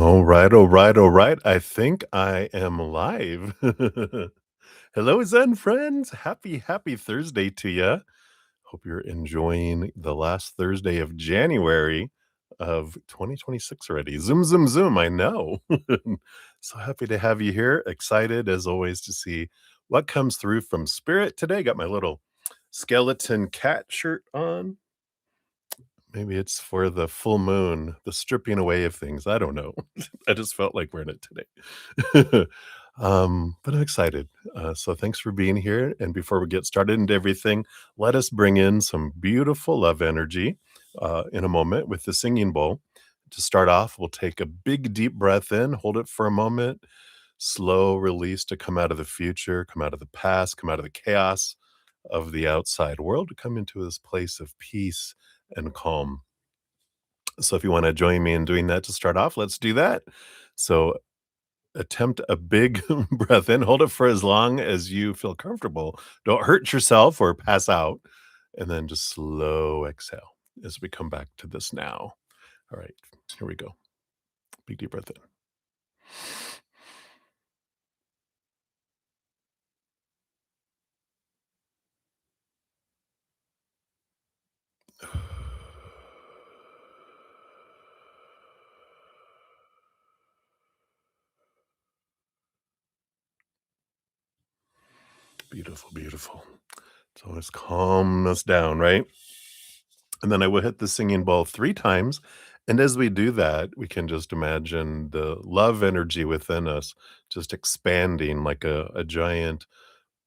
All right, all right, all right. I think I am live. Hello, Zen friends. Happy Thursday to you. Hope you're enjoying the last Thursday of January of 2026 already. Zoom, zoom, zoom. I know. So happy to have you here. Excited as always to see what comes through from Spirit today. Got my little skeleton cat shirt on. Maybe it's for the full moon, the stripping away of things. I don't know. I just felt like wearing it today. But I'm excited. So thanks for being here. And before we get started into everything, let us bring in some beautiful love energy in a moment with the singing bowl. To start off, we'll take a big deep breath in, hold it for a moment, slow release to come out of the future, come out of the past, come out of the chaos of the outside world to come into this place of peace and calm. So if you want to join me in doing that to start off, let's do that. So attempt a big breath in, hold it for as long as you feel comfortable. Don't hurt yourself or pass out. And then just slow exhale as we come back to this now. All right, here we go. Big deep breath in. Beautiful, beautiful. It's always calm us down, right? And then I will hit the singing bowl 3 times, and as we do that, we can just imagine the love energy within us just expanding like a giant,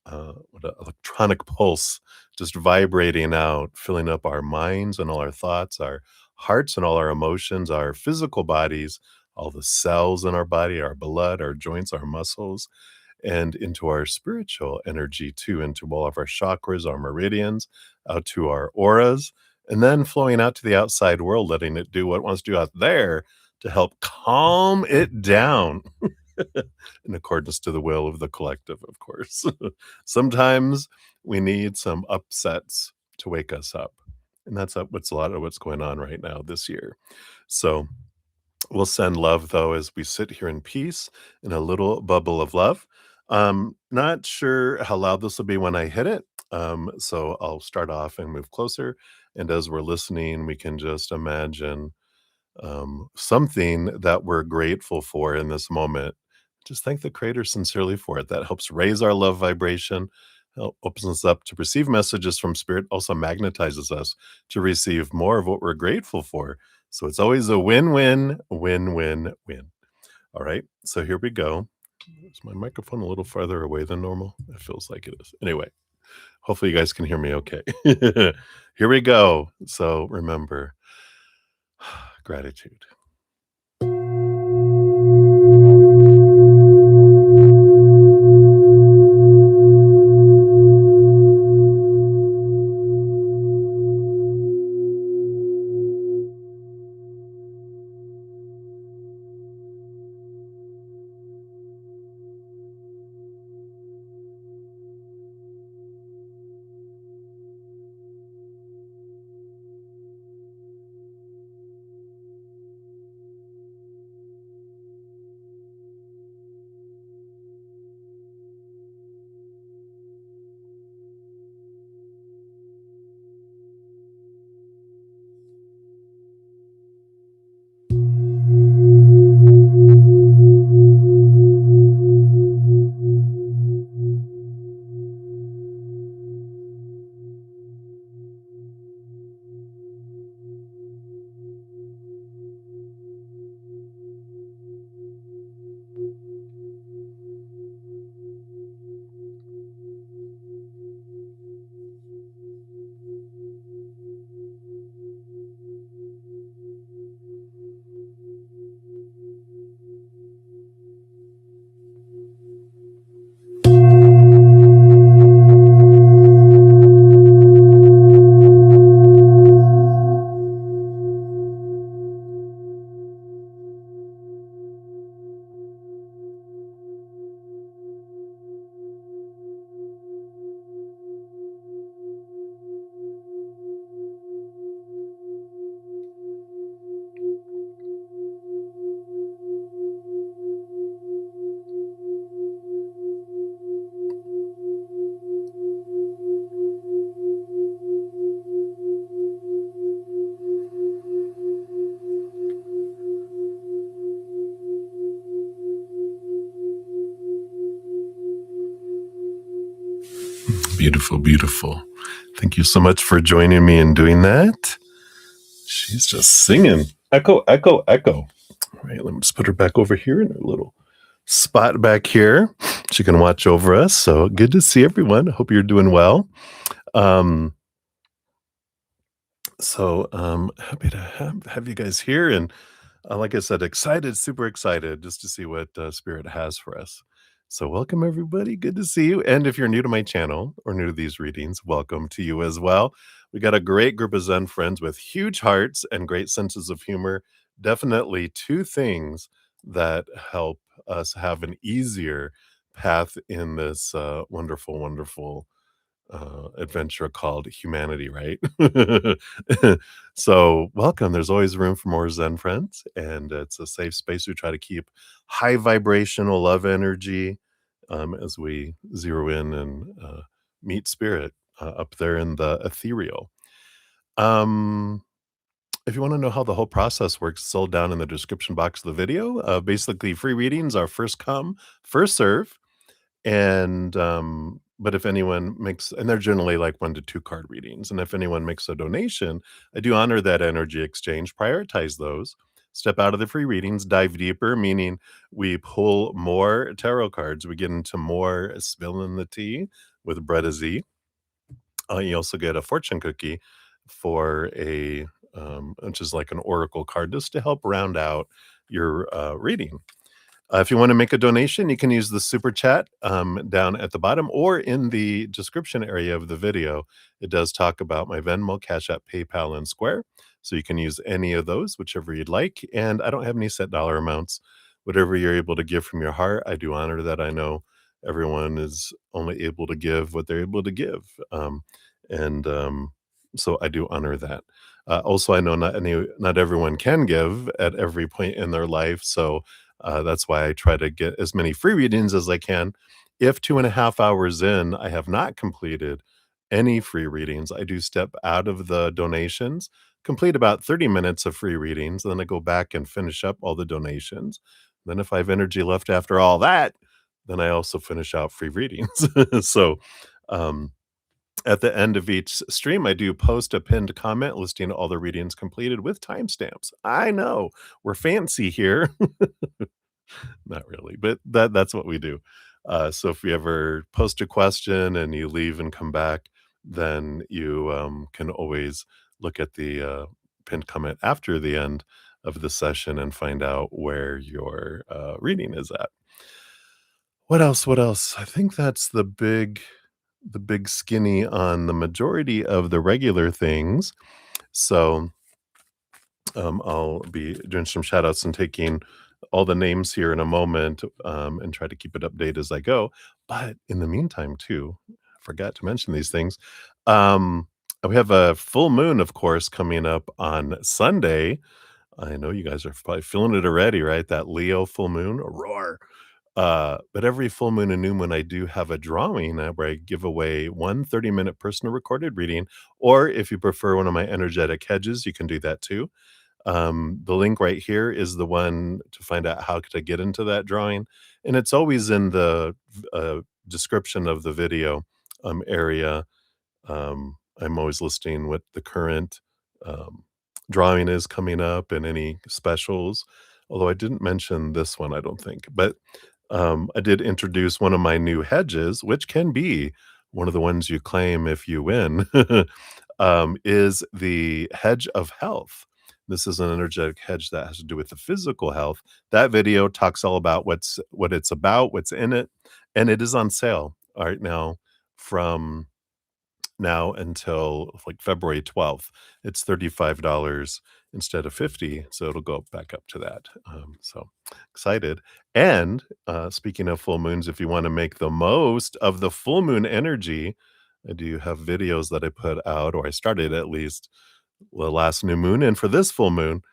what a electronic pulse just vibrating out, filling up our minds and all our thoughts, our hearts and all our emotions, our physical bodies, all the cells in our body, our blood, our joints, our muscles, and into our spiritual energy too, into all of our chakras, our meridians, out to our auras, and then flowing out to the outside world, letting it do what it wants to do out there to help calm it down in accordance to the will of the collective, of course. Sometimes we need some upsets to wake us up. And that's what's a lot of what's going on right now this year. So we'll send love though as we sit here in peace in a little bubble of love. Not sure how loud this will be when I hit it. So I'll start off and move closer. And as we're listening, we can just imagine something that we're grateful for in this moment. Just thank the Creator sincerely for it. That helps raise our love vibration, opens us up to receive messages from Spirit, also magnetizes us to receive more of what we're grateful for. So it's always a win win, win win win. All right. So here we go. Is my microphone a little farther away than normal? It feels like it is. Anyway, hopefully you guys can hear me okay. Here we go. So remember, gratitude. Beautiful, beautiful. Thank you so much for joining me in doing that. She's just singing. Echo, echo, echo. All right, let me just put her back over here in her little spot back here. She can watch over us. So good to see everyone. Hope you're doing well. Um, Happy to have you guys here. And like I said, excited, super excited just to see what Spirit has for us. So, welcome everybody. Good to see you. And if you're new to my channel or new to these readings, welcome to you as well. We got a great group of Zen friends with huge hearts and great senses of humor. Definitely two things that help us have an easier path in this wonderful, wonderful adventure called humanity, right? So, welcome. There's always room for more Zen friends, and it's a safe space. We try to keep high vibrational love energy as we zero in and meet spirit up there in the ethereal. Um, if you want to know how the whole process works, it's all down in the description box of the video. Basically, free readings are first come, first serve. But if anyone makes, and they're generally like 1 to 2 card readings, and if anyone makes a donation, I do honor that energy exchange, prioritize those, step out of the free readings, dive deeper, meaning we pull more tarot cards, we get into more spilling the tea with Bretta Z. You also get a fortune cookie for which is like an oracle card, just to help round out your reading. If you want to make a donation, you can use the super chat down at the bottom or in the description area of the video. It does talk about my Venmo, Cash App, PayPal, and Square. So you can use any of those, whichever you'd like. And I don't have any set dollar amounts. Whatever you're able to give from your heart, I do honor that. I know everyone is only able to give what they're able to give. And So I do honor that. Also, I know not everyone can give at every point in their life. So that's why I try to get as many free readings as I can. If 2.5 hours in, I have not completed any free readings, I do step out of the donations, complete about 30 minutes of free readings, then I go back and finish up all the donations. Then, if I have energy left after all that, then I also finish out free readings. So, um, at the end of each stream, I do post a pinned comment listing all the readings completed with timestamps. I know we're fancy here. Not really, but that's what we do. So if you ever post a question and you leave and come back, then you can always look at the pinned comment after the end of the session and find out where your reading is at. What else? What else? I think that's the big skinny on the majority of the regular things. So I'll be doing some shout outs and taking all the names here in a moment and try to keep it updated as I go. But in the meantime, too, I forgot to mention these things. We have a full moon, of course, coming up on Sunday. I know you guys are probably feeling it already, right? That Leo full moon, roar. But every full moon and new moon, I do have a drawing where I give away one 30-minute personal recorded reading. Or if you prefer one of my energetic hedges, you can do that too. The link right here is the one to find out how to get into that drawing, and it's always in the description of the video area. I'm always listing what the current um, drawing is coming up and any specials. Although I didn't mention this one, I don't think, but I did introduce one of my new hedges, which can be one of the ones you claim if you win, is the hedge of health. This is an energetic hedge that has to do with the physical health. That video talks all about what it's about, what's in it, and it is on sale right now from now until like February 12th. It's $35 instead of 50, so it'll go back up to that. So excited. And speaking of full moons, if you want to make the most of the full moon energy, I do have videos that I put out, or I started at least the last new moon. And for this full moon,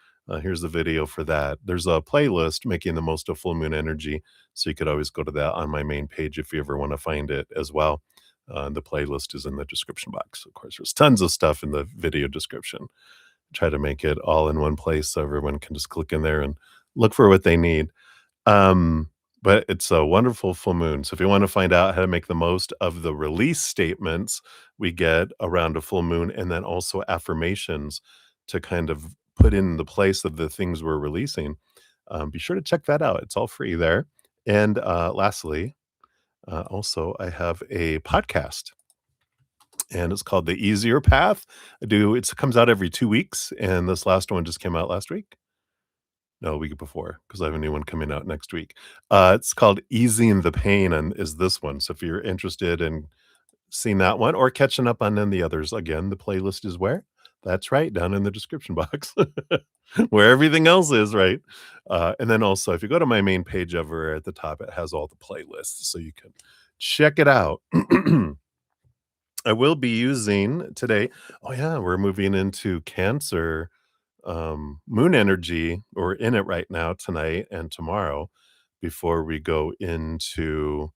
here's the video for that. There's a playlist making the most of full moon energy. So you could always go to that on my main page if you ever want to find it as well. The playlist is in the description box. Of course, there's tons of stuff in the video description. Try to make it all in one place so everyone can just click in there and look for what they need. Um, but it's a wonderful full moon. So if you wanna find out how to make the most of the release statements we get around a full moon, and then also affirmations to kind of put in the place of the things we're releasing, be sure to check that out. It's all free there. And, lastly, also, I have a podcast, and it's called The Easier Path. It comes out every 2 weeks, and this last one just came out last week. No, a week before, because I have a new one coming out next week. It's called Easing the Pain and is this one. So if you're interested in seeing that one or catching up on any others, again, the playlist is where? That's right, down in the description box, where everything else is, right? And then also, if you go to my main page over at the top, it has all the playlists, so you can check it out. I will be using today. Oh, yeah, we're moving into Cancer, moon energy. We're in it right now tonight and tomorrow before we go into,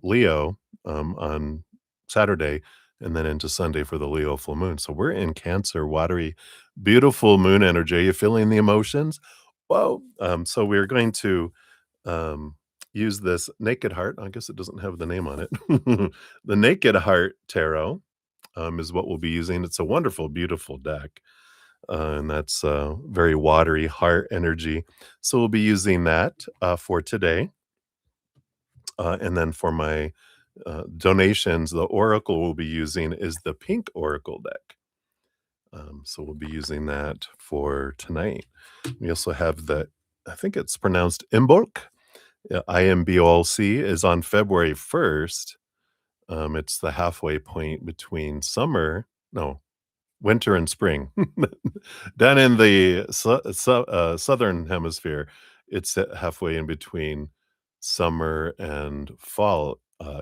Leo, on Saturday and then into Sunday for the Leo full moon. So we're in Cancer, watery, beautiful moon energy. Are you feeling the emotions? Whoa. So we're going to, um, use this Naked Heart. I guess it doesn't have the name on it. The Naked Heart Tarot, is what we'll be using. It's a wonderful, beautiful deck, and that's very watery heart energy. So we'll be using that for today. And then for my donations, the oracle we'll be using is the pink oracle deck. So we'll be using that for tonight. We also have I think it's pronounced Imbolc. IMBOLC is on February 1st. It's the halfway point between no, winter and spring. Down in the southern hemisphere, it's halfway in between summer and fall,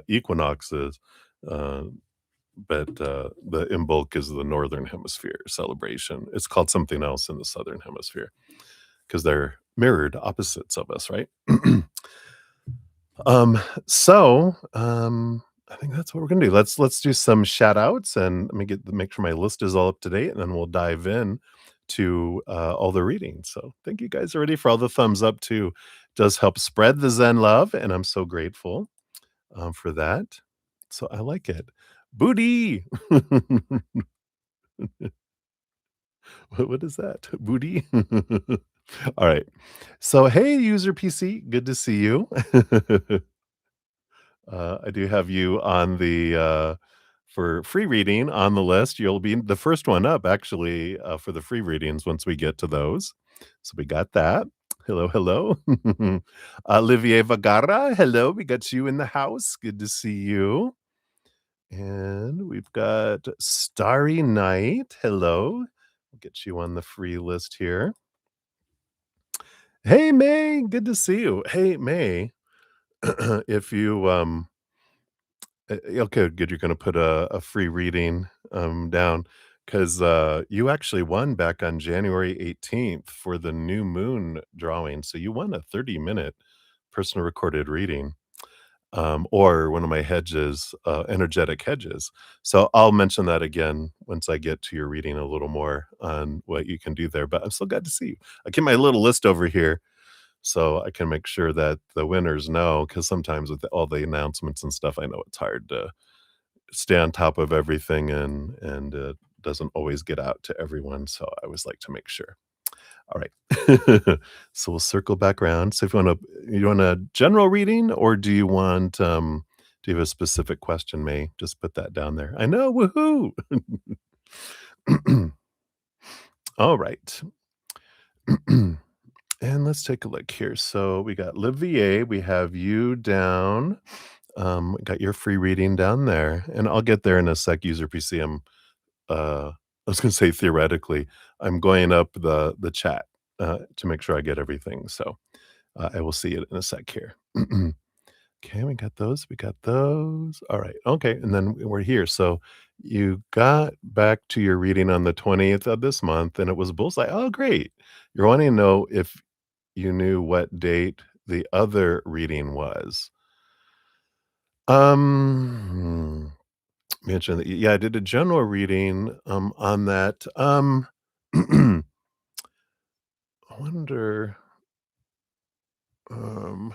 equinoxes, uh, but, the Imbolc is the northern hemisphere celebration. It's called something else in the southern hemisphere because 'cause they're mirrored opposites of us, right? Um, I think that's what we're gonna do. Let's do some shout outs and let me make sure my list is all up to date, and then we'll dive in to all the reading. So thank you guys already for all the thumbs up too. It does help spread the Zen love, and I'm so grateful for that. So I like it. Booty. What is that? Booty. All right. So hey, user PC, good to see you. I do have you on for free reading on the list. You'll be the first one up actually, for the free readings once we get to those. So we got that. Hello, hello. Olivier Vagara, hello. We got you in the house. Good to see you. And we've got Starry Night. Hello. We'll get you on the free list here. Hey, May. Good to see you. Hey, May. If you okay, good, you're gonna put a free reading, down, 'cause, you actually won back on January 18th for the new moon drawing, so you won a 30-minute personal recorded reading, or one of my hedges, energetic hedges. So I'll mention that again once I get to your reading a little more on what you can do there, but I'm so glad to see you. I keep my little list over here so I can make sure that the winners know. Because sometimes with all the announcements and stuff, I know it's hard to stay on top of everything and it doesn't always get out to everyone, so I always like to make sure. All right. So we'll circle back around. So if you want a general reading or do you have a specific question, May? Just put that down there. I know, woohoo. All right. And let's take a look here. So we got Livier, we have you down. Got your free reading down there, and I'll get there in a sec, user PC. I was gonna say theoretically, I'm going up the chat, to make sure I get everything, so, I will see it in a sec here. Okay, we got those. Alright, okay, and then we're here. So, you got back to your reading on the 20th of this month, and it was bullseye. Oh, great. You're wanting to know if you knew what date the other reading was. Mention that yeah, I did a general reading, on that. I wonder, um,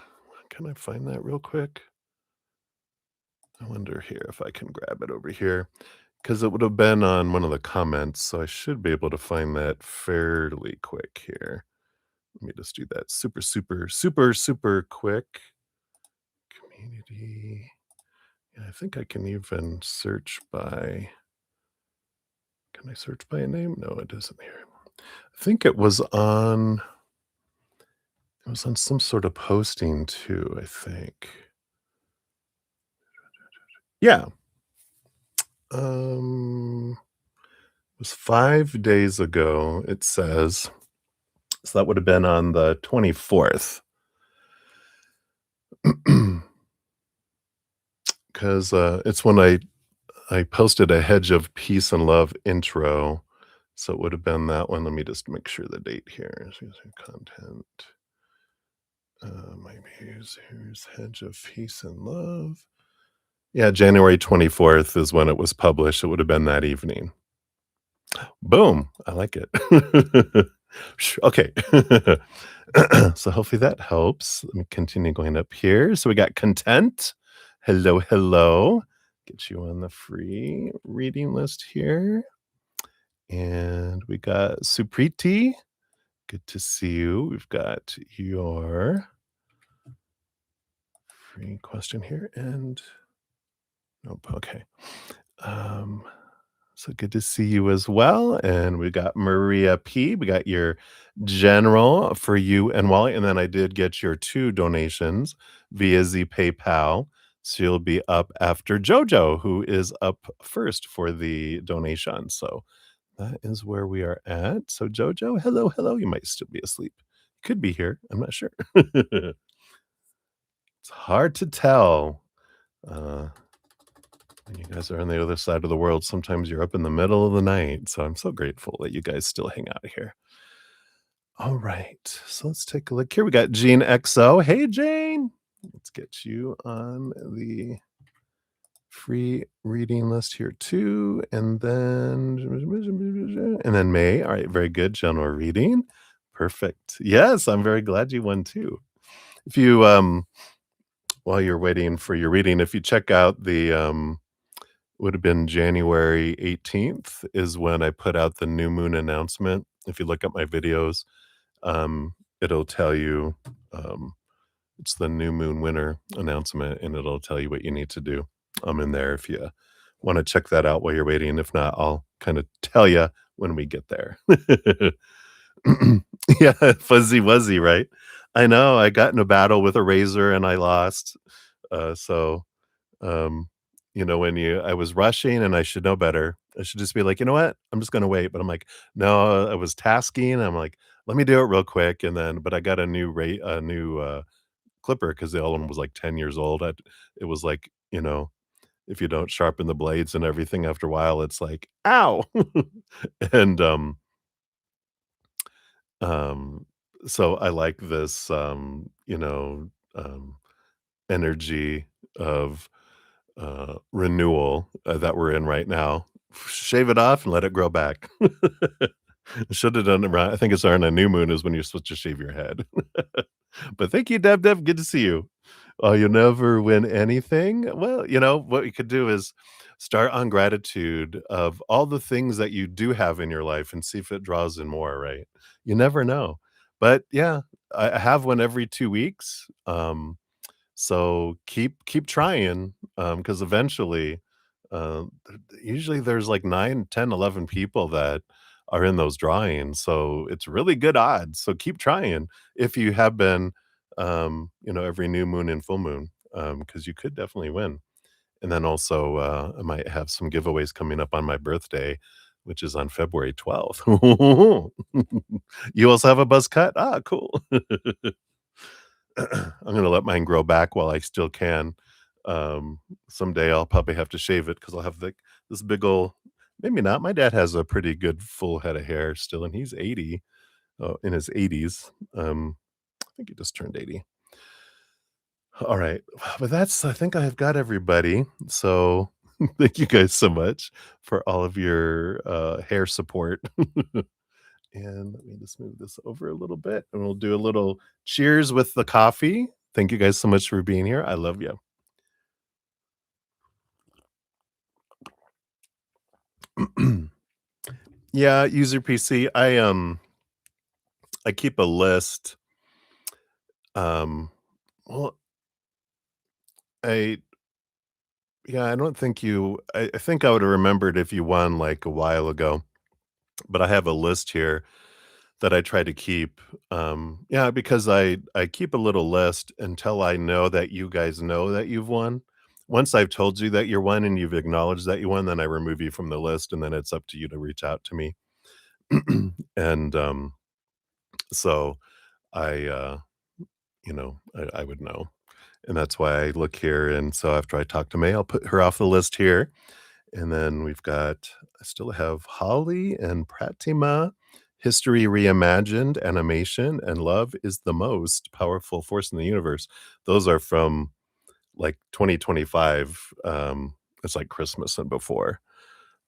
can I find that real quick? I wonder here if I can grab it over here because it would have been on one of the comments, so I should be able to find that fairly quick here. Let me just do that super, super, super, super quick. Community. Yeah, I think I can even search by. Can I search by a name? No, it isn't here. I think it was on. It was on some sort of posting too. I think. Yeah. It was 5 days ago. It says so that would have been on the 24th. Because it's when I posted a Hedge of Peace and Love intro, so it would have been that one. Let me just make sure the date here. Content. Maybe here's Hedge of Peace and Love. Yeah, January 24th is when it was published. It would have been that evening. Boom, I like it. Okay. So hopefully that helps. Let me continue going up here. So we got content. Hello, hello. Get you on the free reading list here. And we got Supriti. Good to see you. We've got your free question here. And nope, okay. Um, so good to see you as well. And we got Maria P. We got your general for you and Wally. And then I did get your 2 donations via Z PayPal. So you'll be up after Jojo, who is up first for the donation. So that is where we are at. So Jojo, hello, hello. You might still be asleep. Could be here. I'm not sure. It's hard to tell. Uh, when you guys are on the other side of the world, sometimes you're up in the middle of the night. So I'm so grateful that you guys still hang out here. All right. So let's take a look here. We got Jane XO. Hey, Jane. Let's get you on the free reading list here too. And then May. All right. Very good. General reading. Perfect. Yes. I'm very glad you won too. If you, while you're waiting for your reading, if you check out the, would have been January 18th is when I put out the new moon announcement. If you look at my videos, it'll tell you it's the new moon winter announcement, and it'll tell you what you need to do. I'm in there if you want to check that out while you're waiting. If not, I'll kind of tell you when we get there. Yeah, fuzzy wuzzy, right? I know. I got in a battle with a razor and I lost. So um, when I was rushing and I should know better. I should just be like, you know what? I'm just gonna wait. But I'm like, no, I was tasking. I'm like, let me do it real quick. And then, but I got a new clipper because the old one was like 10 years old. It was like, if you don't sharpen the blades and everything after a while, it's like, ow. And um, so I like this energy of renewal, that we're in right now. Shave it off and let it grow back. Should have done it right. I think it's on a new moon is when you're supposed to shave your head. But thank you, Deb Deb, good to see you. Oh, you'll never win anything? Well, what you could do is start on gratitude of all the things that you do have in your life and see if it draws in more, right? You never know. But yeah, I have one every 2 weeks. So keep trying, because eventually, usually there's like 9, 10, 11 people that are in those drawings, so it's really good odds, so keep trying if you have been, every new moon and full moon, because you could definitely win. And then also, I might have some giveaways coming up on my birthday, which is on February 12th. You also have a buzz cut? Ah, cool. I'm gonna let mine grow back while I still can. Someday I'll probably have to shave it because 'cause I'll have, like, this big ol' maybe not. My dad has a pretty good full head of hair still, and he's 80, in his 80s. I think he just turned 80. Alright, but I think I've got everybody. So, thank you guys so much for all of your, hair support. And let me just move this over a little bit, and we'll do a little cheers with the coffee Thank you guys so much for being here. I love you. Yeah, user PC. I keep a list. Um, well, I yeah, I don't think I think I would have remembered if you won like a while ago, but I have a list here that I try to keep. Yeah, because I keep a little list until I know that you guys know that you've won. Once I've told you that you're won and you've acknowledged that you won, then I remove you from the list and then it's up to you to reach out to me. And so I I would know. And that's why I look here. And so after I talk to May, I'll put her off the list here. And then we've got, I still have Holly and Pratima, History Reimagined, Animation, and Love is the Most Powerful Force in the Universe. Those are from like 2025. It's like Christmas and before.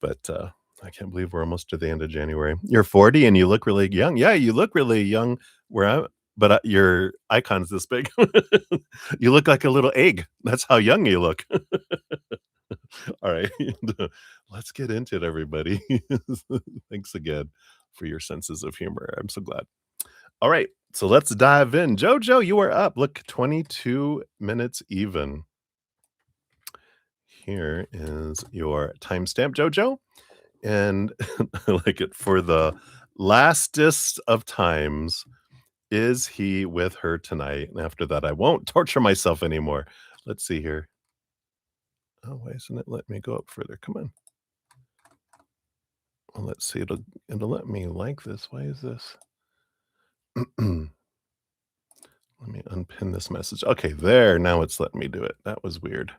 But I can't believe we're almost to the end of January. You're 40 and you look really young. Yeah, you look really young where I but your icon's this big. You look like a little egg. That's how young you look. All right. Let's get into it, everybody. Thanks again for your senses of humor. I'm so glad. All right. So let's dive in. Jojo, you are up. Look, 22 minutes even. Here is your timestamp, Jojo. And I like it for the lastest of times. Is he with her tonight? And after that, I won't torture myself anymore. Let's see here. Oh, why isn't it let me go up further? Come on. Well, let's see. It'll let me like this. Why is this? Let me unpin this message. Okay, there. Now it's letting me do it. That was weird.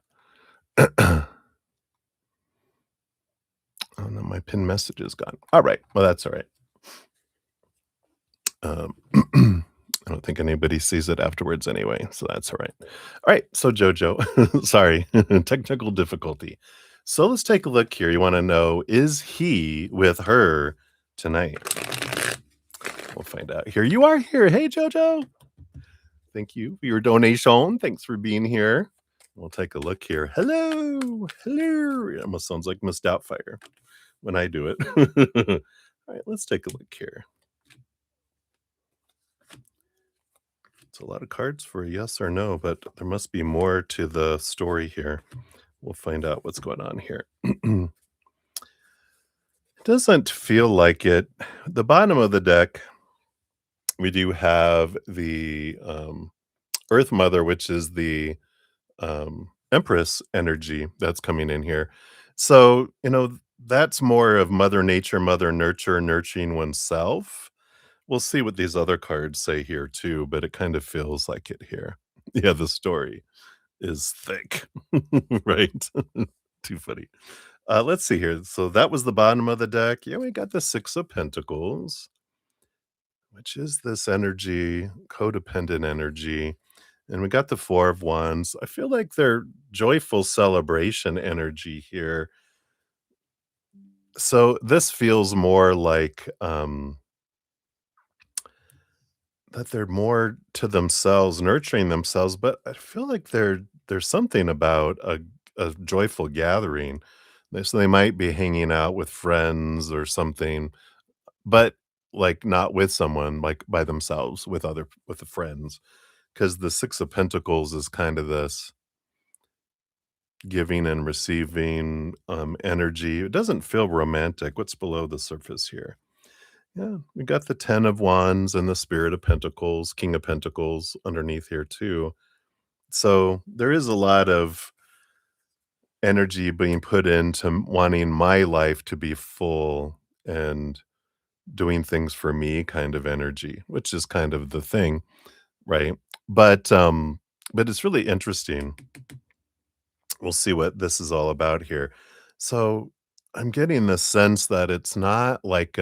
Oh no, my pin message is gone. All right. Well, that's all right. Um, I don't think anybody sees it afterwards anyway, so that's all right. All right, so Jojo, sorry, technical difficulty. So let's take a look here. You want to know, is he with her tonight? We'll find out. Here you are here. Hey, Jojo. Thank you for your donation. Thanks for being here. We'll take a look here. Hello. Hello. It almost sounds like Miss Doubtfire when I do it. All right, let's take a look here. It's a lot of cards for a yes or no, but there must be more to the story here. We'll find out what's going on here. It doesn't feel like it. The bottom of the deck, we do have the Earth Mother, which is the Empress energy that's coming in here. So, that's more of Mother Nature, Mother Nurture, nurturing oneself. We'll see what these other cards say here too, but it kind of feels like it here. Yeah, the story is thick, right? Too funny. Let's see here. So that was the bottom of the deck. Yeah, we got the Six of Pentacles, which is this energy, codependent energy. And we got the Four of Wands. I feel like they're joyful celebration energy here. So this feels more like that they're more to themselves, nurturing themselves, but I feel like there's something about a joyful gathering. So they might be hanging out with friends or something, but like not with someone, like by themselves with the friends. Because the Six of Pentacles is kind of this giving and receiving energy. It doesn't feel romantic. What's below the surface here? Yeah, we got the 10 of Wands and the Spirit of Pentacles, King of Pentacles underneath here too. So there is a lot of energy being put into wanting my life to be full and doing things for me kind of energy, which is kind of the thing, right? But it's really interesting. We'll see what this is all about here. So I'm getting the sense that it's not like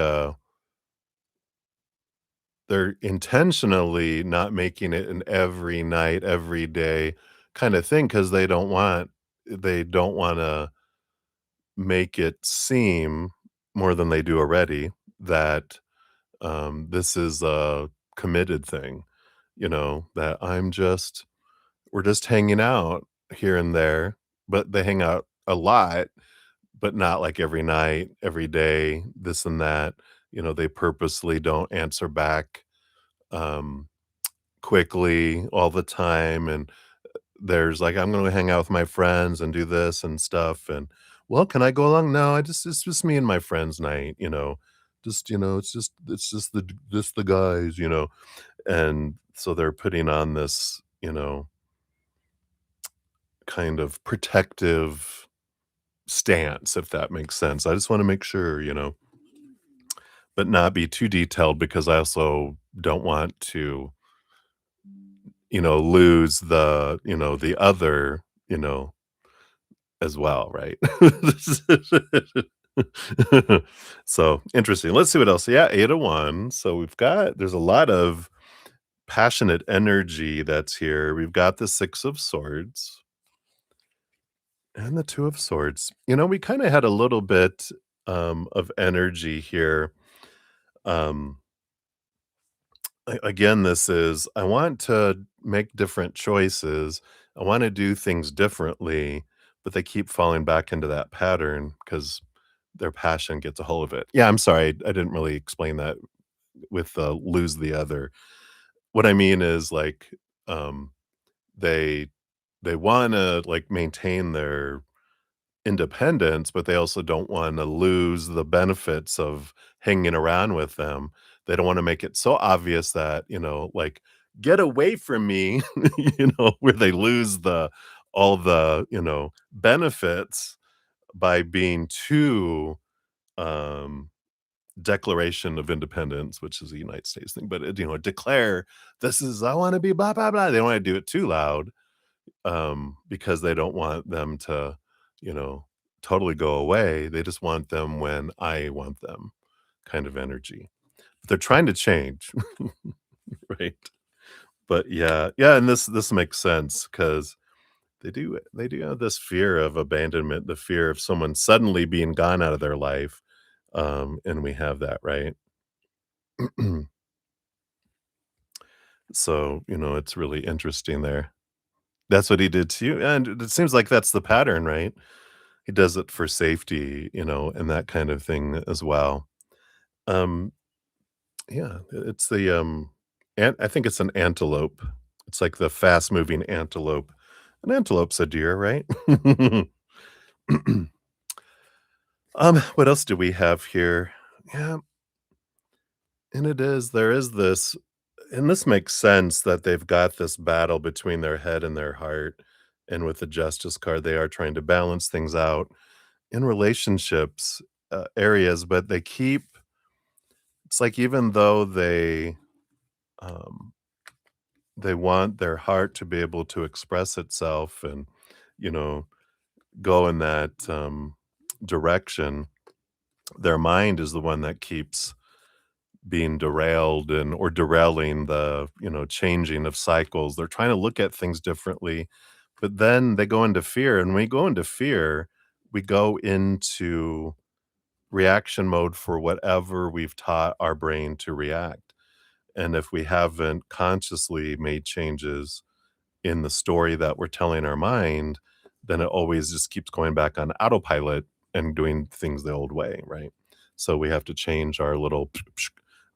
they're intentionally not making it an every night, every day kind of thing because they don't wanna make it seem more than they do already that, this is a committed thing, that I'm just we're just hanging out here and there, but they hang out a lot, but not like every night, every day, this and that. They purposely don't answer back um, quickly all the time. And there's like, I'm going to hang out with my friends and do this and stuff. And well, can I go along? No, it's just me and my friends night. Just, it's just the guys. And so they're putting on this, kind of protective stance, if that makes sense. I just want to make sure, but not be too detailed because I also don't want to, lose the other, as well, right? So interesting. Let's see what else. Yeah, 8 of Wands. So there's a lot of passionate energy that's here. We've got the Six of Swords and the Two of Swords. We kind of had a little bit of energy here. Um, again, this is I want to make different choices. I want to do things differently, but they keep falling back into that pattern because their passion gets a hold of it. Yeah, I'm sorry. I didn't really explain that with lose the other. What I mean is like um they they want to like maintain their independence, but they also don't wanna lose the benefits of hanging around with them. They don't wanna make it so obvious that, like, "Get away from me," where they lose all the benefits by being too, um, Declaration of Independence, which is a United States thing, but, declare, "This is I wanna be blah, blah, blah." They don't wanna do it too loud because they don't want them to, you know, totally go away. They just want them when I want them kind of energy. But they're trying to change, right? But yeah, yeah, and this makes sense because they do have this fear of abandonment, the fear of someone suddenly being gone out of their life. And we have that, right? So, it's really interesting there. That's what he did to you. And it seems like that's the pattern, right? He does it for safety, and that kind of thing as well. Um, yeah, it's I think it's an antelope. It's like the fast-moving antelope. An antelope's a deer, right? What else do we have here? Yeah, and there is this and this makes sense that they've got this battle between their head and their heart, and with the Justice card, they are trying to balance things out in relationships, areas, but it's like even though um, they want their heart to be able to express itself and, you know, go in that, direction, their mind is the one that keeps being derailed or derailing the changing of cycles. They're trying to look at things differently, but then they go into fear, and when we go into fear, we go into reaction mode for whatever we've taught our brain to react. And if we haven't consciously made changes in the story that we're telling our mind, then it always just keeps going back on autopilot and doing things the old way, right? So we have to change our little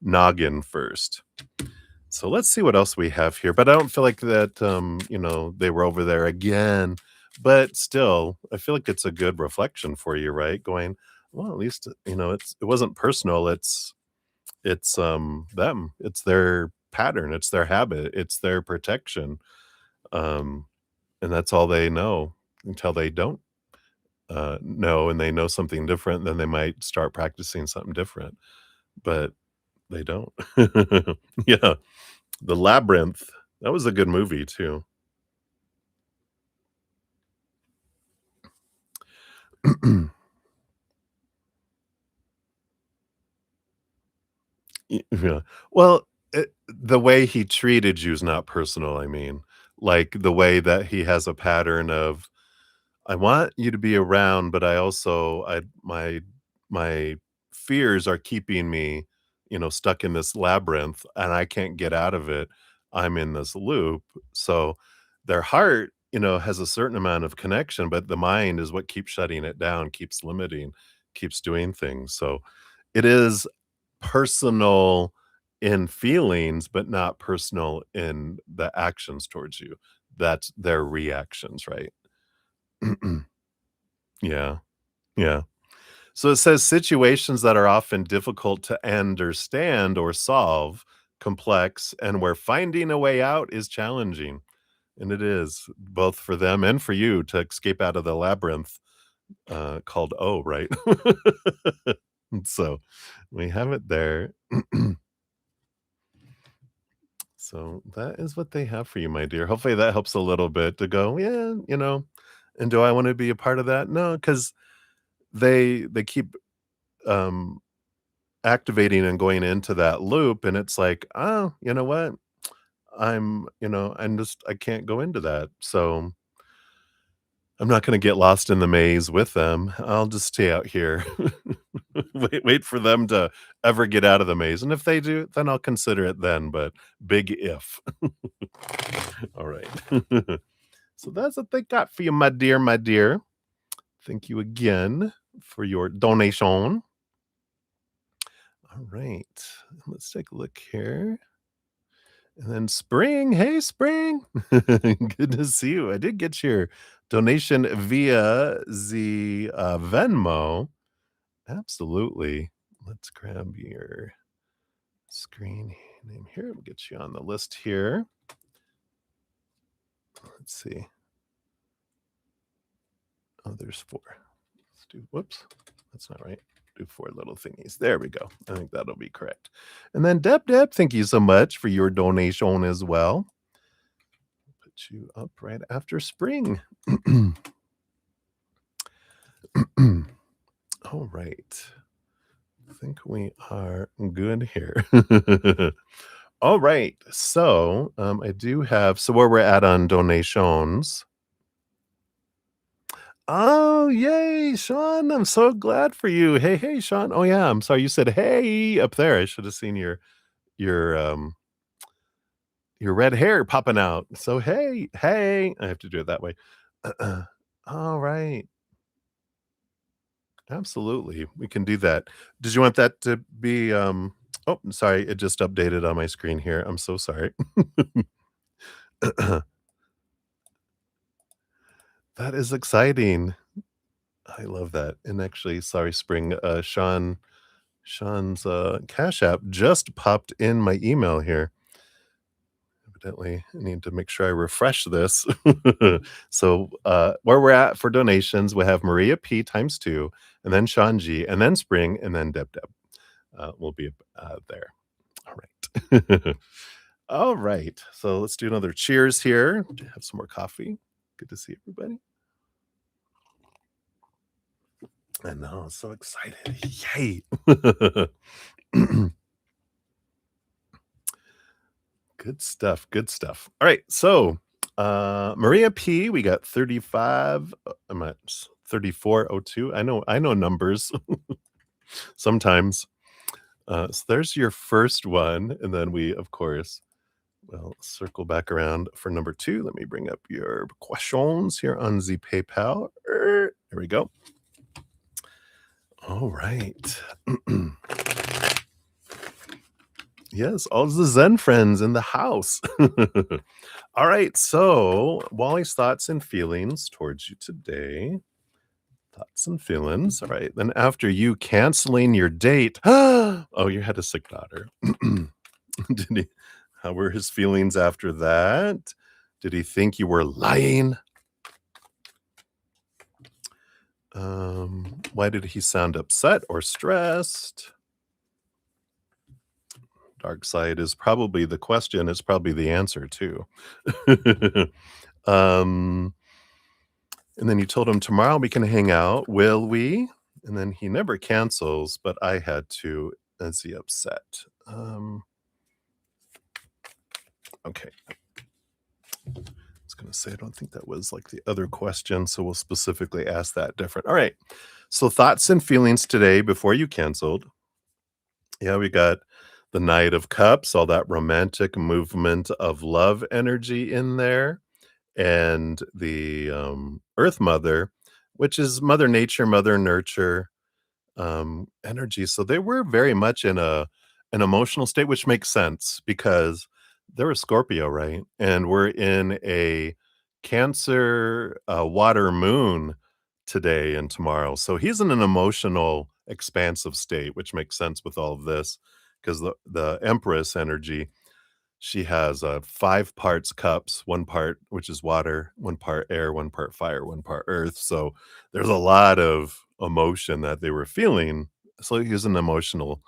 noggin first. So let's see what else we have here. But I don't feel like that, they were over there again. But still, I feel like it's a good reflection for you, right? Going, well, at least, it wasn't personal. It's them. It's their pattern. It's their habit. It's their protection. Um, and that's all they know until they don't know and they know something different, then they might start practicing something different. But they don't. Yeah. The Labyrinth, that was a good movie too. Yeah. Well, the way he treated you is not personal, I mean. Like, the way that he has a pattern of, "I want you to be around, but I also my fears are keeping me, stuck in this labyrinth, and I can't get out of it. I'm in this loop." So their heart, has a certain amount of connection, but the mind is what keeps shutting it down, keeps limiting, keeps doing things. So it is personal in feelings, but not personal in the actions towards you. That's their reactions, right? Yeah. Yeah. So it says situations that are often difficult to understand or solve, complex, and where finding a way out is challenging. And it is both for them and for you to escape out of the labyrinth called O, right? So we have it there. So that is what they have for you, my dear. Hopefully that helps a little bit to go, yeah, and do I want to be a part of that? No, because they keep um activating and going into that loop, and it's like, oh, you know what? I can't go into that. So I'm not gonna get lost in the maze with them. I'll just stay out here. Wait for them to ever get out of the maze, and if they do, then I'll consider it then, but big if. All right. So that's what they got for you, my dear, my dear. Thank you again for your donation. All right. Let's take a look here. And then Spring, hey Spring. Good to see you. I did get your donation via the Venmo. Absolutely. Let's grab your screen name here. We'll get you on the list here. Let's see. Oh, there's four. Let's do, whoops, that's not right. Do four little thingies. There we go. I think that'll be correct. And then Deb, thank you so much for your donation as well. Put you up right after Spring. All right. I think we are good here. All right. So I do have, so where we're at on donations. Oh, yay, Sean. I'm so glad for you. Hey, Sean. Oh yeah, I'm sorry you said hey up there. I should have seen your your red hair popping out. So hey. I have to do it that way. All right. Absolutely. We can do that. Did you want that to be oh, sorry, it just updated on my screen here. I'm so sorry. That is exciting. I love that. And actually, sorry, Spring, Sean's Cash App just popped in my email here. Evidently, I need to make sure I refresh this. So, where we're at for donations, we have Maria P times two, and then Sean G, and then Spring, and then Deb. Will be there. All right. All right. So let's do another cheers here. Have some more coffee. Good to see everybody. I know, so excited. Yay. Good stuff. Good stuff. All right. So, Maria P, we got 35. I'm at 3402. I know numbers sometimes. So there's your first one. And then we, of course, will circle back around for number two. Let me bring up your questions here on the PayPal. There we go. All right. Yes, all the Zen friends in the house. All right, so Wally's thoughts and feelings towards you today. Thoughts and feelings. All right. Then after you canceling your date, oh, you had a sick daughter. Did he? How were his feelings after that? Did he think you were lying? Why did he sound upset or stressed? Dark side is probably the question. It's probably the answer too. um, and then you told him tomorrow we can hang out. Will we? And then he never cancels, but I had to. Is he upset? Okay. I was going to say, I don't think that was like the other question. So we'll specifically ask that different. All right. So thoughts and feelings today before you canceled. Yeah, we got the Knight of Cups, all that romantic movement of love energy in there. and the, Earth Mother, which is Mother Nature, Mother Nurture, energy. So they were very much in an emotional state, which makes sense because they're a Scorpio, right? And we're in a Cancer, water moon today and tomorrow. So he's in an emotional, expansive state, which makes sense with all of this because the Empress energy, she has 5 parts cups, 1 part which is water, 1 part air, 1 part fire, 1 part earth. So there's a lot of emotion that they were feeling. So he was an emotional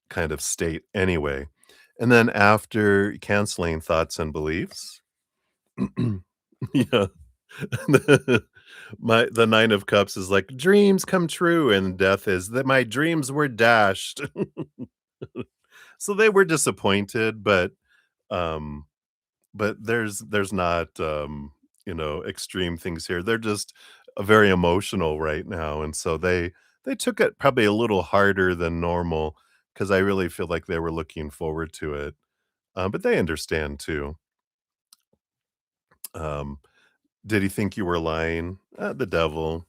kind of state anyway. And then after canceling thoughts and beliefs, yeah, the 9 of Cups is like dreams come true, and death is that my dreams were dashed. So they were disappointed, um, but there's not, extreme things here. They're just, very emotional right now, and so they took it probably a little harder than normal because I really feel like they were looking forward to it, but they understand too. Um, did he think you were lying? The devil.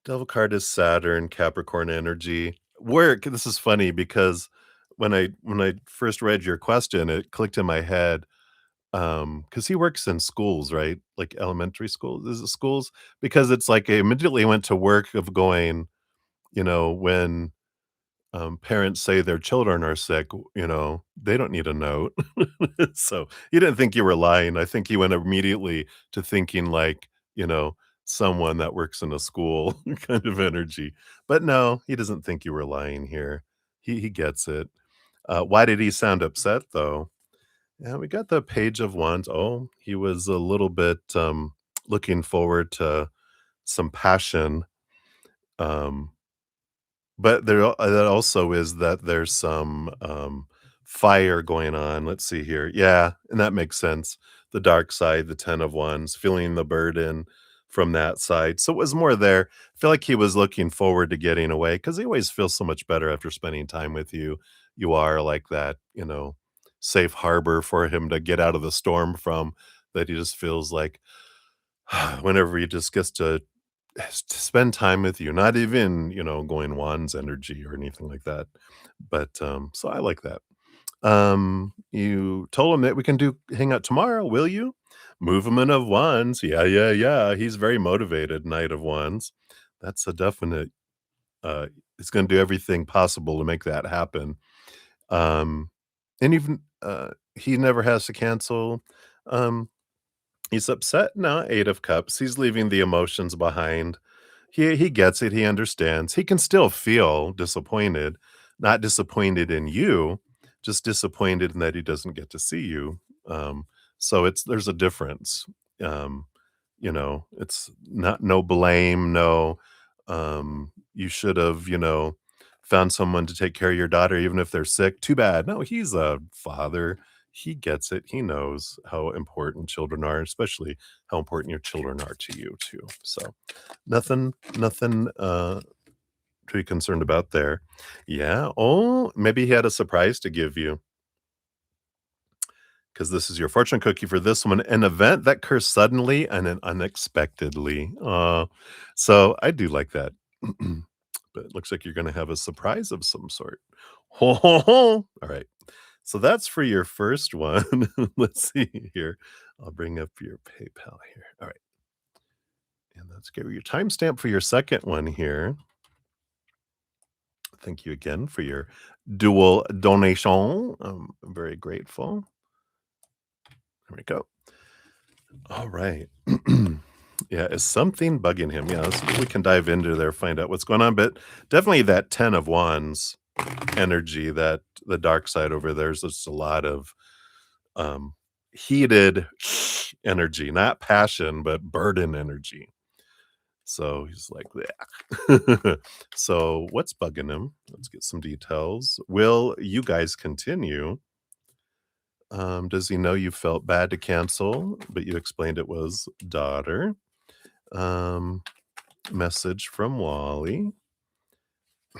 Devil card is Saturn, Capricorn energy. Work, this is funny because when I first read your question, it clicked in my head. Because he works in schools, right? Like elementary schools, is it schools? Because it's like I immediately went to work of going, when, parents say their children are sick, they don't need a note. So, he didn't think you were lying. I think he went immediately to thinking like, someone that works in a school kind of energy. But no, he doesn't think you were lying here. He gets it. Why did he sound upset though? Yeah, we got the Page of Wands. Oh, he was a little bit, looking forward to some passion, um, but that also is that there's some, fire going on. Let's see here. Yeah, and that makes sense. The dark side, the 10 of Wands, feeling the burden from that side. So it was more there. I feel like he was looking forward to getting away because he always feels so much better after spending time with you. You are like that, safe harbor for him to get out of the storm from, that he just feels like whenever he just gets to spend time with you, not even, going Wands energy or anything like that. But, so I like that. You told him that we can hang out tomorrow, will you? Movement of Wands. Yeah, yeah, yeah. He's very motivated, Knight of Wands. That's a definite, uh, he's gonna do everything possible to make that happen. And even, he never has to cancel. Um, he's upset? No, 8 of Cups. He's leaving the emotions behind. He gets it, he understands. He can still feel disappointed, not disappointed in you, just disappointed in that he doesn't get to see you. So there's a difference. Um, it's not no blame, no, you should have, found someone to take care of your daughter even if they're sick. Too bad. No, he's a father. He gets it. He knows how important children are, especially how important your children are to you too. So nothing, to be concerned about there. Yeah, oh, maybe he had a surprise to give you, because this is your fortune cookie for this one, an event that occurs suddenly and then unexpectedly. So I do like that. But it looks like you're gonna have a surprise of some sort. Ho, ho, ho. Alright, so that's for your first one. Let's see here. I'll bring up your PayPal here. Alright, and let's get your timestamp for your second one here. Thank you again for your dual donation. I'm very grateful. There we go. All right. Yeah, is something bugging him? Yeah, we can dive into there, find out what's going on. But definitely that 10 of Wands energy, that the dark side over there's just a lot of um heated energy, not passion, but burden energy. So he's like, "Bleh." So what's bugging him? Let's get some details. Will you guys continue? Does he know you felt bad to cancel, but you explained it was daughter? Um, Message from Wally.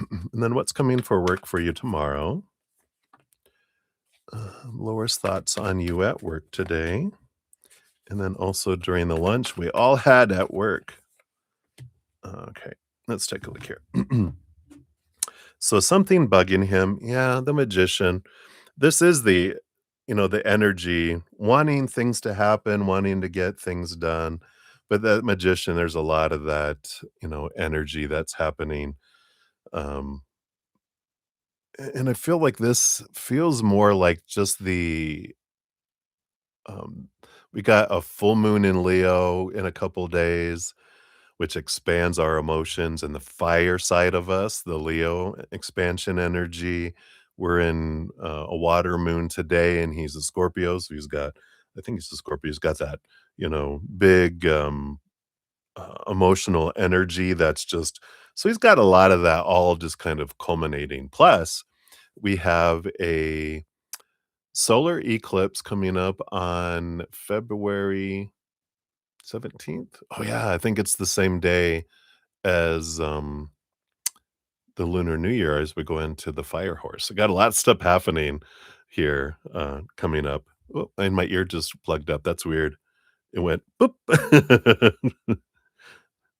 And then what's coming for work for you tomorrow? Laura's thoughts on you at work today. And then also during the lunch we all had at work. Okay, let's take a look here. So something bugging him. Yeah, the magician. This is the energy, wanting things to happen, wanting to get things done. But that magician, there's a lot of that energy that's happening. Um, and I feel like this feels more like just um, we got a full moon in Leo in a couple days, which expands our emotions and the fire side of us, the Leo expansion energy. We're in a water moon today, and he's a Scorpio, so I think he's a Scorpio. He's got that big emotional energy that's just so he's got a lot of that all just kind of culminating. Plus, we have a solar eclipse coming up on February 17th. Oh, yeah, I think it's the same day as, the Lunar New Year as we go into the Fire Horse. I got a lot of stuff happening here, coming up. Oh, and my ear just plugged up, that's weird. It went boop.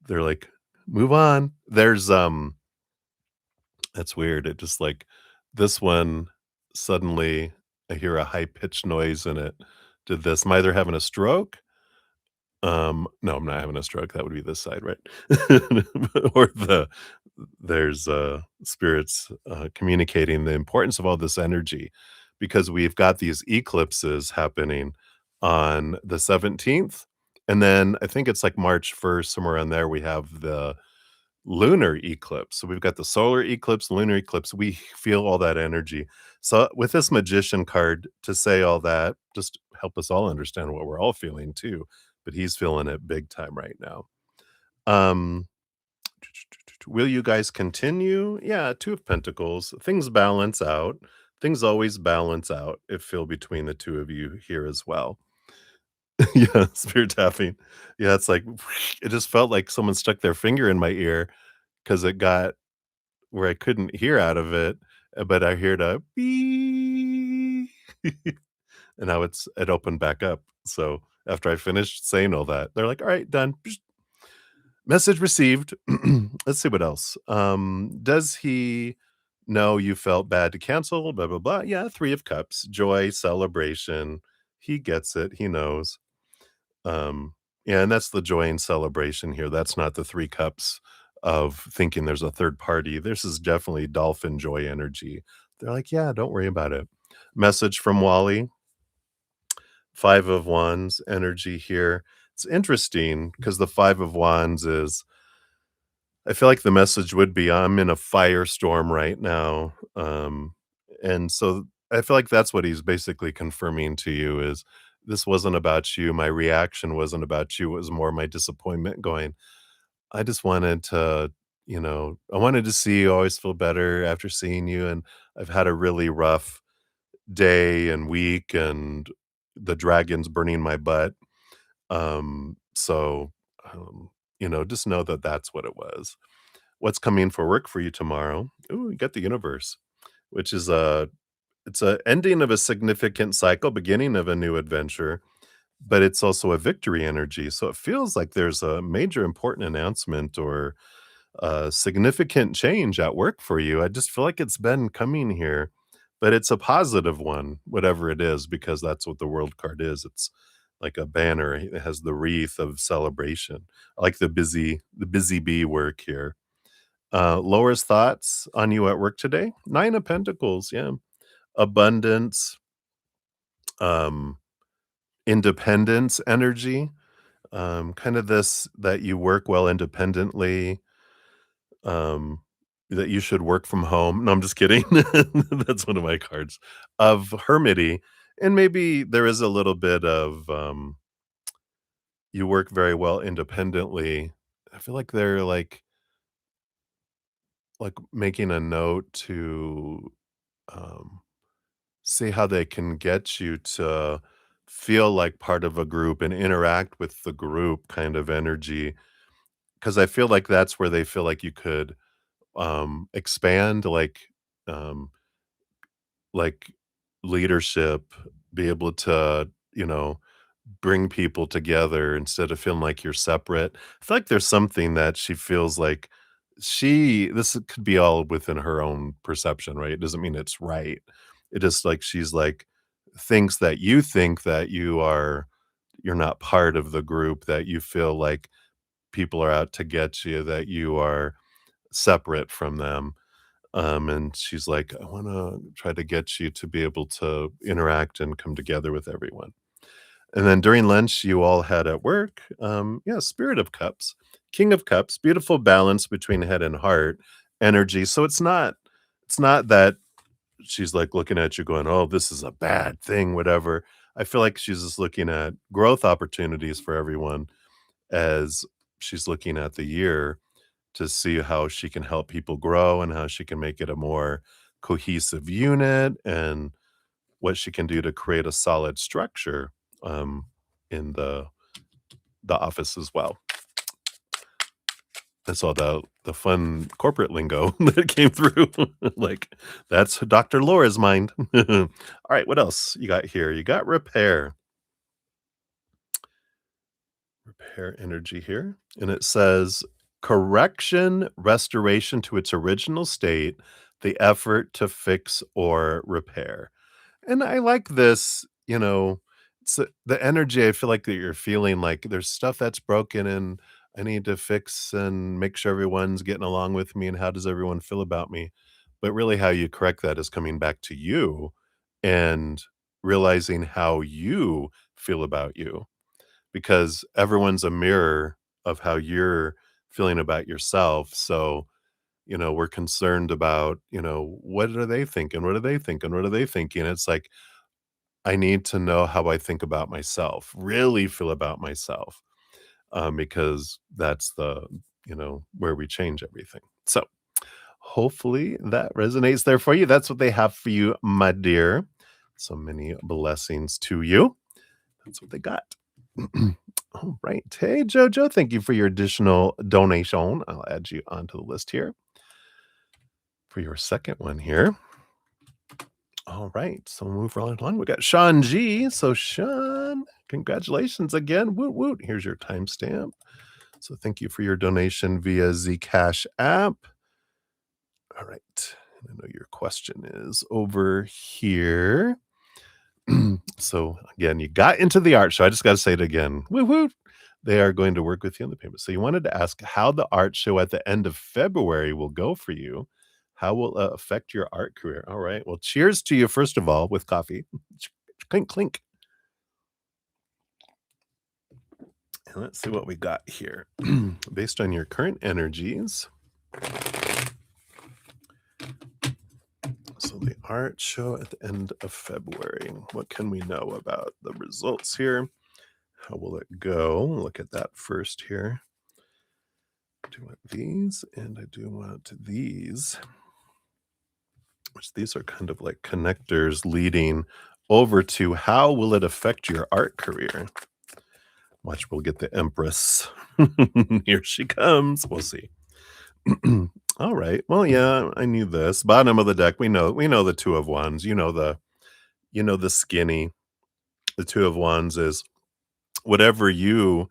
They're like, "Move on." That's weird, it just, like this one, suddenly, I hear a high pitched noise and it did this. Am I either having a stroke? No, I'm not having a stroke, that would be this side, right? Or there's, spirits, communicating the importance of all this energy because we've got these eclipses happening on the 17th, and then I think it's like March 1st, somewhere around there, we have the lunar eclipse. So we've got the solar eclipse, lunar eclipse. We feel all that energy. So with this magician card to say all that, just help us all understand what we're all feeling too. But he's feeling it big time right now. Um, will you guys continue? Yeah, Two of Pentacles. Things balance out. Things always balance out if feel between the two of you here as well. Yeah, spirit tapping. Yeah, it's like it just felt like someone stuck their finger in my ear because it got where I couldn't hear out of it, but I heard a beep, and now it opened back up. So after I finished saying all that, they're like, "All right, done. Message received." Let's see what else. Does he know you felt bad to cancel? Blah blah blah. Yeah, Three of Cups, joy, celebration. He gets it. He knows. Um, yeah, and that's the joy and celebration here. That's not the 3 cups of thinking there's a third party. This is definitely dolphin joy energy. They're like, "Yeah, don't worry about it." Message from Wally, 5 of Wands energy here. It's interesting because the 5 of Wands is I feel like the message would be, "I'm in a firestorm right now," and so I feel like that's what he's basically confirming to you is, "This wasn't about you, my reaction wasn't about you, it was more my disappointment going, I just wanted to I wanted to see you, always feel better after seeing you, and I've had a really rough day and week, and the dragon's burning my butt, so, um, just know that that's what it was." What's coming for work for you tomorrow? Ooh, you got the universe, which is it's a ending of a significant cycle, beginning of a new adventure, but it's also a victory energy. So it feels like there's a major important announcement or a significant change at work for you. I just feel like it's been coming here, but it's a positive one, whatever it is, because that's what the world card is. It's like a banner. It has the wreath of celebration. I like the busy bee work here. Laura's thoughts on you at work today? 9 of Pentacles, yeah. Abundance, um, independence energy, kind of this that you work well independently, um, that you should work from home. No, I'm just kidding. That's one of my cards. Of Hermity, and maybe there is a little bit of, you work very well independently. I feel like they're, like, making a note to, um see how they can get you to feel like part of a group and interact with the group kind of energy. Because I feel like that's where they feel like you could, expand, um, like leadership, be able to, bring people together instead of feeling like you're separate. I feel like there's something that she feels like this could be all within her own perception, right? It doesn't mean it's right. It just like she's like thinks that you think that you're not part of the group, that you feel like people are out to get you, that you are separate from them. And she's like, I want to try to get you to be able to interact and come together with everyone. And then during lunch, you all had at work, yeah, Spirit of Cups, King of Cups, beautiful balance between head and heart energy. So it's not that she's like looking at you going, oh, this is a bad thing, whatever. I feel like she's just looking at growth opportunities for everyone as she's looking at the year to see how she can help people grow and how she can make it a more cohesive unit and what she can do to create a solid structure um, in the office as well. That's all the fun corporate lingo that came through. Like, that's Dr. Laura's mind. All right, what else you got here? You got repair energy here, and it says, "Correction, restoration to its original state, the effort to fix or repair." And I like this, it's the energy I feel like that you're feeling like there's stuff that's broken and I need to fix and make sure everyone's getting along with me and how does everyone feel about me? But really how you correct that is coming back to you and realizing how you feel about you because everyone's a mirror of how you're feeling about yourself. So, we're concerned about, what are they thinking? What are they thinking? What are they thinking? It's like, I need to know how I think about myself, really feel about myself, because that's where we change everything. So hopefully that resonates there for you. That's what they have for you, my dear. So many blessings to you. That's what they got. All right. Hey, Jojo, thank you for your additional donation. I'll add you onto the list here for your second one here. All right. So we'll move right along. We got Sean G. So, Sean, congratulations again. Woot woot. Here's your timestamp. So, thank you for your donation via Zcash app. All right. I know your question is over here. So again, you got into the art show. I just got to say it again. Woo woo. They are going to work with you on the payment. So you wanted to ask how the art show at the end of February will go for you. How will it affect your art career? All right. Well, cheers to you, first of all, with coffee. Clink, clink. And let's see what we got here. Based on your current energies. So the art show at the end of February. What can we know about the results here? How will it go? Look at that first here. I do want these, and I do want these, which these are kind of like connectors leading over to how will it affect your art career? Watch, we'll get the Empress. Here she comes. We'll see. All right. Well, yeah, I knew this. Bottom of the deck. We know the two of wands. You know the skinny. The two of wands is whatever you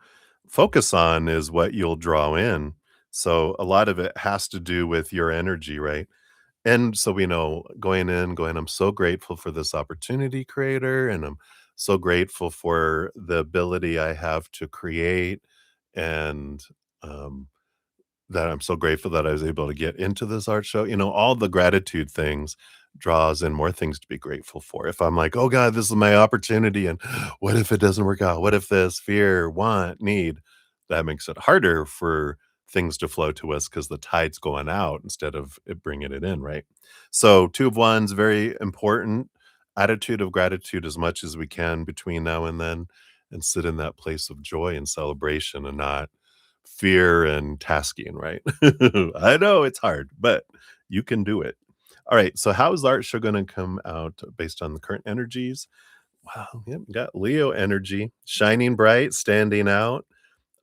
focus on is what you'll draw in. So a lot of it has to do with your energy, right? And so we know going, I'm so grateful for this opportunity, creator, and I'm so grateful for the ability I have to create and um that I'm so grateful that I was able to get into this art show. All the gratitude things draws in more things to be grateful for. If I'm like, "Oh god, this is my opportunity, and what if it doesn't work out? What if this fear, want, need?" That makes it harder for things to flow to us because the tide's going out instead of it bringing it in, right? So, 2 of Wands, very important. Attitude of gratitude as much as we can between now and then, and sit in that place of joy and celebration and not fear and tasking, right? I know it's hard, but you can do it. All right. So, how is the art show going to come out based on the current energies? Wow. Yep. Got Leo energy, shining bright, standing out.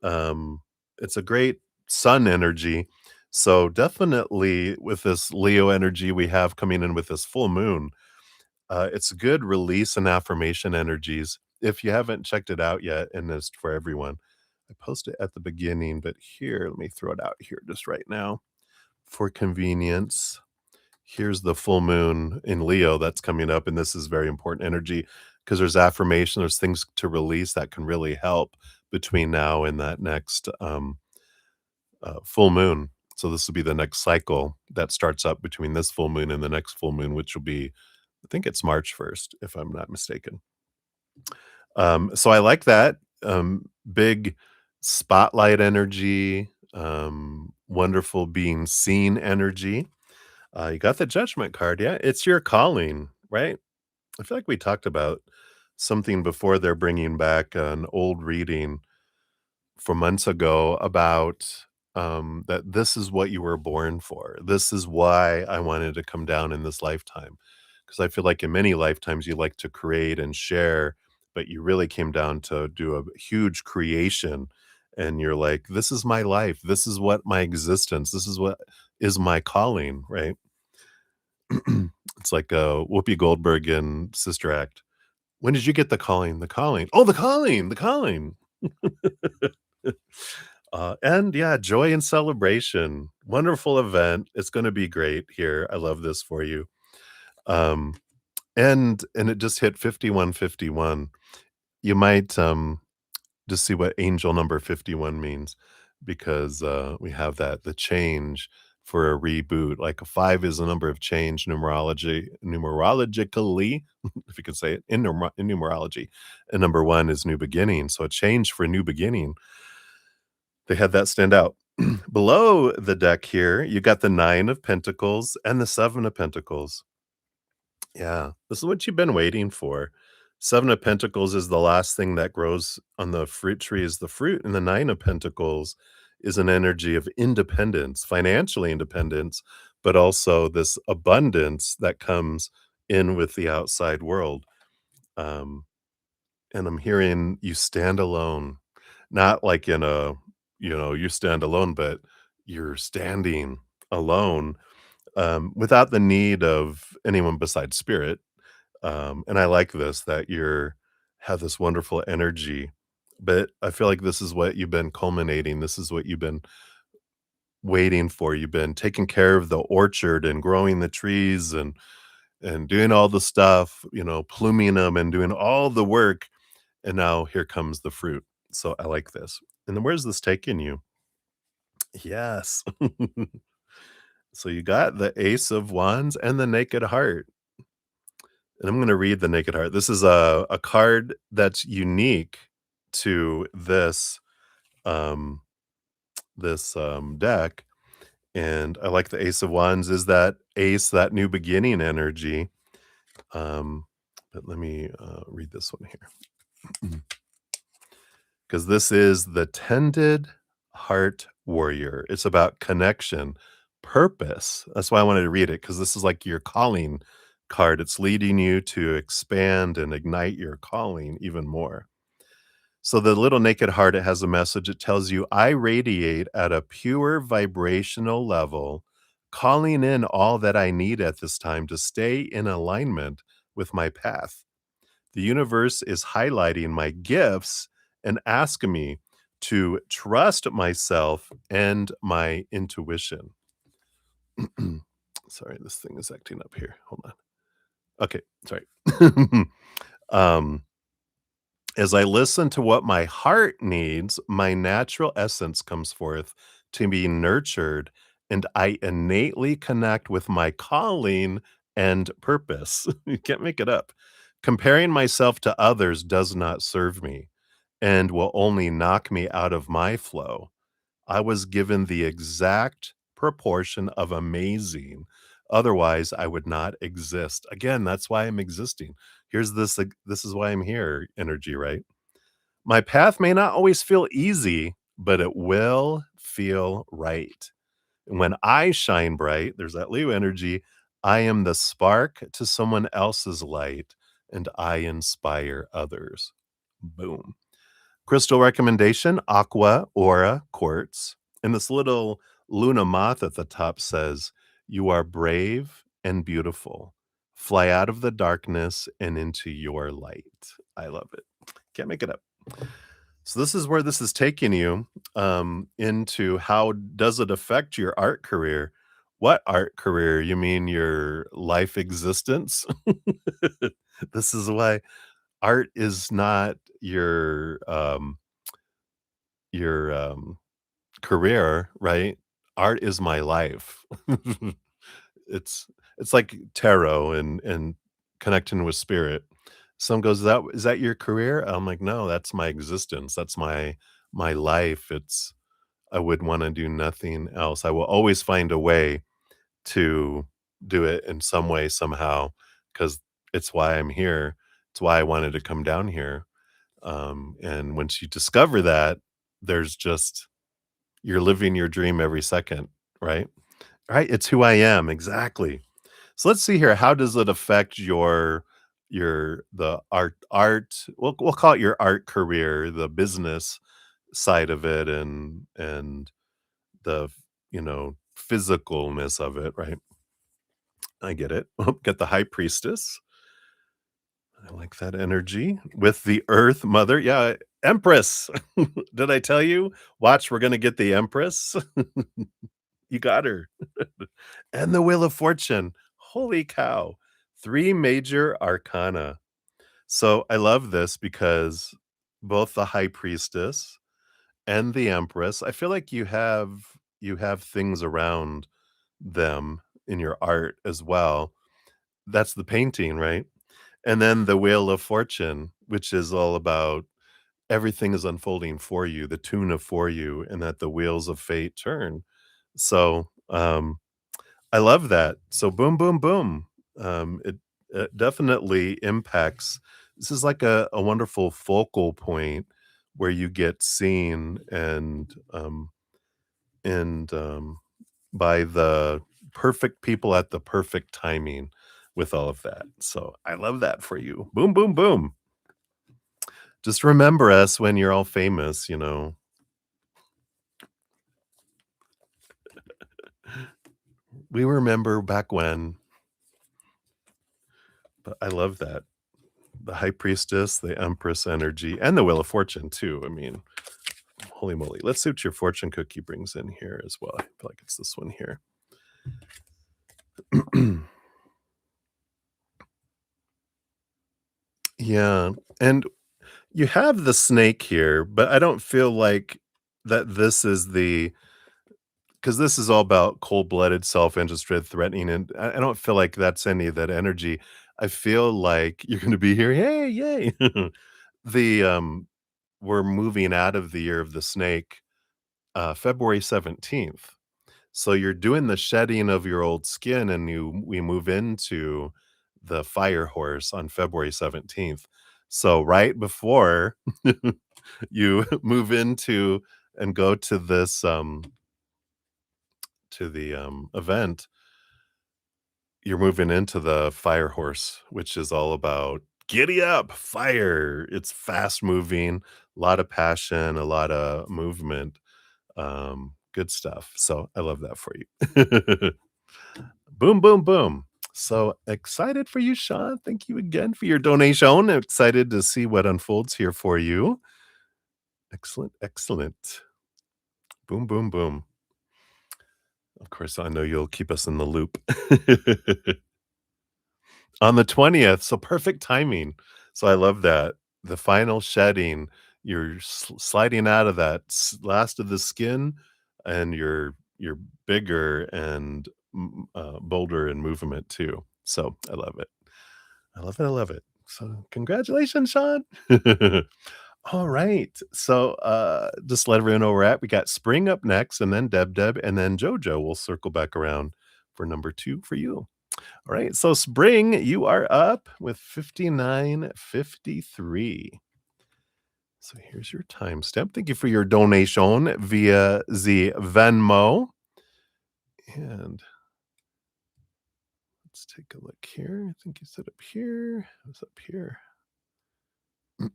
Um, it's a great sun energy. So, definitely with this Leo energy we have coming in with this full moon, it's good release and affirmation energies. if you haven't checked it out yet, and it's for everyone, I post it at the beginning, but here, let me throw it out here just right now for convenience. Here's the full moon in Leo that's coming up, and this is very important energy because there's affirmation, there's things to release that can really help between now and that next full moon. So this will be the next cycle that starts up between this full moon and the next full moon, which will be, I think it's March 1st, if I'm not mistaken. So I like that. Big spotlight energy, wonderful being seen energy. You got the judgment card. Yeah, it's your calling, right? I feel like we talked about something before. They're bringing back an old reading from months ago about that this is what you were born for. This is why I wanted to come down in this lifetime. Because I feel like in many lifetimes you like to create and share, but you really came down to do a huge creation. And you're like, this is my life. This is what my existence, this is what is my calling, right? It's like Whoopi Goldberg in Sister Act. When did you get the calling? The calling. Oh, the calling, the calling. And yeah, joy and celebration. Wonderful event. It's going to be great here. I love this for you. Um, and it just hit 5151. You might just see what angel number 51 means because we have that the change for a reboot. Like a five is a number of change numerologically, if you could say it in numerology. And number one is new beginning. So a change for a new beginning. They had that stand out. Below the deck here, you got the 9 of Pentacles and the 7 of Pentacles. Yeah, this is what you've been waiting for. 7 of Pentacles is the last thing that grows on the fruit tree is the fruit, and the 9 of Pentacles is an energy of independence, financially independence, but also this abundance that comes in with the outside world. Um, and I'm hearing you stand alone, not like in a, you stand alone, but you're standing alone, without the need of anyone besides spirit. And I like this that you're have this wonderful energy, but I feel like this is what you've been culminating. This is what you've been waiting for. You've been taking care of the orchard and growing the trees and doing all the stuff, pluming them and doing all the work. And now here comes the fruit. So I like this. And then where's this taking you? Yes. So you got the Ace of Wands and the Naked Heart. And I'm gonna read the Naked Heart. This is a card that's unique to um, this deck, and I like the Ace of Wands is that ace, that new beginning energy. Um, but let me, read this one here. 'Cause this is the Tended Heart Warrior. It's about connection, purpose. That's why I wanted to read it because this is like your calling card. It's leading you to expand and ignite your calling even more. So the little naked heart, it has a message. It tells you, "I radiate at a pure vibrational level, calling in all that I need at this time to stay in alignment with my path. The universe is highlighting my gifts and asking me to trust myself and my intuition." Sorry, this thing is acting up here. Hold on. Okay, sorry. um, as I listen to what my heart needs, my natural essence comes forth to be nurtured, and I innately connect with my calling and purpose. You can't make it up. Comparing myself to others does not serve me and will only knock me out of my flow. I was given the exact proportion of amazing. Otherwise, I would not exist. Again, that's why I'm existing. Here's this, like, this is why I'm here energy, right? My path may not always feel easy, but it will feel right. And when I shine bright, there's that Leo energy. I am the spark to someone else's light, and I inspire others. Boom. Crystal recommendation, Aqua Aura Quartz. And this little Luna moth at the top says, "You are brave and beautiful. Fly out of the darkness and into your light. I love it. Can't make it up. So this is where this is taking you, into how does it affect your art career? What art career? You mean your life existence? This is why art is not your career, right? Art is my life. It's it's like tarot and connecting with spirit. Some goes, "Is that your career?" I'm like, "No, that's my existence. That's my life. It's I would wanna do nothing else. I will always find a way to do it in some way, somehow, because it's why I'm here. It's why I wanted to come down here." And once you discover that, there's just you're living your dream every second, right? Right, it's who I am, exactly. So let's see here, how does it affect your the art we'll call it your art career, the business side of it and the, physicalness of it, right? I get it. Get the high priestess. I like that energy with the earth mother. Yeah, empress. Did I tell you? Watch, we're gonna get the empress. You got her. And the Wheel of Fortune. Holy cow. 3 major arcana. So I love this because both the High Priestess and the Empress, I feel like you have things around them in your art as well. That's the painting, right? And then the Wheel of Fortune, which is all about everything is unfolding for you, the tune of for you, and that the wheels of fate turn. So, I love that. So boom, boom, boom. It definitely impacts. This is like a wonderful focal point where you get seen and by the perfect people at the perfect timing with all of that. So I love that for you. Boom, boom, boom. Just remember us when you're all famous. We remember back when, but I love that. The High Priestess, the Empress energy, and the Wheel of Fortune too. I mean, holy moly. Let's see what your fortune cookie brings in here as well. I feel like it's this one here. Yeah, and you have the snake here, but I don't feel like that this is the because this is all about cold-blooded, self-interested, threatening, and I don't feel like that's any of that energy. I feel like you're gonna be here, "Hey, yay." We're moving out of the year of the snake, February 17th. So you're doing the shedding of your old skin and we move into the fire horse on February 17th. So right before you move into and go to this to the event, you're moving into the fire horse, which is all about giddy up, fire. It's fast moving, a lot of passion, a lot of movement. Good stuff. So I love that for you. Boom, boom, boom. So excited for you, Sean. Thank you again for your donation. Excited to see what unfolds here for you. Excellent, excellent. Boom, boom, boom. Of course, I know you'll keep us in the loop. On the 20th, so perfect timing. So I love that. The final shedding, you're sliding out of that last of the skin, and you're bigger and bolder in movement too. So I love it. I love it. I love it. So congratulations, Sean. All right. So just let everyone know where we're at. We got Spring up next, and then Deb, and then Jojo will circle back around for number 2 for you. All right. So Spring, you are up with 59:53. So here's your timestamp. Thank you for your donation via the Venmo. And let's take a look here. I think you said up here. What's up here?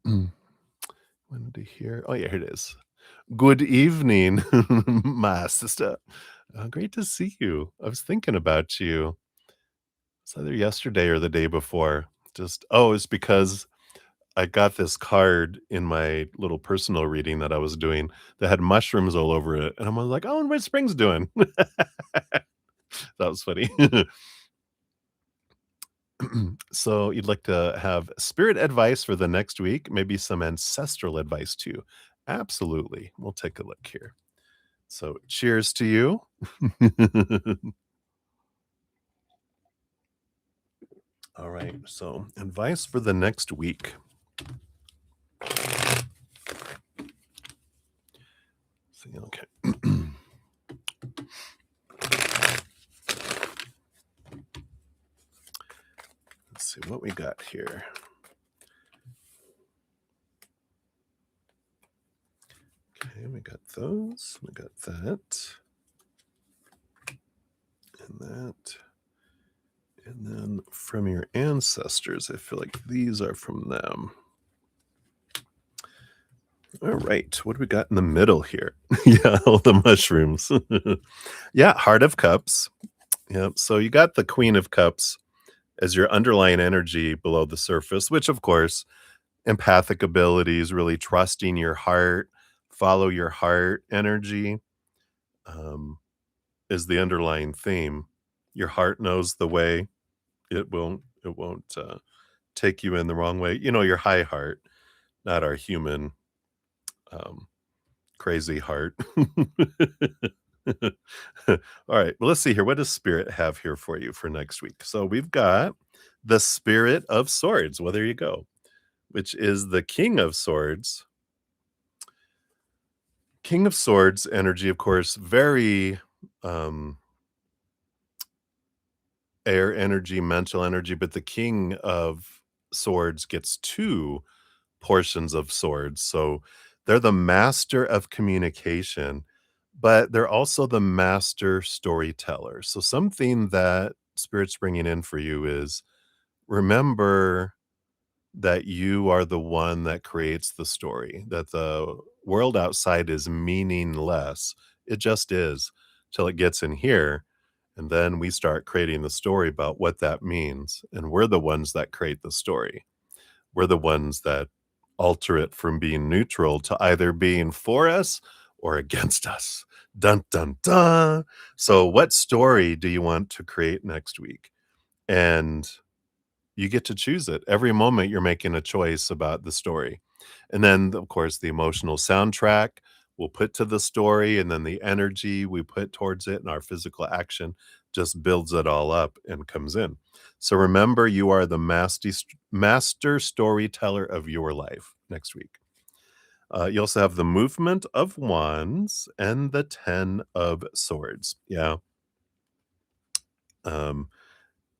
Wanted to hear. Oh, yeah, here it is. Good evening, my sister. Great to see you. I was thinking about you. It's either yesterday or the day before. Just it's because I got this card in my little personal reading that I was doing that had mushrooms all over it, and I'm like, "Oh, and what spring's doing?" That was funny. So, you'd like to have spirit advice for the next week, maybe some ancestral advice too. Absolutely. We'll take a look here. So, cheers to you. All right. So, advice for the next week. See, okay. Let's see what we got here. Okay, we got those. We got that. And that. And then from your ancestors, I feel like these are from them. All right. What do we got in the middle here? Yeah, all the mushrooms. Yeah, Heart of Cups. Yeah. So you got the Queen of Cups as your underlying energy below the surface, which, of course, empathic abilities, really trusting your heart, follow your heart energy um, is the underlying theme. Your heart knows the way. It won't take you in the wrong way. Your high heart, not our human um, crazy heart. All right. Well, let's see here. What does Spirit have here for you for next week? So we've got the Spirit of Swords. Well, there you go, which is the King of Swords. King of Swords energy, of course, very um, air energy, mental energy, but the King of Swords gets two portions of swords. So they're the master of communication, but they're also the master storyteller. So something that Spirit's bringing in for you is remember that you are the one that creates the story, that the world outside is meaningless. It just is till it gets in here. And then we start creating the story about what that means. And we're the ones that create the story. We're the ones that alter it from being neutral to either being for us or against us. Dun, dun, dun. So, what story do you want to create next week? And you get to choose it. Every moment you're making a choice about the story. And then, of course, the emotional soundtrack we'll put to the story, and then the energy we put towards it and our physical action just builds it all up and comes in. So remember, you are the master storyteller of your life next week. You also have the movement of wands and the 10 of swords. Yeah. Um,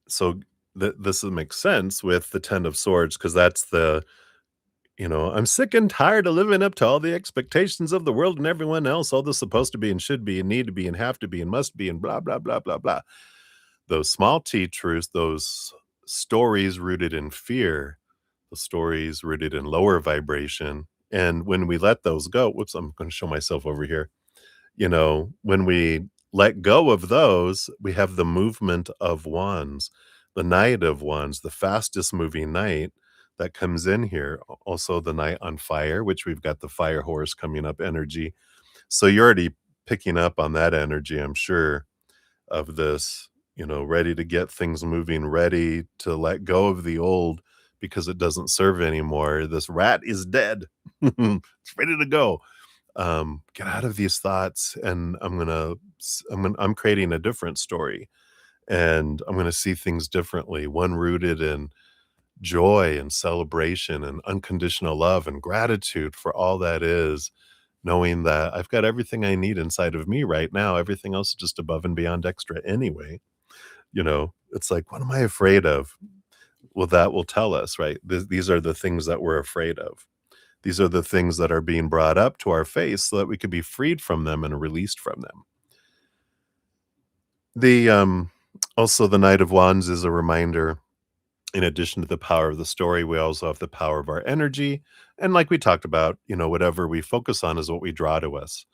so this makes sense with the 10 of swords because that's I'm sick and tired of living up to all the expectations of the world and everyone else, all the supposed to be and should be and need to be and have to be and must be and blah, blah, blah, blah, blah. Those small T truths, those stories rooted in fear, the stories rooted in lower vibration. And when we let those go, whoops, I'm going to show myself over here. When we let go of those, we have the movement of wands, the knight of wands, the fastest moving knight that comes in here. Also, the knight on fire, which we've got the fire horse coming up energy. So you're already picking up on that energy, I'm sure, of this, ready to get things moving, ready to let go of the old because it doesn't serve anymore. This rat is dead. It's ready to go. Get out of these thoughts, and I'm creating a different story, and I'm gonna see things differently, one rooted in joy and celebration and unconditional love and gratitude for all that is, knowing that I've got everything I need inside of me right now. Everything else is just above and beyond extra anyway. It's like, what am I afraid of? Well, that will tell us, right? These are the things that we're afraid of. These are the things that are being brought up to our face so that we could be freed from them and released from them. Also the Knight of Wands is a reminder, in addition to the power of the story, we also have the power of our energy. And like we talked about, whatever we focus on is what we draw to us.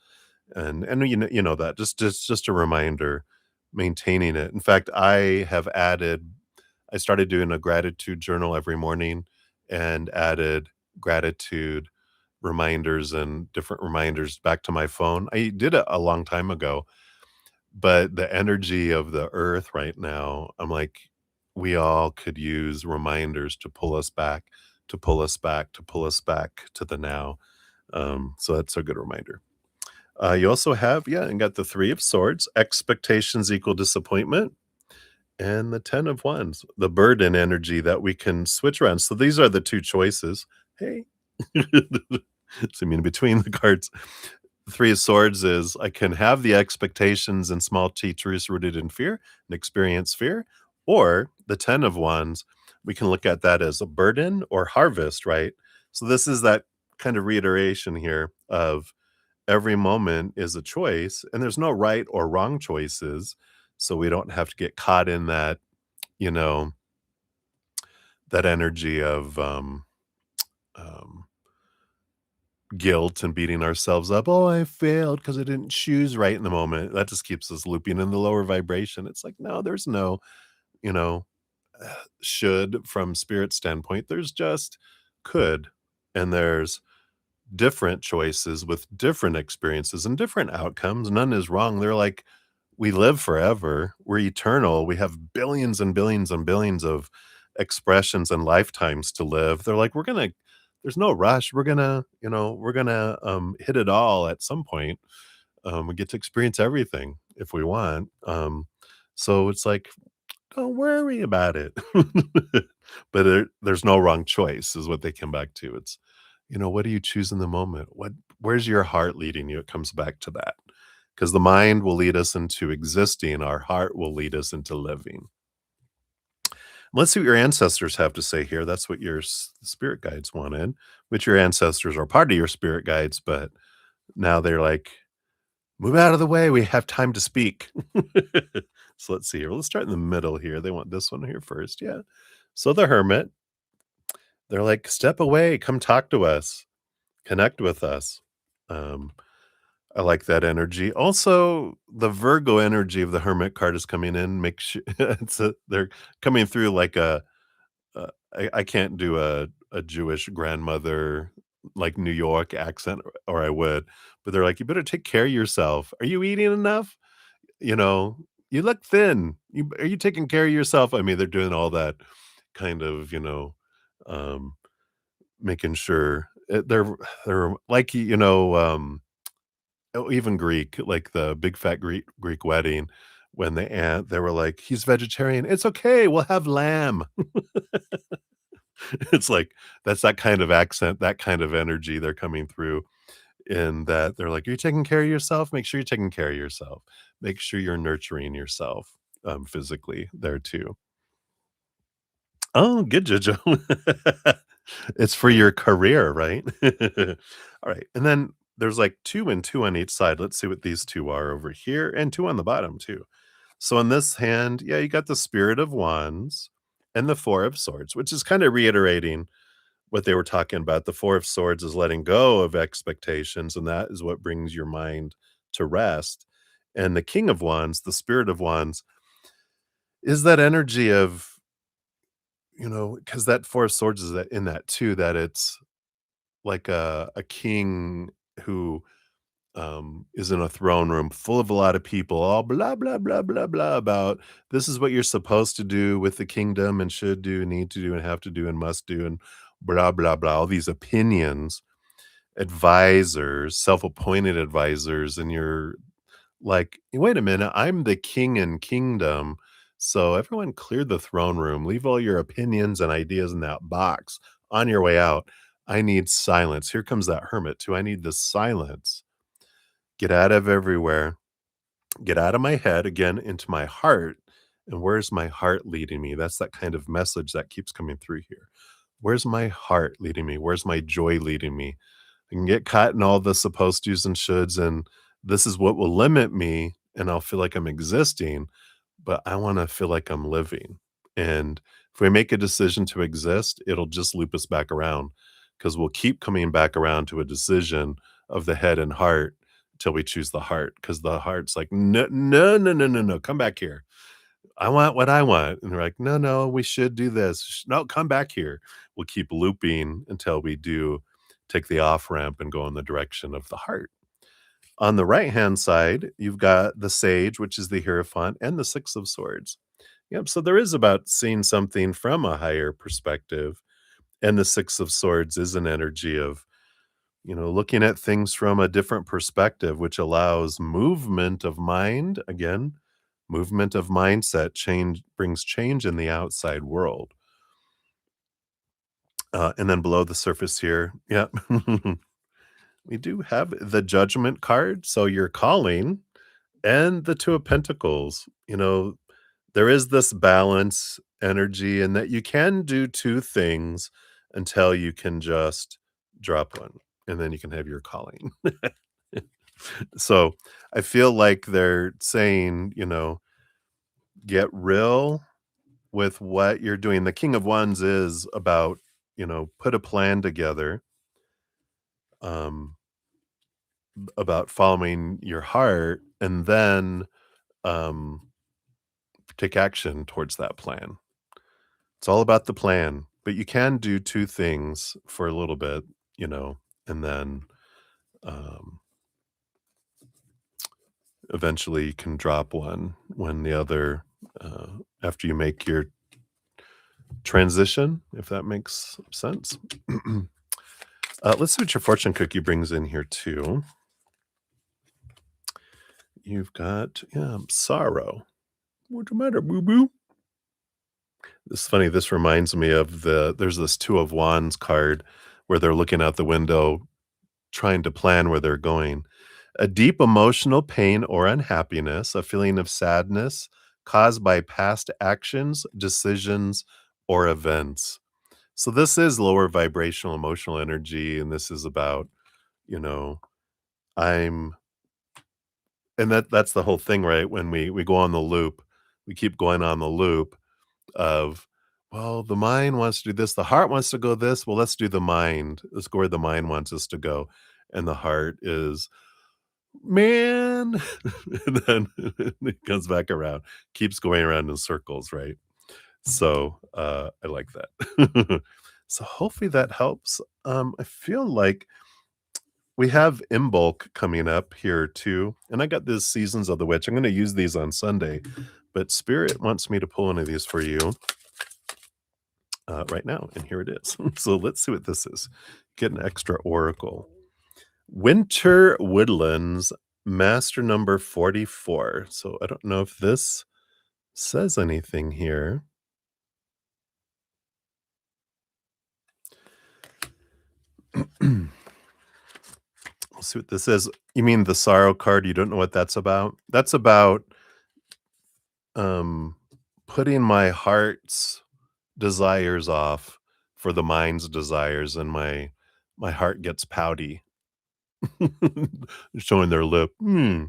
And that just a reminder, maintaining it. In fact, I have added I started doing a gratitude journal every morning and added gratitude reminders and different reminders back to my phone. I did it a long time ago, but the energy of the earth right now, I'm like, we all could use reminders to pull us back, to pull us back, to pull us back to the now. So that's a good reminder. You also have, yeah, and got the Three of Swords, expectations equal disappointment, and the 10 of Wands, the burden energy that we can switch around. So these are the two choices. Hey, see me in between the cards. Three of Swords is I can have the expectations and small teachers rooted in fear and experience fear. Or the 10 of Wands, we can look at that as a burden or harvest, right? So this is that kind of reiteration here of every moment is a choice and there's no right or wrong choices. So we don't have to get caught in that, you know, that energy of um, guilt and beating ourselves up. Oh, I failed because I didn't choose right in the moment. That just keeps us looping in the lower vibration. It's like, no, there's no, you know, should from spirit standpoint. There's just could. And there's different choices with different experiences and different outcomes. None is wrong. They're like, we live forever. We're eternal. We have billions and billions and billions of expressions and lifetimes to live. They're like, there's no rush. We're gonna hit it all at some point. We get to experience everything if we want. So it's like, don't worry about it. But there's no wrong choice, is what they come back to. It's, what do you choose in the moment? Where's your heart leading you? It comes back to that. Because the mind will lead us into existing, our heart will lead us into living. Let's see what your ancestors have to say here. That's what your spirit guides wanted, which your ancestors are part of your spirit guides, but now they're like, move out of the way. We have time to speak. So let's see here. Let's start in the middle here. They want this one here first. Yeah. So the hermit, they're like, step away, come talk to us, connect with us. Um, I like that energy. Also, the Virgo energy of the Hermit card is coming in. Make sure they're coming through like I can't do a Jewish grandmother like New York accent, or I would, but they're like, you better take care of yourself. Are you eating enough? You know, you look thin. Are you taking care of yourself? I mean, they're doing all that kind of, um, making sure they're like, oh, even Greek, like the big fat Greek wedding, when the aunt they were like, "He's vegetarian. It's okay, we'll have lamb." It's like, that's that kind of accent, that kind of energy they're coming through in that they're like, "Are you taking care of yourself? Make sure you're taking care of yourself. Make sure you're nurturing yourself, physically there too." Oh, good, Jojo. It's for your career, right? Alright, and then there's, like, 2 and 2 on each side. Let's see what these 2 are over here, and 2 on the bottom too. So in this hand, yeah, you got the Spirit of Wands and the Four of Swords, which is kinda reiterating what they were talking about. The Four of Swords is letting go of expectations, and that is what brings your mind to rest. And the King of Wands, the Spirit of Wands, is that energy of, because that Four of Swords is that in that too, that it's like a king who, is in a throne room full of a lot of people, all blah, blah, blah, blah, blah about this is what you're supposed to do with the kingdom and should do, need to do, and have to do, and must do, and blah, blah, blah, all these opinions, advisors, self-appointed advisors, and you're like, "Wait a minute, I'm the king and kingdom, so everyone clear the throne room, leave all your opinions and ideas in that box on your way out. I need silence." Here comes that hermit too, I need the silence. Get out of everywhere, get out of my head, again, into my heart, and where's my heart leading me? That's that kind of message that keeps coming through here. Where's my heart leading me? Where's my joy leading me? I can get caught in all the supposed tos and shoulds, and this is what will limit me, and I'll feel like I'm existing, but I wanna feel like I'm living, and if we make a decision to exist, it'll just loop us back around because 'cause we'll keep coming back around to a decision of the head and heart till we choose the heart. Because the heart's like, "No, no, no, no, no, no, come back here." I want what I want. And they're like, no, no, we should do this. No, come back here. We'll keep looping until we do take the off ramp and go in the direction of the heart. On the right hand side, you've got the sage, which is the Hierophant, and the Six of Swords. Yep. So there is about seeing something from a higher perspective. And the Six of Swords is an energy of, looking at things from a different perspective, which allows movement of mind. Again, movement of mindset change brings change in the outside world. And then below the surface here, yeah, we do have the Judgment card. So you're calling and the Two of Pentacles. There is this balance energy, and that you can do two things until you can just drop one, and then you can have your calling. So I feel like they're saying, get real with what you're doing. The King of Wands is about, put a plan together, um, about following your heart, and then um, take action towards that plan. It's all about the plan, but you can do 2 things for a little bit, and then, um, eventually you can drop one when the other, uh after you make your transition, if that makes sense. Let's see what your fortune cookie brings in here too. You've got, yeah, sorrow. "What's the matter, boo-boo?" It's funny, this reminds me of there's this Two of Wands card where they're looking out the window trying to plan where they're going. A deep emotional pain or unhappiness, a feeling of sadness caused by past actions, decisions, or events. So this is lower vibrational emotional energy, and this is about, you know, I'm and that's the whole thing, right? When we go on the loop, we keep going on the loop of, well, the mind wants to do this, the heart wants to go this, well, let's do the mind. Let's go where the mind wants us to go. And the heart is, man, and then it comes back around, keeps going around in circles, right? So, I like that. So hopefully that helps. I feel like we have Imbolc coming up here too, and I got these Seasons of the Witch. I'm gonna use these on Sunday, but Spirit wants me to pull one of these for you, right now, and here it is. So let's see what this is. Get an extra oracle. Winter Woodlands, master number 44. So I don't know if this says anything here. We'll see what this is. You mean the sorrow card? You don't know what that's about? That's about um putting my heart's desires off for the mind's desires, and my heart gets pouty. Showing their lip. Hmm.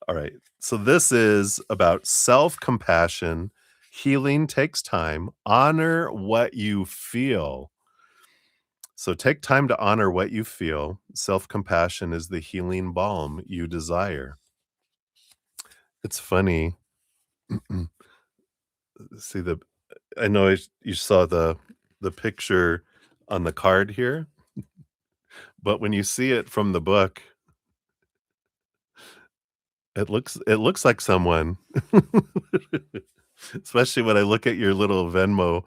All right. So this is about self-compassion. Healing takes time. Honor what you feel. So take time to honor what you feel. Self-compassion is the healing balm you desire. It's funny. See the I know you saw the picture on the card here, but when you see it from the book, it looks like someone. Especially when I look at your little Venmo,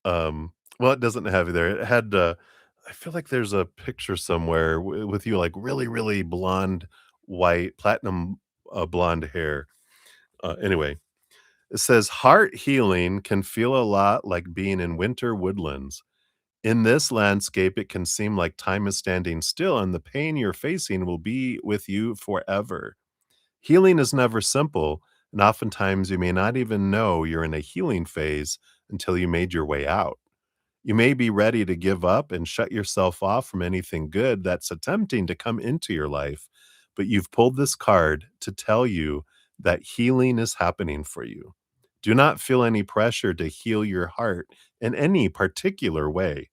well, it doesn't have you there. It had, I feel like there's a picture somewhere with you, like, really, really blonde, white, platinum, blonde hair. Anyway, it says, "Heart healing can feel a lot like being in winter woodlands. In this landscape, it can seem like time is standing still, and the pain you're facing will be with you forever. Healing is never simple, and oftentimes you may not even know you're in a healing phase until you made your way out. You may be ready to give up and shut yourself off from anything good that's attempting to come into your life, but you've pulled this card to tell you that healing is happening for you. Do not feel any pressure to heal your heart in any particular way.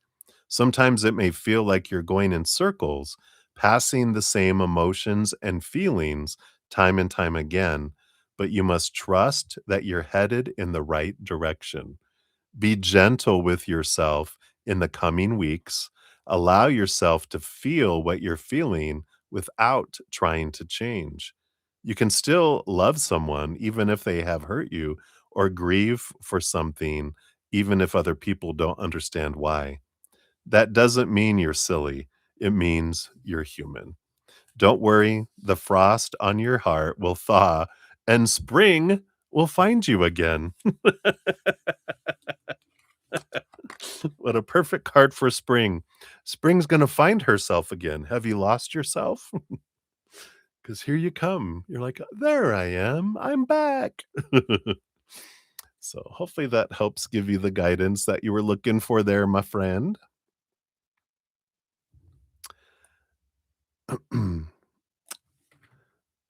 Sometimes it may feel like you're going in circles, passing the same emotions and feelings time and time again, but you must trust that you're headed in the right direction. Be gentle with yourself in the coming weeks. Allow yourself to feel what you're feeling without trying to change. You can still love someone even if they have hurt you, or grieve for something even if other people don't understand why. That doesn't mean you're silly. It means you're human. Don't worry, the frost on your heart will thaw and spring will find you again. What a perfect card for spring. Spring's going to find herself again. Have you lost yourself? Because here you come. You're like, there I am. I'm back. So hopefully that helps give you the guidance that you were looking for there, my friend.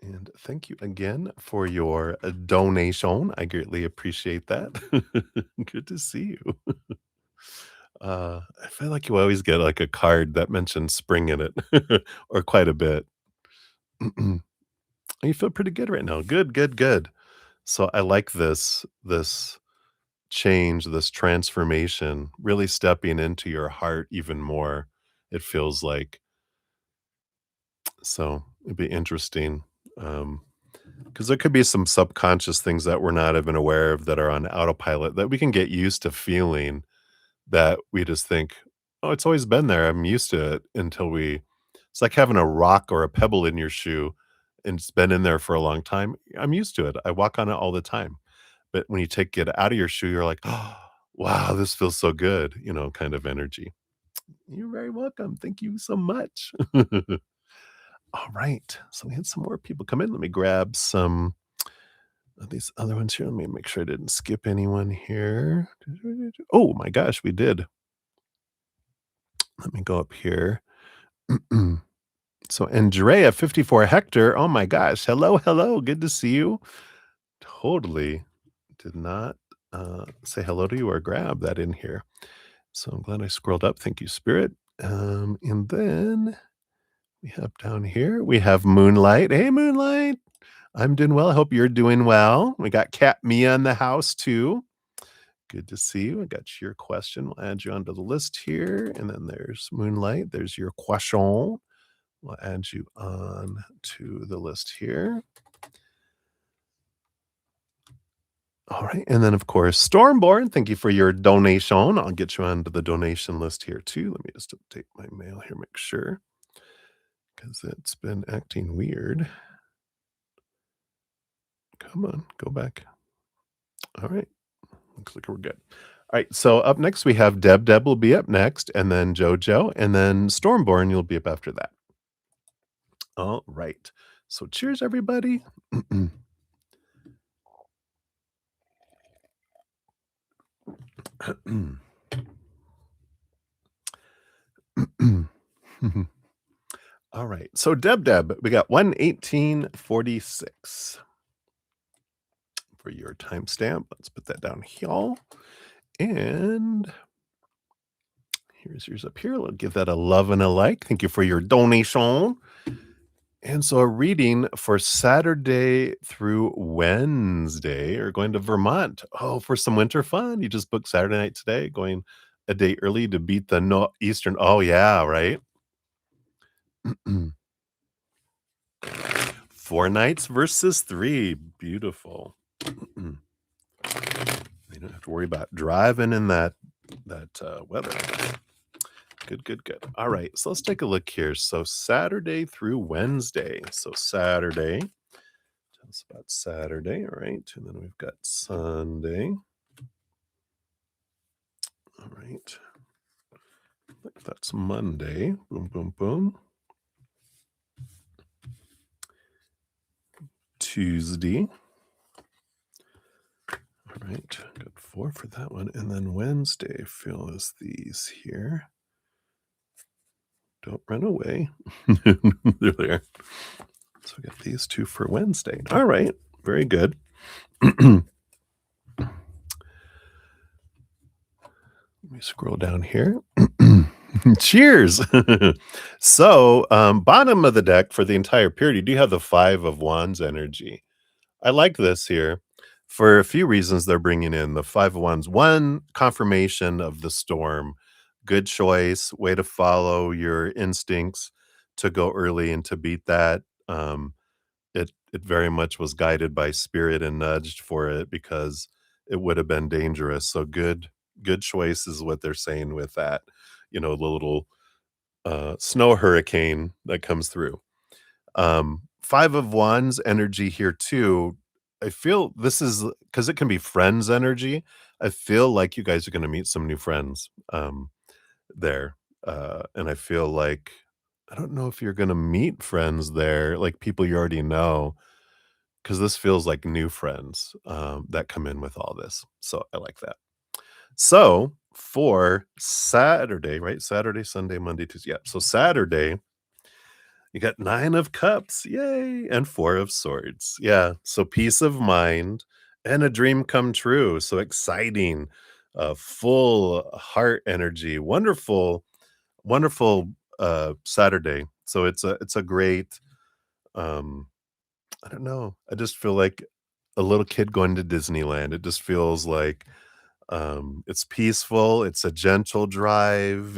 And thank you again for your donation. I greatly appreciate that. Good to see you. I feel like you always get like a card that mentions spring in it, or quite a bit. You feel pretty good right now. Good, good, good. So I like this change, this transformation, really stepping into your heart even more. It feels like so it'd be interesting. Because there could be some subconscious things that we're not even aware of that are on autopilot that we can get used to feeling that we just think, oh, it's always been there. I'm used to it until we, it's like having a rock or a pebble in your shoe and it's been in there for a long time. I'm used to it. I walk on it all the time. But when you take it out of your shoe, you're like, oh, wow, this feels so good, kind of energy. You're very welcome. Thank you so much. All right. So we had some more people come in. Let me grab some of these other ones here. Let me make sure I didn't skip anyone here. Oh my gosh, we did. Let me go up here. So Andrea 54 Hector. Oh my gosh. Hello, hello. Good to see you. Totally did not say hello to you or grab that in here. So I'm glad I scrolled up. Thank you, Spirit. And then we have down here, we have Moonlight. Hey, Moonlight. I'm doing well. I hope you're doing well. We got Cat Mia in the house too. Good to see you. I got your question. We'll add you onto the list here. And then there's Moonlight. There's your question. We'll add you on to the list here. All right. And then, of course, Stormborn, thank you for your donation. I'll get you onto the donation list here too. Let me just update my mail here, make sure, because it's been acting weird. Come on, go back. All right. Looks like we're good. All right. So up next, we have Deb. Deb will be up next, and then JoJo, and then Stormborn, you'll be up after that. All right. So cheers, everybody. All right. So Deb, we got 11846 for your timestamp. Let's put that down here. And here's yours up here. I'll give that a love and a like. Thank you for your donation. And so a reading for Saturday through Wednesday are going to Vermont. Oh, for some winter fun. You just booked Saturday night today, going a day early to beat the Eastern. Oh, yeah, right. 4 nights versus 3. Beautiful. You don't have to worry about driving in that weather. Good, good, good. All right, so let's take a look here. So Saturday through Wednesday. So Saturday, tell us about Saturday, all right? And then we've got Sunday. All right. That's Monday. Boom, boom, boom. Tuesday. All right, got 4 for that one. And then Wednesday, feel is these here. Don't run away. They're there. So we got these 2 for Wednesday. All right, very good. Let me scroll down here. Cheers. So, bottom of the deck for the entire period, you do have the 5 of Wands energy. I like this here for a few reasons they're bringing in the 5 of wands. One, confirmation of the storm. Good choice, way to follow your instincts to go early and to beat that. It very much was guided by spirit and nudged for it because it would have been dangerous. So good choice is what they're saying with that. The little snow hurricane that comes through. 5 of wands energy here too. I feel this is because it can be friends energy. I feel like you guys are gonna meet some new friends, there, and I feel like I don't know if you're gonna meet friends there, like people you already know, because this feels like new friends, that come in with all this, so I like that. So, for Saturday, right? Saturday, Sunday, Monday, Tuesday, yeah, so Saturday you got 9 of cups, yay, and 4 of swords. Yeah, so peace of mind and a dream come true, so exciting, full heart energy, wonderful, Saturday. So it's a great, um, I don't know, I just feel like a little kid going to Disneyland. It just feels like, it's peaceful, it's a gentle drive,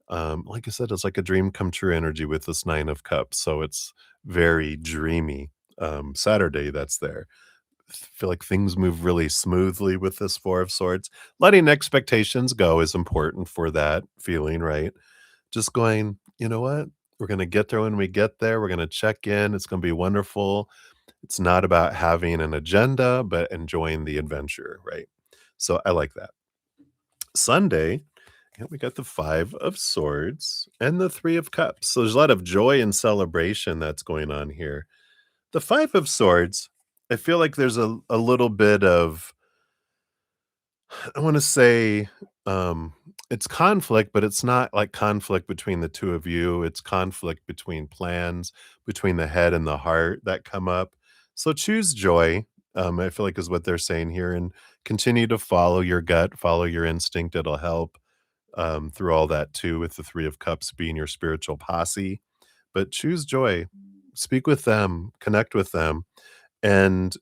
like I said, it's like a dream come true energy with this 9 of cups, so it's very dreamy, Saturday that's there. Feel like things move really smoothly with this 4 of swords. Letting expectations go is important for that feeling, right? Just going, "You know what? We're gonna get there when we get there, we're gonna check in, it's gonna be wonderful." It's not about having an agenda, but enjoying the adventure, right? So I like that. Sunday, yeah, we got the 5 of swords and the 3 of cups. So there's a lot of joy and celebration that's going on here. The 5 of swords, I feel like there's a little bit of, I wanna say, it's conflict, but it's not like conflict between the 2 of you. It's conflict between plans, between the head and the heart that come up. So choose joy, I feel like is what they're saying here, and continue to follow your gut, follow your instinct. It'll help through all that too, with the 3 of cups being your spiritual posse. But choose joy, speak with them, connect with them, and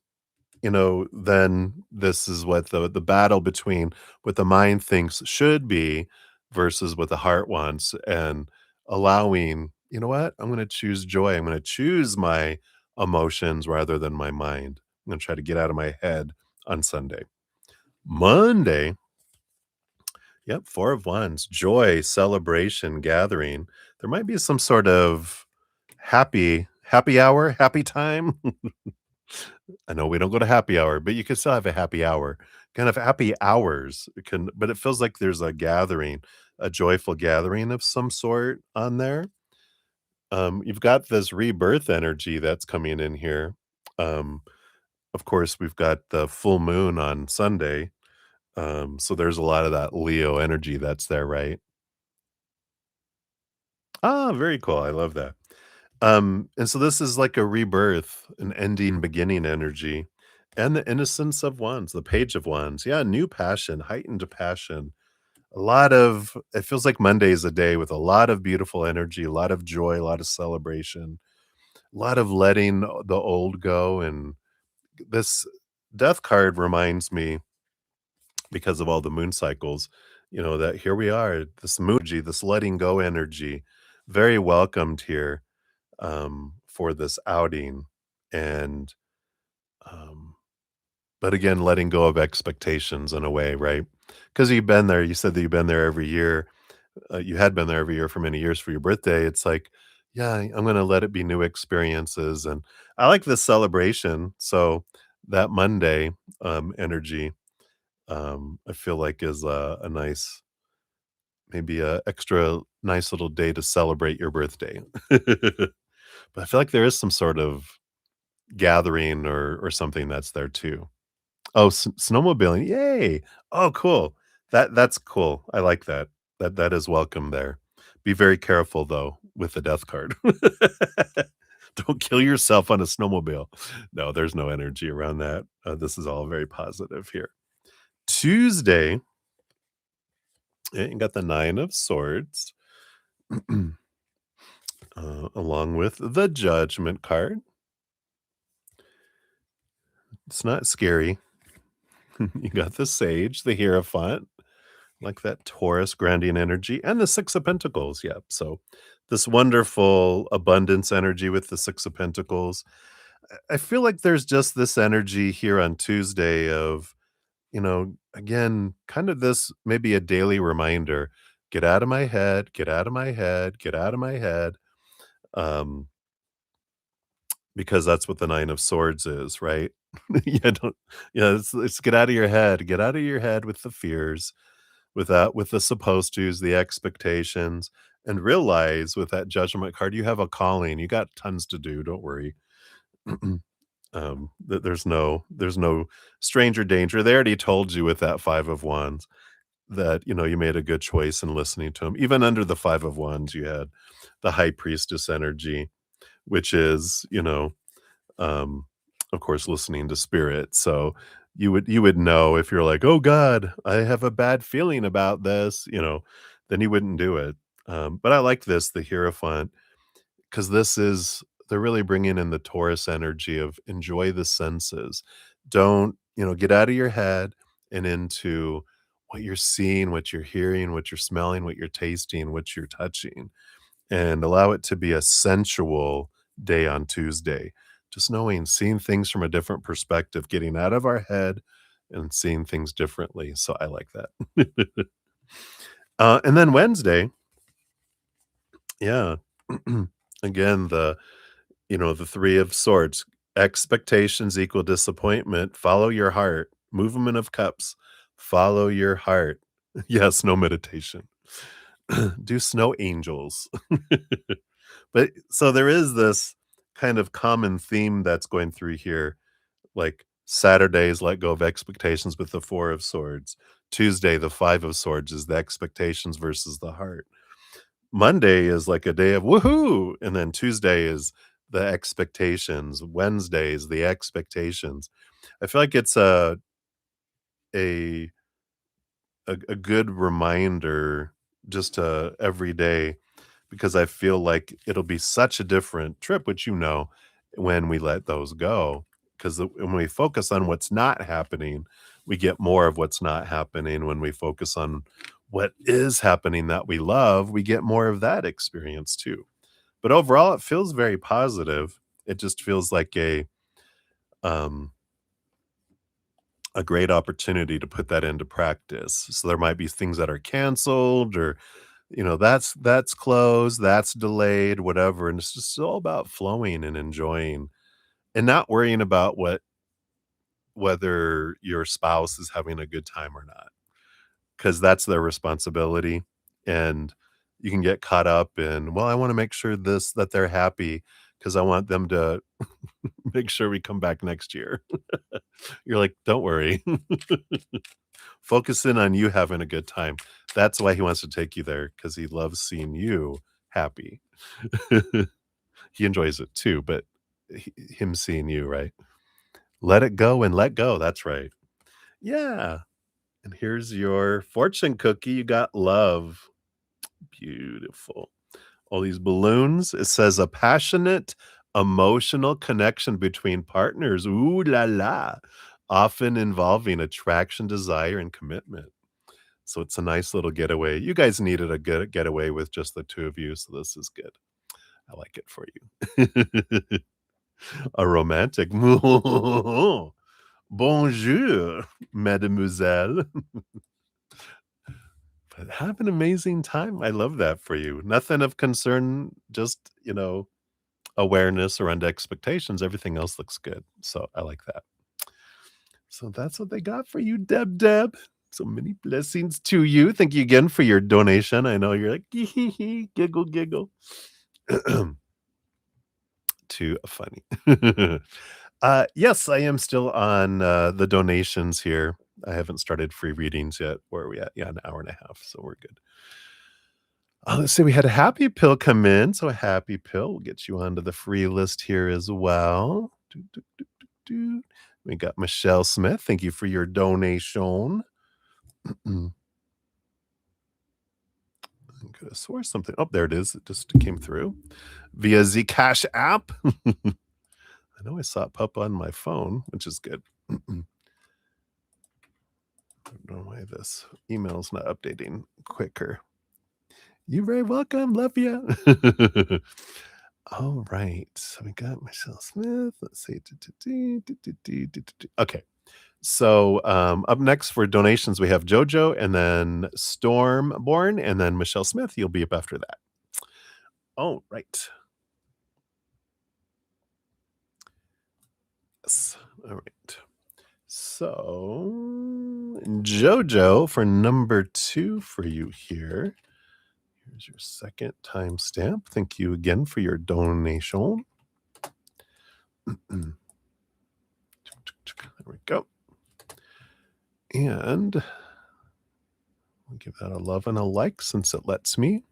then this is what the battle between what the mind thinks should be versus what the heart wants, and allowing, you know what, I'm going to choose joy. I'm going to choose my emotions rather than my mind. I'm going to try to get out of my head on Sunday. Monday, yep, 4 of wands, joy, celebration, gathering. There might be some sort of happy hour, happy time. I know we don't go to happy hour, but you can still have a happy hour. Kind of happy hours can, but it feels like there's a gathering, a joyful gathering of some sort on there. You've got this rebirth energy that's coming in here. Um, of course, we've got the full moon on Sunday. So there's a lot of that Leo energy that's there, right? Ah, very cool. I love that. And so this is like a rebirth, an ending, beginning energy, and the innocence of wands, the page of wands. Yeah, new passion, heightened passion. A lot of it feels like Monday is a day with a lot of beautiful energy, a lot of joy, a lot of celebration, a lot of letting the old go. And this death card reminds me, because of all the moon cycles, that here we are, this moon energy, this letting go energy, very welcomed here for this outing. And, um, but again, letting go of expectations in a way, right? Because you've been there. You said that you've been there every year. You had been there every year for many years for your birthday. It's like, yeah, I'm going to let it be new experiences. And I like this celebration. So that Monday energy, I feel like is a nice, maybe a extra nice little day to celebrate your birthday. But I feel like there is some sort of gathering or something that's there too. Oh, snowmobiling, yay! Oh, cool. That's cool. I like that. That is welcome there. Be very careful, though, with the death card. Don't kill yourself on a snowmobile. No, there's no energy around that. This is all very positive here. Tuesday, you got the 9 of swords, along with the judgment card. It's not scary. You got the Sage, the Hierophant, like that Taurus grounding energy, and the Six of Pentacles, yep, so this wonderful abundance energy with the Six of Pentacles. I feel like there's just this energy here on Tuesday of, again, kind of this maybe a daily reminder, "Get out of my head, get out of my head, get out of my head," um, because that's what the Nine of Swords is, right? Yeah, don't yeah, it's get out of your head, get out of your head with the fears, with the supposed tos, the expectations, and realize with that Judgment card, you have a calling, you got tons to do, don't worry. That there's no stranger danger. They already told you with that 5 of Wands that, you made a good choice in listening to him. Even under the 5 of Wands, you had the High Priestess energy, which is, um, of course, listening to spirit. So you would know if you're like, "Oh God, I have a bad feeling about this," then you wouldn't do it. But I like this, the Hierophant, because they're really bringing in the Taurus energy of enjoy the senses. Don't, get out of your head and into what you're seeing, what you're hearing, what you're smelling, what you're tasting, what you're touching, and allow it to be a sensual day on Tuesday. Just knowing, seeing things from a different perspective, getting out of our head and seeing things differently. So I like that. And then Wednesday, yeah. Again, the 3 of Swords, expectations equal disappointment, follow your heart, movement of cups, follow your heart. Yes, no meditation. Do snow angels. But so there is this kind of common theme that's going through here, like Saturdays, let go of expectations with the 4 of Swords. Tuesday, the 5 of Swords is the expectations versus the heart. Monday is like a day of woohoo, and then Tuesday is the expectations. Wednesday is the expectations. I feel like it's a a good reminder just to every day, because I feel like it'll be such a different trip, which when we let those go. Because when we focus on what's not happening, we get more of what's not happening. When we focus on what is happening that we love, we get more of that experience too. But overall, it feels very positive. It just feels like um, a great opportunity to put that into practice. So there might be things that are canceled, or that's closed, that's delayed, whatever, and it's just all about flowing and enjoying and not worrying about whether your spouse is having a good time or not, because that's their responsibility. And you can get caught up in, well, I want to make sure that they're happy because I want them to make sure we come back next year. You're like, don't worry. Focus in on you having a good time. That's why he wants to take you there, because he loves seeing you happy. He enjoys it too, but him seeing you, right? Let it go and let go. That's right. Yeah. And here's your fortune cookie. You got love. Beautiful. All these balloons. It says a passionate, emotional connection between partners. Ooh la la. Often involving attraction, desire, and commitment. So it's a nice little getaway. You guys needed a good getaway with just the two of you, so this is good. I like it for you. A romantic bonjour, mademoiselle. But have an amazing time. I love that for you. Nothing of concern, just, awareness around expectations. Everything else looks good. So I like that. So that's what they got for you, Deb Deb. So many blessings to you. Thank you again for your donation. I know you're like, giggle, giggle. Too funny. Yes, I am still on the donations here. I haven't started free readings yet. Where are we at? Yeah, an hour and a half. So we're good. Let's see. We had a happy pill come in. So a happy pill will get you onto the free list here as well. Do. We got Michelle Smith. Thank you for your donation. I could have swore something. Oh, there it is. It just came through via Zcash app. I know I saw it pop on my phone, which is good. I don't know why this email's not updating quicker. You're very welcome. Love you. All right. So we got Michelle Smith. Let's see. Okay. So up next for donations, we have JoJo and then Stormborn and then Michelle Smith. You'll be up after that. Oh, right. Yes. All right. So JoJo for number 2 for you here. Here's your second timestamp. Thank you again for your donation. There we go. And I'll give that a love and a like since it lets me.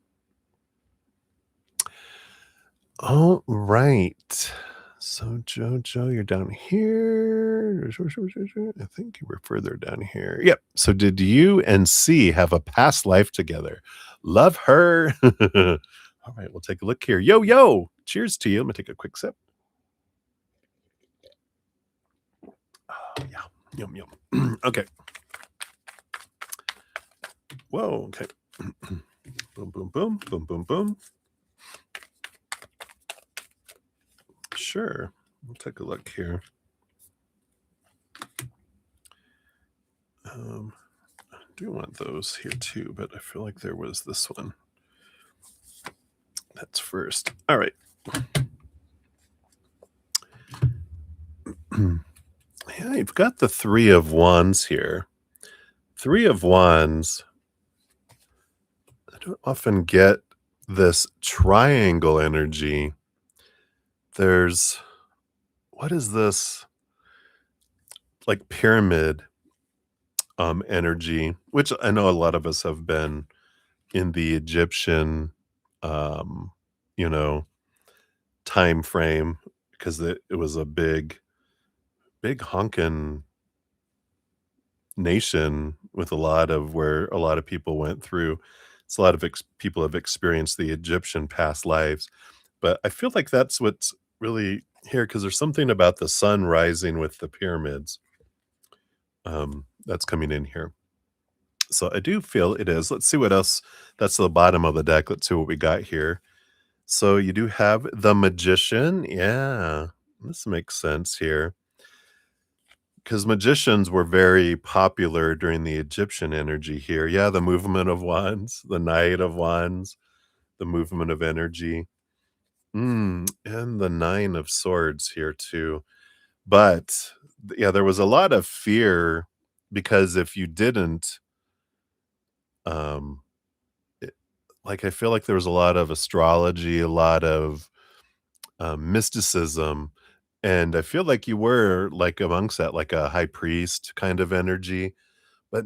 All right. So Jojo, you're down here. I think you were further down here. Yep. So did you and C have a past life together? Love her. All right, we'll take a look here. Yo, yo. Cheers to you. I'm gonna take a quick sip. Oh, yeah. Yum, yum. Okay. Whoa. Okay. Boom, boom, boom, boom, boom, boom. Sure. We'll take a look here. I do want those here too, but I feel like there was this one. That's first. All right. Yeah, you've got the 3 of Wands here. 3 of Wands. I don't often get this triangle energy. There's, what is this? Like pyramid energy, which I know a lot of us have been in the Egyptian, um, you know, time frame because it was a big honkin' nation with a lot of where a lot of people went through. It's a lot of people have experienced the Egyptian past lives, but I feel like that's what's really here because there's something about the sun rising with the pyramids that's coming in here. So I do feel it is. Let's see what else. That's the bottom of the deck. Let's see what we got here. So you do have the magician. Yeah, this makes sense here. Because magicians were very popular during the Egyptian energy here. Yeah, the movement of wands, the knight of wands, the movement of energy. And the 9 of swords here too. But yeah, there was a lot of fear because if you didn't, um, it, like I feel like there was a lot of astrology, a lot of mysticism, and I feel like you were like amongst that, like a high priest kind of energy. But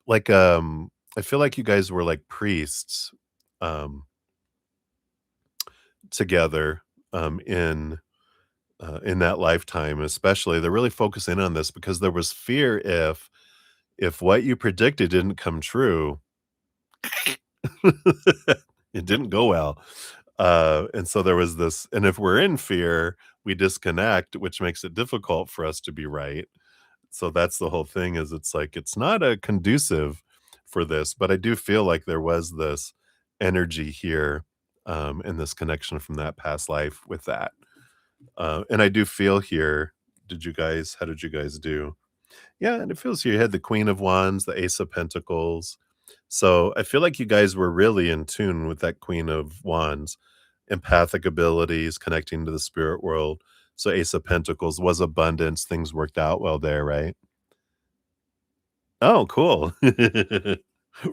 like I feel like you guys were like priests um together in that lifetime, especially they're really focusing on this because there was fear if what you predicted didn't come true. It didn't go well. And so there was this, and if we're in fear, we disconnect, which makes it difficult for us to be right. So that's the whole thing is it's like it's not a conducive for this, but I do feel like there was this energy here and this connection from that past life with that. And I do feel here, how did you guys do? Yeah, and it feels you had the Queen of Wands, the Ace of Pentacles. So I feel like you guys were really in tune with that Queen of Wands, empathic abilities, connecting to the spirit world. So Ace of Pentacles was abundance. Things worked out well there, right? Oh, cool.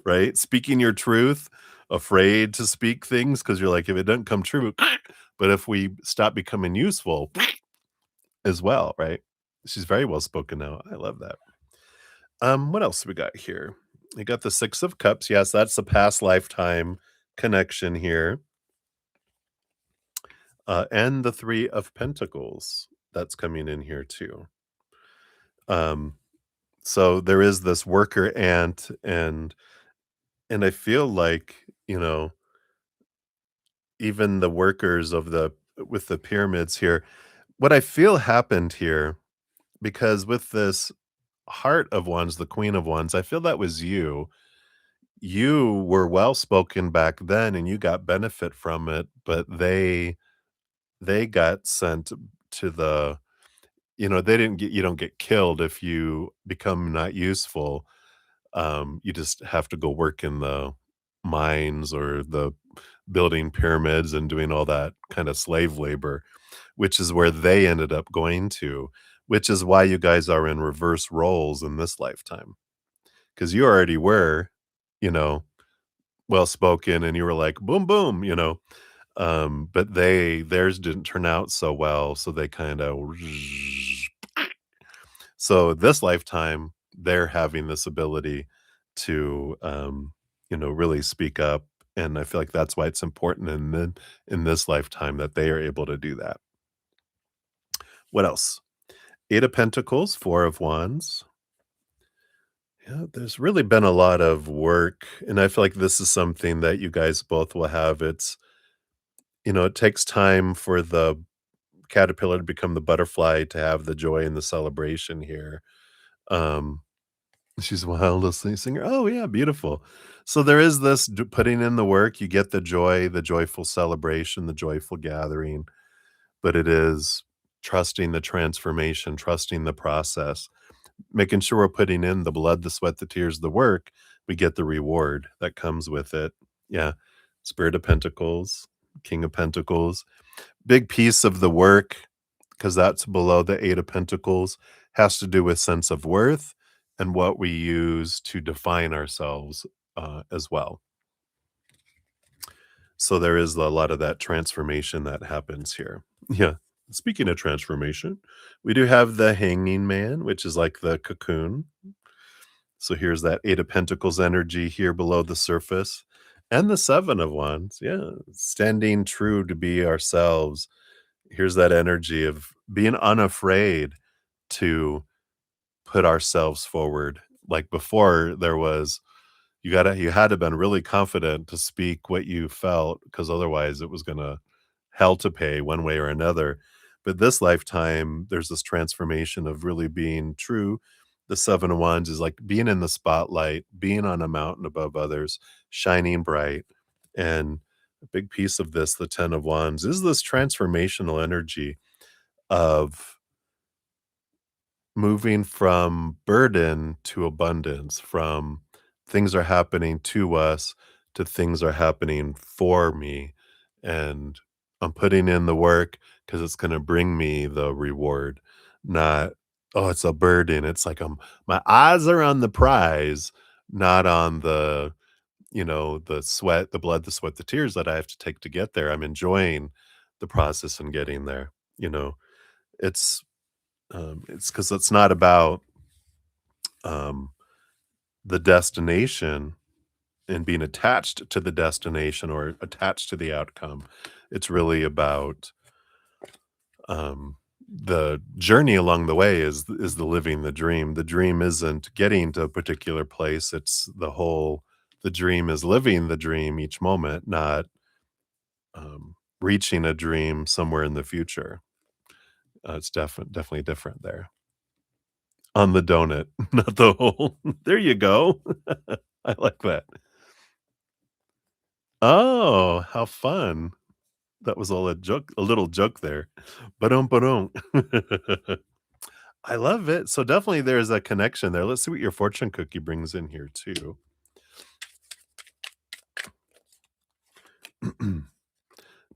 Right? Speaking your truth, afraid to speak things because you're like, if it doesn't come true, but if we stop becoming useful as well, right? She's very well spoken now. I love that. What else we got here? We got the 6 of Cups. Yes, that's the past lifetime connection here. And the 3 of Pentacles. That's coming in here too. Um, so there is this worker ant and I feel like, even the workers of the with the pyramids here, what I feel happened here because with this Heart of Wands, the Queen of Wands, I feel that was you. You were well spoken back then and you got benefit from it, but they got sent to the they didn't get you don't get killed if you become not useful. You just have to go work in the mines or the building pyramids and doing all that kind of slave labor, which is where they ended up going to, which is why you guys are in reverse roles in this lifetime. Because you already were, you know, well spoken and you were like, boom, boom, but theirs didn't turn out so well. So they kind of, so this lifetime, they're having this ability to, really speak up. And I feel like that's why it's important in this lifetime that they are able to do that. What else? Eight of Pentacles, Four of Wands. Yeah, there's really been a lot of work, and I feel like this is something that you guys both will have. It takes time for the caterpillar to become the butterfly to have the joy and the celebration here. Um, she's a wildest singer. Oh, yeah, beautiful. So there is this putting in the work. You get the joy, the joyful celebration, the joyful gathering, but it is trusting the transformation, trusting the process, making sure we're putting in the blood, the sweat, the tears, the work. We get the reward that comes with it. Yeah. Spirit of Pentacles, King of Pentacles. Big piece of the work, because that's below the Eight of Pentacles, has to do with sense of worth and what we use to define ourselves as well. So there is a lot of that transformation that happens here. Yeah. Speaking of transformation, we do have the Hanging Man, which is like the cocoon. So here's that Eight of Pentacles energy here below the surface. And the Seven of Wands. Yeah. Standing true to be ourselves. Here's that energy of being unafraid to put ourselves forward. Like before, you had to been really confident to speak what you felt, because otherwise it was gonna hell to pay one way or another. But this lifetime, there's this transformation of really being true. The Seven of Wands is like being in the spotlight, being on a mountain above others, shining bright. And a big piece of this, the Ten of Wands, is this transformational energy of moving from burden to abundance, from things are happening to us to things are happening for me. And I'm putting in the work because it's going to bring me the reward, not, oh, it's a burden. It's like my eyes are on the prize, not on the sweat, the blood, the sweat, the tears that I have to take to get there. I'm enjoying the process and getting there. You know, it's it's because it's not about um, the destination and being attached to the destination or attached to the outcome. It's really about the journey along the way is the living the dream. The dream isn't getting to a particular place. It's the dream is living the dream each moment, not reaching a dream somewhere in the future. It's definitely different there. On the donut, not the hole. There you go. I like that. Oh, how fun. That was all a little joke there. Ba-dum, ba-dum. I love it. So definitely there's a connection there. Let's see what your fortune cookie brings in here too.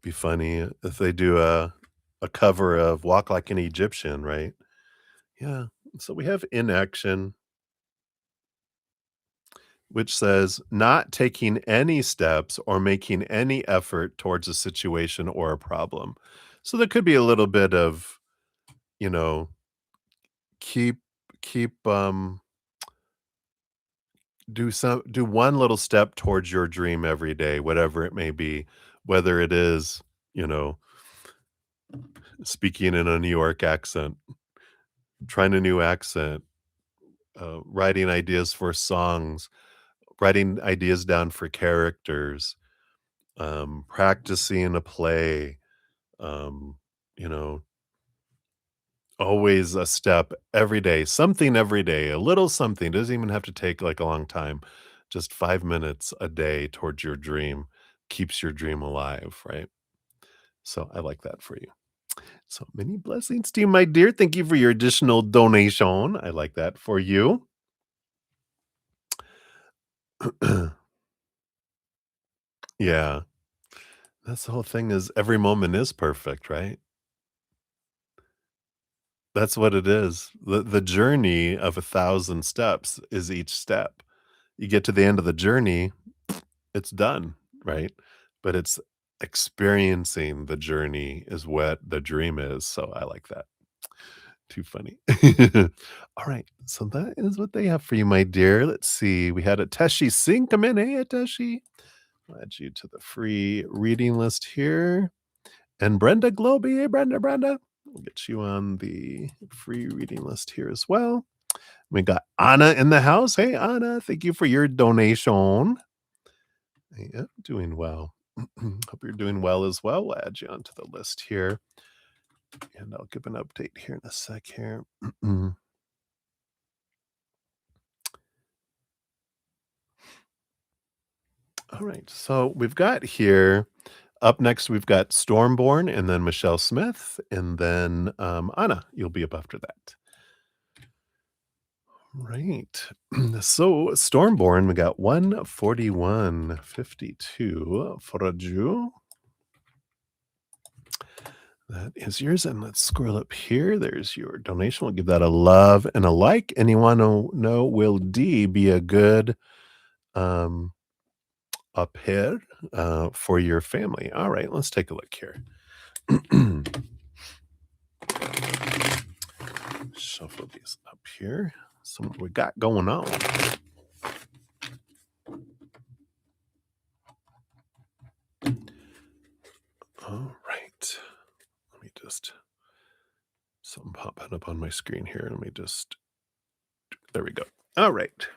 Be funny if they do a cover of Walk Like an Egyptian, right? Yeah. So we have inaction, which says not taking any steps or making any effort towards a situation or a problem. So there could be a little bit of, you know, keep keep do one little step towards your dream every day, whatever it may be, whether it is, you know, speaking in a New York accent, trying a new accent, writing ideas for songs, writing ideas down for characters, practicing a play, um, you know, Always a step every day, something every day, a little something, doesn't even have to take, like, a long time. Just 5 minutes a day towards your dream keeps your dream alive, right? So, I like that for you. So, many blessings to you, my dear. Thank you for your additional donation. I like that for you. Yeah, that's the whole thing is every moment is perfect, right? That's what it is. The journey of 1,000 steps is each step. You get to the end of the journey, it's done, right? But it's experiencing the journey is what the dream is, so I like that. Too funny. Alright, so that is what they have for you, my dear. Let's see, we had a Teshi Singh come in. Hey, Teshi. I'll add you to the free reading list here. And Brenda Globy. Hey, Brenda. We'll get you on the free reading list here as well. We got Anna in the house. Hey, Anna, thank you for your donation. Yeah, doing well. Hope you're doing well as well. We'll add you onto the list here, and I'll give an update here in a sec here. All right, so we've got here up next, we've got Stormborn, and then Michelle Smith, and then Anna. You'll be up after that. Right. So Stormborn, we got 141.52 for you. That is yours. And let's scroll up here. There's your donation. We'll give that a love and a like. And you want to know, will D be a good um a pair for your family? All right, let's take a look here. Shuffle these up here. So what we got going on. All right. Let me just something popping up on my screen here. Let me just there we go. All right.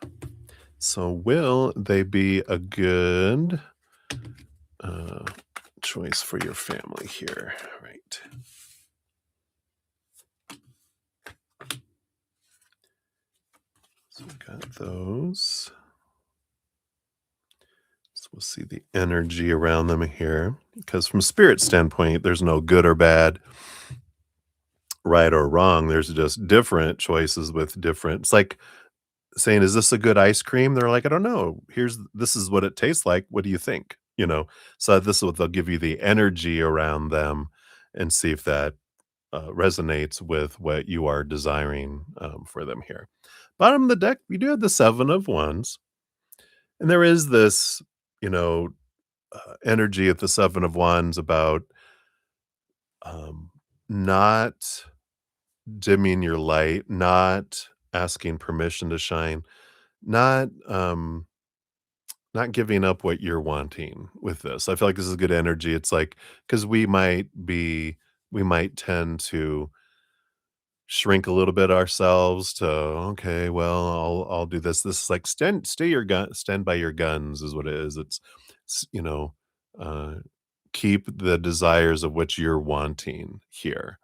So will they be a good uh choice for your family here? All right. So we got those. So we'll see the energy around them here. Because from spirit standpoint, there's no good or bad, right or wrong. There's just different choices with different. It's like saying, "Is this a good ice cream?" They're like, "I don't know. This is what it tastes like. What do you think?" You know. So this is what they'll give you the energy around them, and see if that resonates with what you are desiring for them here. Bottom of the deck, we do have the Seven of Wands, and there is this, you know, energy of the Seven of Wands about um, not dimming your light, not asking permission to shine, not not giving up what you're wanting with this. I feel like this is good energy. It's like because we might tend to shrink a little bit ourselves to okay, well, I'll do this. This is like stand by your guns is what it is. It's you know, uh keep the desires of what you're wanting here.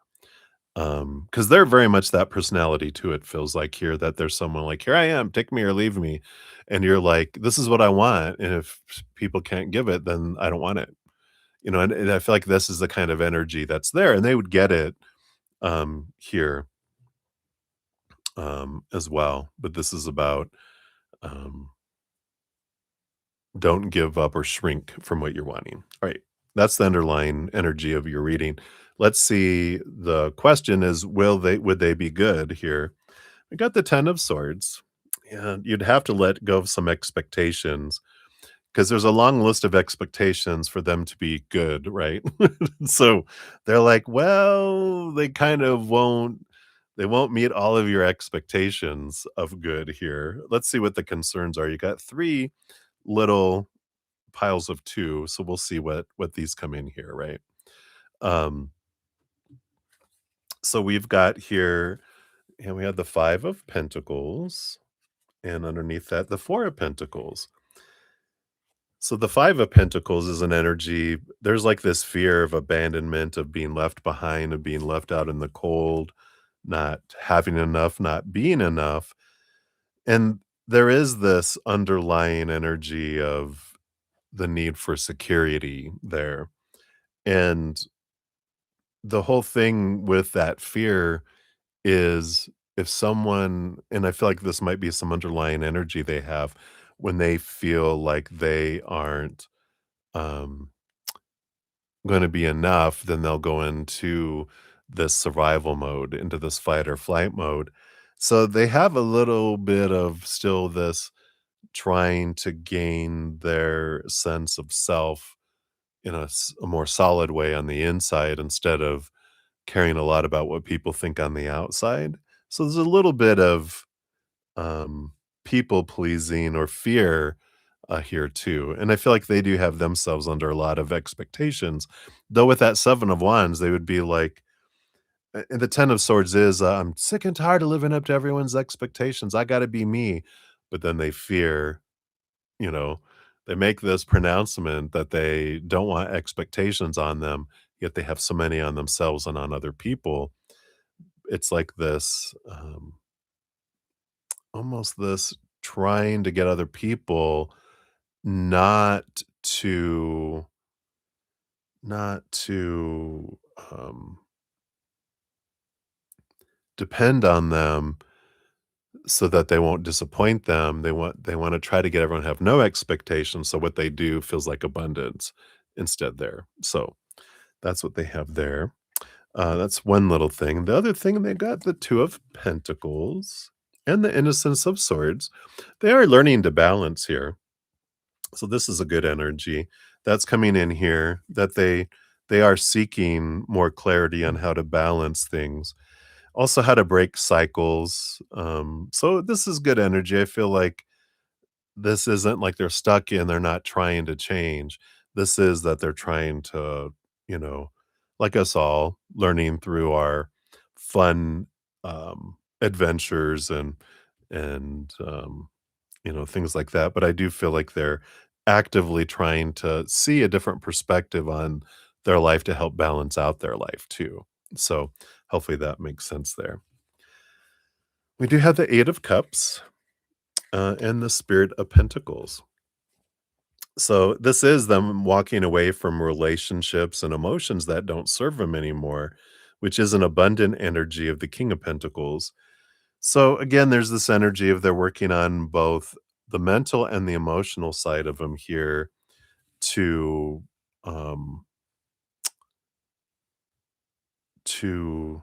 Because they're very much that personality too, it feels like here that there's someone like, "Here I am, take me or leave me." And you're like, "This is what I want, and if people can't give it, then I don't want it." You know, and I feel like this is the kind of energy that's there, and they would get it, here, as well, but this is about, um, don't give up or shrink from what you're wanting. Alright, that's the underlying energy of your reading. Let's see, the question is, would they be good here? We got the 10 of swords, and you'd have to let go of some expectations because there's a long list of expectations for them to be good, right? So they're like, well, they won't meet all of your expectations of good here. Let's see what the concerns are. You got three little piles of two, so we'll see what these come in here, right? Um, so we've got here, and we had the five of pentacles, and underneath that, the four of pentacles. So the 5 of Pentacles is an energy there's, like, this fear of abandonment, of being left behind, of being left out in the cold, not having enough, not being enough. And there is this underlying energy of the need for security there. And the whole thing with that fear is if someone, and I feel like this might be some underlying energy they have when they feel like they aren't um, going to be enough, then they'll go into this survival mode, into this fight or flight mode. So they have a little bit of still this trying to gain their sense of self in a more solid way on the inside instead of caring a lot about what people think on the outside. So there's a little bit of um, people pleasing or fear here too. And I feel like they do have themselves under a lot of expectations. Though with that Seven of Wands, they would be like, and the Ten of Swords is, I'm sick and tired of living up to everyone's expectations. I got to be me. But then they fear, you know, they make this pronouncement that they don't want expectations on them, yet they have so many on themselves and on other people. It's like this, almost this trying to get other people not to not to depend on them so that they won't disappoint them. They wanna try to get everyone to have no expectations, so what they do feels like abundance instead there. So, that's what they have there. That's one little thing. The other thing, they got the Two of Pentacles and the Innocence of Swords. They are learning to balance here. So this is a good energy that's coming in here, that they are seeking more clarity on how to balance things, also how to break cycles. So this is good energy. I feel like this isn't like they're stuck in, they're not trying to change. This is that they're trying to, you know, like us all, learning through our fun adventures and things like that. But I do feel like they're actively trying to see a different perspective on their life to help balance out their life too. So hopefully that makes sense there. We do have the Eight of Cups and the Spirit of Pentacles. So this is them walking away from relationships and emotions that don't serve them anymore, which is an abundant energy of the King of Pentacles. So again, there's this energy of they're working on both the mental and the emotional side of them here to um to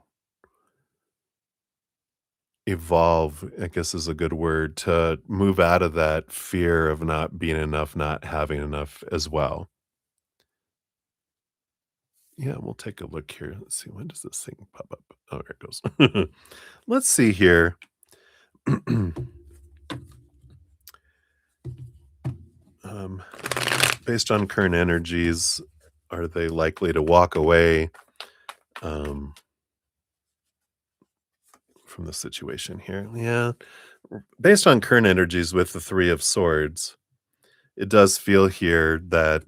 evolve, I guess is a good word, to move out of that fear of not being enough, not having enough as well. Yeah, we'll take a look here. Let's see, when does this thing pop up? Oh, here it goes. Let's see here. um, Based on current energies, are they likely to walk away um, from the situation here? Yeah. Based on current energies with the Three of Swords, it does feel here that,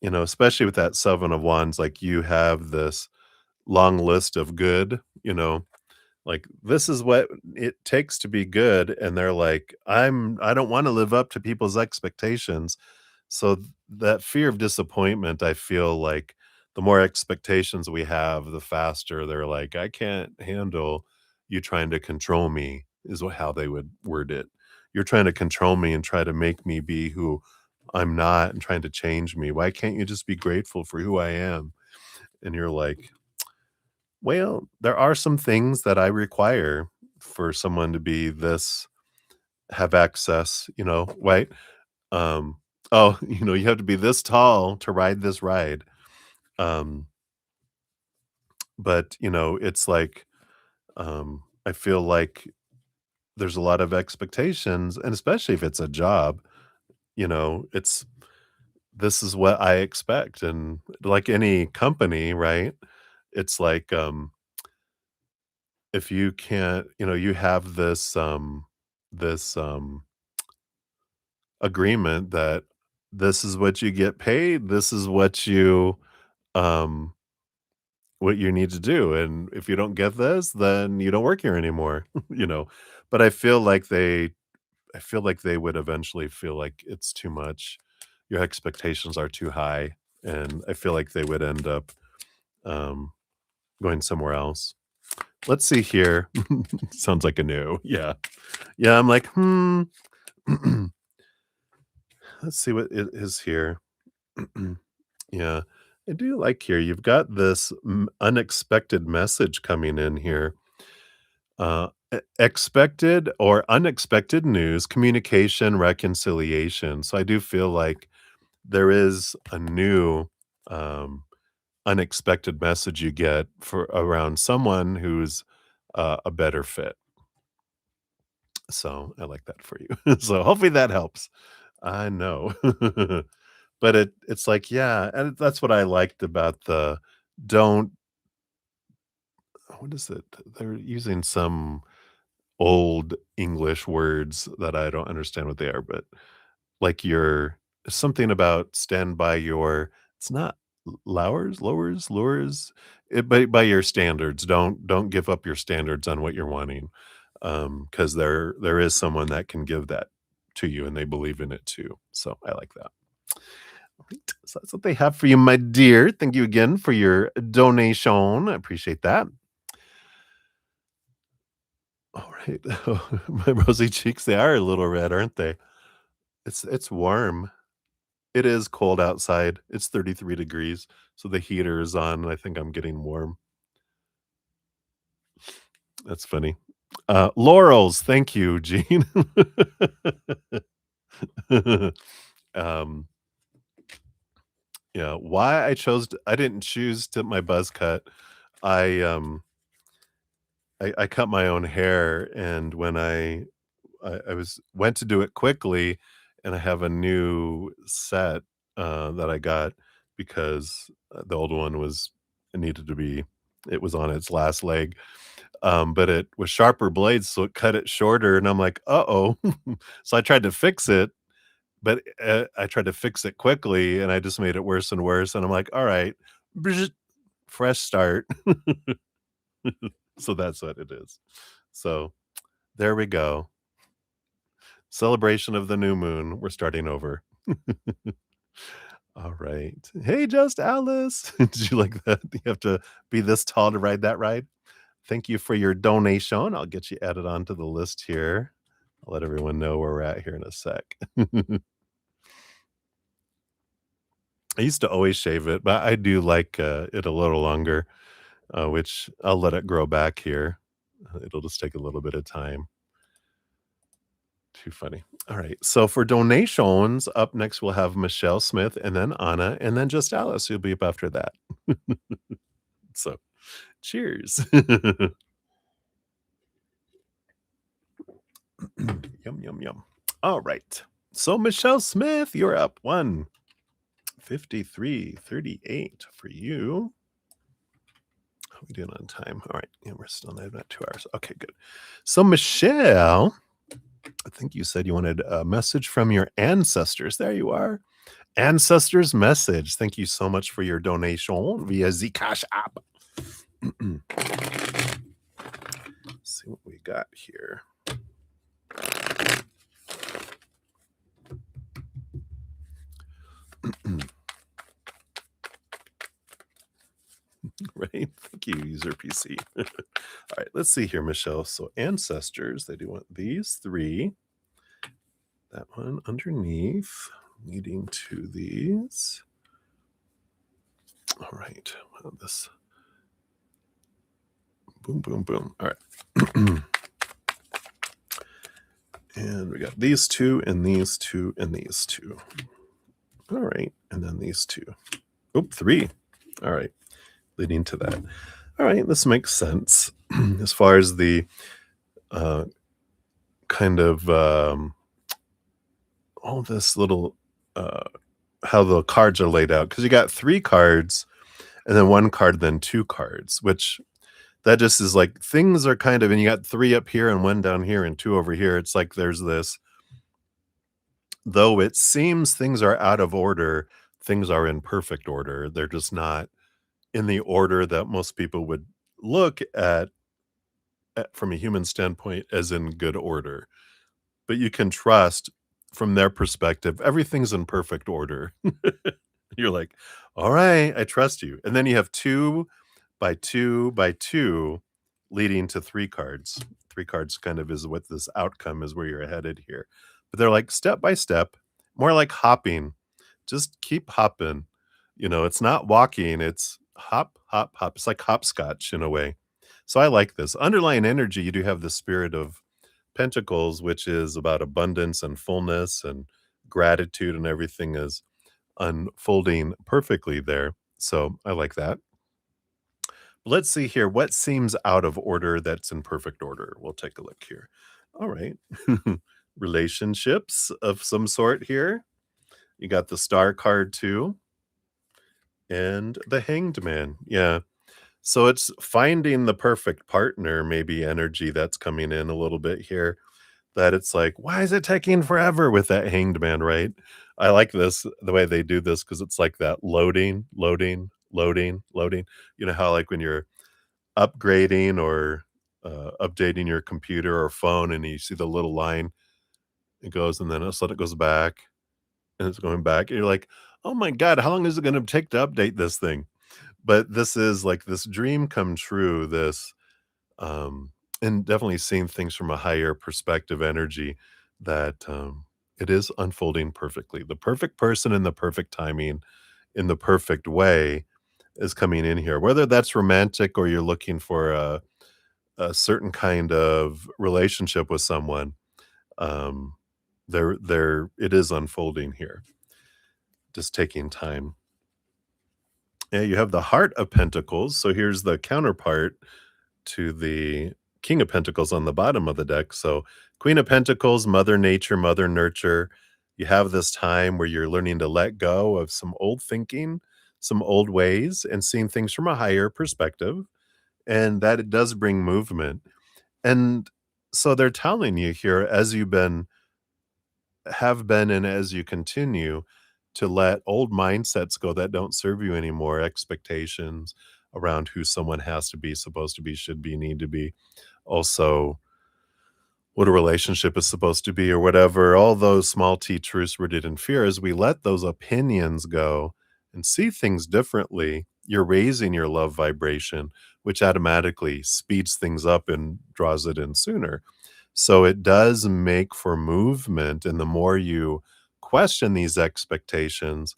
especially with that Seven of Wands, like you have this long list of good, like this is what it takes to be good. And they're like, I don't want to live up to people's expectations. So that fear of disappointment, I feel like the more expectations we have, the faster they're like, I can't handle you trying to control me, is how they would word it. You're trying to control me and try to make me be who I'm not and trying to change me. Why can't you just be grateful for who I am? And you're like, well, there are some things that I require for someone to be this, have access, right? Um, oh, you have to be this tall to ride this ride. Um, but it's like, I feel like there's a lot of expectations, and especially if it's a job, it's this is what I expect. And like any company, right? It's like, if you can't, you have this agreement that this is what you get paid, this is what you um what you need to do, and if you don't get this, then you don't work here anymore, But I feel like they would eventually feel like it's too much. Your expectations are too high, and I feel like they would end up, um, going somewhere else. Let's see here. Sounds like a no. Yeah. Yeah, I'm like, "Hmm." Let's see what it is here. Yeah. I do like here, you've got this unexpected message coming in here. Expected or unexpected news, communication, reconciliation. So I do feel like there is a new, um, unexpected message you get for around someone who's, a better fit. So I like that for you. So hopefully that helps. I know. But it's like, yeah, and that's what I liked about the don't what is it? They're using some old English words that I don't understand what they are, but like your something about stand by your it's not lures, by your standards. Don't give up your standards on what you're wanting. Because there is someone that can give that to you and they believe in it too. So I like that. Right. So that's what they have for you, my dear. Thank you again for your donation. I appreciate that. All right. My rosy cheeks, they are a little red, aren't they? It's warm. It is cold outside. It's 33 degrees, so the heater is on, and I think I'm getting warm. That's funny. Laurels, thank you, Gene. Um, yeah, why I didn't choose to my buzz cut. I, um, I cut my own hair, and when I was went to do it quickly, and I have a new set, that I got because, the old one was it needed to be it was on its last leg, but it was sharper blades, so it cut it shorter, and I'm like, "Uh-oh." So I tried to fix it, but, I tried to fix it quickly, and I just made it worse and worse, and I'm like, "Alright, fresh start." So that's what it is. So, there we go. Celebration of the new moon. We're starting over. All right. Hey, just Alice. Did you like that? You have to be this tall to ride that ride? Thank you for your donation. I'll get you added onto the list here. I'll let everyone know where we're at here in a sec. I used to always shave it, but I do like it a little longer, which I'll let it grow back here. It'll just take a little bit of time. Too funny. All right. So for donations, up next we'll have Michelle Smith and then Anna and then just Alice who'll be up after that. So cheers. Yum, yum, yum. All right. So Michelle Smith, you're up 1:53:38 for you. How are we doing on time? All right. Yeah, we're still at about 2 hours. Okay, good. So Michelle, I think you said you wanted a message from your ancestors. There you are. Ancestors message. Thank you so much for your donation via Zcash app. See what we got here. Right? Thank you, user PC. All right, let's see here, Michelle. So ancestors, they do want these three. That one underneath, leading to these. All right. Well, this boom, boom, boom. All right. And we got these two and these two and these two. All right. And then these two. Oop, three. All right. Leading to that. All right. This makes sense as far as the uh, kind of all this little uh, how the cards are laid out because you got three cards and then one card, then two cards, which that just is like things are kind of, and you got three up here and one down here and two over here. It's like there's this, though it seems things are out of order, things are in perfect order. They're just not in the order that most people would look at from a human standpoint as in good order. But you can trust from their perspective, everything's in perfect order. You're like, "All right, I trust you." And then you have 2 by 2 by 2 leading to 3 cards. 3 cards kind of is what this outcome is where you're headed here. But they're like step by step, more like hopping. Just keep hopping. It's not walking, it's hop, hop, hop. It's like hopscotch in a way. So I like this. Underlying energy, you do have the spirit of Pentacles, which is about abundance and fullness and gratitude, and everything is unfolding perfectly there. So I like that. Let's see here. What seems out of order that's in perfect order? We'll take a look here. All right. Relationships of some sort here. You got the star card too, and the hanged man. Yeah. So it's finding the perfect partner, maybe energy that's coming in a little bit here. That it's like, "Why is it taking forever?" with that hanged man, right? I like this, the way they do this, because it's like that loading, loading, loading, loading. You know how, like, when you're upgrading or, updating your computer or phone and you see the little line, it goes and then all of a sudden it goes back, and it's going back, and you're like, "Oh my god, how long is it gonna take to update this thing?" But this is like this dream come true, this and definitely seeing things from a higher perspective energy that it is unfolding perfectly. The perfect person in the perfect timing in the perfect way is coming in here. Whether that's romantic or you're looking for a certain kind of relationship with someone, um, it is unfolding here, just taking time. Yeah, you have the Heart of Pentacles. So here's the counterpart to the King of Pentacles on the bottom of the deck. So, Queen of Pentacles, Mother Nature, Mother Nurture. You have this time where you're learning to let go of some old thinking, some old ways, and seeing things from a higher perspective. And that it does bring movement. And so they're telling you here, as have been, and as you continue to let old mindsets go that don't serve you anymore, expectations around who someone has to be, supposed to be, should be, need to be, also what a relationship is supposed to be or whatever, all those small t truths rooted in fear, as we let those opinions go and see things differently, you're raising your love vibration, which automatically speeds things up and draws it in sooner. So it does make for movement, and the more you question these expectations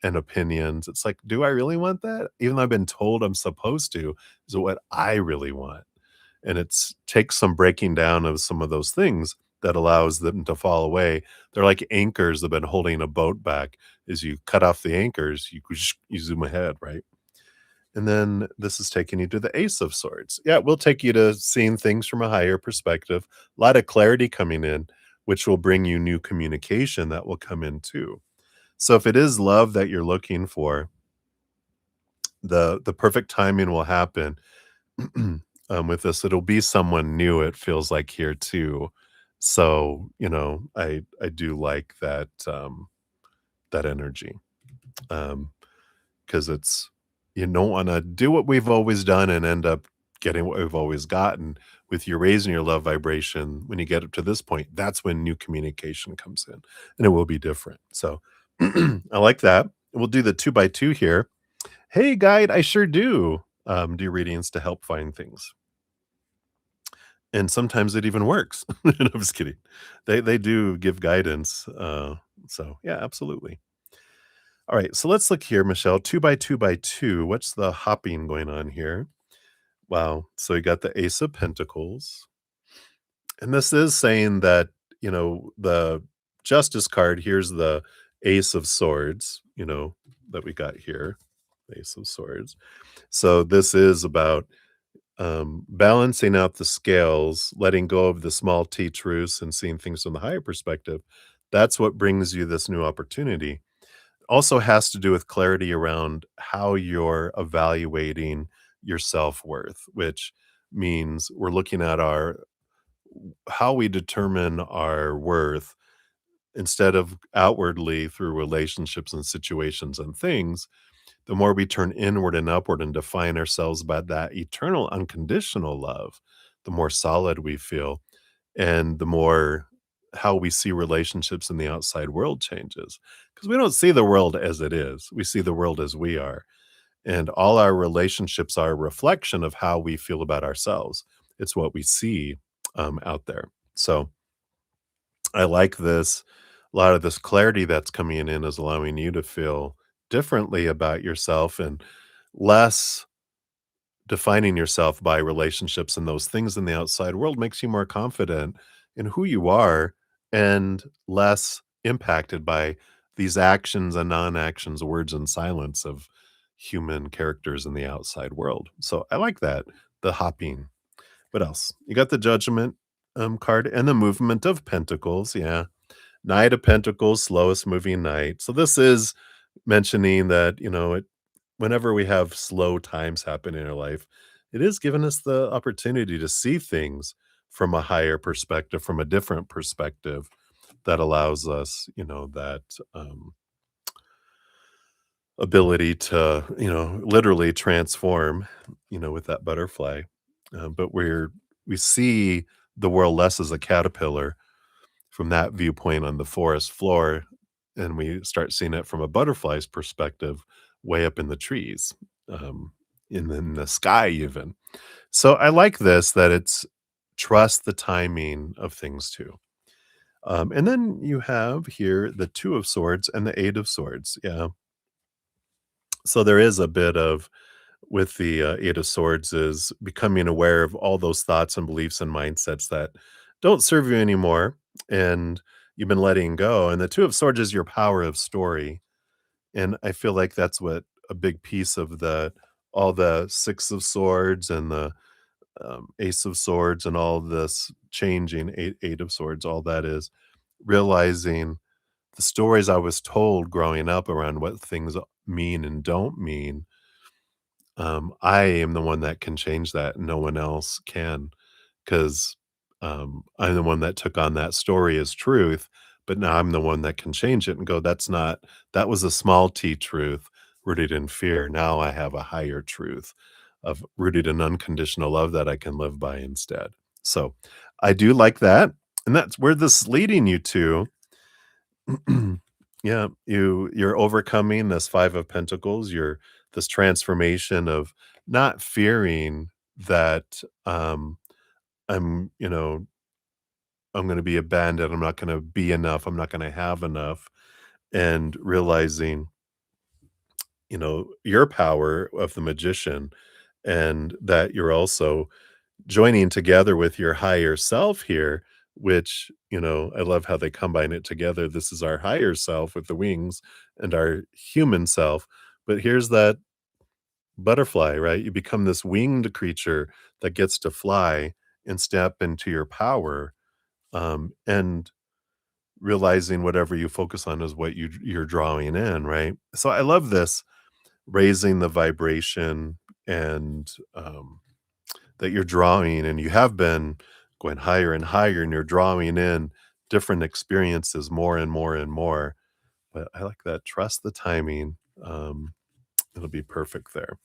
and opinions, it's like, "Do I really want that? Even though I've been told I'm supposed to, is it what I really want?" And it's takes some breaking down of some of those things that allows them to fall away. They're like anchors that have been holding a boat back. As you cut off the anchors, you zoom ahead, right? And then this is taking you to the Ace of Swords. Yeah, it will take you to seeing things from a higher perspective. A lot of clarity coming in, which will bring you new communication that will come in too. So if it is love that you're looking for, the perfect timing will happen. With this, it'll be someone new, it feels like here too. So, I do like that energy. Um, because it's you don't wanna do what we've always done and end up getting what we've always gotten. With you raising your love vibration, when you get up to this point, that's when new communication comes in, and it will be different. So, I like that. We'll do the 2 by 2 here. "Hey, guide, I sure do." Do readings to help find things. And sometimes it even works. No, I'm just kidding. They do give guidance, so yeah, absolutely. Alright, so let's look here, Michelle, 2 by 2 by 2, what's the hopping going on here? Wow, so you got the Ace of Pentacles, and this is saying that, the Justice card, here's the Ace of Swords, that we got here, Ace of Swords. So this is about balancing out the scales, letting go of the small t truths and seeing things from the higher perspective. That's what brings you this new opportunity. Also has to do with clarity around how you're evaluating your self-worth, which means we're looking at our how we determine our worth instead of outwardly through relationships and situations and things. the more we turn inward and upward and define ourselves by that eternal unconditional love, the more solid we feel and the more how we see relationships in the outside world changes. Because we don't see the world as it is, we see the world as we are. And all our relationships are a reflection of how we feel about ourselves. It's what we see out there. So I like this. A lot of this clarity that's coming in is allowing you to feel differently about yourself and less defining yourself by relationships and those things in the outside world makes you more confident in who you are and less impacted by these actions and non-actions, words and silence of human characters in the outside world. So I like that. The hopping. What else? You got the judgment card and the movement of pentacles. Yeah. Knight of Pentacles, slowest moving knight. So this is mentioning that, whenever we have slow times happen in our life, it is giving us the opportunity to see things from a higher perspective, from a different perspective that allows us, that ability to, literally transform, with that butterfly. But we see the world less as a caterpillar from that viewpoint on the forest floor, and we start seeing it from a butterfly's perspective way up in the trees, um, in the sky even. So I like this that it's trust the timing of things too. And then you have here the 2 of swords and the 8 of swords. Yeah. So there is a bit of with the, 8 of swords is becoming aware of all those thoughts and beliefs and mindsets that don't serve you anymore, and you've been letting go, and the 2 of swords is your power of story, and I feel like that's what a big piece of the all the 6 of swords and the, ace of swords and all this changing, 8 of swords, all that is realizing the stories I was told growing up around what things mean and don't mean. I am the one that can change that, no one else can, 'cause, I'm the one that took on that story as truth, but now I'm the one that can change it and go, that was a small T truth rooted in fear. Now I have a higher truth of rooted in unconditional love that I can live by instead. So, I do like that, and that's where this is leading you to. Yeah, you're overcoming this 5 of Pentacles, you're this transformation of not fearing that, I'm, I'm gonna be abandoned, I'm not gonna be enough, I'm not gonna have enough, and realizing, your power of the magician and that you're also joining together with your higher self here, which, I love how they combine it together. This is our higher self with the wings and our human self. But here's that butterfly, right? You become this winged creature that gets to fly and step into your power, and realizing whatever you focus on is what you're drawing in, right? So I love this raising the vibration and that you're drawing and you have been going higher and higher and you're drawing in different experiences more and more and more. But I like that. Trust the timing. It'll be perfect there.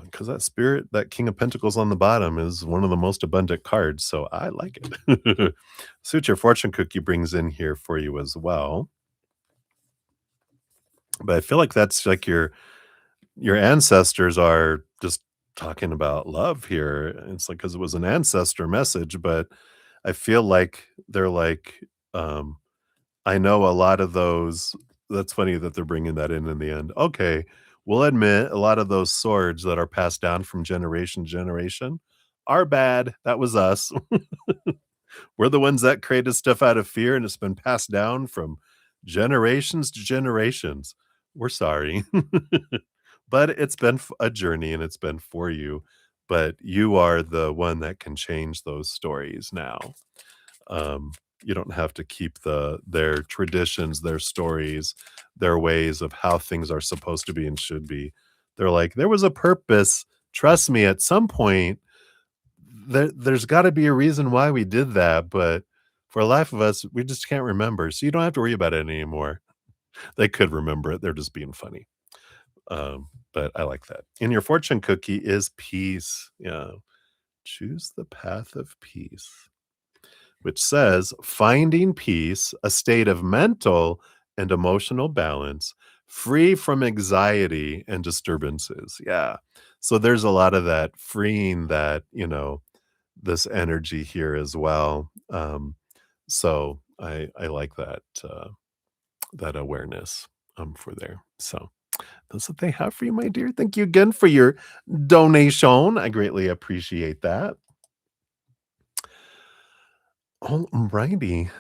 Because that spirit, that King of Pentacles on the bottom is one of the most abundant cards. So I like it. See what your fortune cookie brings in here for you as well. But I feel like that's like your ancestors are just talking about love here. It's like because it was an ancestor message, but I feel like they're like, um, I know a lot of those. That's funny that they're bringing that in the end. Okay, we'll admit a lot of those swords that are passed down from generation to generation are bad. That was us. We're the ones that created stuff out of fear, and it's been passed down from generations to generations. We're sorry. But it's been a journey, and it's been for you, but you are the one that can change those stories now. Um, you don't have to keep their traditions, their stories, their ways of how things are supposed to be and should be. They're like, "There was a purpose. Trust me, at some point, there's gotta be a reason why we did that, but for the life of us, we just can't remember, so you don't have to worry about it anymore." They could remember it, they're just being funny. But I like that. In your fortune cookie is peace. Yeah. Choose the path of peace, which says finding peace, a state of mental and emotional balance, free from anxiety and disturbances. Yeah. So there's a lot of that freeing that, this energy here as well. So I like that awareness for there. So that's what they have for you, my dear. Thank you again for your donation. I greatly appreciate that. All righty.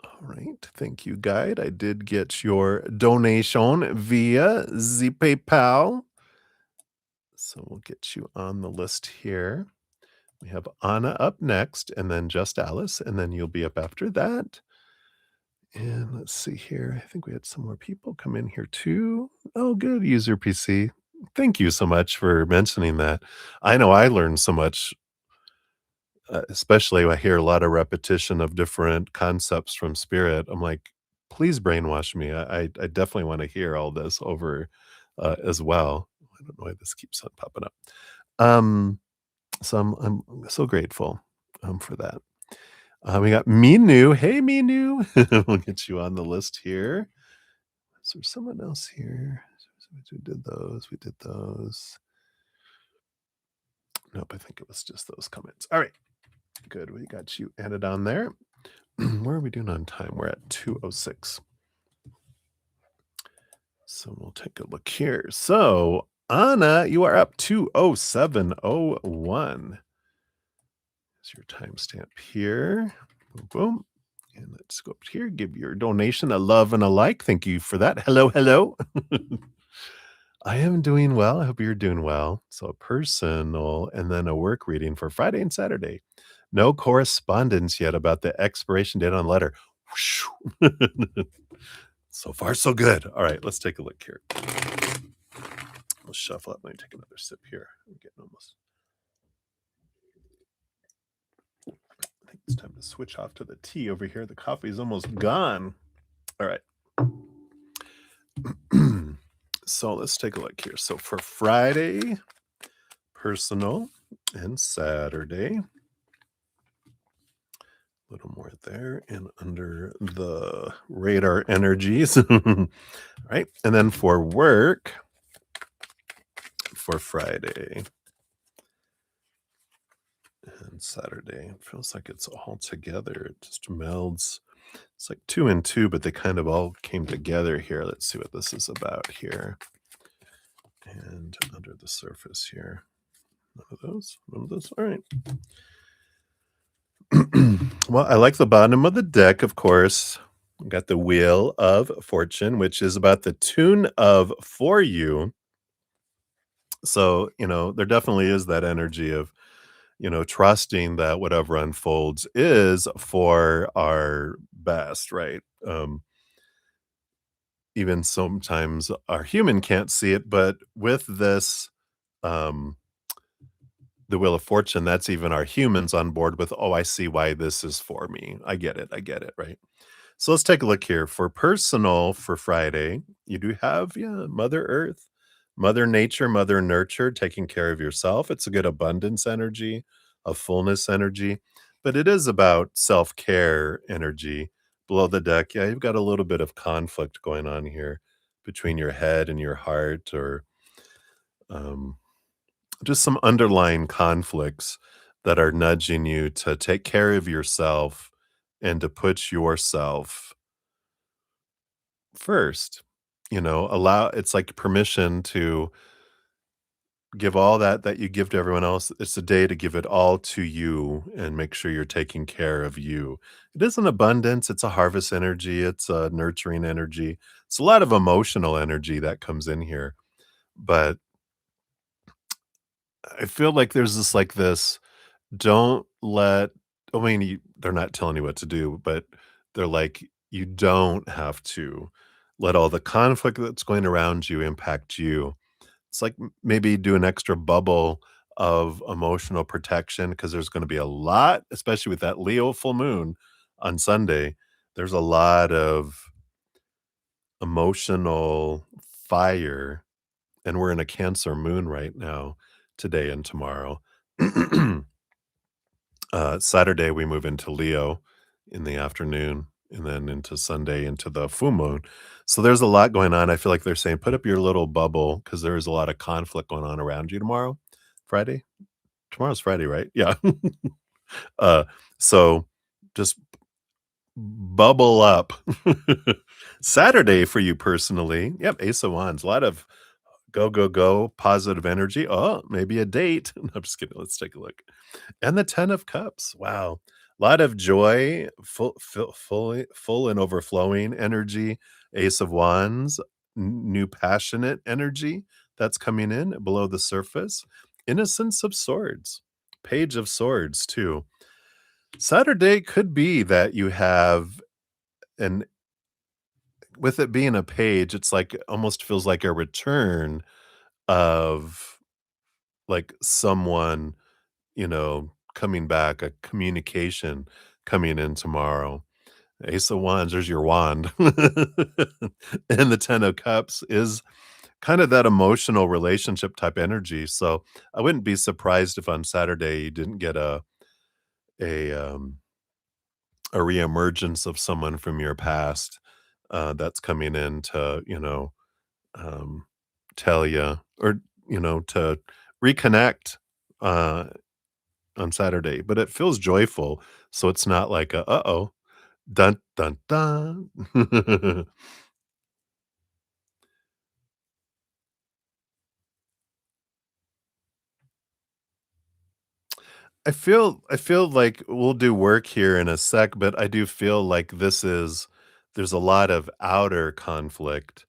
All right. Thank you, guide. I did get your donation via the PayPal. So we'll get you on the list here. We have Anna up next, and then just Alice, and then you'll be up after that. And let's see here. I think we had some more people come in here too. Oh, good. User PC. Thank you so much for mentioning that. I know I learned so much, especially I hear a lot of repetition of different concepts from spirit. I'm like, please brainwash me. I definitely want to hear all this over as well. I don't know why this keeps on popping up. Um, so I'm so grateful for that. We got Minu. Hey, Minu. We'll get you on the list here. Is there someone else here? We did those. We did those. Nope, I think it was just those comments. All right. Good. We got you added on there. Where are we doing on time? We're at 2:06. So we'll take a look here. So, Anna, you are up 2:07:01. Here's your timestamp here. Boom, boom. And let's go up here, give your donation a love and a like. Thank you for that. Hello, hello. I am doing well. I hope you're doing well. So, a personal and then a work reading for Friday and Saturday. No correspondence yet about the expiration date on letter. So far, so good. All right, let's take a look here. Let's shuffle up. Let me take another sip here. I'm getting almost. I think it's time to switch off to the tea over here. The coffee is almost gone. All right. So let's take a look here. So for Friday, personal, and Saturday, a little more there and under the radar energies. All right. And then for work, for Friday and Saturday, it feels like it's all together. It just melds. It's like 2 and 2, but they kind of all came together here. Let's see what this is about here. And under the surface here. None of those. None of those. All right. Well, I like the bottom of the deck, of course. We got the Wheel of Fortune, which is about the tune of for you. So, there definitely is that energy of, trusting that whatever unfolds is for our best, right? Even sometimes our human can't see it, but with this, um, the Wheel of Fortune, that's even our humans on board with, oh, I see why this is for me. I get it. I get it. Right. So let's take a look here. For personal, for Friday, you do have, yeah, Mother Earth, Mother Nature, Mother Nurture, taking care of yourself. It's a good abundance energy, a fullness energy, but it is about self care energy. Below the deck, yeah, you've got a little bit of conflict going on here between your head and your heart, or um, just some underlying conflicts that are nudging you to take care of yourself and to put yourself first. Allow it's like permission to give all that you give to everyone else. It's a day to give it all to you and make sure you're taking care of you. It is an abundance, it's a harvest energy, it's a nurturing energy. It's a lot of emotional energy that comes in here. But I feel like there's this don't let I mean, they're not telling you what to do, but they're like, you don't have to let all the conflict that's going around you impact you. It's like maybe do an extra bubble of emotional protection because there's going to be a lot, especially with that Leo full moon on Sunday. There's a lot of emotional fire, and we're in a Cancer moon right now, today and tomorrow. Saturday, we move into Leo in the afternoon, and then into Sunday into the full moon. So there's a lot going on. I feel like they're saying, put up your little bubble because there is a lot of conflict going on around you tomorrow. Friday? Tomorrow's Friday, right? Yeah. uh, so just bubble up. Saturday for you personally. Yep, Ace of Wands. A lot of go, go, go, positive energy. Oh, maybe a date. No, I'm just kidding. Let's take a look. And the 10 of cups. Wow. A lot of joy, full and overflowing energy. Ace of wands, new passionate energy that's coming in below the surface. Innocence of swords. Page of swords too. Saturday could be that you have an with it being a page, it's like almost feels like a return of like someone, coming back, a communication coming in tomorrow. Ace of Wands, there's your wand. And the 10 of Cups is kind of that emotional relationship type energy. So I wouldn't be surprised if on Saturday you didn't get a um a reemergence of someone from your past that's coming in to, um, tell you or to reconnect uh on Saturday, but it feels joyful, so it's not like a, "Uh-oh, dun, dun, dun." I feel like we'll do work here in a sec, but I do feel like there's a lot of outer conflict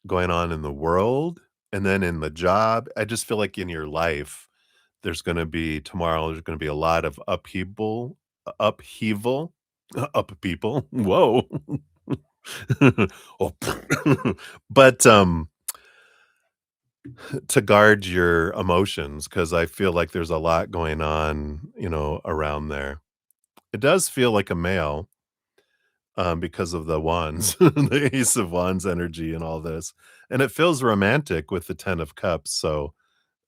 going on in the world, and then in the job. I just feel like in your life, there's gonna be a lot of upheaval, up people, whoa. Oh, but, to guard your emotions, because I feel like there's a lot going on, around there. It does feel like a male, because of the wands, the Ace of Wands energy and all this, and it feels romantic with the 10 of Cups, so,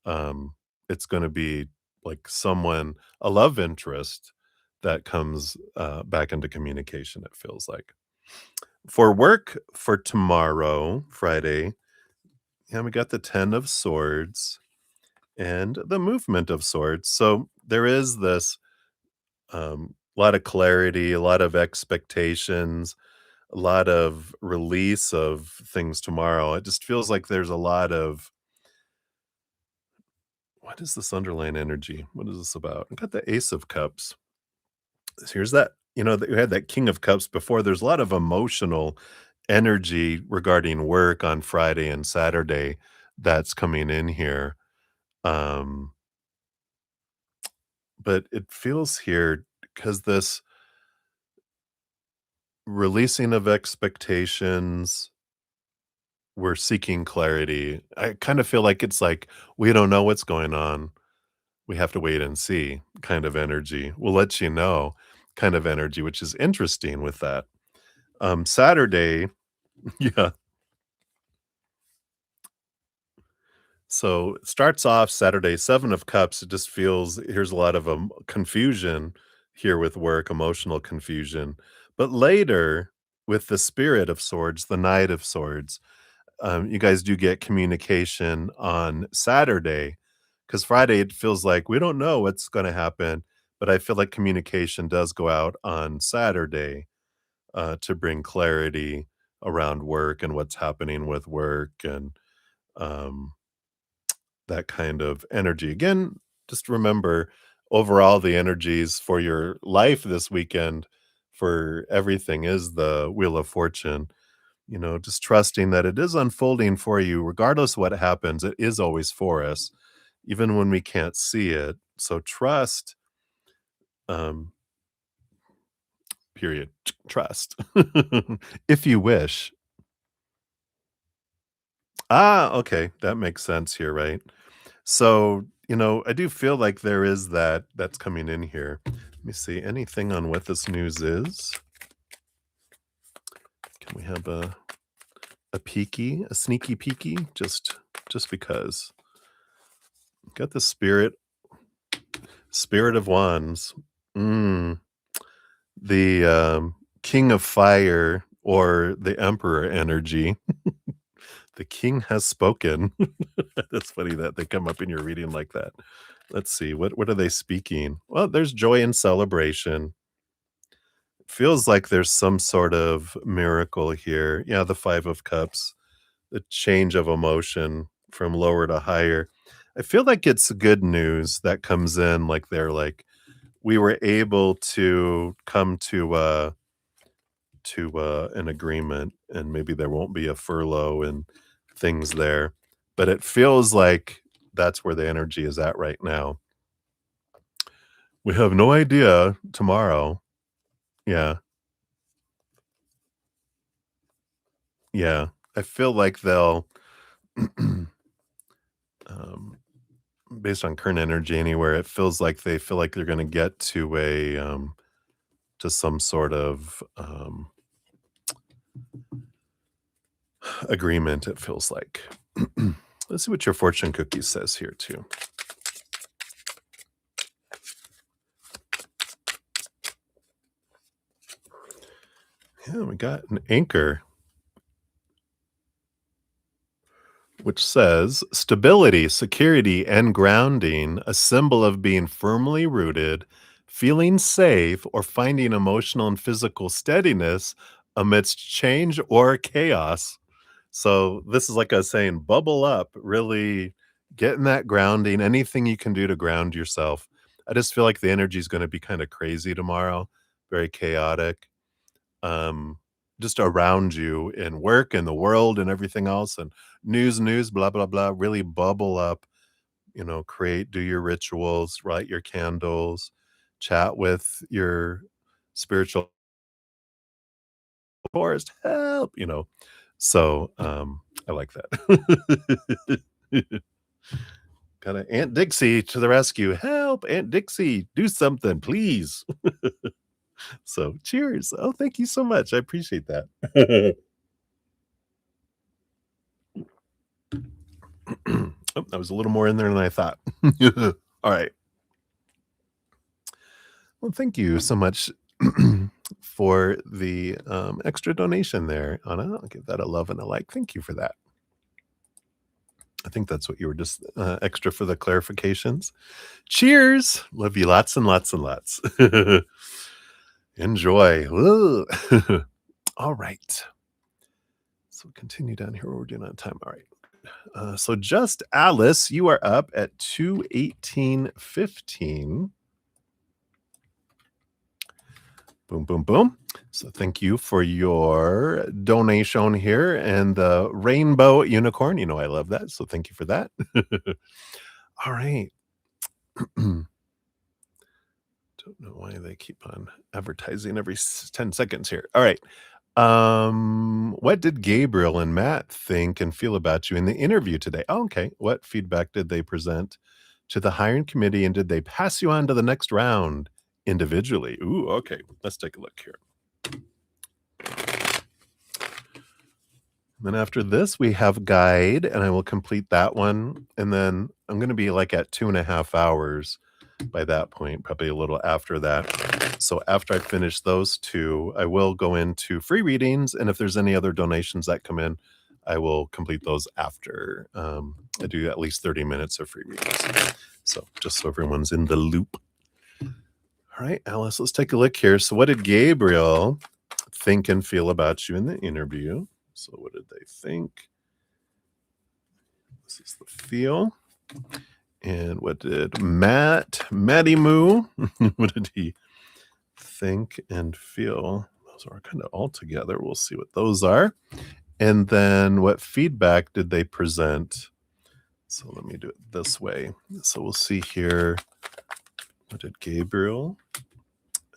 um, it's gonna be like a love interest that comes, back into communication, it feels like. For work for tomorrow, Friday, yeah, we got the 10 of Swords and the movement of swords. So there is this lot of clarity, a lot of expectations, a lot of release of things tomorrow. It just feels like there's a lot of what is this underlying energy? What is this about? I got the Ace of Cups. Here's that, that you had that King of Cups before. There's a lot of emotional energy regarding work on Friday and Saturday that's coming in here. Um, but it feels here because this releasing of expectations, we're seeking clarity. I kind of feel like it's like, we don't know what's going on. We have to wait and see kind of energy. We'll let you know kind of energy, which is interesting with that. Saturday, yeah. So it starts off Saturday, 7 of Cups. It just feels here's a lot of confusion here with work, emotional confusion. But later, with the Spirit of Swords, the Knight of Swords, you guys do get communication on Saturday because Friday it feels like we don't know what's going to happen, but I feel like communication does go out on Saturday to bring clarity around work and what's happening with work and um, that kind of energy. Again, just remember overall the energies for your life this weekend for everything is the Wheel of Fortune, just trusting that it is unfolding for you regardless what happens. It is always for us even when we can't see it. So trust, um period. Trust. If you wish. Ah, okay, that makes sense here, right? So, I do feel like there is that's coming in here. Let me see anything on what this news is. Can we have a a sneaky peeky, just because. Got the spirit of wands. Mm, the king of fire or the emperor energy. The king has spoken. That's funny that they come up in your reading like that. Let's see, what are they speaking? Well, there's joy and celebration. Feels like there's some sort of miracle here. Yeah, the 5 of cups, the change of emotion from lower to higher. I feel like it's good news that comes in, like, they're like, "We were able to come to an agreement, and maybe there won't be a furlough and things there." But it feels like that's where the energy is at right now. We have no idea tomorrow. Yeah, yeah. I feel like they'll, um, based on current energy anywhere, it feels like they feel like they're gonna get to some sort of, agreement, it feels like. Let's see what your fortune cookie says here too. Yeah, we got an anchor, which says stability, security, and grounding, a symbol of being firmly rooted, feeling safe, or finding emotional and physical steadiness amidst change or chaos. So, this is like I was saying, bubble up, really getting that grounding, anything you can do to ground yourself. I just feel like the energy is going to be kind of crazy tomorrow, very chaotic. um, just around you in work and the world and everything else and news, blah, blah, blah, really bubble up, create, do your rituals, write your candles, chat with your spiritual forest, help, So, I like that. Kinda Aunt Dixie to the rescue, "Help, Aunt Dixie, do something, please." So, cheers. Oh, thank you so much. I appreciate that. Oh, that was a little more in there than I thought. All right. Well, thank you so much for the extra donation there, Anna. I'll give that a love and a like. Thank you for that. I think that's what you were just extra for the clarifications. Cheers. Love you lots and lots and lots. Enjoy. Woo. All right. So continue down here. What we're doing on time. All right. So just Alice, you are up at 2:18:15. Boom, boom, boom. So thank you for your donation here and the rainbow unicorn. You know I love that. So thank you for that. All right. Don't know why they keep on advertising every 10 seconds here. All right. What did Gabriel and Matt think and feel about you in the interview today? Oh, okay. What feedback did they present to the hiring committee, and did they pass you on to the next round individually? Ooh, okay. Let's take a look here. Then after this, we have guide, and I will complete that one. And then I'm going to be like at 2.5 hours by that point, probably a little after that. So after I finish those two, I will go into free readings. And if there's any other donations that come in, I will complete those after. I do at least 30 minutes of free readings. So just so everyone's in the loop. All right, Alice, let's take a look here. So what did Gabriel think and feel about you in the interview? So what did they think? This is the feel. And what did Matty Moo, what did he think and feel? Those are kind of all together. We'll see what those are. And then what feedback did they present? So let me do it this way. So we'll see here. What did Gabriel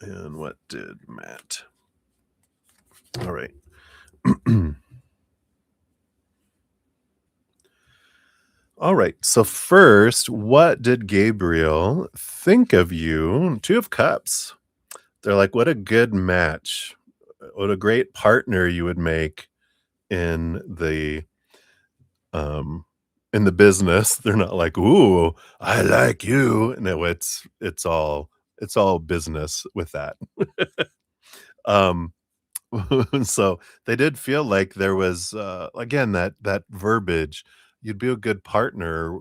and what did Matt? All right. All right. So first, what did Gabriel think of you? 2 of Cups. They're like, what a good match. What a great partner you would make in um in the business. They're not like, "Ooh, I like you." No, it's all business with that. Um, so they did feel like there was, again, that verbiage, "You'd be a good partner,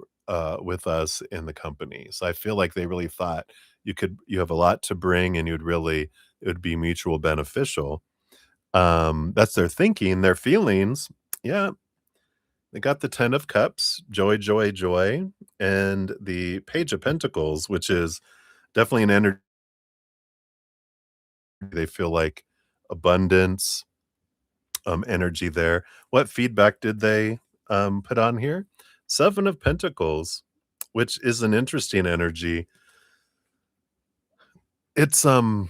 with us in the company." So I feel like they really thought you have a lot to bring and it would be mutual beneficial. That's their thinking, their feelings. Yeah, they got the 10 of cups, joy, joy, joy, and the page of pentacles, which is definitely an energy they feel like abundance, energy there. What feedback did they, put on here? 7 of pentacles, which is an interesting energy. It's, I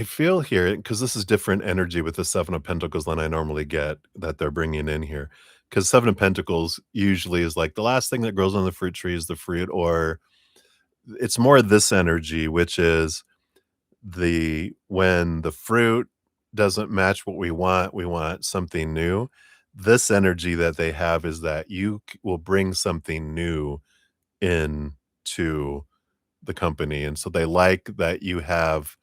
feel here because this is different energy with the 7 of pentacles than I normally get that they're bringing in here. Because 7 of pentacles usually is like the last thing that grows on the fruit tree is the fruit, or it's more this energy, which is when the fruit doesn't match what we want something new. This energy that they have is that will bring something new in to the company, and so they like that you have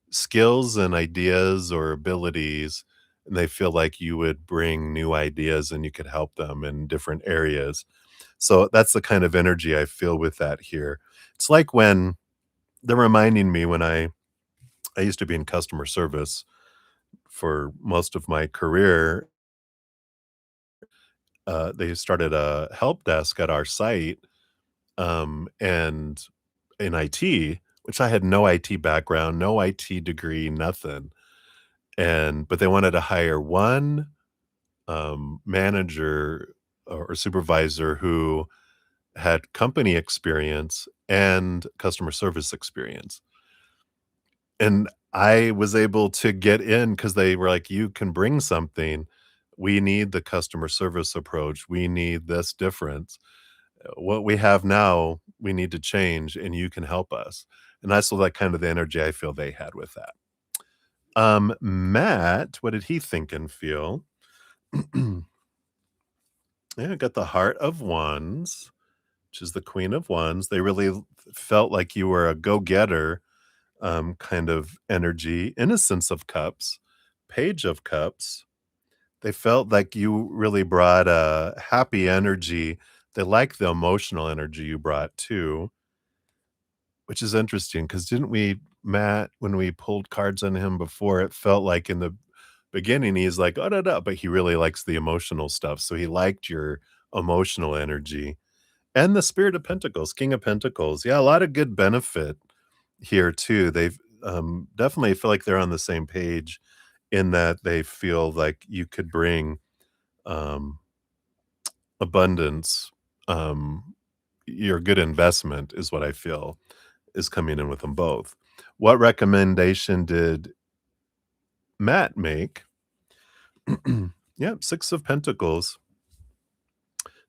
skills and ideas or abilities, and they feel like you would bring new ideas and you could help them in different areas. So that's the kind of energy I feel with that here. It's like when they're reminding me when I used to be in customer service for most of my career. They started a help desk at our site, and in IT, which I had no IT background, no IT degree, nothing. But they wanted to hire one manager or supervisor who had company experience and customer service experience. And I was able to get in because they were like, "You can bring something. We need the customer service approach. We need this difference. What we have now, we need to change, and you can help us." And that's that kind of the energy I feel they had with that. Matt, what did he think and feel? Yeah, got the Heart of Wands, which is the Queen of Wands. They really felt like you were a go-getter, kind of energy. Innocence of Cups, Page of Cups. They felt like you really brought a happy energy. They liked the emotional energy you brought too, which is interesting because didn't we, Matt, when we pulled cards on him before, it felt like in the beginning he's like, "Oh, da, da," but he really likes the emotional stuff. So he liked your emotional energy. And the Spirit of Pentacles, King of Pentacles. Yeah, a lot of good benefit here too. They've, definitely feel like they're on the same page in that they feel like you could bring, um, abundance. Your good investment is what I feel is coming in with them both. What recommendation did Matt make? Yep, 6 of Pentacles.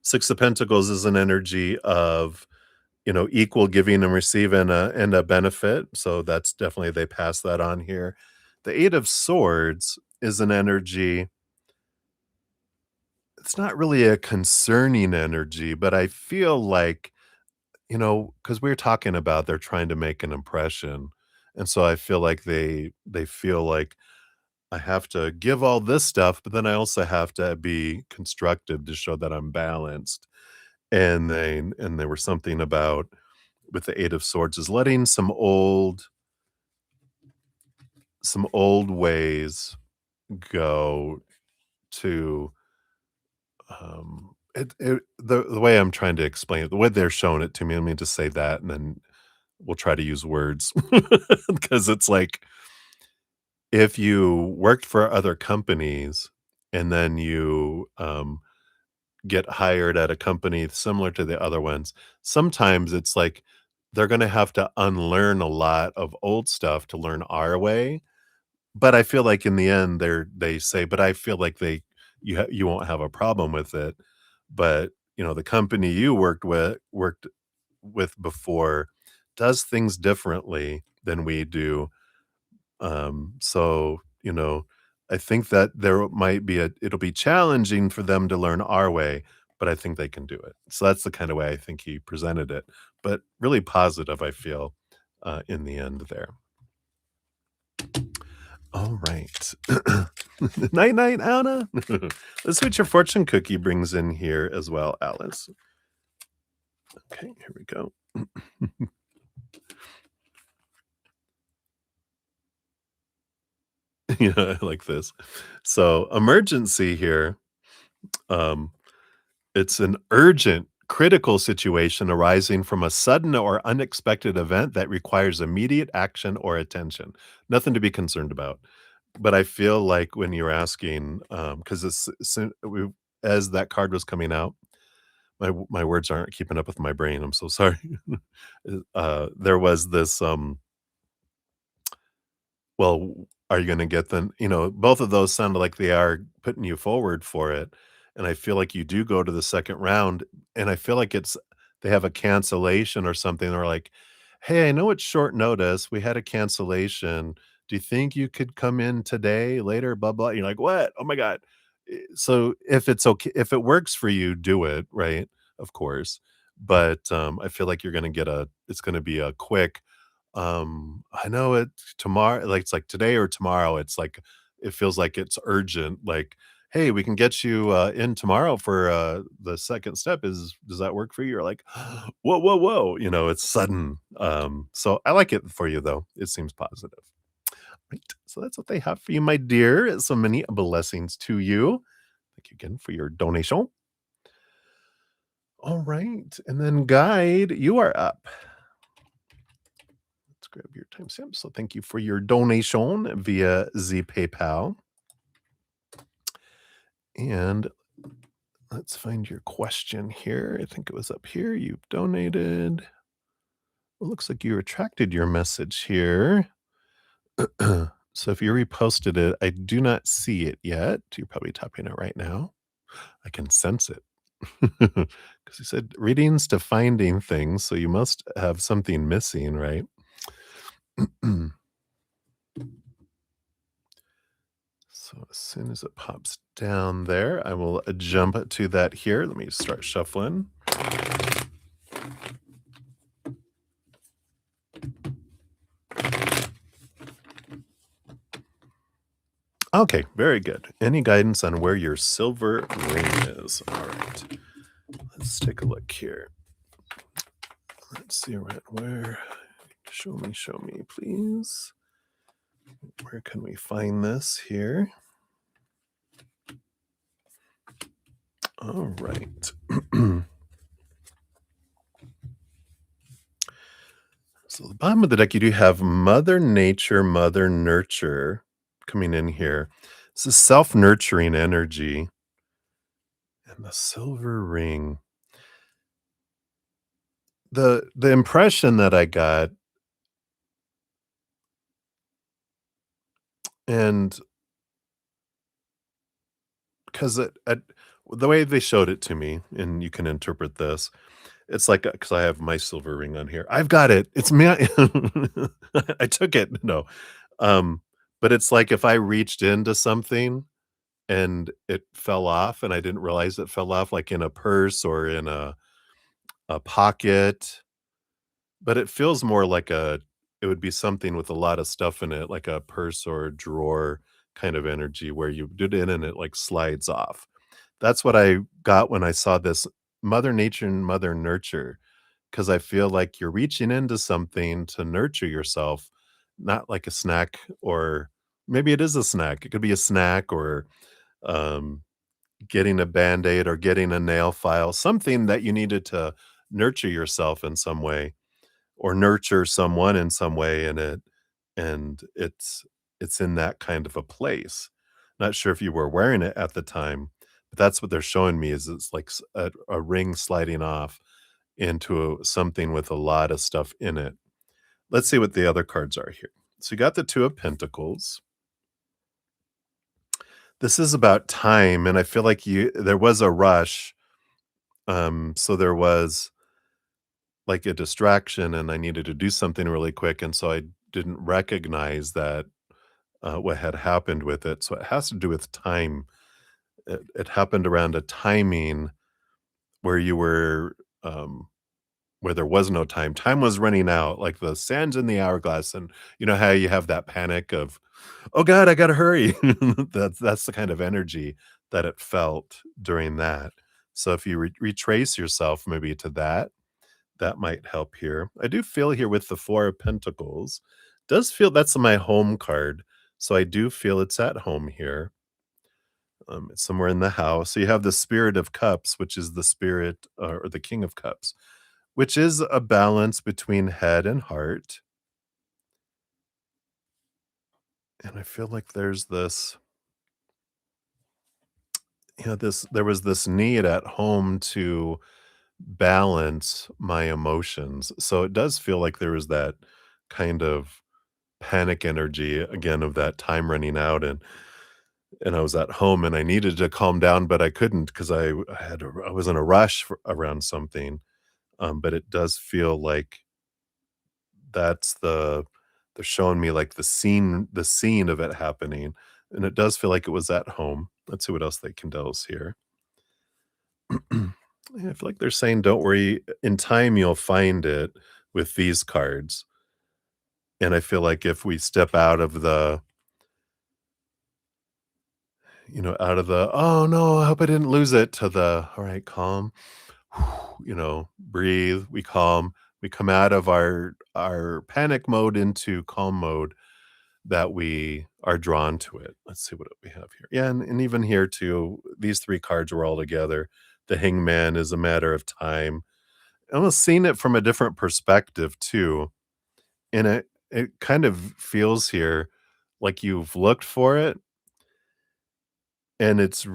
6 of Pentacles is an energy of, equal giving and receiving and a benefit. So that's definitely they pass that on here. The 8 of Swords is an energy. It's not really a concerning energy, but I feel like, because we are talking about they're trying to make an impression. And so I feel like they feel like I have to give all this stuff, but then I also have to be constructive to show that I'm balanced. And there was something about with the 8 of Swords is letting some old ways go to, the way I'm trying to explain it, the way they're showing it to me, let me just say that, and then we'll try to use words because it's like, if you worked for other companies and then you, get hired at a company similar to the other ones, sometimes it's like they're gonna have to unlearn a lot of old stuff to learn our way. But I feel like in the end, they say, "But I feel like you won't have a problem with it." But, the company you worked with before does things differently than we do. So, you know, I think that there might be a it'll be challenging for them to learn our way, but I think they can do it. So that's the kind of way I think he presented it, but really positive, I feel, in the end there. All right. Night, night, Anna. Let's see what your fortune cookie brings in here as well, Alice. Okay, here we go. Yeah, I like this. So, emergency here. Um, it's an urgent, critical situation arising from a sudden or unexpected event that requires immediate action or attention. Nothing to be concerned about. But I feel like when you're asking, because as that card was coming out, my words aren't keeping up with my brain. I'm so sorry. There was this well, are you gonna get them, both of those sounded like they are putting you forward for it, and I feel like you do go to the 2nd round, and I feel like they have a cancellation or something, or like, "Hey, I know it's short notice, we had a cancellation. Do you think you could come in today, later, blah, blah?" You're like, "What? Oh my god." So if it's okay if it works for you, do it, right? Of course, but, I feel like it's gonna be a quick I know it tomorrow, like, it's like today or tomorrow, it's like it feels like it's urgent, like, "Hey, we can get you, in tomorrow for, the 2nd step. Does that work for you?" You're like, "Whoa, whoa, whoa," it's sudden, so I like it for you, though. It seems positive. Right, so that's what they have for you, my dear. So many blessings to you. Thank you again for your donation. Alright, and then guide, you are up. Let's grab your timestamp. So thank you for your donation via the PayPal. And let's find your question here. I think it was up here. You've donated. It looks like you retracted your message here. So if you reposted it, I do not see it yet. You're probably typing it right now. I can sense it. Because you said readings to finding things. So you must have something missing, right? So as soon as it pops down there, I will jump to that here. Let me start shuffling. Okay, very good. Any guidance on where your silver ring is? All right, let's take a look here. Let's see right where. Show me, please. Where can we find this here? All right. So the bottom of the deck, you do have Mother Nature, Mother Nurture coming in here. This is self-nurturing energy. And the silver ring. The impression that I got, and because the way they showed it to me, and you can interpret this, it's like, because I have my silver ring on here. I've got it. It's me. I took it. No. Um, but it's like if I reached into something and it fell off and I didn't realize it fell off, like in a purse or in a pocket. But it feels more like it would be something with a lot of stuff in it, like a purse or a drawer kind of energy where you did it and it, like, slides off. That's what I got when I saw this Mother Nature and Mother Nurture, because I feel like you're reaching into something to nurture yourself, not like a snack, or maybe it is a snack. It could be a snack, or, um, getting a Band-Aid or getting a nail file, something that you needed to nurture yourself in some way or nurture someone in some way in it, and it's in that kind of a place. Not sure if you were wearing it at the time, but that's what they're showing me is it's like a ring sliding off into something with a lot of stuff in it. Let's see what the other cards are here. So you got the 2 of Pentacles. This is about time, and I feel like there was a rush, so there was like a distraction and I needed to do something really quick, and so I didn't recognize that what had happened with it. So it has to do with time. It happened around a timing where you were, where there was no time. Time was running out, like the sands in the hourglass, and you know how you have that panic of, "Oh god, I gotta hurry." That's the kind of energy that it felt during that. So if you retrace yourself maybe to that, that might help here. I do feel here with the 4 of Pentacles, does feel that's my home card, so I do feel it's at home here. It's somewhere in the house. So you have the Spirit of Cups, which is the spirit, or the King of Cups, which is a balance between head and heart. And I feel like there's this, there was this need at home to balance my emotions. So it does feel like there was that kind of panic energy again of that time running out, and I was at home and I needed to calm down, but I couldn't because I was in a rush around something. But it does feel like that's they're showing me like the scene of it happening, and it does feel like it was at home. Let's see what else they can tell us here. Yeah, I feel like they're saying, "Don't worry, in time you'll find it," with these cards. And I feel like if we step out of out of the, "Oh no, I hope I didn't lose it," to the, "All right, calm, breathe, we calm, we come out of our panic mode into calm mode," that we are drawn to it. Let's see what we have here. Yeah, and even here too, these 3 cards were all together. The Hangman is a matter of time. Almost seeing it from a different perspective too, and it kind of feels here like you've looked for it, and it's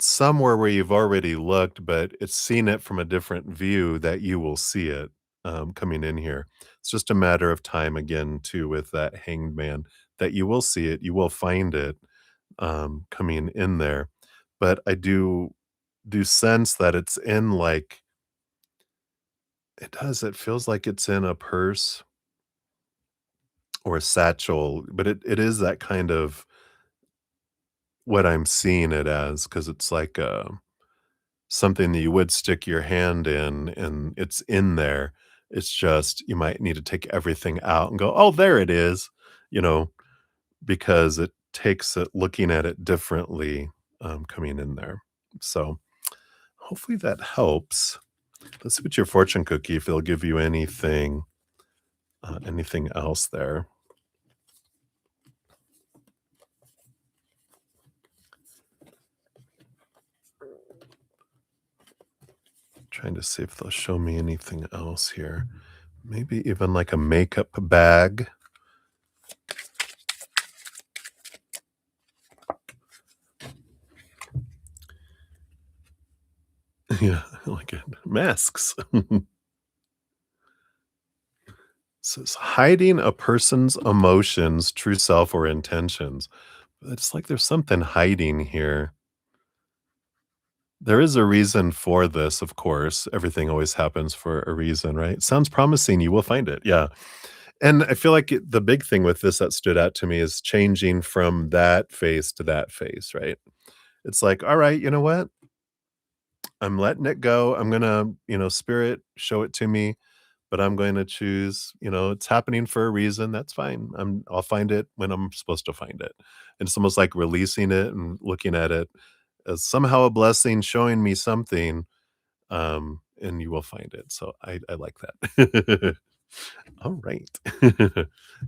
somewhere where you've already looked, but it's seen it from a different view that you will see it, coming in here. It's just a matter of time again too with that Hanged Man, that you will see it, you will find it, coming in there. But I do sense that it's in, like, it feels like it's in a purse or a satchel, but it is that kind of what I'm seeing it as, because it's like, something that you would stick your hand in, and it's in there. It's just you might need to take everything out and go, "Oh, there it is," you know, because it takes it looking at it differently, coming in there. So, hopefully that helps. Let's see what your fortune cookie, if it'll give you anything else there. Trying to see if they'll show me anything else here. Maybe even like a makeup bag. Yeah, like it. Masks. Says hiding a person's emotions, true self, or intentions. It's like there's something hiding here. There is a reason for this, of course. Everything always happens for a reason, right? Sounds promising. You will find it. Yeah. And I feel like the big thing with this that stood out to me is changing from that face to that face, right? It's like, all right, you know what? I'm letting it go. I'm going to, spirit, show it to me, but I'm going to choose, it's happening for a reason. That's fine. I'll find it when I'm supposed to find it. And it's almost like releasing it and looking at it as somehow a blessing, showing me something, and you will find it. So I like that. All right.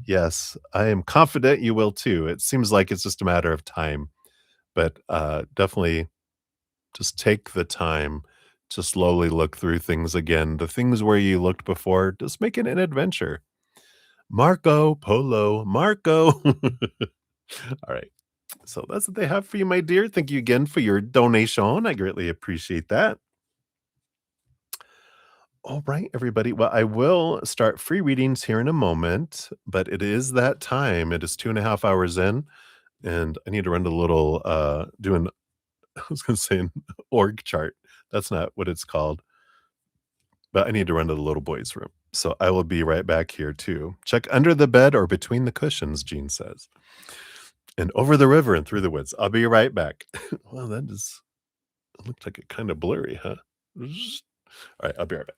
Yes, I am confident you will too. It seems like it's just a matter of time, but definitely just take the time to slowly look through things again. The things where you looked before, just make it an adventure. Marco Polo, Marco. All right. So that's what they have for you, my dear. Thank you again for your donation. I greatly appreciate that. All right, everybody. Well, I will start free readings here in a moment, but it is that time. It is 2.5 hours in, and I need to run a little doing I was gonna say an org chart. That's not what it's called, but I need to run to the little boy's room. So I will be right back here too. Check under the bed or between the cushions, Jean says. and over the river and through the woods. I'll be right back." Well, that is it looked like it kinda blurry, huh? Alright, I'll be right back.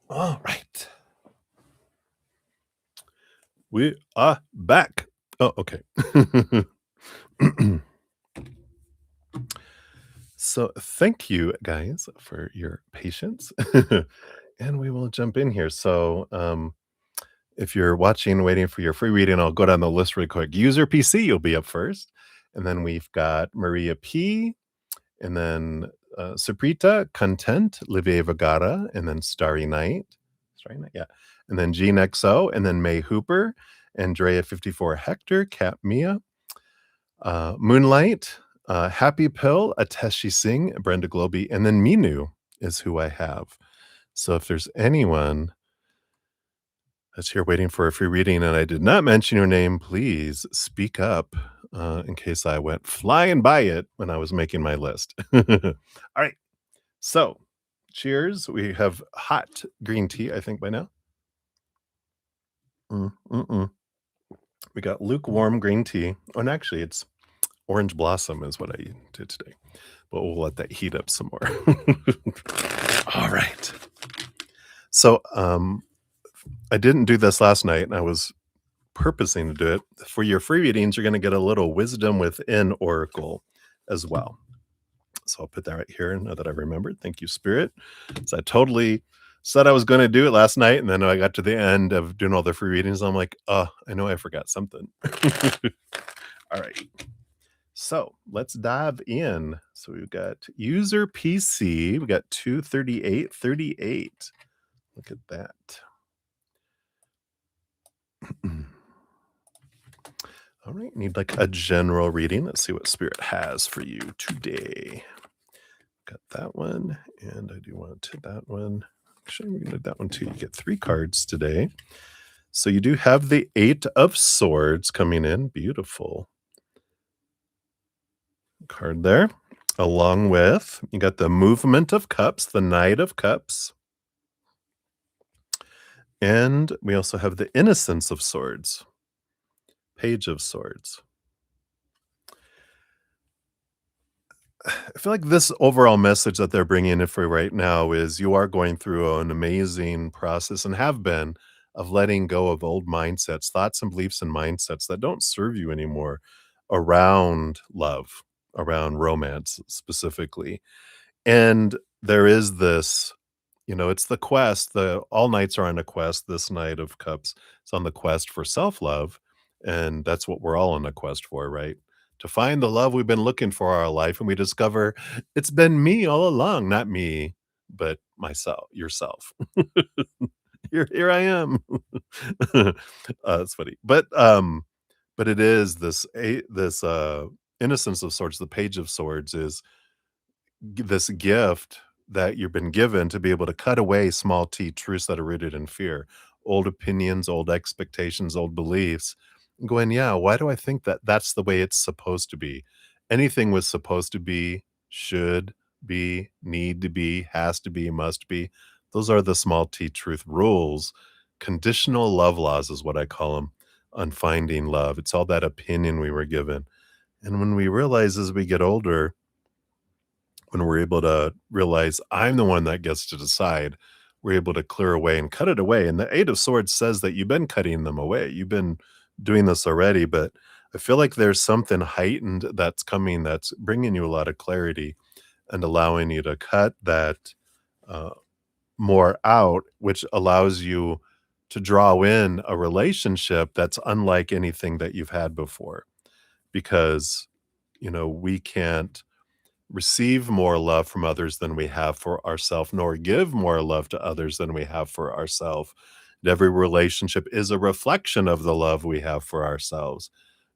Alright. We are back. Oh, okay. So, thank you guys for your patience, and we will jump in here. So, if you're watching, waiting for your free reading, I'll go down the list really quick. User PC, you'll be up first, and then we've got Maria P, and then, Suprita, Content, Livia Vagara, and then Starry Night. Starry Night, yeah. And then Jean XO, and then May Hooper, Andrea 54 Hector, Cat Mia, Moonlight, Happy Pill, Ateshi Singh, Brenda Globy, and then Minu is who I have. So if there's anyone that's here waiting for a free reading and I did not mention your name, please speak up in case I went flying by it when I was making my list. All right. So cheers. We have hot green tea, I think, by now. Mm. We got lukewarm green tea. Oh, and actually, it's orange blossom is what I did today, but we'll let that heat up some more. All right. So, I didn't do this last night, and I was purposing to do it. For your free readings, you're gonna get a little wisdom within oracle as well. So I'll put that right here now that I remembered. Thank you, Spirit. So I totally said I was gonna do it last night, and then I got to the end of doing all the free readings, I'm like, "Oh, I know I forgot something." All right. So let's dive in. So we've got user PC. We got 23838. Look at that. All right, need like a general reading. Let's see what Spirit has for you today. Got that one, and I do want that one. Actually, we're gonna do that one too. You get 3 cards today. So you do have the 8 of Swords coming in. Beautiful card there. Along with, you got the Movement of Cups, the Knight of Cups. And we also have the Innocence of Swords, Page of Swords. I feel like this overall message that they're bringing in for right now is you are going through an amazing process and have been of letting go of old mindsets, thoughts and beliefs and mindsets that don't serve you anymore around love, around romance specifically. And there is this, it's the quest, the all nights are on a quest. This Knight of Cups, it's on the quest for self-love, and that's what we're all on a quest for, right? To find the love we've been looking for our life, and we discover it's been me all along, not me, but myself, yourself. Here I am. It's funny. But it is this Innocence of Swords, the Page of Swords is this gift that you've been given to be able to cut away small t truths that are rooted in fear, old opinions, old expectations, old beliefs, and going, yeah, why do I think that that's the way it's supposed to be? Anything was supposed to be, should be, need to be, has to be, must be. Those are the small t truth rules. Conditional love laws is what I call them on finding love. It's all that opinion we were given. And when we realize as we get older, when we're able to realize I'm the one that gets to decide, we're able to clear away and cut it away. And the Eight of Swords says that you've been cutting them away. You've been doing this already, but I feel like there's something heightened that's coming that's bringing you a lot of clarity and allowing you to cut that uh, more out, which allows you to draw in a relationship that's unlike anything that you've had before. Because, we can't receive more love from others than we have for ourselves, nor give more love to others than we have for ourselves. Every relationship is a reflection of the love we have for ourselves.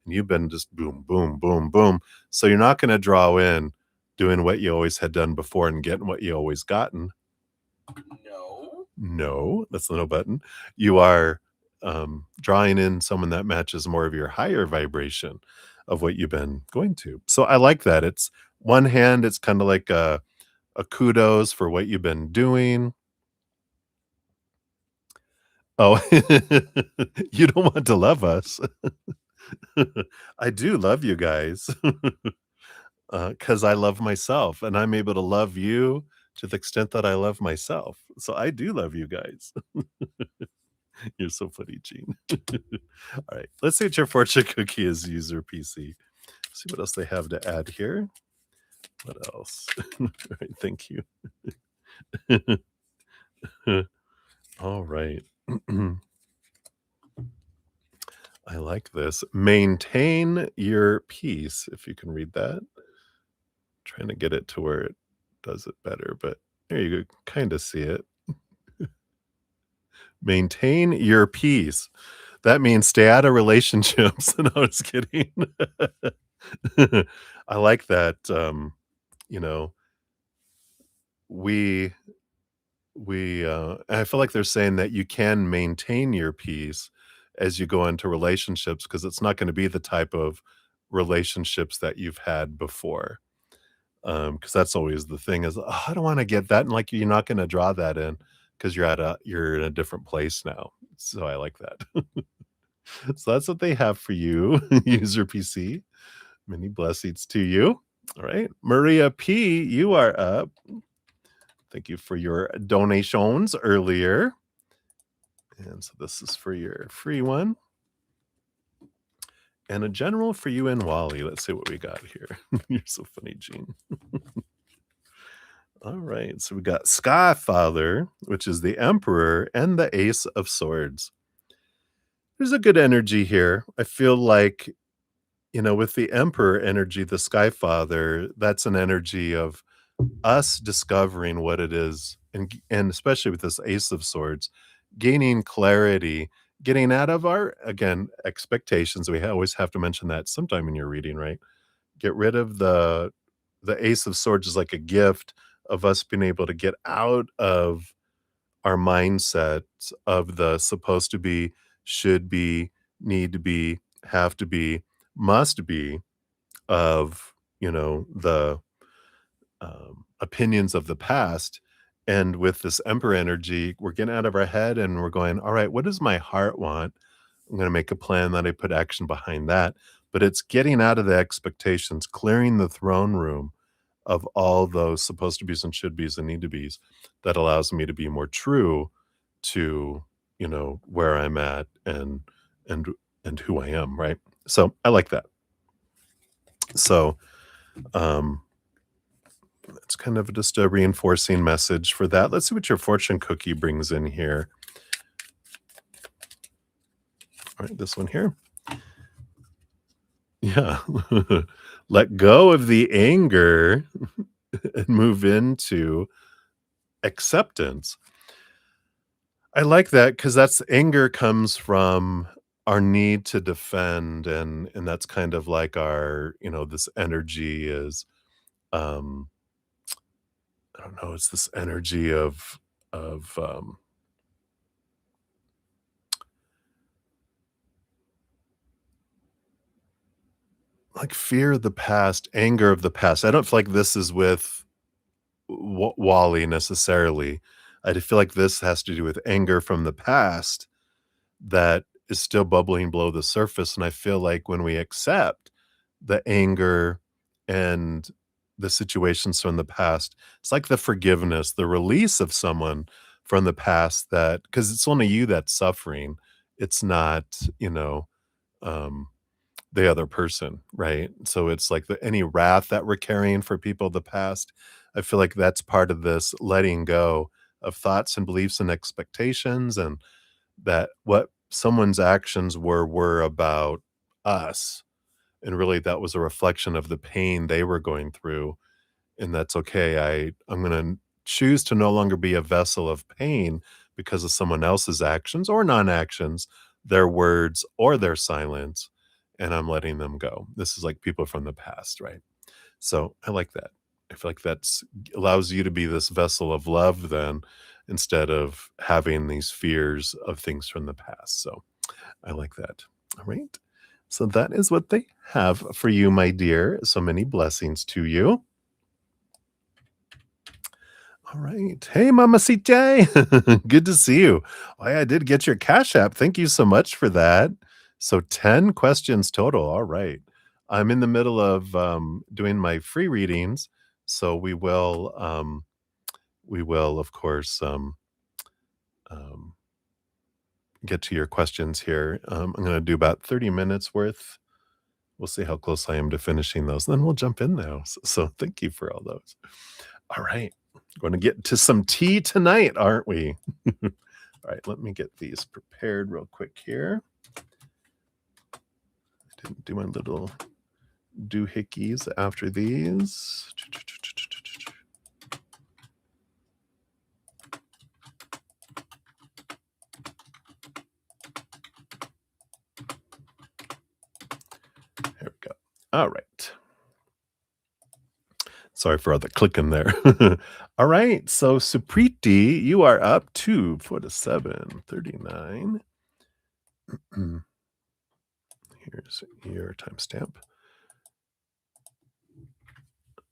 And you've been just boom, boom, boom, boom. So you're not going to draw in doing what you always had done before and getting what you always gotten. No, that's the no button. You are drawing in someone that matches more of your higher vibration of what you've been going to. So I like that. It's one hand, it's kind of like a kudos for what you've been doing. Oh, you don't want to love us. I do love you guys because I love myself and I'm able to love you to the extent that I love myself. So I do love you guys. You're so funny, Gene. All right, let's see what your fortune cookie is, user PC. See what else they have to add here. What else? All right, thank you. All right. I like this. Maintain your peace, if you can read that. Trying to get it to where it does it better, but there you go. Kind of see it. Maintain your peace. That means stay out of relationships. No, I was kidding. I like that. You know, we I feel like they're saying that you can maintain your peace as you go into relationships because it's not going to be the type of relationships that you've had before. Because that's always the thing is, "Oh, I don't wanna get that," and, like, you're not gonna draw that in because you're in a different place now. So I like that. So that's what they have for you, user PC. Many blessings to you. Alright. Maria P, you are up. Thank you for your donations earlier. And so this is for your free one. And a general for you and Wally. Let's see what we got here. You're so funny, Gene. All right. So we got Skyfather, which is the Emperor, and the Ace of Swords. There's a good energy here. I feel like, with the Emperor energy, the Skyfather, that's an energy of us discovering what it is, and especially with this Ace of Swords, gaining clarity, getting out of our, again, expectations. We always have to mention that sometime in your reading, right? Get rid of the Ace of Swords is like a gift of us being able to get out of our mindset of the supposed to be, should be, need to be, have to be, must be of, the opinions of the past. And with this Emperor energy, we're getting out of our head and we're going, all right, what does my heart want? I'm going to make a plan that I put action behind that. But it's getting out of the expectations, clearing the throne room of all those supposed to be's and should be's and need to be's that allows me to be more true to, where I'm at and and who I am, right? So I like that. So it's kind of just a reinforcing message for that. Let's see what your fortune cookie brings in here. All right, this one here. Yeah. Let go of the anger and move into acceptance. I like that because that's anger comes from our need to defend and that's kind of like our, this energy is um I don't know, it's this energy of, like, fear of the past, anger of the past. I don't feel like this is with Wally necessarily. I feel like this has to do with anger from the past that is still bubbling below the surface, and I feel like when we accept the anger and the situations from the past, it's like the forgiveness, the release of someone from the past that because it's only you that's suffering. It's not, um, the other person, right? So it's like any wrath that we're carrying for people of the past, I feel like that's part of this letting go of thoughts and beliefs and expectations and that what someone's actions were about us, and really that was a reflection of the pain they were going through, and that's okay. I'm gonna choose to no longer be a vessel of pain because of someone else's actions or non-actions, their words or their silence, and I'm letting them go. This is like people from the past, right? So, I like that. I feel like that's allows you to be this vessel of love then, instead of having these fears of things from the past, so I like that. All right. So that is what they have for you, my dear. So many blessings to you. All right. Hey, Mama CJ. Good to see you. Oh, yeah, I did get your Cash App. Thank you so much for that. So 10 questions total. All right. I'm in the middle of doing my free readings. So we will, of course, um, get to your questions here. I'm going to do about 30 minutes worth. We'll see how close I am to finishing those, then we'll jump in now. So thank you for all those. All right. Going to get to some tea tonight, aren't we? All right, let me get these prepared real quick here. I didn't do my little doohickeys after these. There we go. All right. Sorry for all the clicking there. All right. So, Supriti, you are up to 4739. Here's your timestamp.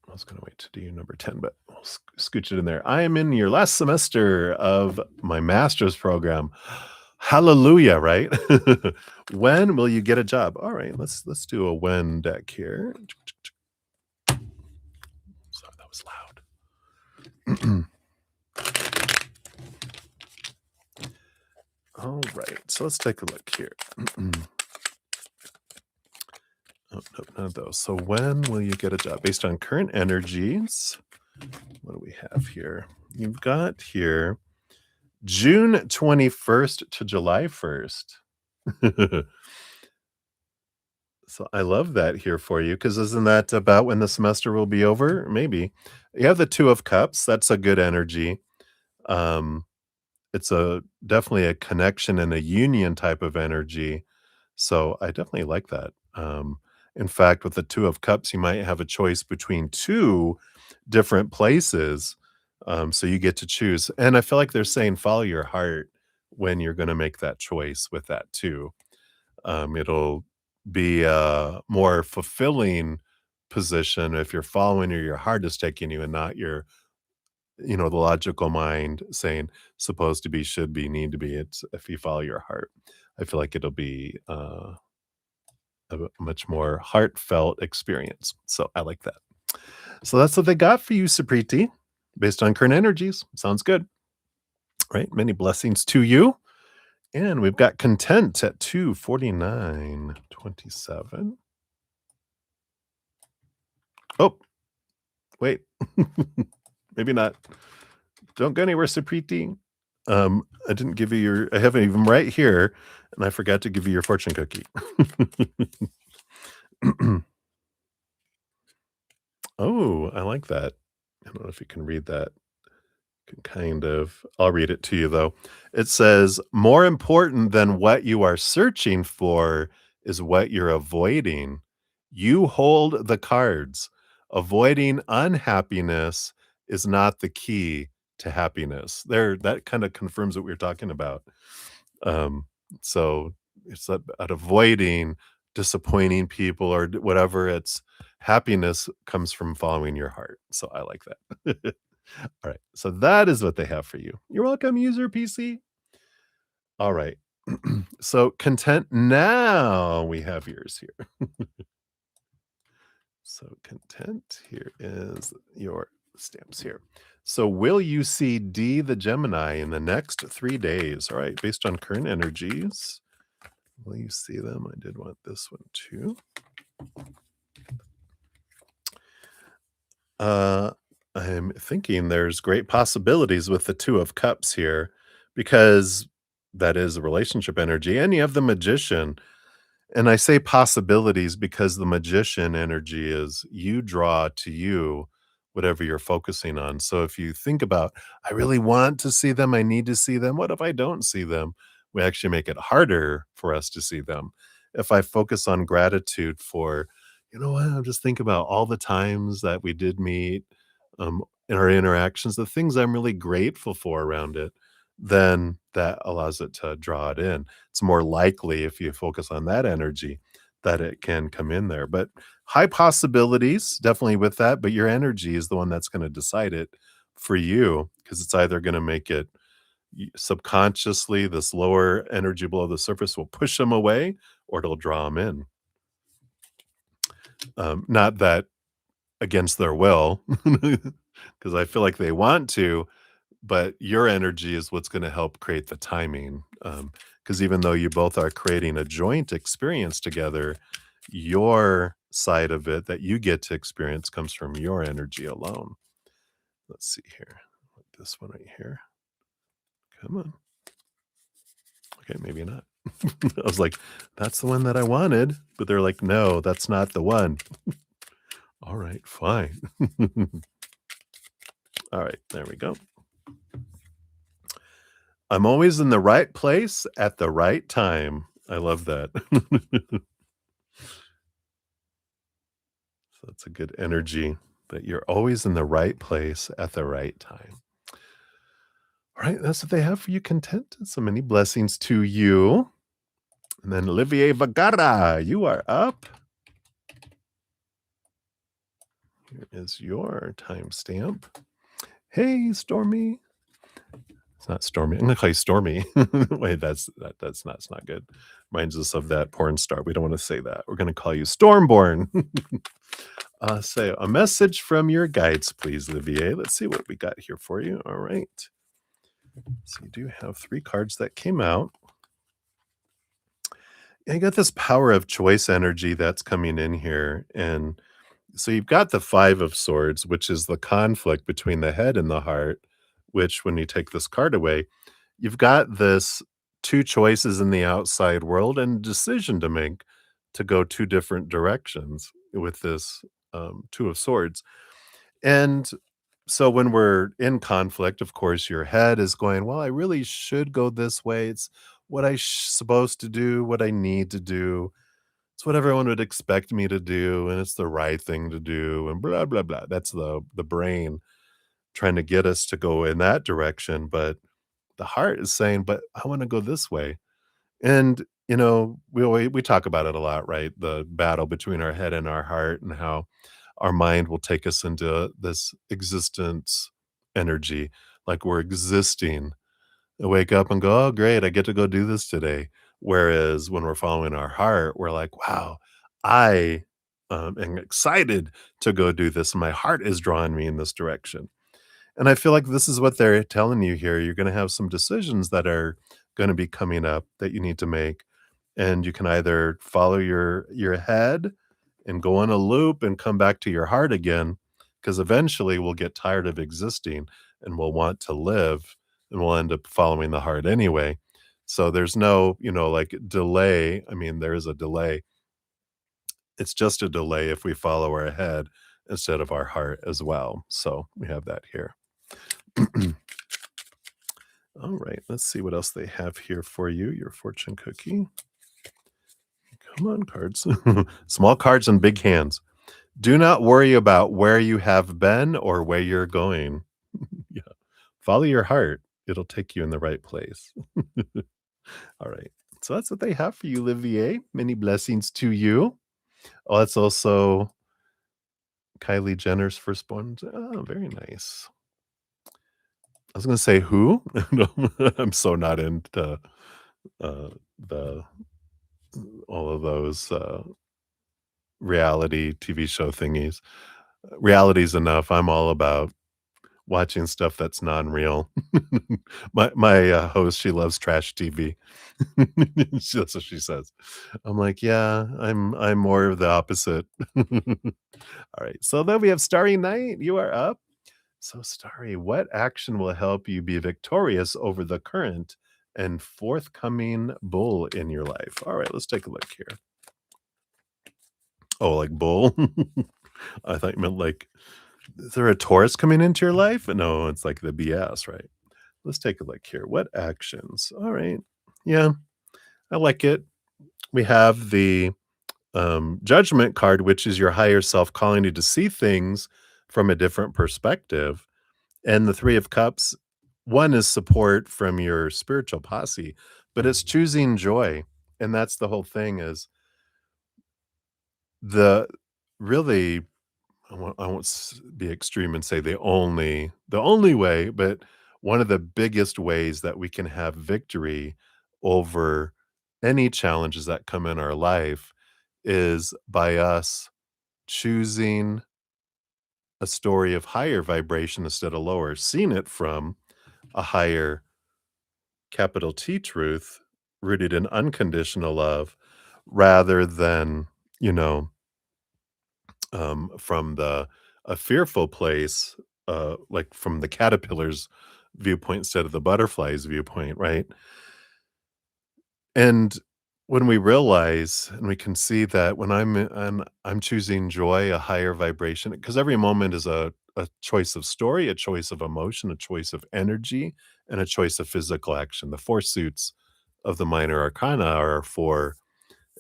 I was going to wait to do number 10, but we'll scooch it in there. I am in your last semester of my master's program. Hallelujah, right? When will you get a job? All right, let's do a when deck here. Sorry, that was loud. All right, so let's take a look here. Oh, no, none of those. So when will you get a job? Based on current energies, what do we have here? You've got here June 21st to July 1st. So I love that here for you because isn't that about when the semester will be over? Maybe. You have the 2 of cups, that's a good energy. Um, it's a definitely a connection and a union type of energy. So I definitely like that. In fact, with the 2 of cups, you might have a choice between 2 different places. So you get to choose. And I feel like they're saying follow your heart when you're gonna make that choice with that too. It'll be a more fulfilling position if you're following where your heart is taking you and not your, the logical mind saying supposed to be, should be, need to be. It's if you follow your heart. I feel like it'll be a much more heartfelt experience. So I like that. So that's what they got for you, Supriti, based on current energies. Sounds good. Right. Many blessings to you. And we've got content at 249.27. Oh, wait. Maybe not. Don't go anywhere, Supriti. I didn't give you I have them right here, and I forgot to give you your fortune cookie. Oh, I like that. I don't know if you can read that. Can kind of I'll read it to you though. It says, "More important than what you are searching for is what you're avoiding. You hold the cards. Avoiding unhappiness is not the key to happiness. There, that kind of confirms what we were talking about. Um, so it's about avoiding disappointing people or whatever. It's happiness comes from following your heart. So I like that. All right. So that is what they have for you. You're welcome, user PC. All right. So content now we have yours here. So content, here is your stamps here. So will you see D the Gemini in the next 3 days? All right, based on current energies, will you see them? I did want this one too. Uh, I'm thinking there's great possibilities with the 2 of Cups here because that is a relationship energy, and you have the Magician. And I say possibilities because the magician energy is you draw to you whatever you're focusing on. So if you think about, I really want to see them, I need to see them. What if I don't see them? We actually make it harder for us to see them. If I focus on gratitude for, you know what, I'm just thinking about all the times that we did meet, in our interactions, the things I'm really grateful for around it, then that allows it to draw it in. It's more likely if you focus on that energy that it can come in there. But high possibilities, definitely with that. But your energy is the one that's going to decide it for you because it's either going to make it subconsciously, this lower energy below the surface will push them away or it'll draw them in. Not that against their will, because I feel like they want to, but your energy is what's gonna help create the timing, because even though you both are creating a joint experience together, your side of it that you get to experience comes from your energy alone. Let's see here. This one right here. Come on. Okay, maybe not. I was like, "That's the one that I wanted," but they're like, "No, that's not the one." Alright, fine. Alright, there we go. I'm always in the right place at the right time. I love that. So that's a good energy that you're always in the right place at the right time. All right, that's what they have for you, content. So many blessings to you. And then Olivier Vagara, you are up. Here is your timestamp. Hey, Stormy. It's not Stormy. I'm gonna call you Stormy. Wait, that's not good. Reminds us of that porn star. We don't want to say that. We're gonna call you Stormborn. Say a message from your guides, please, Olivier. Let's see what we got here for you. All right. So you do have 3 cards that came out. And you got this power of choice energy that's coming in here. And so you've got the 5 of swords, which is the conflict between the head and the heart, which when you take this card away, you've got this 2 choices in the outside world and a decision to make to go 2 different directions with this 2 of swords. And so when we're in conflict, of course, your head is going, well, I really should go this way. It's what I supposed to do, what I need to do. It's what everyone would expect me to do, and it's the right thing to do, and blah blah blah. That's the brain trying to get us to go in that direction, but the heart is saying, "But I want to go this way." And we talk about it a lot, right? The battle between our head and our heart, and how our mind will take us into this existence energy, like we're existing. I wake up and go, "Oh, great, I get to go do this today." Whereas when we're following our heart, we're like, "Wow, I am excited to go do this. My heart is drawing me in this direction." And I feel like this is what they're telling you here. You're going to have some decisions that are going to be coming up that you need to make, and you can either follow your head and go on a loop and come back to your heart again, because eventually we'll get tired of existing and we'll want to live, and we'll end up following the heart anyway. So there's no, like delay. I mean, there is a delay. It's just a delay if we follow our head instead of our heart as well. So we have that here. All right, let's see what else they have here for you. Your fortune cookie. Come on, cards. Small cards and big hands. Do not worry about where you have been or where you're going. Yeah. Follow your heart. It'll take you in the right place. All right. So that's what they have for you, Olivier. Many blessings to you. Oh, that's also Kylie Jenner's firstborn. Oh, very nice. I was gonna say who? No, I'm so not into the all of those reality TV show thingies. Reality's enough. I'm all about watching stuff that's non-real. My host, she loves trash TV. That's what she says. I'm like, "Yeah, I'm more of the opposite." Alright, so then we have Starry Night, you are up. So, Starry, what action will help you be victorious over the current and forthcoming bull in your life? Alright, let's take a look here. Oh, like bull? I thought you meant like, is there a Taurus coming into your life? No, it's like the BS, right? Let's take a look here. What actions? All right. Yeah, I like it. We have the judgment card, which is your higher self calling you to see things from a different perspective. And the Three of Cups, one is support from your spiritual posse, but it's choosing joy. And that's the whole thing is the really I won't be extreme and say the only way, but one of the biggest ways that we can have victory over any challenges that come in our life is by us choosing a story of higher vibration instead of lower, seeing it from a higher capital T truth rooted in unconditional love rather than, you know, from the a fearful place, like from the caterpillar's viewpoint instead of the butterfly's viewpoint, right? And when we realize and we can see that when I'm choosing joy, a higher vibration, because every moment is a choice of story, a choice of emotion, a choice of energy, and a choice of physical action. The four suits of the minor arcana are for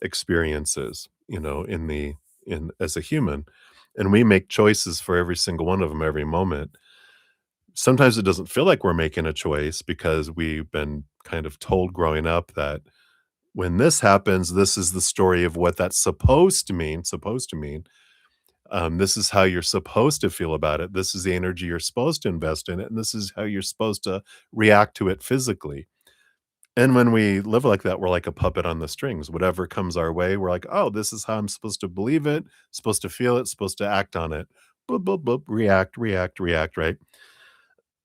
experiences, in as a human, and we make choices for every single one of them every moment. Sometimes it doesn't feel like we're making a choice because we've been kind of told growing up that when this happens, this is the story of what that's supposed to mean. This is how you're supposed to feel about it. This is the energy you're supposed to invest in it, and this is how you're supposed to react to it physically. And when we live like that, we're like a puppet on the strings. Whatever comes our way, we're like, "Oh, this is how I'm supposed to believe it, supposed to feel it, supposed to act on it." Boop, boop, boop, react, react, react, right?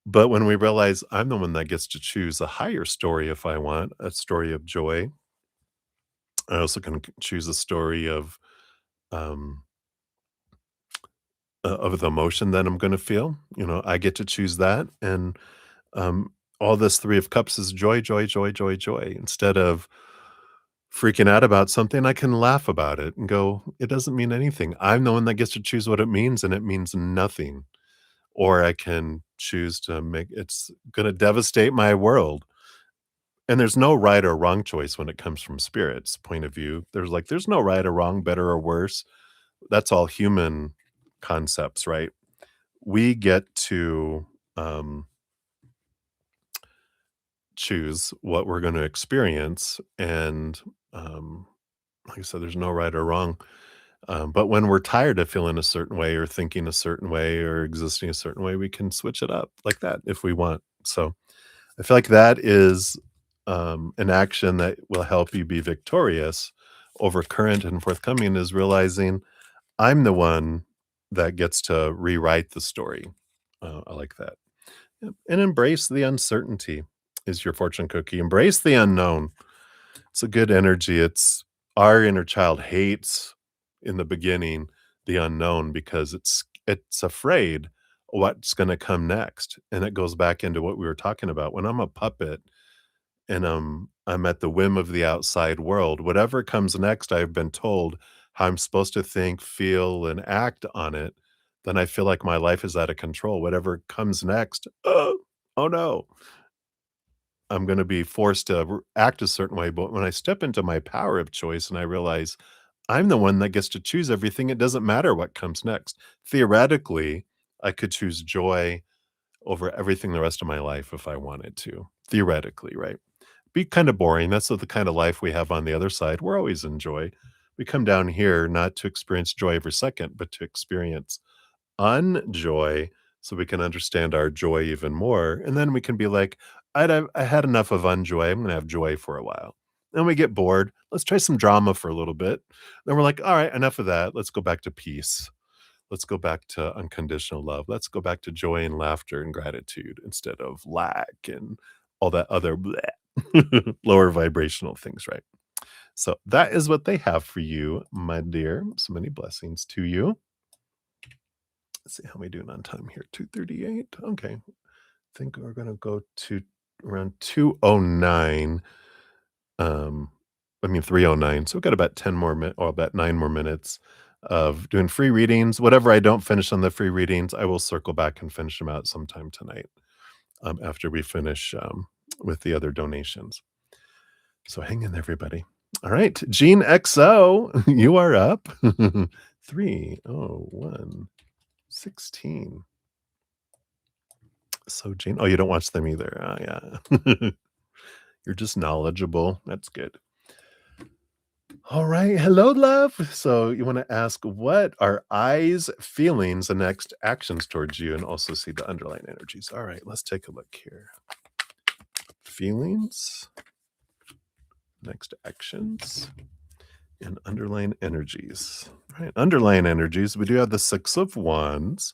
But when we realize I'm the one that gets to choose a higher story if I want, a story of joy, I also can choose a story um, of the emotion that I'm gonna feel. I get to choose that, and, all this Three of Cups is joy, joy, joy, joy, joy. Instead of freaking out about something, I can laugh about it and go, "It doesn't mean anything. I'm the one that gets to choose what it means, and it means nothing." Or I can choose to make it's gonna devastate my world. And there's no right or wrong choice when it comes from spirit's point of view. There's no right or wrong, better or worse. That's all human concepts, right? We get to, um, choose what we're gonna experience, and, like I said, there's no right or wrong. But when we're tired of feeling a certain way or thinking a certain way or existing a certain way, we can switch it up like that if we want. So I feel like that is an action that will help you be victorious over current and forthcoming is realizing I'm the one that gets to rewrite the story. I like that. Yep. And embrace the uncertainty is your fortune cookie. Embrace the unknown. It's a good energy. It's our inner child hates in the beginning the unknown because it's afraid what's going to come next. And it goes back into what we were talking about. When I'm a puppet and I'm at the whim of the outside world, whatever comes next, I've been told how I'm supposed to think, feel, and act on it. Then I feel like my life is out of control. Whatever comes next, oh no, I'm gonna be forced to act a certain way, but when I step into my power of choice and I realize I'm the one that gets to choose everything. It doesn't matter what comes next. Theoretically, I could choose joy over everything the rest of my life if I wanted to. Theoretically, right? Be kind of boring. That's the kind of life we have on the other side. We're always in joy. We come down here not to experience joy every second, but to experience unjoy so we can understand our joy even more. And then we can be like, I had enough of unjoy. I'm going to have joy for a while. Then we get bored. Let's try some drama for a little bit. Then we're like, all right, enough of that. Let's go back to peace. Let's go back to unconditional love. Let's go back to joy and laughter and gratitude instead of lack and all that other bleh, lower vibrational things, right? So that is what they have for you, my dear. So many blessings to you. Let's see how we doing on time here. 2:38. Okay. I think we're gonna go to around 2:09. Um, I mean 3:09. So we've got about 10 more minutes or about 9 more minutes of doing free readings. Whatever I don't finish on the free readings, I will circle back and finish them out sometime tonight, after we finish with the other donations. So hang in, everybody. All right, Gene XO, you are up. 3:01:16. So, Jane, oh, you don't watch them either. Oh, yeah. You're just knowledgeable. That's good. All right. Hello, love. So, you want to ask what are eyes, feelings, and next actions towards you, and also see the underlying energies. All right. Let's take a look here. Feelings, next actions, and underlying energies. All right. Underlying energies. We do have the Six of Wands.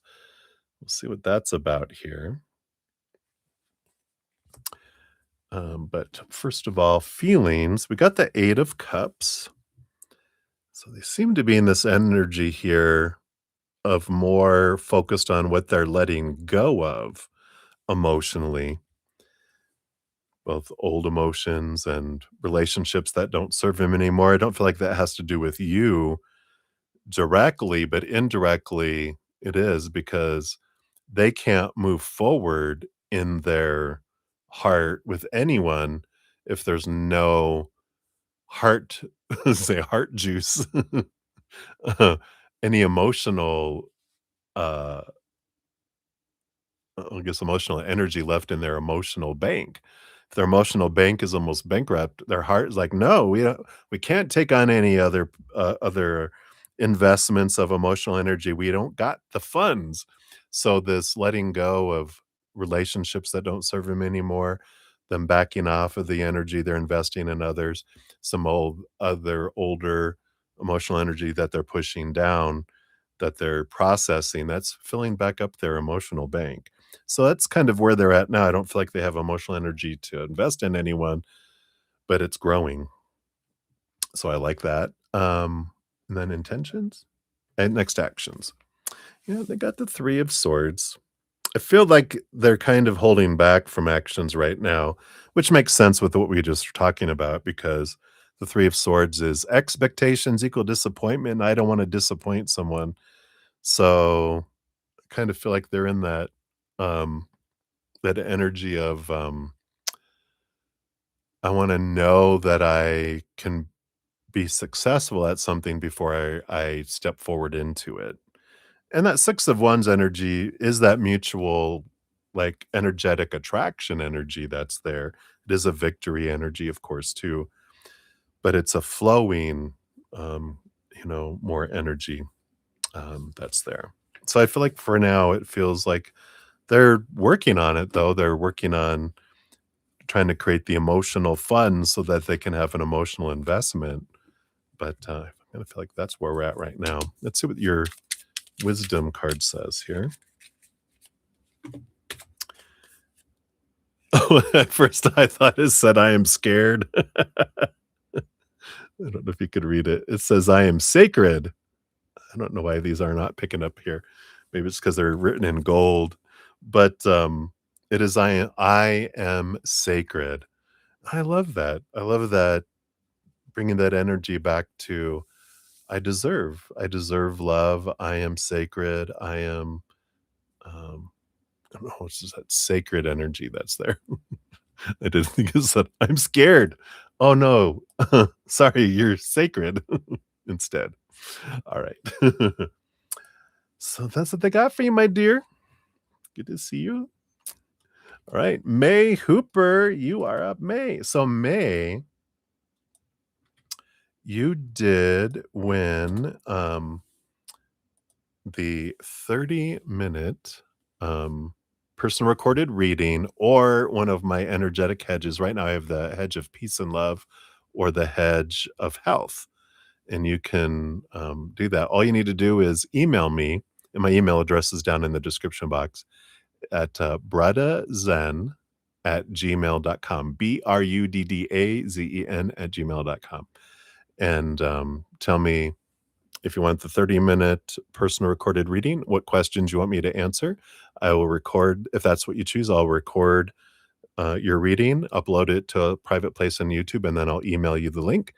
We'll see what that's about here. But first of all, feelings. We got the Eight of Cups. So they seem to be in this energy here of more focused on what they're letting go of emotionally, both old emotions and relationships that don't serve him anymore. I don't feel like that has to do with you directly, but indirectly it is because they can't move forward in their heart with anyone if there's no heart say heart juice any emotional uh I guess emotional energy left in their emotional bank. If their emotional bank is almost bankrupt, their heart is like, no, we can't take on any other investments of emotional energy. We don't got the funds. So this letting go of relationships that don't serve them anymore, them backing off of the energy they're investing in others, some other older emotional energy that they're pushing down, that they're processing, that's filling back up their emotional bank. So that's kind of where they're at now. I don't feel like they have emotional energy to invest in anyone, but it's growing. So I like that. And then intentions and next actions. Yeah, they got the Three of Swords. I feel like they're kind of holding back from actions right now, which makes sense with what we just were talking about because the Three of Swords is expectations equal disappointment. And I don't want to disappoint someone. So I kind of feel like they're in um that energy of I want to know that I can be successful at something before I step forward into it. And that Six of Wands energy is that mutual, like energetic attraction energy that's there. It is a victory energy, of course, too, but it's a flowing, um, more energy that's there. So I feel like for now, it feels like they're working on it, though. They're working on trying to create the emotional funds so that they can have an emotional investment. But I kind of feel like that's where we're at right now. Let's see what your wisdom card says here. Oh, at first I thought it said, I am scared. I don't know if you could read it. It says, I am sacred. I don't know why these are not picking up here. Maybe it's because they're written in gold. But it is, I am sacred. I love that. I love that, bringing that energy back to I deserve love. I am sacred. I am, I don't know, it's just that sacred energy that's there. I didn't think it said, I'm scared. Oh no. Sorry, you're sacred. instead. All right. So that's what they got for you, my dear. Good to see you. All right. May Hooper, you are up, May. So, May, you did win the 30-minute person recorded reading or one of my energetic hedges. Right now, I have the hedge of peace and love or the hedge of health. And you can do that. All you need to do is email me, and my email address is down in the description box at bruddazen at gmail.com, BRUDDAZEN at gmail.com. And tell me if you want the 30-minute personal recorded reading, what questions you want me to answer. I will record, if that's what you choose, I'll record your reading, upload it to a private place on YouTube, and then I'll email you the link.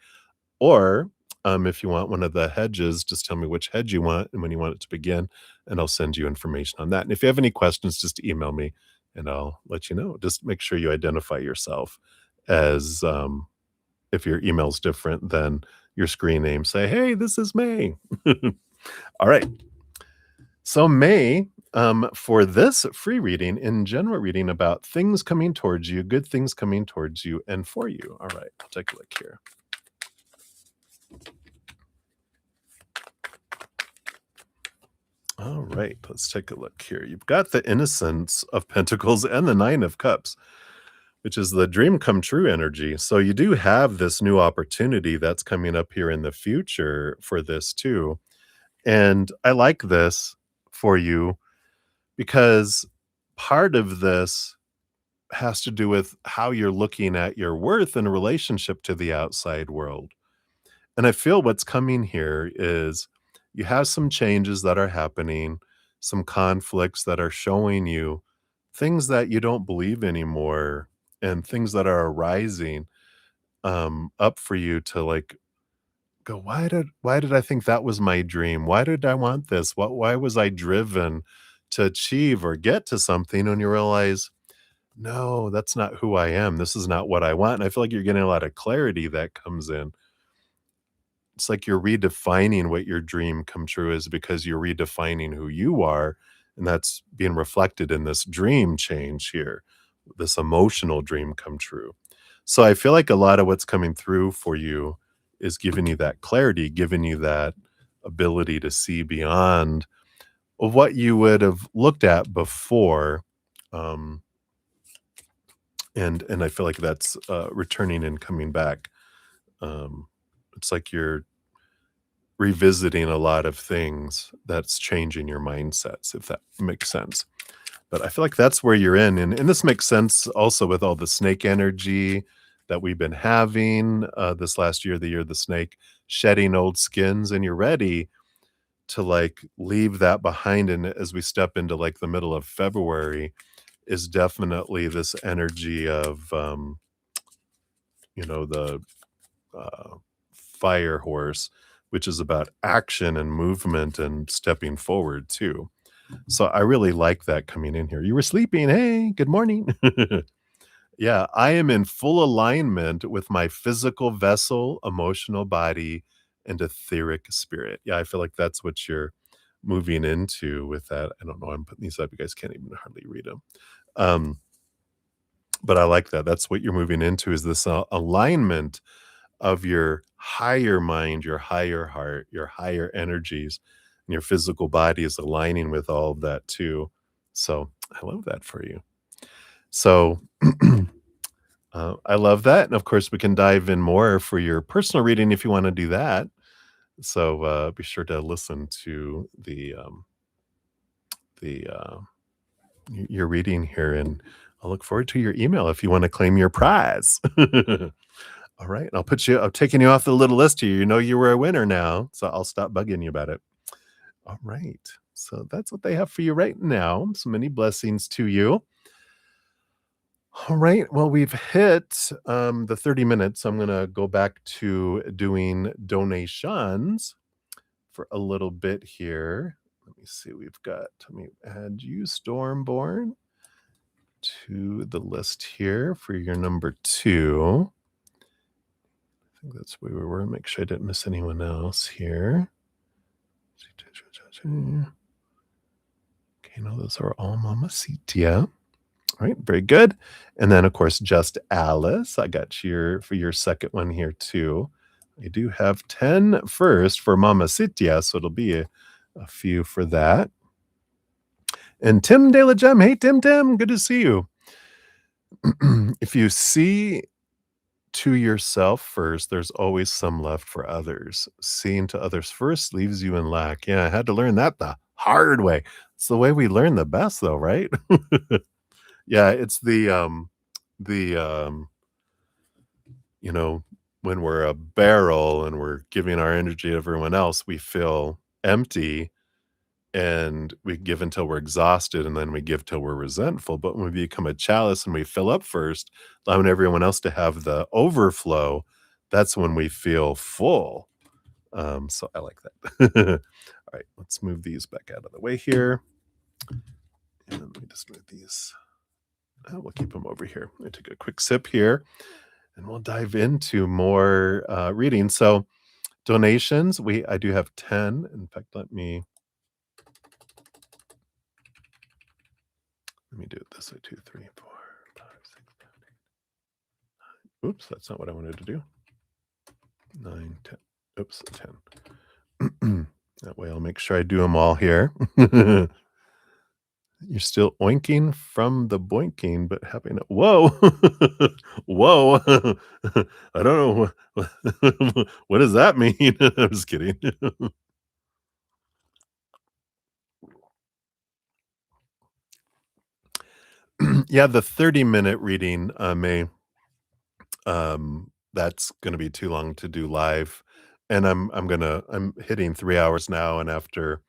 Or if you want one of the hedges, just tell me which hedge you want and when you want it to begin, and I'll send you information on that. And if you have any questions, just email me and I'll let you know. Just make sure you identify yourself as if your email's different than your screen name. Say, hey, this is May. All right. So, May, for this free reading, in general reading about things coming towards you, good things coming towards you and for you. All right, I'll take a look here. All right, let's take a look here. You've got the Innocence of Pentacles and the Nine of Cups, which is the dream come true energy. So you do have this new opportunity that's coming up here in the future for this too. And I like this for you because part of this has to do with how you're looking at your worth in relationship to the outside world. And I feel what's coming here is you have some changes that are happening, some conflicts that are showing you things that you don't believe anymore and things that are arising up for you to like go, why did I think that was my dream? Why did I want this? Why was I driven to achieve or get to something? And you realize, no, that's not who I am. This is not what I want. And I feel like you're getting a lot of clarity that comes in. It's like you're redefining what your dream come true is because you're redefining who you are, and that's being reflected in this dream change here, this emotional dream come true. So I feel like a lot of what's coming through for you is giving you that clarity, giving you that ability to see beyond of what you would have looked at before. Um, and I feel like that's returning and coming back. Um, it's like you're revisiting a lot of things that's changing your mindsets, if that makes sense. But I feel like that's where you're in. And this makes sense also with all the snake energy that we've been having this last year, the year of the snake, shedding old skins, and you're ready to like leave that behind. And as we step into like the middle of February, is definitely this energy of, the fire horse, which is about action and movement and stepping forward too. So I really like that coming in here. You were sleeping. Hey, good morning. Yeah, I am in full alignment with my physical vessel, emotional body, and etheric spirit. Yeah, I feel like that's what you're moving into with that. I don't know. I'm putting these up. You guys can't even hardly read them. Um, but I like that. That's what you're moving into is this alignment of your higher mind, your higher heart, your higher energies, and your physical body is aligning with all of that too. So I love that for you. So I love that. And of course, we can dive in more for your personal reading if you want to do that. So be sure to listen to the your reading here, and I'll look forward to your email if you want to claim your prize. All right, I'm taking you off the little list here. You know you were a winner now, so I'll stop bugging you about it. All right. So that's what they have for you right now. So many blessings to you. All right. Well, we've hit the 30 minutes. I'm going to go back to doing donations for a little bit here. Let me see. Let me add you, Stormborn, to the list here for your number 2. think that's where we were. Make sure I didn't miss anyone else here. Okay, no, those are all Mamacita. All right, very good. And then, of course, just Alice. I got your for your second one here too. I do have 10 first for Mamacita, so it'll be a few for that. And Tim De La Gem. Hey, Tim, good to see you. If you see to yourself first, there's always some left for others. Seeing to others first leaves you in lack. Yeah, I had to learn that the hard way. It's the way we learn the best, though, right? Yeah, it's the you know, when we're a barrel and we're giving our energy to everyone else, we feel empty and we give until we're exhausted and then we give till we're resentful. But when we become a chalice and we fill up first, allowing everyone else to have the overflow, that's when we feel full. So I like that. All right, let's move these back out of the way here. And let me just move these. We'll keep them over here. Let me take a quick sip here and we'll dive into more reading. So donations, I do have 10. In fact, let me do it this way. 2, 3, 4, 5, 6, 7, 8. Oops, that's not what I wanted to do. 9, 10. Oops, 10. That way I'll make sure I do them all here. You're still oinking from the boinking, but having a whoa, whoa. I don't know. What does that mean? I'm just kidding. Yeah, the 30-minute reading, may that's gonna be too long to do live, and I'm hitting 3 hours now, and after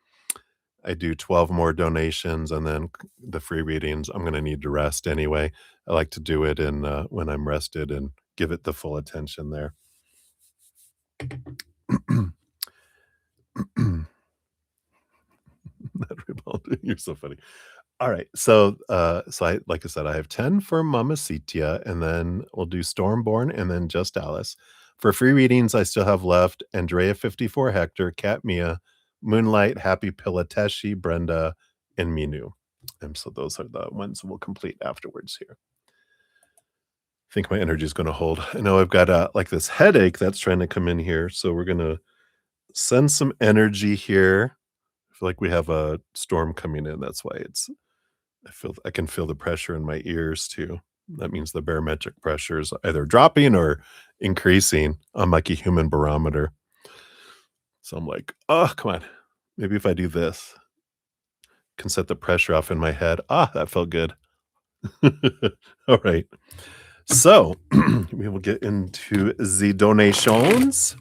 I do 12 more donations and then the free readings, I'm gonna need to rest anyway. I like to do it in, when I'm rested and give it the full attention there. That Ribaldo, you're so funny. All right. So I like I said, I have 10 for Mamacita, and then we'll do Stormborn and then Just Alice. For free readings, I still have left Andrea 54 Hector, Cat Mia, Moonlight, Happy Pilateshi, Brenda, and Minu. And so those are the ones we'll complete afterwards here. I think my energy is going to hold. I know I've got like this headache that's trying to come in here. So we're going to send some energy here. I feel like we have a storm coming in. That's why I can feel the pressure in my ears too. That means the barometric pressure is either dropping or increasing on like a human barometer. So I'm like, oh, come on. Maybe if I do this, can set the pressure off in my head. Ah, that felt good. All right. So we will get into the donations.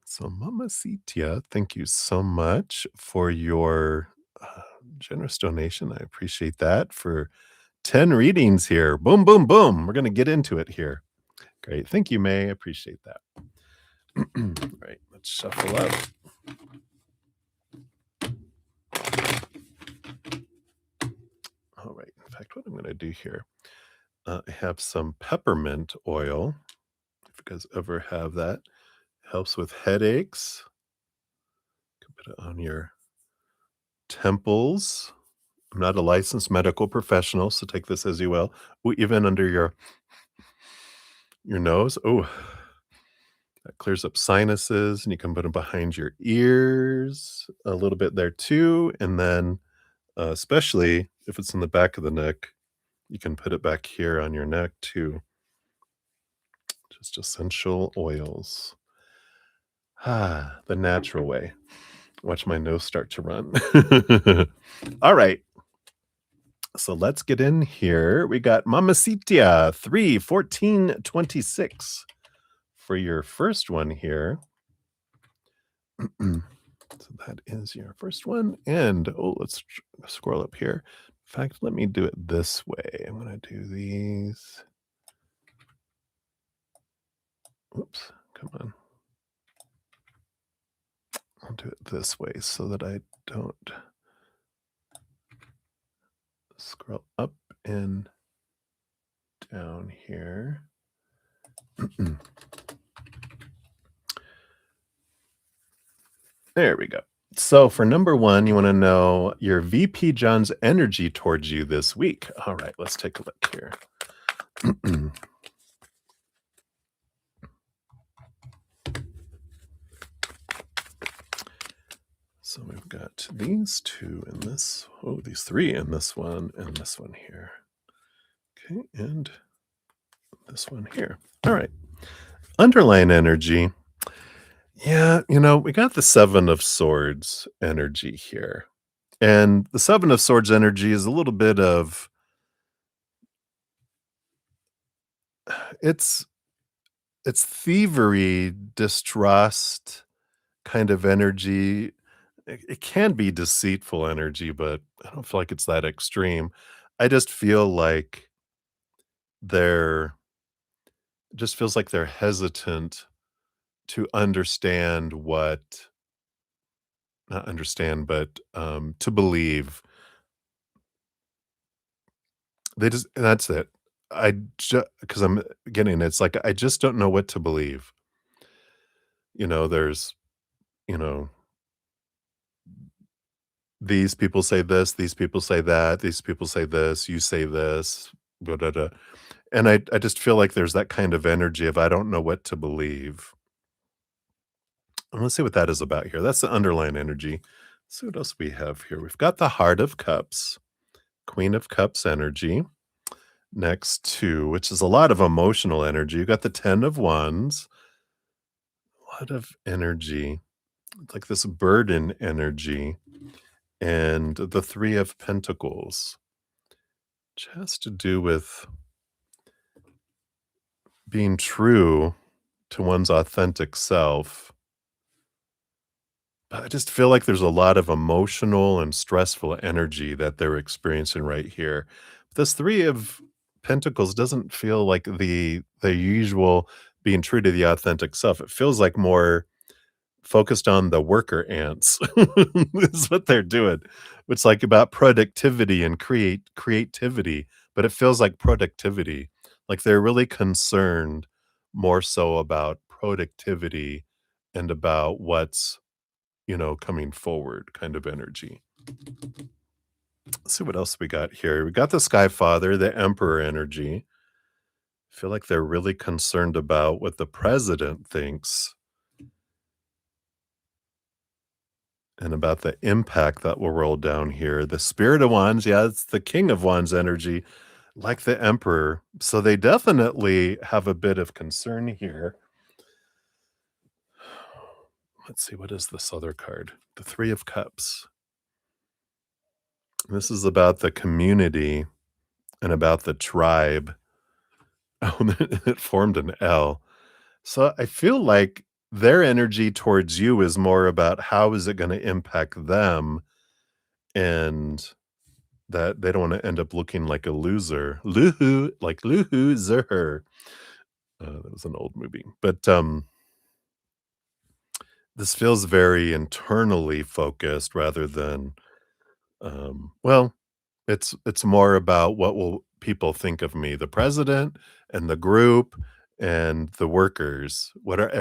So Mama Citia, thank you so much for your generous donation. I appreciate that for 10 readings here. Boom, boom, boom. We're going to get into it here. Great. Thank you, May. I appreciate that. Right. Let's shuffle up. All right. In fact, what I'm going to do here, I have some peppermint oil. If you guys ever have that, helps with headaches. You can put it on your temples. I'm not a licensed medical professional, so take this as you will. Ooh, even under your nose. Oh, that clears up sinuses, and you can put them behind your ears a little bit there too. And then, especially if it's in the back of the neck, you can put it back here on your neck too. Just essential oils. Ah, the natural way. Watch my nose start to run. All right. So let's get in here. We got Mamacita 3/14/26 for your first one here. So that is your first one. And let's scroll up here. In fact, let me do it this way. I'm going to do these. Oops, come on. I'll do it this way so that I don't scroll up and down here. There we go. So for number one, you want to know your VP John's energy towards you this week. All right, let's take a look here. So we've got these two in this, oh, these three in this one, and this one here. Okay, and this one here. All right. Underline energy. Yeah, we got the Seven of Swords energy here. And the Seven of Swords energy is a little bit of it's it's thievery, distrust kind of energy. It can be deceitful energy, but I don't feel like it's that extreme. I just feel like they're just feels like they're hesitant to understand what not understand, but, to believe. They just that's it. I because 'cause I'm getting it's like, I just don't know what to believe. There's, you know, these people say this, these people say that, these people say this, you say this, da da da. And I just feel like there's that kind of energy of I don't know what to believe. And let's see what that is about here. That's the underlying energy. Let's see what else we have here. We've got the Heart of Cups, Queen of Cups energy next to, which is a lot of emotional energy. You got the 10 of Wands, a lot of energy. It's like this burden energy, and the 3 of Pentacles, which has to do with being true to one's authentic self. But I just feel like there's a lot of emotional and stressful energy that they're experiencing right here. This 3 of Pentacles doesn't feel like the usual being true to the authentic self. It feels like more focused on the worker ants is what they're doing. It's like about productivity and creativity, but it feels like productivity. Like they're really concerned more so about productivity and about what's, coming forward kind of energy. Let's see what else we got here. We got the Sky Father, the Emperor energy. I feel like they're really concerned about what the president thinks and about the impact that will roll down here. The Spirit of Wands, yeah, it's the King of Wands energy, like the Emperor. So they definitely have a bit of concern here. Let's see, what is this other card? The Three of Cups. This is about the community and about the tribe. Oh, it formed an L. So I feel like their energy towards you is more about how is it going to impact them, and that they don't wanna end up looking like a loser. Loo-hoo, like Loo-hoo-zer. That was an old movie, but, this feels very internally focused rather than, well, it's more about what will people think of me, the president and the group and the workers. What is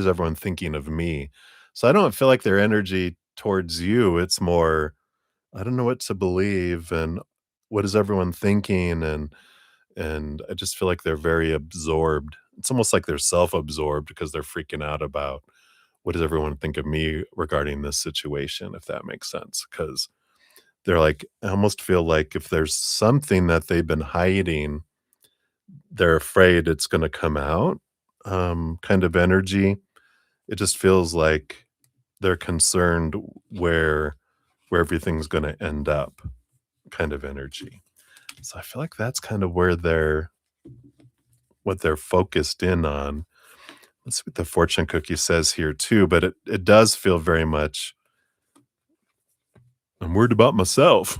everyone thinking of me? So I don't feel like their energy towards you, it's more I don't know what to believe and what is everyone thinking and I just feel like they're very absorbed. It's almost like they're self-absorbed because they're freaking out about what does everyone think of me regarding this situation, if that makes sense. Because they're like, I almost feel like if there's something that they've been hiding, they're afraid it's going to come out, kind of energy. It just feels like they're concerned where everything's going to end up, kind of energy. So I feel like that's kind of where what they're focused in on. Let's see what the fortune cookie says here too, but it does feel very much, I'm worried about myself.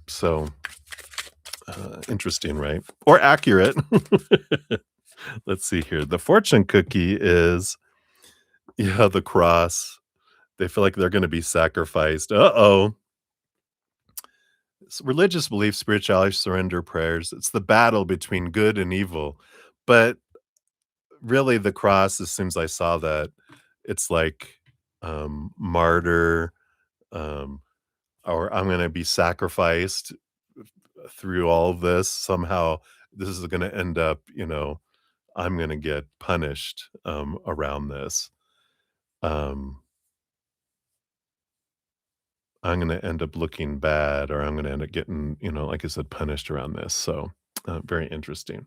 So, interesting, right? Or accurate. Let's see here. The fortune cookie is, yeah, the cross. They feel like they're gonna be sacrificed. Uh-oh. Religious belief, spirituality, surrender prayers. It's the battle between good and evil. But really, the cross, as soon as I saw that, it's like martyr, um, or I'm going to be sacrificed through all of this. Somehow, this is going to end up, I'm going to get punished around this. Um, I'm going to end up looking bad, or I'm going to end up getting, like I said, punished around this. So, very interesting.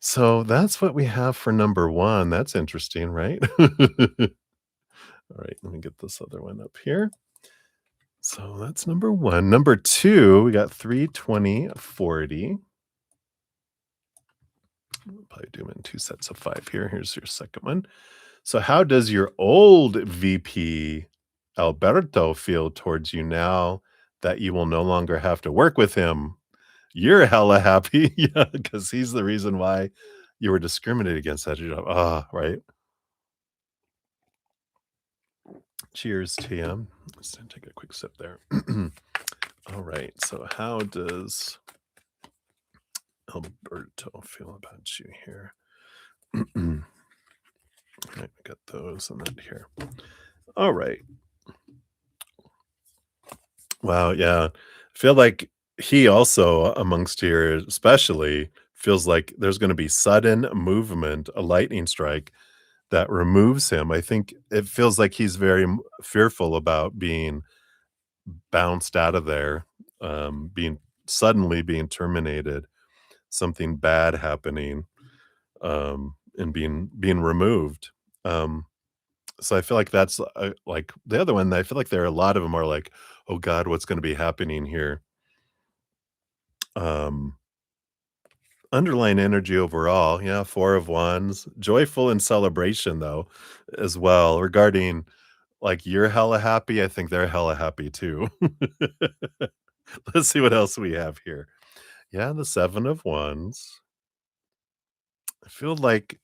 So that's what we have for number one. That's interesting, right? All right, let me get this other one up here. So that's number one. Number two, we got 3, 20, 40. We'll probably do them in two sets of five here. Here's your second one. So, how does your old VP, Alberto, feel towards you now that you will no longer have to work with him? You're hella happy. Yeah, because he's the reason why you were discriminated against at your job. Ah, right. Cheers to you. Let's take a quick sip there. All right. So, how does Alberto feel about you here? All right, I got those and that here. All right. Wow. Yeah. I feel like he also, amongst here, especially, feels like there's going to be sudden movement, a lightning strike that removes him. I think it feels like he's very fearful about being bounced out of there, being suddenly being terminated, something bad happening, and being removed. So I feel like that's like the other one. I feel like there are a lot of them are like, oh God, what's going to be happening here? Um, Underlying energy overall, yeah, 4 of Wands, joyful and celebration though, as well. Regarding like you're hella happy, I think they're hella happy too. Let's see what else we have here. Yeah, the 7 of Wands. I feel like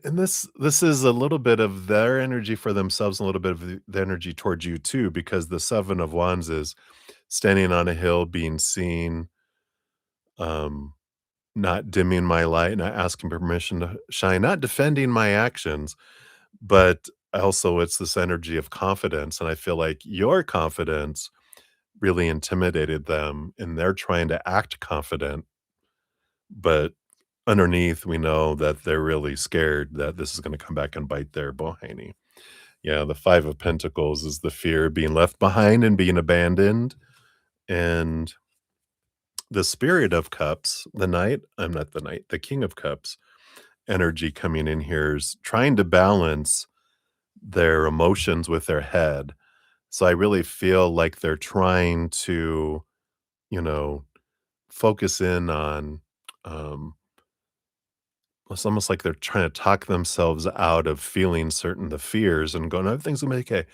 and this is a little bit of their energy for themselves, and a little bit of the energy towards you too, because the 7 of Wands is standing on a hill, being seen, um, not dimming my light, not asking permission to shine, not defending my actions, but also it's this energy of confidence. And I feel like your confidence really intimidated them, and they're trying to act confident, but underneath, we know that they're really scared that this is going to come back and bite their bohini. Yeah, the 5 of Pentacles is the fear of being left behind and being abandoned. And the Spirit of Cups, the Knight, I'm not the Knight, the King of Cups energy coming in here is trying to balance their emotions with their head. So I really feel like they're trying to, you know, focus in on, um, it's almost like they're trying to talk themselves out of feeling certain the fears and going, everything's gonna be okay.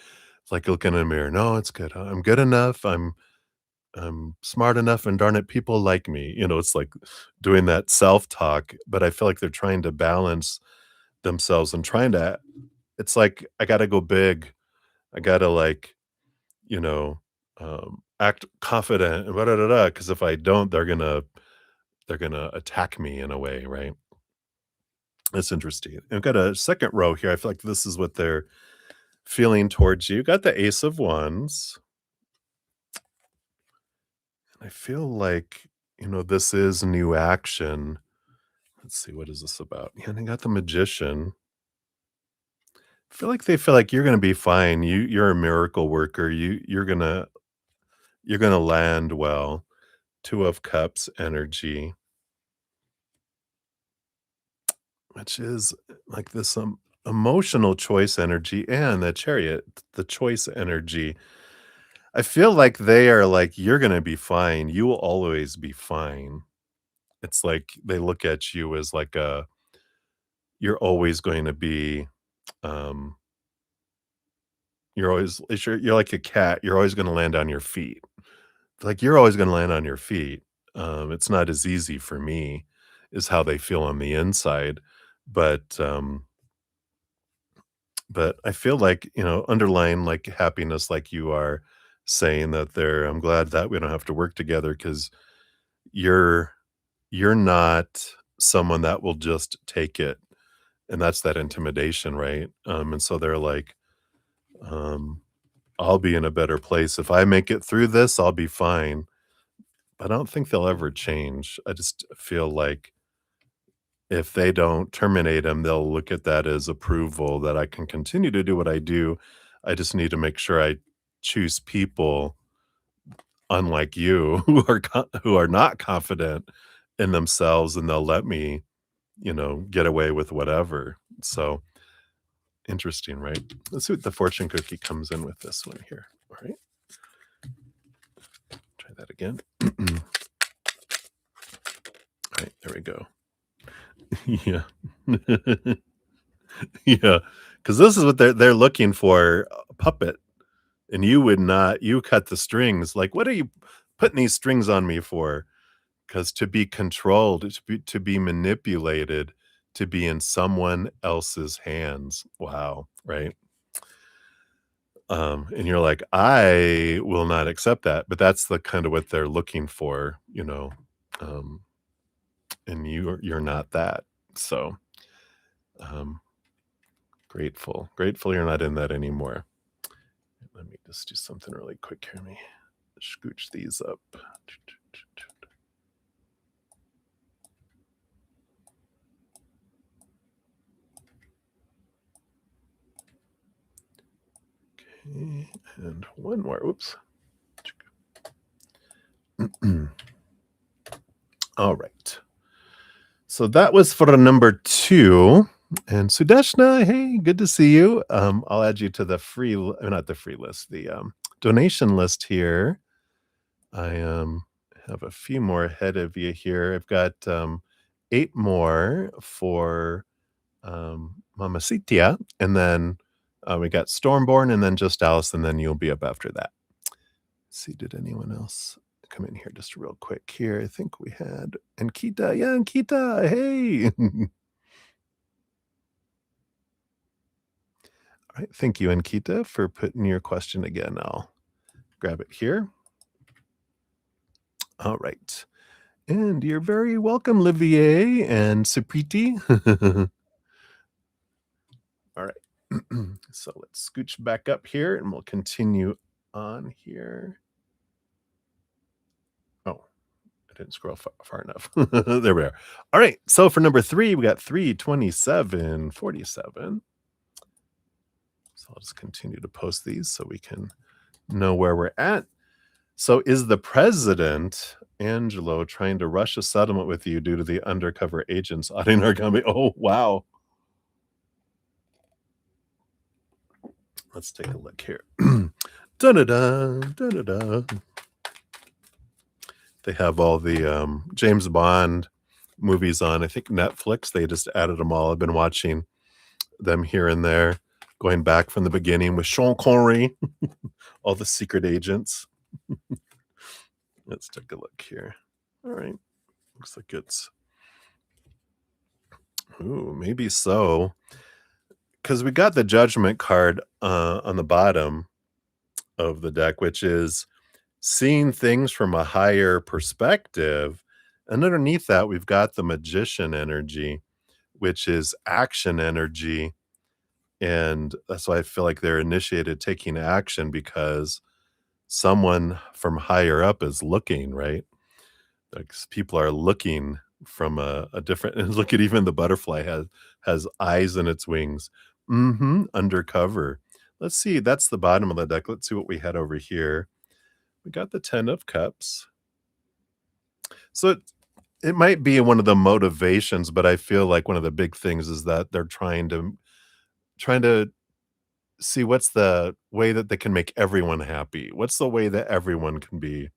It's like looking in a mirror. No, it's good. I'm good enough. I'm smart enough, and darn it, people like me. It's like doing that self-talk, but I feel like they're trying to balance themselves and trying to it's like, I gotta go big. I gotta like, you know, act confident and because if I don't, they're gonna attack me in a way, right? That's interesting. I've got a second row here. I feel like this is what they're feeling towards you. Got the Ace of Wands. I feel like, this is new action. Let's see, what is this about? Yeah, and I got the Magician. I feel like they feel like you're gonna be fine. You're a miracle worker. You're gonna land well. 2 of Cups energy, which is like this emotional choice energy, and the Chariot, the choice energy. I feel like they are like, you're gonna be fine. You will always be fine. It's like they look at you as like you're always going to be, um, you're like a cat. You're always gonna land on your feet. Like you're always gonna land on your feet. It's not as easy for me, is how they feel on the inside. But But I feel like, underlying, like, happiness, like you are saying that there, I'm glad that we don't have to work together because you're you're not someone that will just take it, and that's that intimidation, right? And so they're like, um, "I'll be in a better place. If I make it through this, I'll be fine." But I don't think they'll ever change. I just feel like if they don't terminate him, they'll look at that as approval that I can continue to do what I do. I just need to make sure I choose people unlike you who are not confident in themselves, and they'll let me, get away with whatever. So, interesting, right? Let's see what the fortune cookie comes in with this one here. All right, try that again. All right, there we go. Yeah. Yeah, because this is what they're looking for, a puppet, and you would not, you cut the strings, like, "What are you putting these strings on me for?" Because to be controlled, to be manipulated, to be in someone else's hands. Wow, right? And you're like, "I will not accept that," but that's the kind of what they're looking for, um, and you're not that. So, um, grateful you're not in that anymore. Let me just do something really quick here. Let me scooch these up. Okay, and one more. Oops. All right. So that was for number 2. And Sudeshna, hey, good to see you. I'll add you to the not the free list, the donation list here. I have a few more ahead of you here. I've got 8 more for Mama Sitia, and then we got Stormborn, and then just Alice, and then you'll be up after that. Let's see, did anyone else come in here just real quick here? I think we had Ankita. Yeah, Ankita, hey. All right, thank you, Ankita, for putting your question again. I'll grab it here. All right. And you're very welcome, Livier and Supriti. All right. So let's scooch back up here and we'll continue on here. Oh, I didn't scroll far enough. There we are. All right. So for number 3, we got 32747. So I'll just continue to post these so we can know where we're at. So is the president, Angelo, trying to rush a settlement with you due to the undercover agents auditing our company? Oh, wow. Let's take a look here. Da-da-da, da-da-da. They have all the James Bond movies on. I think Netflix, they just added them all. I've been watching them here and there, going back from the beginning with Sean Connery, all the secret agents. Let's take a look here. All right. Looks like it's, ooh, maybe so. Because we got the judgment card on the bottom of the deck, which is seeing things from a higher perspective. And underneath that, we've got the magician energy, which is action energy. And that's why I feel like they're initiated taking action because someone from higher up is looking, right? Like people are looking from a different, and look at, even the butterfly has eyes in its wings. Undercover. Let's see, that's the bottom of the deck. Let's see what we had over here. We got the 10 of cups. So it might be one of the motivations, but I feel like one of the big things is that they're trying to see what's the way that they can make everyone happy. What's the way that everyone can be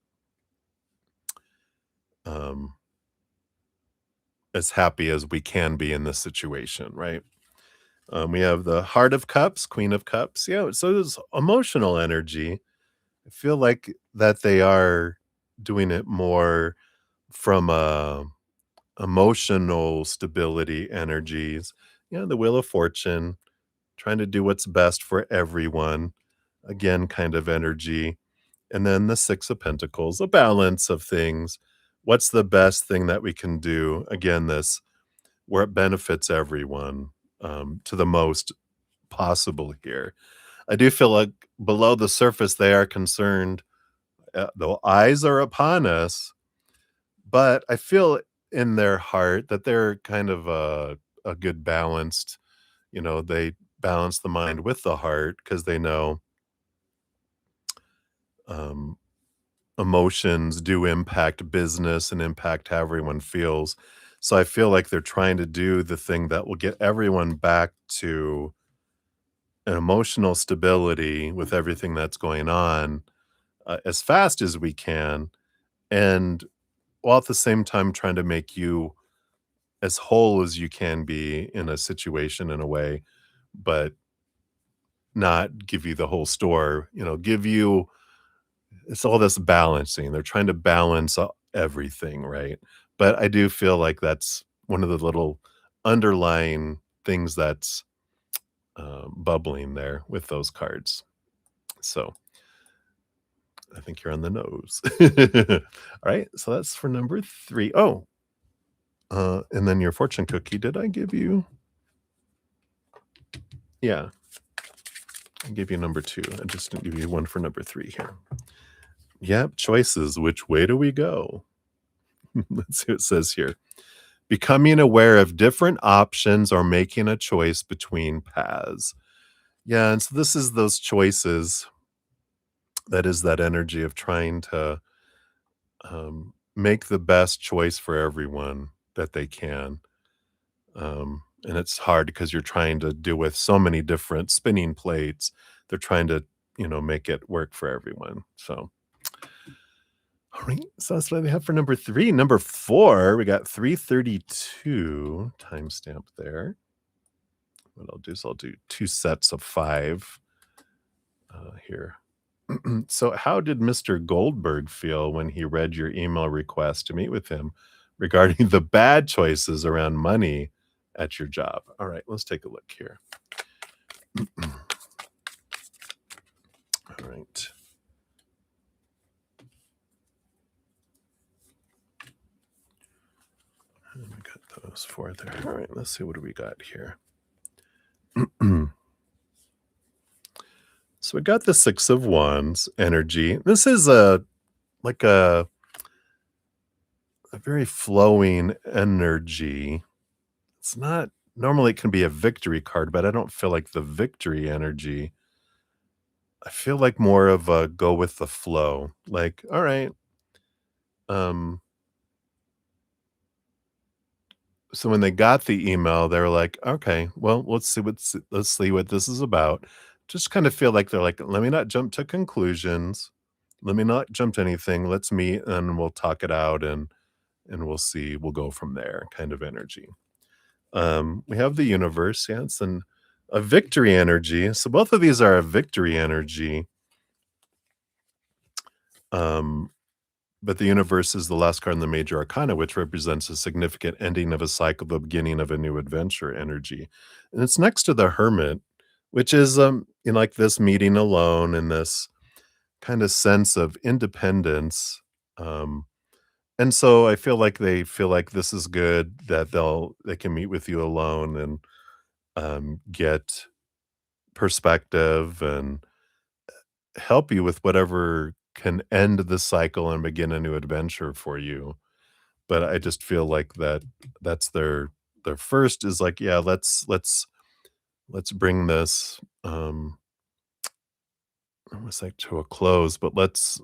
um as happy as we can be in this situation, right? We have the Heart of Cups, Queen of Cups. Yeah, so there's emotional energy. I feel like that they are doing it more from emotional stability energies. Yeah, the Wheel of Fortune, trying to do what's best for everyone. Again, kind of energy. And then the 6 of Pentacles, a balance of things. What's the best thing that we can do? Again, this where it benefits everyone to the most possible here. I do feel like below the surface, they are concerned. The eyes are upon us, but I feel in their heart that they're kind of a good balanced, they balance the mind with the heart because they know um, emotions do impact business and impact how everyone feels. So I feel like they're trying to do the thing that will get everyone back to an emotional stability with everything that's going on as fast as we can. And while at the same time trying to make you as whole as you can be in a situation in a way, but not give you the whole store, give you it's all this balancing. They're trying to balance everything, right? But I do feel like that's one of the little underlying things that's bubbling there with those cards. So I think you're on the nose. All right. So that's for number three. Oh, and then your fortune cookie. Did I give you? Yeah, I gave you number two. I just didn't give you one for number three here. Yep. Choices. Which way do we go? Let's see what it says here. Becoming aware of different options or making a choice between paths. Yeah, and so this is those choices. That is that energy of trying to make the best choice for everyone that they can. And it's hard because you're trying to deal with so many different spinning plates. They're trying to, make it work for everyone. So, all right. So that's what we have for number three. Number four, we got 332 timestamp there. What I'll do is I'll do two sets of five here. So, how did Mr. Goldberg feel when he read your email request to meet with him regarding the bad choices around money at your job? All right, let's take a look here. All right. And we got those four there. All right, let's see what do we got here. So we got the Six of Wands energy. This is like a very flowing energy. It's not normally it can be a victory card, but I don't feel like the victory energy. I feel like more of a go with the flow. Like, all right, um, so when they got the email, they were like, okay, well, let's see what this is about. Just kind of feel like they're like, let me not jump to conclusions. Let me not jump to anything. Let's meet and we'll talk it out and we'll see. We'll go from there. Kind of energy. We have the universe. Yeah, it's a victory energy. So both of these are a victory energy. Um, But the universe is the last card in the major arcana, which represents a significant ending of a cycle, the beginning of a new adventure energy. And it's next to the hermit, which is in like this meeting alone and this kind of sense of independence. Um, and so I feel like they feel like this is good, that they can meet with you alone and get perspective and help you with whatever can end the cycle and begin a new adventure for you. But I just feel like that's their first is like, yeah, let's bring this, almost like to a close, but let's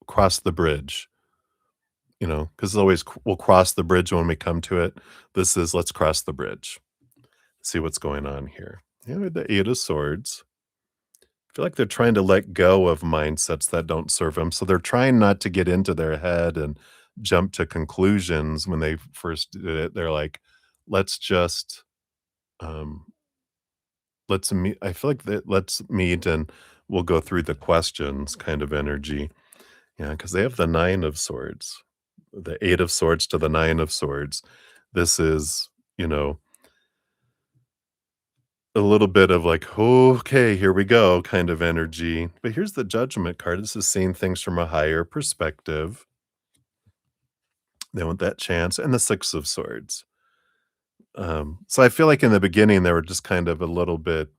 cross the bridge, because it's always we'll cross the bridge when we come to it. This is let's cross the bridge, see what's going on here. Yeah, the Eight of Swords. I feel like they're trying to let go of mindsets that don't serve them. So they're trying not to get into their head and jump to conclusions when they first did it. They're like, let's just um let's meet. I feel like that let's meet and we'll go through the questions kind of energy. Yeah, because they have the Nine of Swords, the Eight of Swords to the Nine of Swords. This is, you know, a little bit of like, "Okay, here we go," kind of energy. But here's the Judgment card. This is seeing things from a higher perspective. They want that chance, and the Six of Swords. So I feel like in the beginning, they were just kind of a little bit,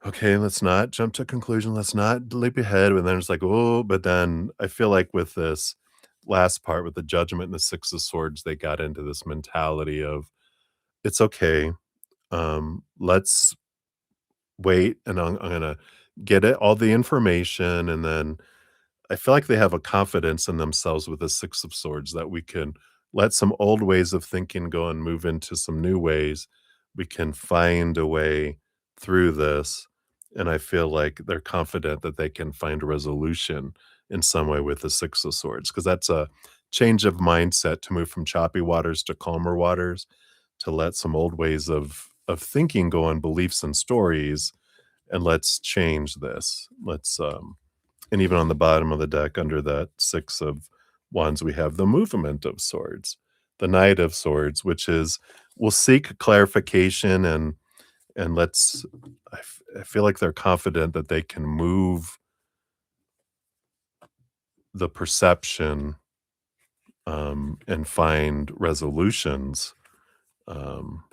"Okay, let's not jump to conclusion, let's not leap ahead," and then it's like, "Oh," but then I feel like with this last part with the Judgment and the Six of Swords, they got into this mentality of, "It's okay, let's wait, and I'm gonna get it all the information, and then I feel like they have a confidence in themselves with the Six of Swords that we can let some old ways of thinking go and move into some new ways. We can find a way through this, and I feel like they're confident that they can find a resolution in some way with the Six of Swords, because that's a change of mindset to move from choppy waters to calmer waters, to let some old ways of thinking go on beliefs and stories, and let's change this. Let's and even on the bottom of the deck under that 6 of wands, we have the movement of swords, the knight of swords, which is we'll seek clarification and let's I feel like they're confident that they can move the perception, and find resolutions, um,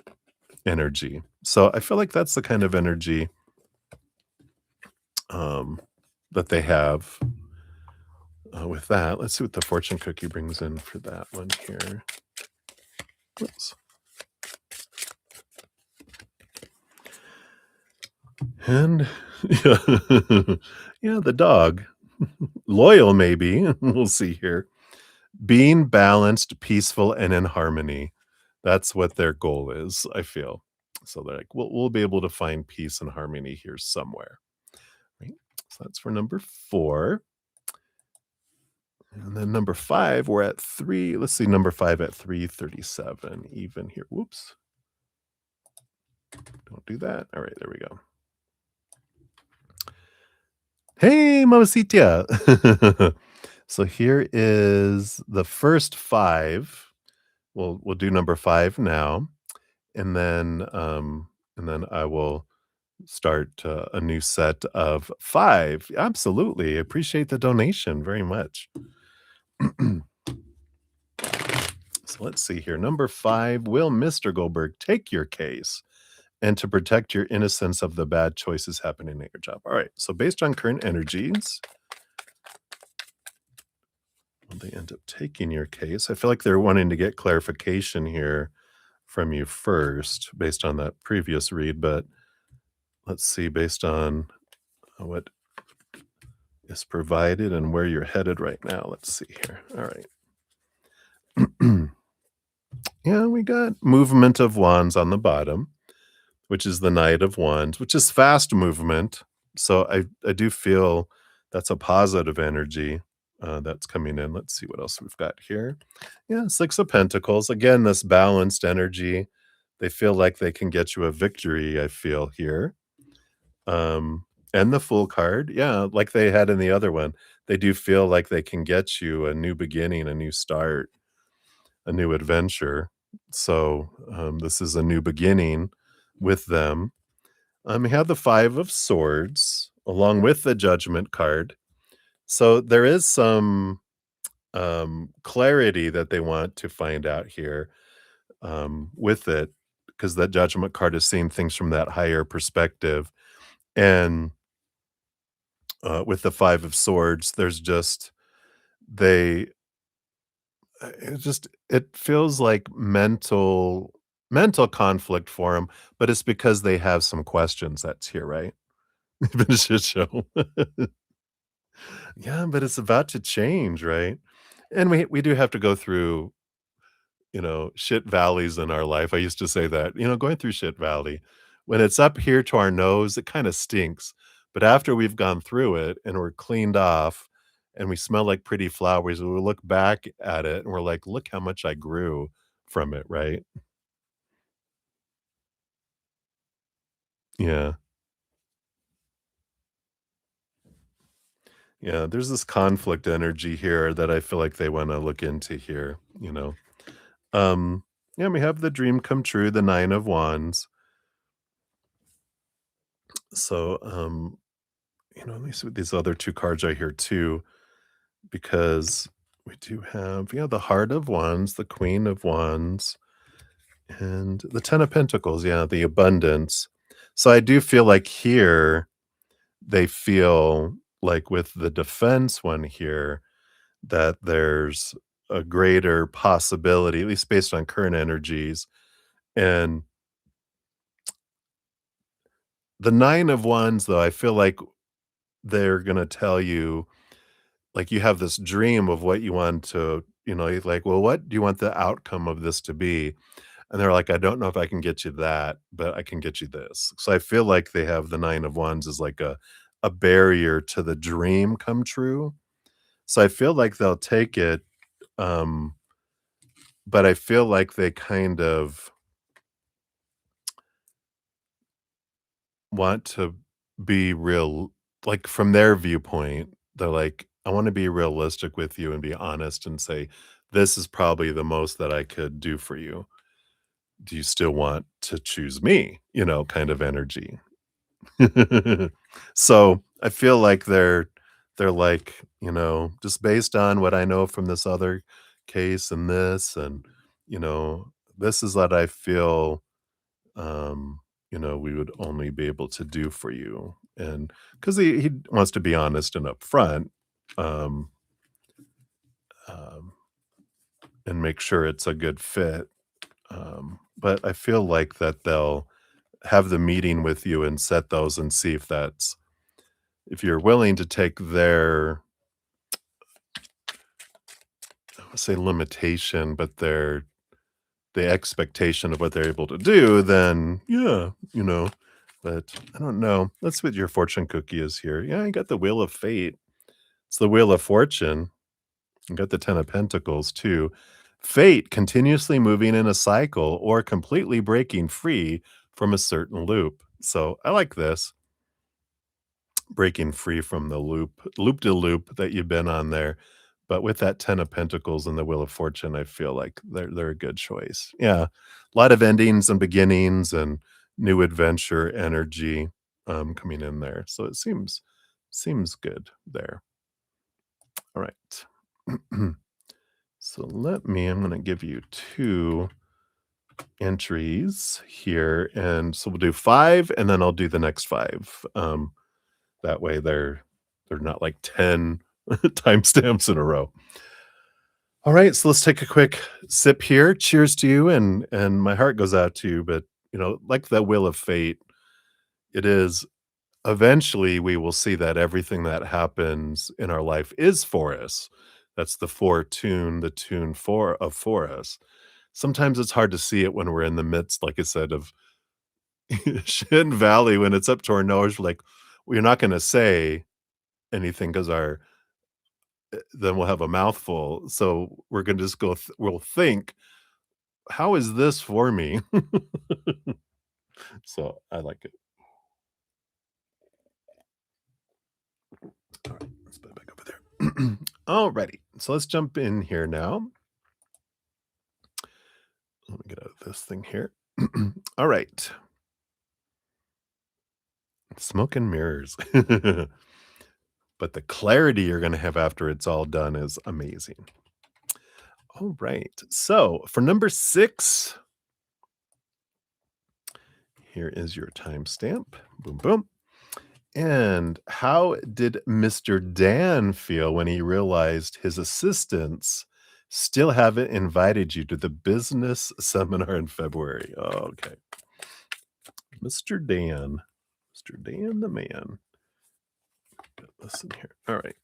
energy. So I feel like that's the kind of energy, um, that they have. With that, let's see what the fortune cookie brings in for that one here. Oops. And yeah, yeah, the dog. Loyal, maybe. We'll see here. Being balanced, peaceful, and in harmony. That's what their goal is, I feel. So they're like, we'll be able to find peace and harmony here somewhere. Right? So that's for number 4. And then number 5, we're at 3. Let's see, number 5 at 337, even here. Whoops. Don't do that. All right, there we go. Hey, mamacita. So here is the first 5. We'll do number 5 now, and then I will start, a new set of 5. Absolutely, appreciate the donation very much. So let's see here. Number 5, will Mr. Goldberg take your case and to protect your innocence of the bad choices happening at your job? All right, so based on current energies, will they end up taking your case? I feel like they're wanting to get clarification here from you first based on that previous read, but let's see based on what is provided and where you're headed right now. Let's see here. All right. Yeah, we got movement of wands on the bottom, which is the knight of wands, which is fast movement. So I do feel that's a positive energy that's coming in. Let's see what else we've got here. Yeah, 6 of pentacles. Again, this balanced energy. They feel like they can get you a victory, I feel here. And the Fool card, yeah, like they had in the other one, they do feel like they can get you a new beginning, a new start, a new adventure. So, this is a new beginning with them. We have the 5 of swords along with the Judgment card. So there is some, clarity that they want to find out here, with it, because that Judgment card is seeing things from that higher perspective. And with the 5 of swords, there's just they it feels like mental conflict for them, but it's because they have some questions that's here, right? It's been a shit show. Yeah, but it's about to change, right? And we do have to go through, shit valleys in our life. I used to say that, going through shit valley, when it's up here to our nose, it kinda stinks, but after we've gone through it and we're cleaned off and we smell like pretty flowers, we look back at it and we're like, "Look how much I grew from it," right? Yeah. Yeah, there's this conflict energy here that I feel like they wanna look into here. Um, yeah, we have the dream come true, the 9 of wands. So, let me see what these other 2 cards are here too, because we do have, yeah, the Heart of Wands, the Queen of Wands, and the 10 of Pentacles, yeah, the abundance. So I do feel like here, they feel like with the defense one here, that there's a greater possibility, at least based on current energies, and the 9 of Wands, though, I feel like they're gonna tell you, like, you have this dream of what you want to, you're like, "Well, what do you want the outcome of this to be?" And they're like, "I don't know if I can get you that, but I can get you this." So I feel like they have the 9 of Wands as like a barrier to the dream come true. So I feel like they'll take it, um, but I feel like they kind of want to be real, like, from their viewpoint, they're like, "I wanna be realistic with you and be honest and say, this is probably the most that I could do for you. Do you still want to choose me?" Kind of energy. So, I feel like they're like, just based on what I know from this other case and this, and, you know, this is what I feel, um, we would only be able to do for you. And because he wants to be honest and upfront, um, um, and make sure it's a good fit. But I feel like that they'll have the meeting with you and set those and see if you're willing to take their, I would say limitation, but the expectation of what they're able to do, then yeah, but I don't know. That's what your fortune cookie is here. Yeah, you got the Wheel of Fate. It's the Wheel of Fortune. You got the 10 of Pentacles too. Fate continuously moving in a cycle or completely breaking free from a certain loop. So I like this, breaking free from the loop to loop that you've been on there. But with that 10 of Pentacles and the Wheel of Fortune, I feel like they're a good choice. Yeah. A lot of endings and beginnings and new adventure energy coming in there. So it seems good there. All right. So I'm going to give you two entries here. And so we'll do five and then I'll do the next five. That way they're not like 10 timestamps in a row. All right, so let's take a quick sip here. Cheers to you, and my heart goes out to you, but like the Wheel of Fate, it is eventually we will see that everything that happens in our life is for us. That's the fortune, the tune for us. Sometimes it's hard to see it when we're in the midst, like I said, of Shin Valley when it's up to our nose. We're like, we're not going to say anything because then we'll have a mouthful. So we're going to just we'll think, how is this for me? So I like it. All right, let's put it back over there. Alrighty, so let's jump in here now. Let me get out of this thing here. All right, smoke and mirrors. But the clarity you're going to have after it's all done is amazing. All right, so for number 6, here is your timestamp. Boom, boom. And how did Mr. Dan feel when he realized his assistants still haven't invited you to the business seminar in February? Oh, okay. Mr. Dan. Mr. Dan the man. Listen here. All right.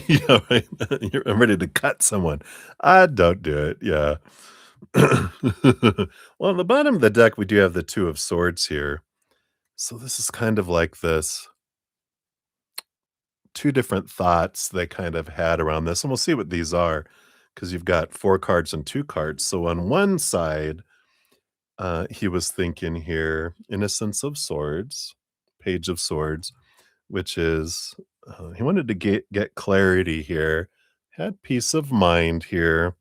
Yeah, right. I'm ready to cut someone. I don't do it. Yeah. Well, on the bottom of the deck, we do have the Two of Swords here. So this is kind of like this two different thoughts they kind of had around this, and we'll see what these are because you've got 4 cards and 2 cards. So on one side, he was thinking here, Innocence of Swords, Page of Swords, which is He wanted to get clarity here, had peace of mind here,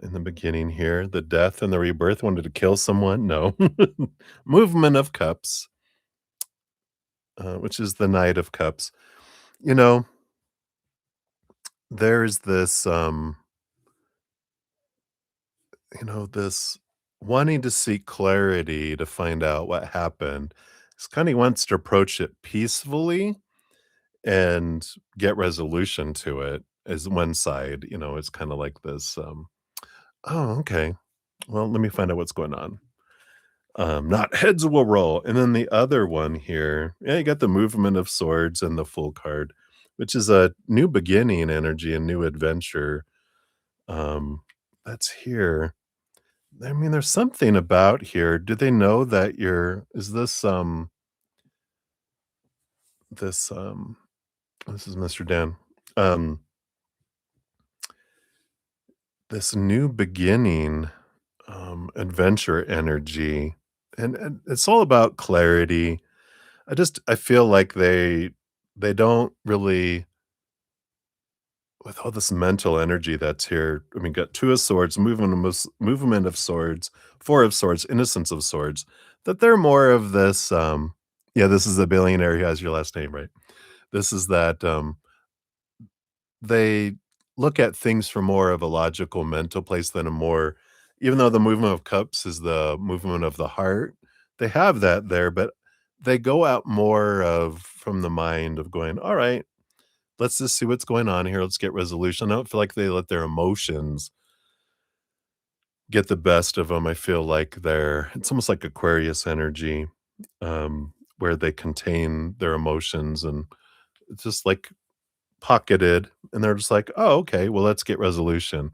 in the beginning here. The death and the rebirth, wanted to kill someone, no. Movement of Cups, which is the Knight of Cups. You know, there's this, this wanting to seek clarity to find out what happened. This kind of wants to approach it peacefully and get resolution to it as one side. It's kind of like this, oh, okay. Well, let me find out what's going on. Not heads will roll. And then the other one here, yeah, you got the movement of swords and the full card, which is a new beginning energy, a new adventure. Um, that's here. I mean, there's something about here. Do they know that is this this is Mr. Dan. Um, this new beginning, adventure energy. And it's all about clarity. I feel like they don't really, with all this mental energy that's here. I mean, got 2 of swords, movement of swords, 4 of swords, innocence of swords, that they're more of this, yeah, this is the billionaire who has your last name, right? This is that, they look at things from more of a logical mental place than a more, even though the movement of cups is the movement of the heart, they have that there, but they go out more of from the mind of going, "All right, let's just see what's going on here. Let's get resolution." I don't feel like they let their emotions get the best of them. I feel like it's almost like Aquarius energy, where they contain their emotions and it's just like pocketed, and they're just like, "Oh, okay, well, let's get resolution."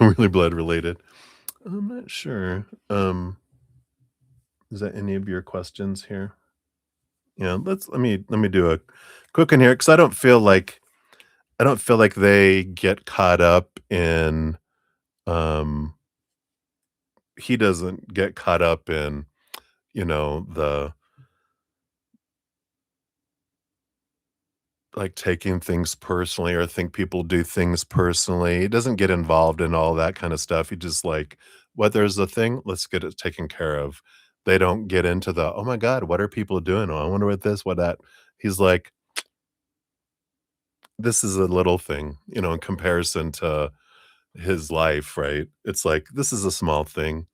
Really blood related. I'm not sure. Is that any of your questions here? Yeah, let me do a quick one here because I don't feel like they get caught up in, um he doesn't get caught up in, the like, taking things personally or think people do things personally. He doesn't get involved in all that kinda stuff. He just like, "What, there's a thing? Let's get it taken care of." They don't get into the, "Oh my god, what are people doing? Oh, I wonder what this, what that." He's like, "This is a little thing," in comparison to his life, right? It's like, "This is a small thing.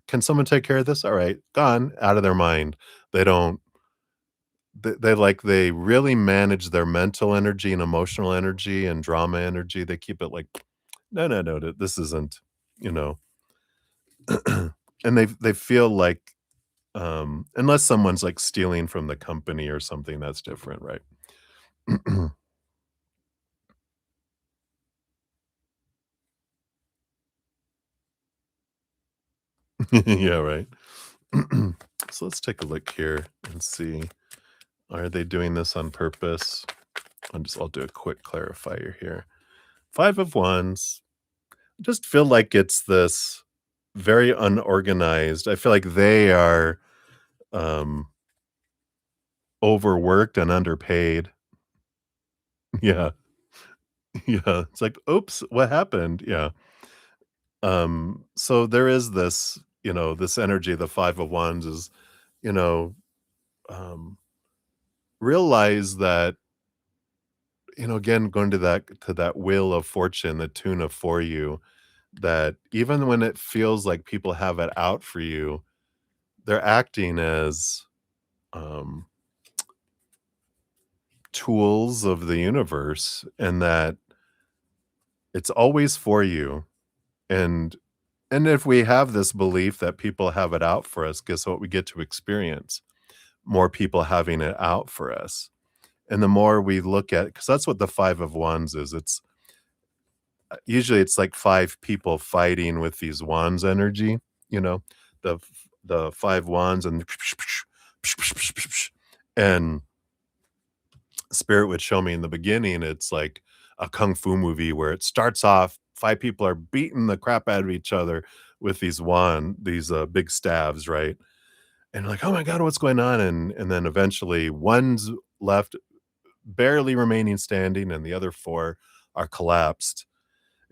Can someone take care of this? Alright." Gone, out of their mind. They don't they really manage their mental energy and emotional energy and drama energy. They keep it like, "No, no, no, this isn't," you know? And they feel like, unless someone's, like, stealing from the company or something, that's different, right? Yeah, right. So let's take a look here and see, are they doing this on purpose? I'll do a quick clarifier here. 5 of Wands, just feel like it's this very unorganized. I feel like they are, um, overworked and underpaid. Yeah, yeah. It's like, "Oops, what happened?" Yeah. So there is this, this energy, the 5 of Wands is, you know, um, realize that, again, going to that wheel of fortune, the tune of for you, that even when it feels like people have it out for you, they're acting as, um, tools of the universe, and that it's always for you. And if we have this belief that people have it out for us, guess what? We get to experience more people having it out for us. And the more we look at, because that's what the 5 of Wands is. It's usually it's like 5 people fighting with these wands energy, you know, the 5 wands and and Spirit would show me in the beginning, it's like a kung fu movie where it starts off, 5 people are beating the crap out of each other with these big staves, right? and like, "Oh my god, what's going on?" And then eventually one's left barely remaining standing and the other 4 are collapsed.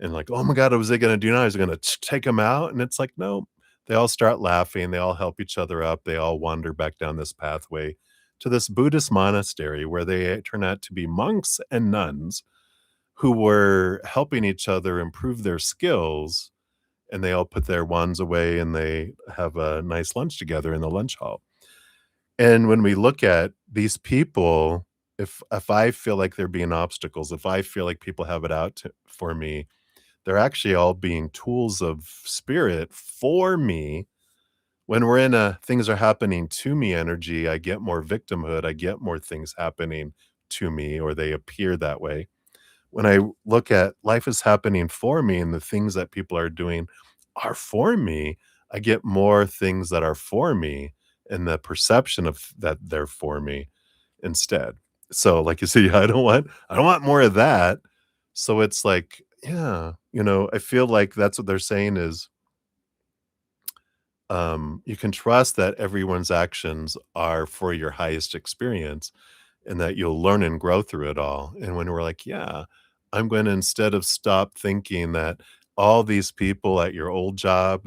And like, "Oh my god, what was they gonna do now? Is he gonna take him out?" And it's like, "No." They all start laughing, they all help each other up, they all wander back down this pathway to this Buddhist monastery where they turn out to be monks and nuns who were helping each other improve their skills, and they all put their wands away and they have a nice lunch together in the lunch hall. And when we look at these people, if I feel like they're being obstacles, if I feel like people have it out to for me, they're actually all being tools of spirit for me. When we're in a things are happening to me energy, I get more victimhood, I get more things happening to me, or they appear that way. When I look at life is happening for me and the things that people are doing are for me, I get more things that are for me and the perception of that they're for me instead. So, like you said, yeah, I don't want more of that. So it's like, yeah, I feel like that's what they're saying is, you can trust that everyone's actions are for your highest experience and that you'll learn and grow through it all. And when we're like, yeah, I'm going to instead of stop thinking that all these people at your old job,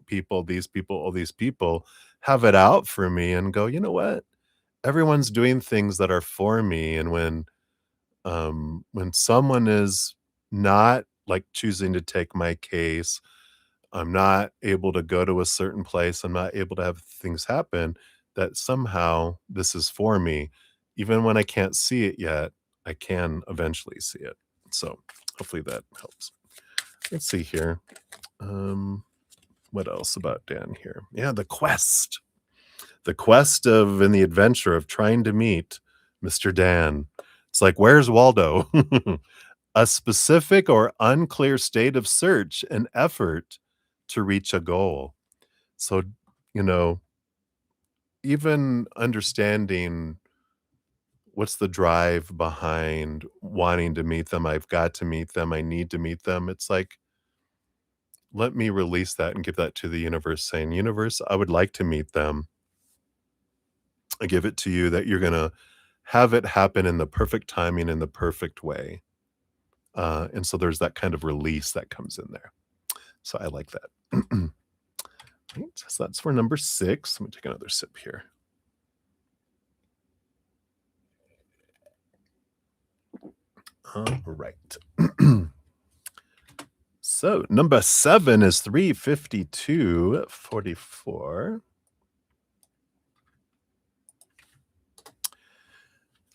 people, these people, all these people have it out for me and go, you know what? Everyone's doing things that are for me. And when someone is not like choosing to take my case, I'm not able to go to a certain place, I'm not able to have things happen, that somehow this is for me. Even when I can't see it yet, I can eventually see it. So, hopefully that helps. Let's see here. Um, what else about Dan here? Yeah, the quest. The quest of and the adventure of trying to meet Mr. Dan. It's like, where's Waldo? A specific or unclear state of search and effort to reach a goal. So, you know, even understanding what's the drive behind wanting to meet them, I've got to meet them, I need to meet them. It's like, let me release that and give that to the universe, saying, "Universe, I would like to meet them. I give it to you that you're going to have it happen in the perfect timing, in the perfect way." And so there's that kind of release that comes in there. So I like that. Right, so that's for number 6. Let me take another sip here. All right. So number 7 is 35244.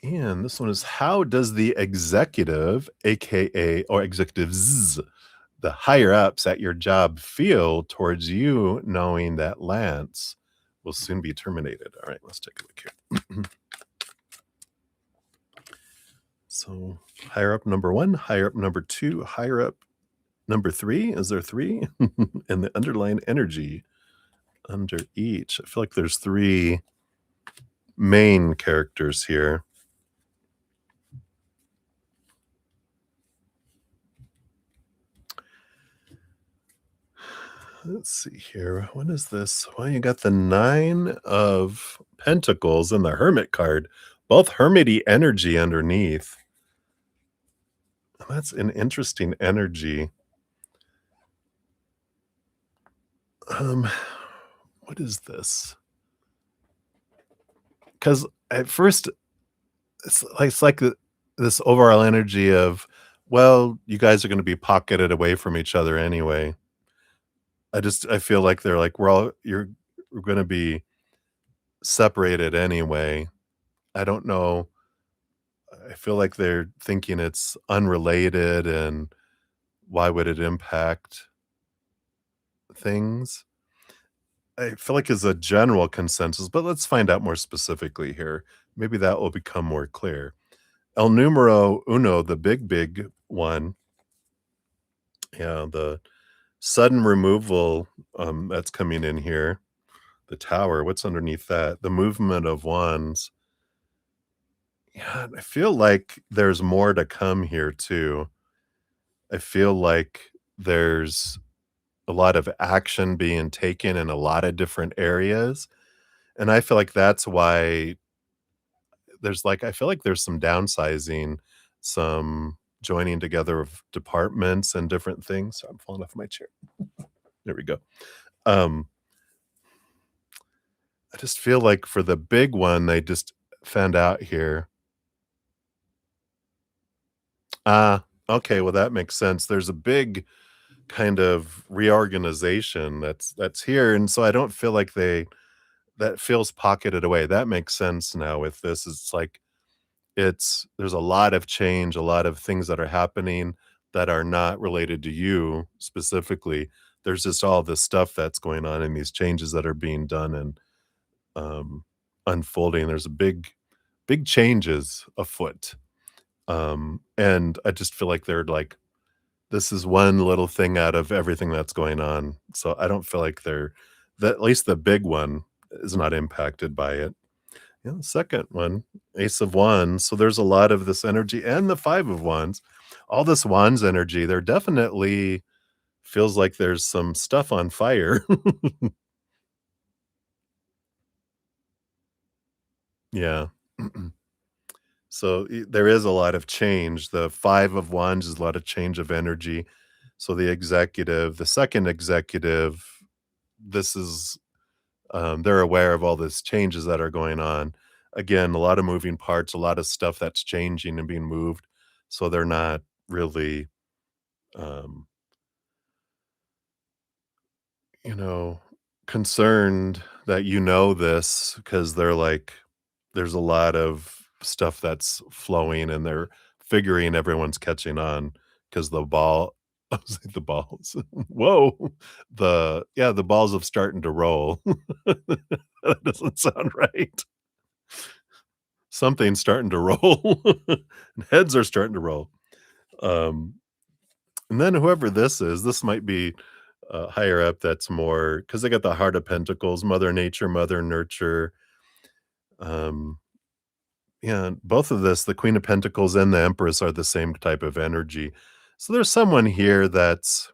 And this one is, how does the executive, aka or executives, the higher ups at your job feel towards you knowing that Lance will soon be terminated? All right, let's take a look here. So higher up number 1, higher up number 2, higher up number 3. Is there 3? And the underlying energy under each. I feel like there's 3 main characters here. Let's see here. What is this? Well, you got the 9 of Pentacles and the Hermit card, both hermity energy underneath. That's an interesting energy. Um, what is this? Because at first, it's like this overall energy of, well, you guys are going to be pocketed away from each other anyway. I feel like they're like, we're going to be separated anyway. I don't know. I feel like they're thinking it's unrelated and why would it impact things? I feel like it's a general consensus, but let's find out more specifically here. Maybe that will become more clear. El numero uno, the big one, yeah, the sudden removal that's coming in here. The tower, what's underneath that? The movement of wands. Yeah, I feel like there's more to come here too. I feel like there's a lot of action being taken in a lot of different areas. And I feel like that's why there's, like I feel like there's some downsizing, some joining together of departments and different things. So I'm falling off my chair. There we go. Um, I just feel like for the big one, they just found out here. Ah, okay, well, that makes sense. There's a big kind of reorganization that's here, and so I don't feel like they that feels pocketed away. That makes sense now with this. It's like there's a lot of change, a lot of things that are happening that are not related to you specifically. There's just all this stuff that's going on and these changes that are being done and um, unfolding. There's a big changes afoot. And I just feel like they're like, this is one little thing out of everything that's going on. So I don't feel like that at least the big one is not impacted by it. Yeah, the second one, Ace of Wands. So there's a lot of this energy and the Five of Wands. All this Wands energy, there definitely feels like there's some stuff on fire. Yeah. So there is a lot of change. The Five of Wands is a lot of change of energy. So the second executive, this is they're aware of all these changes that are going on. Again, a lot of moving parts, a lot of stuff that's changing and being moved. So they're not really, um, you know, concerned that you know this because they're like, there's a lot of stuff that's flowing and they're figuring everyone's catching on because I was like the balls. Whoa. The balls of starting to roll. That doesn't sound right. Something's starting to roll. Heads are starting to roll. Um, and then whoever this might be higher up. That's more because they got the Heart of Pentacles, Mother Nature, Mother Nurture. Um, yeah, both of the Queen of Pentacles and the Empress are the same type of energy. So there's someone here that's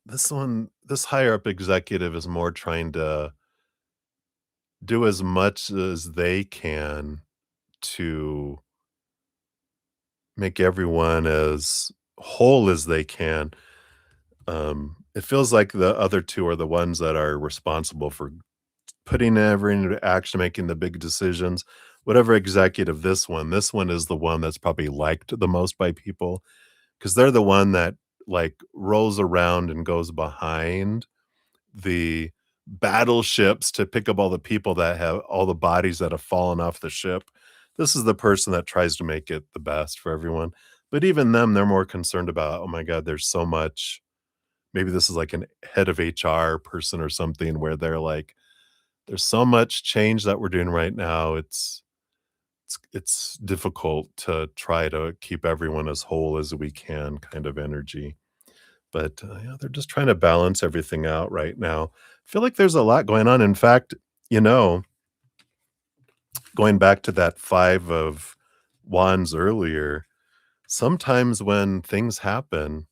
this higher up executive is more trying to do as much as they can to make everyone as whole as they can. It feels like the other 2 are the ones that are responsible for putting everything into action, making the big decisions. Whatever executive this one is the one that's probably liked the most by people because 'cause they're the one that, like, rolls around and goes behind the battleships to pick up all the people that have all the bodies that have fallen off the ship. This is the person that tries to make it the best for everyone. But even them, they're more concerned about, "Oh my god, there's so much." Maybe this is like an head of HR person or something where they're like, "There's so much change that we're doing right now. It's difficult to try to keep everyone as whole as we can," kind of energy. But, yeah, they're just trying to balance everything out right now. I feel like there's a lot going on. In fact, you know, going back to that 5 of wands earlier, sometimes when things happen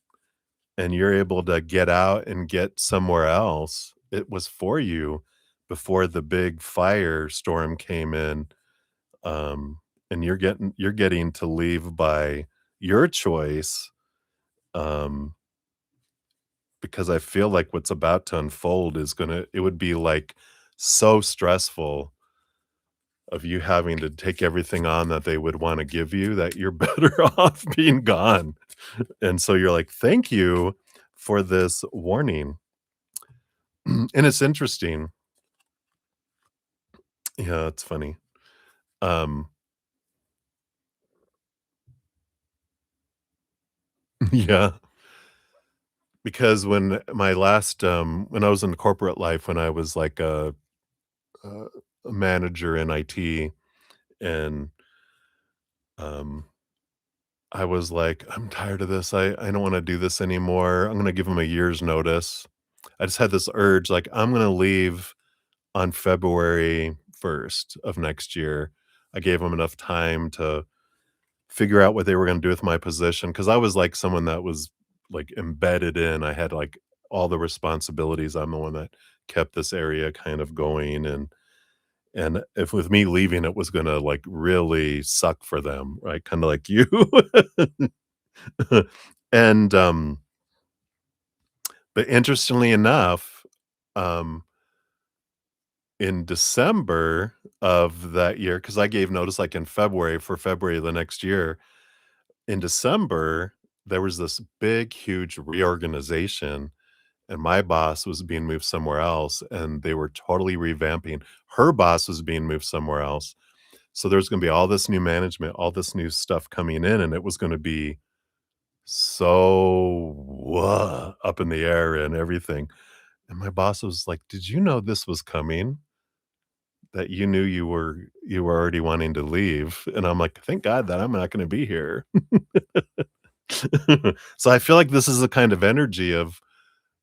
and you're able to get out and get somewhere else, it was for you before the big firestorm came in, um, and you're getting to leave by your choice, um because I feel like what's about to unfold is it would be, like, so stressful of you having to take everything on that they would wanna give you that you're better off being gone, and so you're like, "Thank you for this warning." And it's interesting. Yeah, it's funny. Um, yeah, because when I was in corporate life, when I was, like, a a manager in IT and, um I was like, "I'm tired of this. I don't wanna do this anymore. I'm gonna give give them a year's notice." I just had this urge, like, "I'm gonna leave on February 1st of next year." I gave them enough time to figure out what they were gonna do with my position because I was, like, someone that was, like, embedded in. I had, like, all the responsibilities. I'm the one that kept this area kind of going, and if with me leaving, it was gonna, like, really suck for them, right, kinda like you. And, but interestingly enough, um, in December of that year, because I gave notice, like, in February for February of the next year, in December, there was this big, huge reorganization, and my boss was being moved somewhere else, and they were totally revamping. Her boss was being moved somewhere else. So there's gonna be all this new management, all this new stuff coming in, and it was gonna be so up in the air and everything. And my boss was like, "Did you know this was coming? That you knew you were already wanting to leave?" And I'm like, "Thank God that I'm not gonna be here." So I feel like this is the kind of energy of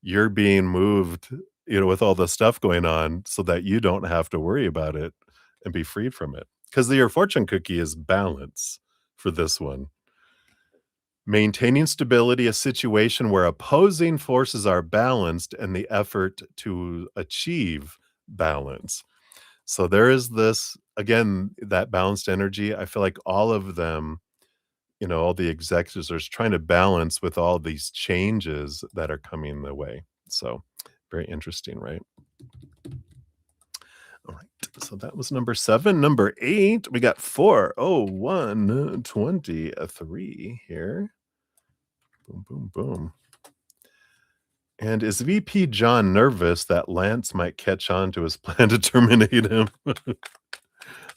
you're being moved, with all the stuff going on so that you don't have to worry about it and be freed from it. Because your fortune cookie is balance for this one. Maintaining stability, a situation where opposing forces are balanced and the effort to achieve balance. So there is this, again, that balanced energy. I feel like all of them, all the executives are trying to balance with all these changes that are coming their way. So very interesting, right? All right. So that was number 7. Number 8, we got 4. Oh, 1, 23 here. Boom, boom, boom. And is VP John nervous that Lance might catch on to his plan to terminate him?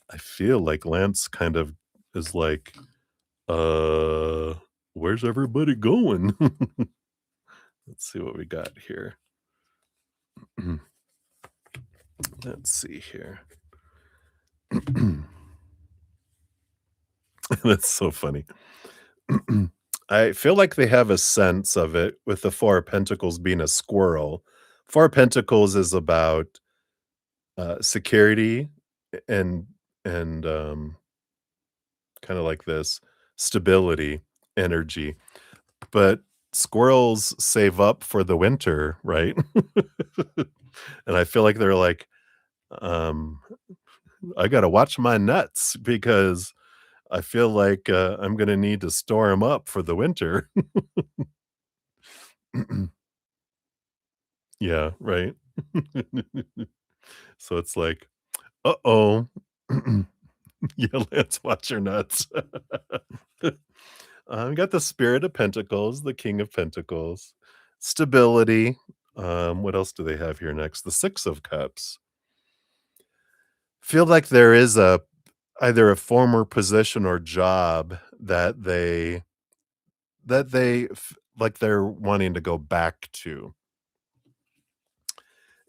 I feel like Lance kind of is like, uh, where's everybody going? Let's see what we got here. Let's see here. That's so funny. I feel like they have a sense of it with the 4 of Pentacles being a squirrel. 4 of Pentacles is about, security and and kinda like this stability energy, but squirrels save up for the winter, right? And I feel like they're like, um, "I gotta watch my nuts because I feel like, I'm gonna need to store them up for the winter." Yeah, right. So it's like, "Uh-oh." Yeah, let's watch your nuts. We got the Spirit of Pentacles, the King of Pentacles, stability. What else do they have here next? The Six of Cups. Feel like there is a either a former position or job that they like they're wanting to go back to.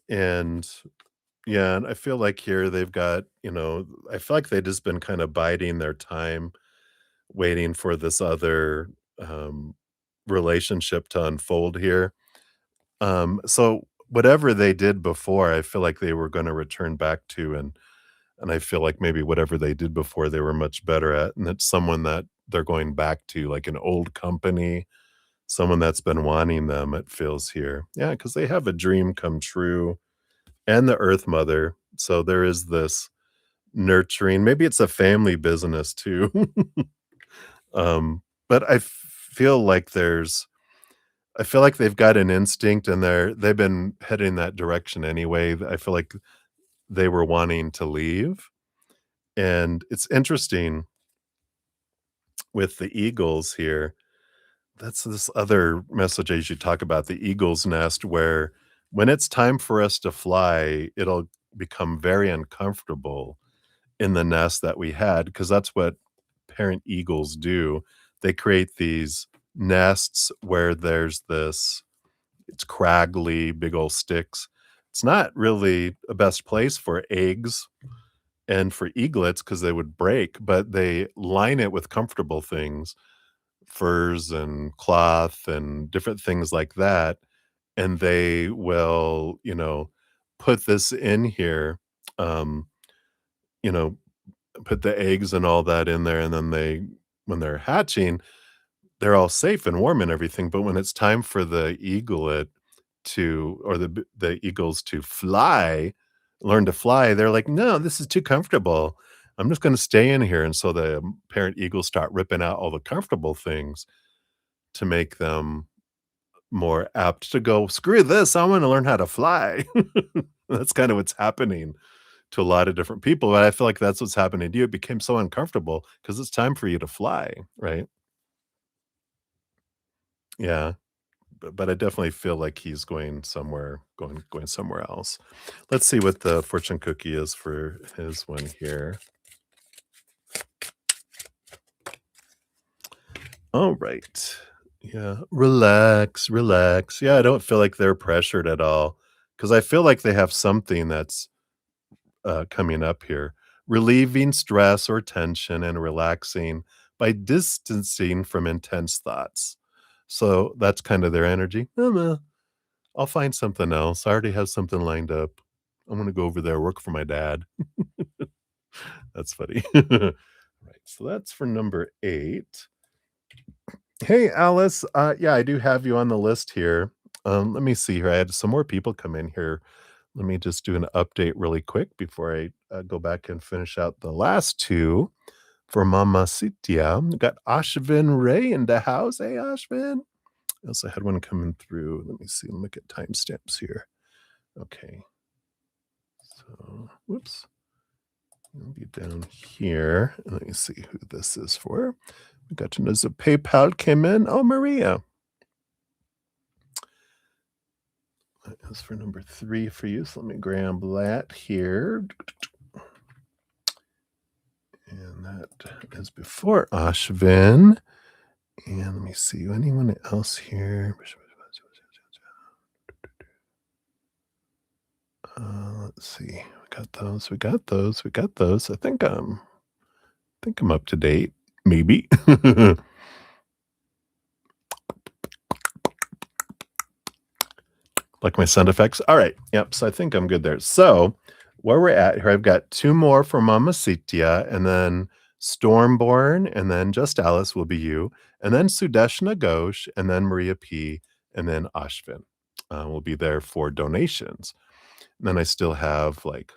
And yeah, and I feel like here they've got, I feel like they've just been kind of biding their time, waiting for this other um, relationship to unfold here. So whatever they did before, I feel like they were going to return back to, and I feel like maybe whatever they did before, they were much better at, and it's someone that they're going back to, like an old company, someone that's been wanting them. It feels here, yeah, because they have a dream come true, and the Earth Mother. So there is this nurturing. Maybe it's a family business too. But feel like there's I feel like they've got an instinct and they've been heading that direction anyway. I feel like they were wanting to leave. And it's interesting with the eagles here. That's this other message as you talk about the eagle's nest, where when it's time for us to fly, it'll become very uncomfortable in the nest that we had, because that's what parent eagles do. They create these nests where there's this it's craggly, big old sticks. It's not really a best place for eggs and for eaglets because they would break, but they line it with comfortable things, furs and cloth and different things like that, and they will, put this in here, um, you know, put the eggs and all that in there, and then when they're hatching, they're all safe and warm and everything, but when it's time for the eaglet, to or the eagles to fly, learn to fly, they're like, "No, this is too comfortable. I'm just gonna stay in here." And so the parent eagles start ripping out all the comfortable things to make them more apt to go, "Screw this, I wanna learn how to fly." That's kinda what's happening to a lot of different people, but I feel like that's what's happening to you. It became so uncomfortable because it's time for you to fly, right? Yeah, but I definitely feel like he's going somewhere else. Let's see what the fortune cookie is for his one here. Alright. Yeah, relax, relax. Yeah, I don't feel like they're pressured at all because I feel like they have something that's coming up here. Relieving stress or tension and relaxing by distancing from intense thoughts. So that's kind of their energy. I'll find something else. I already have something lined up. I'm going to go over there, work for my dad. That's funny. Right. So that's for number 8. Hey, Alice. Yeah, I do have you on the list here. Let me see here. I had some more people come in here. Let me just do an update really quick before I go back and finish out the last two for Mama Sitia. We got Ashvin Ray in the house. Hey, Ashvin. I also had one coming through. Let me see. Let me get timestamps here. Okay. So, whoops. I'll be down here. Let me see who this is for. We got to know the PayPal came in. Oh, Maria. That is for number 3 for you. So let me grab that here. And that is before Ashvin. And let me see, anyone else here? Let's see. We got those. We got those. We got those. I think I'm up to date. Maybe. Like my sound effects. All right. Yep. So I think I'm good there. So where we're at here, I've got 2 more for Mama Sitia, and then Stormborn, and then Just Alice will be you, and then Sudeshna Ghosh, and then Maria P, and then Ashvin will be there for donations. And then I still have like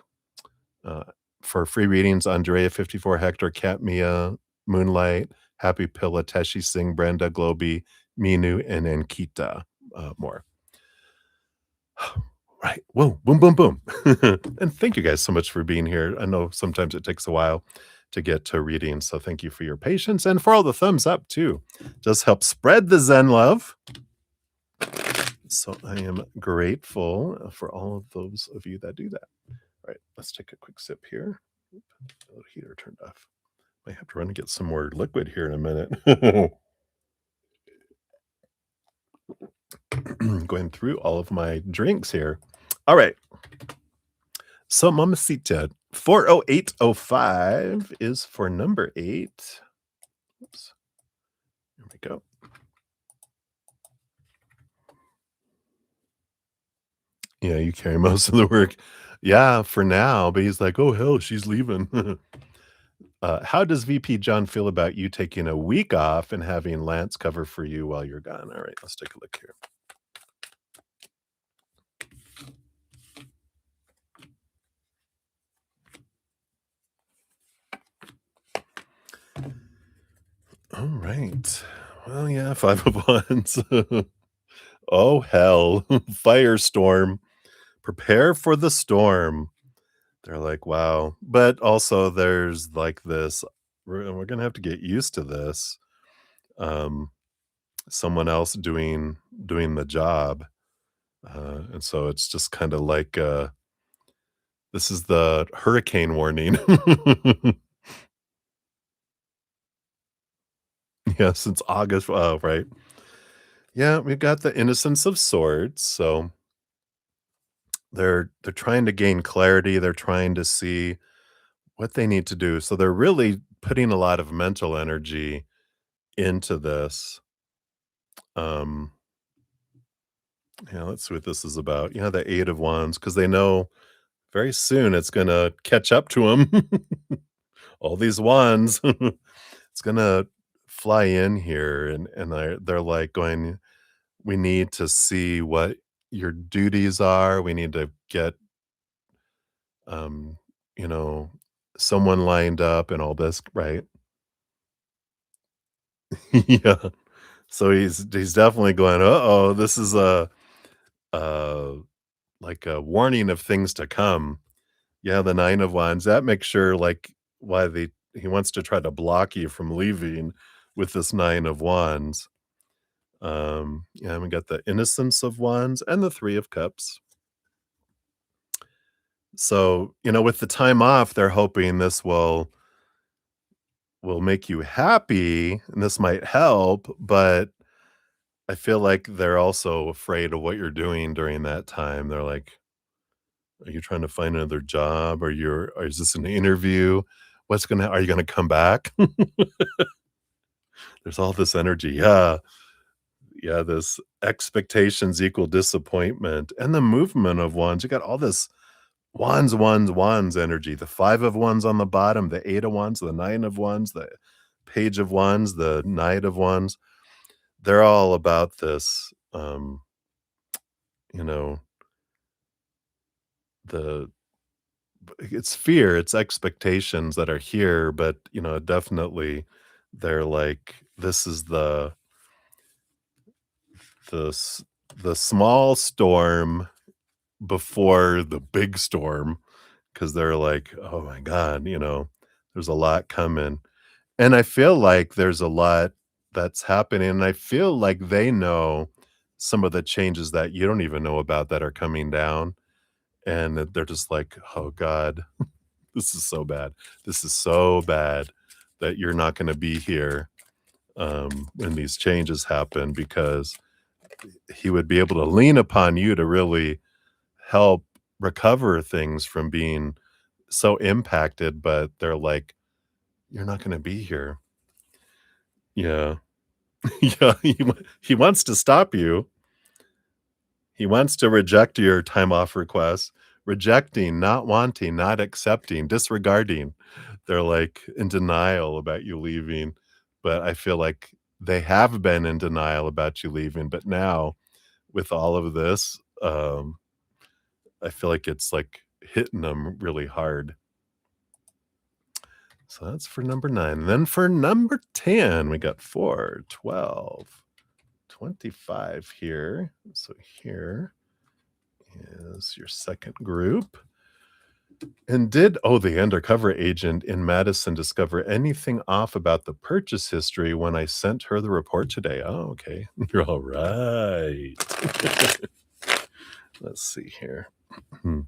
uh, for free readings, Andrea 54, Hector, Kat Mia, Moonlight, Happy Pilla, Teshi Singh, Brenda, Globy, Minu, and Ankita more. Right. Whoa, boom, boom, boom. And thank you guys so much for being here. I know sometimes it takes a while to get to reading. So thank you for your patience and for all the thumbs up too. Just help spread the Zen love. So I am grateful for all of those of you that do that. All right, let's take a quick sip here. The heater turned off. I have to run and get some more liquid here in a minute. Going through all of my drinks here. All right. So Mamacita 40805 is for number 8. Oops. Here we go. Yeah, you carry most of the work. Yeah, for now, but he's like, "Oh, hell, she's leaving." How does VP John feel about you taking a week off and having Lance cover for you while you're gone? All right, let's take a look here. All right. Well, yeah, 5 of wands. Oh, hell. Firestorm. Prepare for the storm. They're like, "Wow." But also there's like this, we're gonna have to get used to this. Um, someone else doing the job. And so it's just kinda like, this is the hurricane warning. Yeah, since August. Oh, right. Yeah, we've got the Innocence of Swords, so they're trying to gain clarity, they're trying to see what they need to do, so they're really putting a lot of mental energy into this. Um, yeah, let's see what this is about. Yeah, the 8 of Wands, because they know very soon it's gonna catch up to them. All these wands. It's gonna fly in here, and they're like going, "We need to see what your duties are. We need to get, um, you know, someone lined up and all this, right? Yeah. So he's definitely going, "Uh-oh, this is a like a warning of things to come." Yeah, the 9 of wands, that makes sure, like, why he wants to try to block you from leaving with this 9 of wands. Yeah, we got the innocence of wands and the 3 of cups. So, with the time off, they're hoping this will make you happy and this might help, but I feel like they're also afraid of what you're doing during that time. They're like, "Are you trying to find another job? Or is this an interview? Are you gonna come back?" There's all this energy. Yeah. Yeah, this expectations equal disappointment and the movement of wands. You got all this wands, wands, wands energy. The 5 of wands on the bottom, the 8 of wands, the 9 of wands, the page of wands, the knight of wands. They're all about this, you know, the it's fear, it's expectations that are here, but, definitely they're like, this is the s the small storm before the big storm, because 'cause they're like, "Oh my god," "there's a lot coming." And I feel like there's a lot that's happening, and I feel like they know some of the changes that you don't even know about that are coming down, and that they're just like, "Oh god, this is so bad. This is so bad that you're not gonna be here, when these changes happen," because he would be able to lean upon you to really help recover things from being so impacted, but they're like, "You're not gonna be here." Yeah. Yeah, he wants to stop you. He wants to reject your time off request, rejecting, not wanting, not accepting, disregarding. They're, like, in denial about you leaving, but I feel like they have been in denial about you leaving, but now, with all of this, I feel like it's, like, hitting them really hard. So that's for number 9. Then for number 10, we got 4, 12, 25 here. So here is your second group. And did the undercover agent in Madison discover anything off about the purchase history when I sent her the report today? Oh, okay. You're all right. Let's see here. Hmm.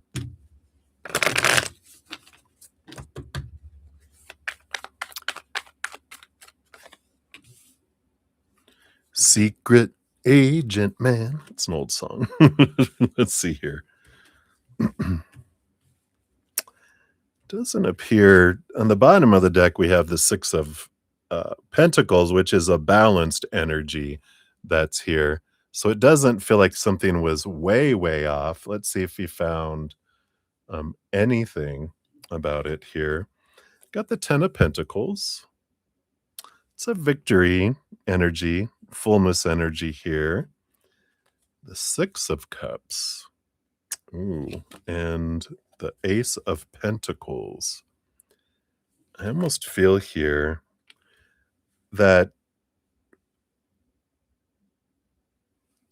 Secret Agent Man. It's an old song. Let's see here. Doesn't appear on the bottom of the deck. We have the 6 of Pentacles, which is a balanced energy that's here. So it doesn't feel like something was way, way off. Let's see if he found anything about it here. Got the 10 of Pentacles. It's a victory energy, fullness energy here. The 6 of Cups. Ooh, and the Ace of Pentacles. I almost feel here that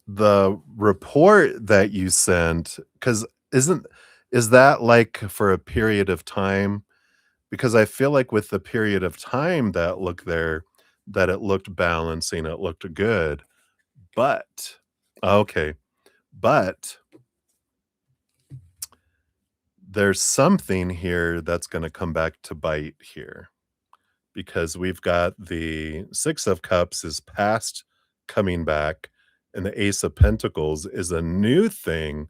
the report that you sent, because is that, like, for a period of time? Because I feel like with the period of time that looked there, that it looked balancing, it looked good, but okay, but there's something here that's gonna come back to bite here, because we've got the 6 of Cups is past coming back, and the Ace of Pentacles is a new thing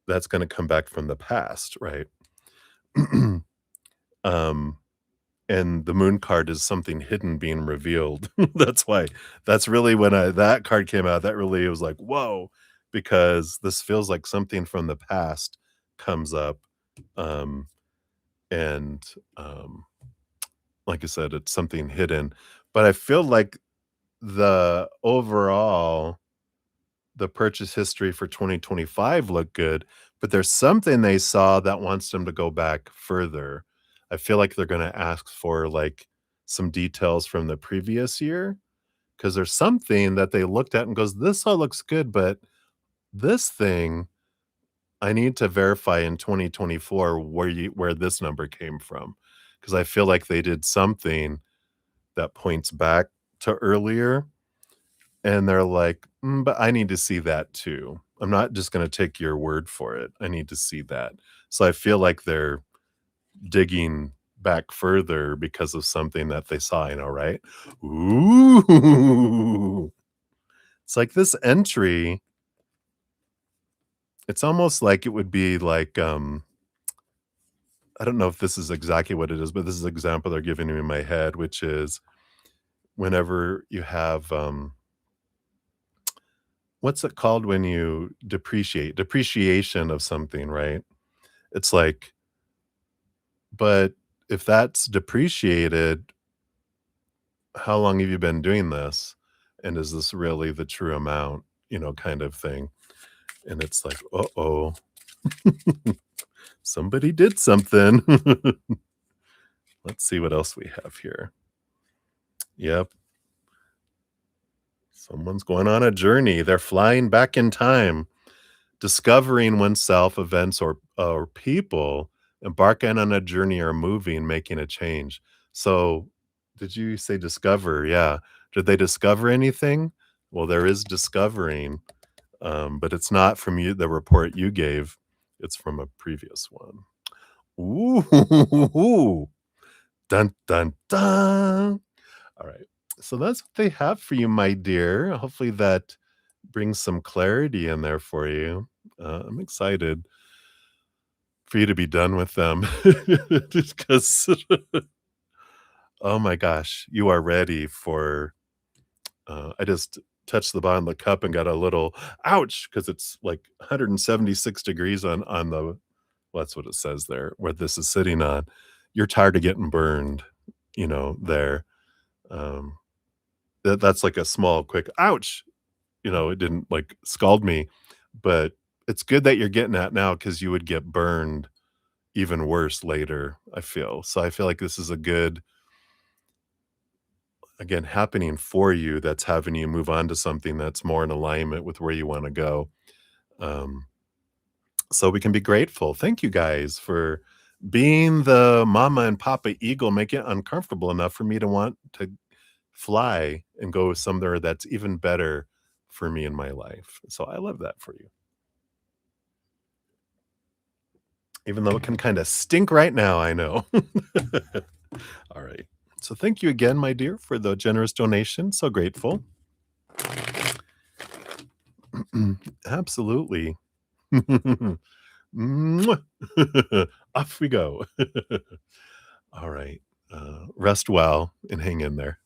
that's gonna come back from the past, right? Um, and the Moon card is something hidden being revealed. That's really when that card came out, that really was like, "Whoa," because this feels like something from the past comes up, um, and, like I said, it's something hidden, but I feel like the overall the purchase history for 2025 looked good, but there's something they saw that wants them to go back further. I feel like they're gonna ask for, like, some details from the previous year, because there's something that they looked at and goes, "This all looks good, but this thing, I need to verify in 2024 where this number came from," because I feel like they did something that points back to earlier, and they're like, but I need to see that too. I'm not just gonna take your word for it. I need to see that." So I feel like they're digging back further because of something that they saw, right? Ooh. It's like this entry, it's almost like it would be like, I don't know if this is exactly what it is, but this is an example they're giving me in my head, which is whenever you have, what's it called when you depreciation of something, right? It's like, but if that's depreciated, how long have you been doing this? And is this really the true amount, kind of thing. And it's like, uh-oh, somebody did something. Let's see what else we have here. Yep. Someone's going on a journey. They're flying back in time, discovering oneself, events, or people, embarking on a journey or moving, making a change. So, did you say discover? Yeah. Did they discover anything? Well, there is discovering, but it's not from you, the report you gave. It's from a previous one. Ooh, dun dun dun. All right. So that's what they have for you, my dear. Hopefully that brings some clarity in there for you. I'm excited for you to be done with them because, oh my gosh, you are ready for. I just touched the bottom of the cup and got a little ouch because it's like 176 degrees on the. Well, that's what it says there, where this is sitting on. You're tired of getting burned, there. Um, that's like a small, quick ouch. It didn't like scald me, but it's good that you're getting that now because you would get burned even worse later, I feel. So I feel like this is a good, again, happening for you that's having you move on to something that's more in alignment with where you want to go. Um, so we can be grateful. Thank you guys for being the mama and papa eagle, make it uncomfortable enough for me to want to fly and go somewhere that's even better for me in my life. So I love that for you. Even though it can kind of stink right now, I know. All right. So thank you again, my dear, for the generous donation. So grateful. Absolutely. Mwah. Off we go. All right. Rest well and hang in there.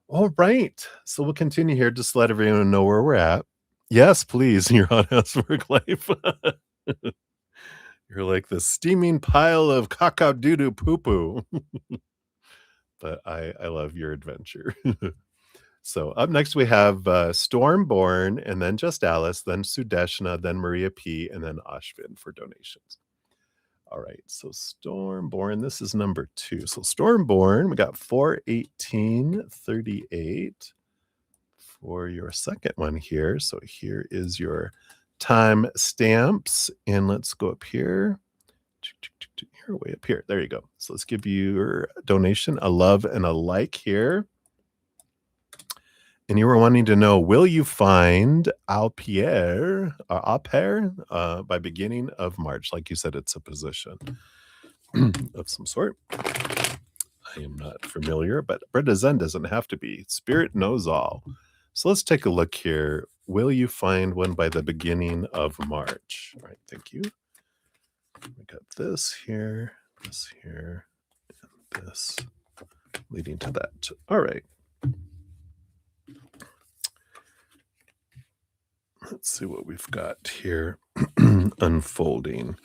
All right. So we'll continue here. Just let everyone know where we're at. Yes, please. Your hot house work life. You're like the steaming pile of caca doo doo poo poo. But I love your adventure. So up next we have Stormborn, and then Just Alice, then Sudeshna, then Maria P, and then Ashvin for donations. All right, so Stormborn, this is number 2. So Stormborn, we got 41838 for your second one here. So here is your time stamps, and let's go up here. Here, way up here. There you go. So let's give you your donation a love and a like here. And you were wanting to know, will you find Alpier or Aper by beginning of March? Like you said, it's a position of some sort. I am not familiar, but Brenda Zen doesn't have to be. Spirit knows all. So let's take a look here. Will you find one by the beginning of March? All right, thank you. We got this here, and this leading to that. All right. Let's see what we've got here unfolding.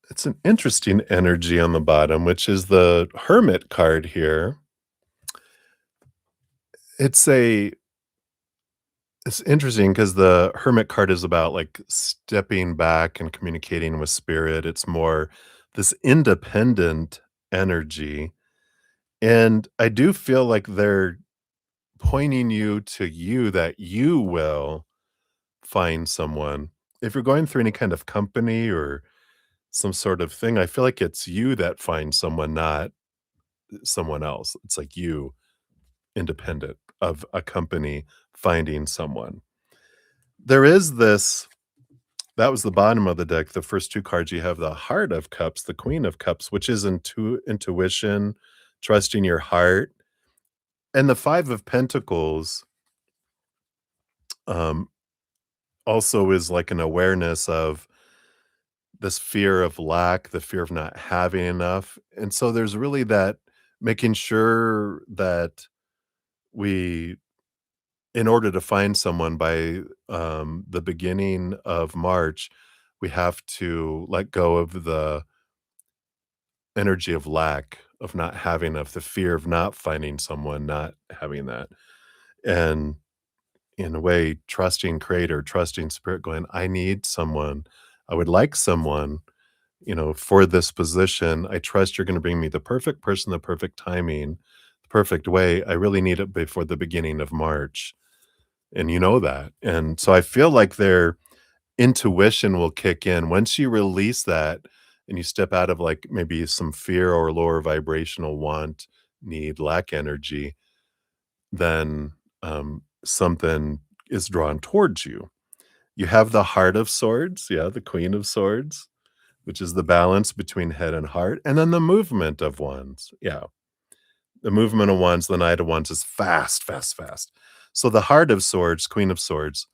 It's an interesting energy on the bottom, which is the Hermit card here. It's a it's interesting because the Hermit card is about, like, stepping back and communicating with spirit. It's more this independent energy, and I do feel like they're pointing you to you that you will find someone. If you're going through any kind of company or some sort of thing, I feel like it's you that finds someone, not someone else. It's like you, independent of a company, finding someone. There is this that was the bottom of the deck. The first 2 cards, you have the Heart of Cups, the Queen of Cups, which is intuition, trusting your heart, and the 5 of Pentacles, um, also is like an awareness of this fear of lack, the fear of not having enough, and so there's really that making sure that we in order to find someone by, the beginning of March, we have to let go of the energy of lack, of not having enough, the fear of not finding someone, not having that, and in a way, trusting creator, trusting spirit, going, "I need someone. I would like someone, for this position. I trust you're gonna bring me the perfect person, the perfect timing, the perfect way. I really need it before the beginning of March." And you know that, and so I feel like their intuition will kick in. Once you release that and you step out of, like, maybe some fear or lower vibrational want, need, lack energy, then, something is drawn towards you. You have the Heart of Swords, yeah, the Queen of Swords, which is the balance between head and heart, and then the movement of Wands, yeah. The movement of Wands, the Knight of Wands is fast, fast, fast. So the Heart of Swords, Queen of Swords,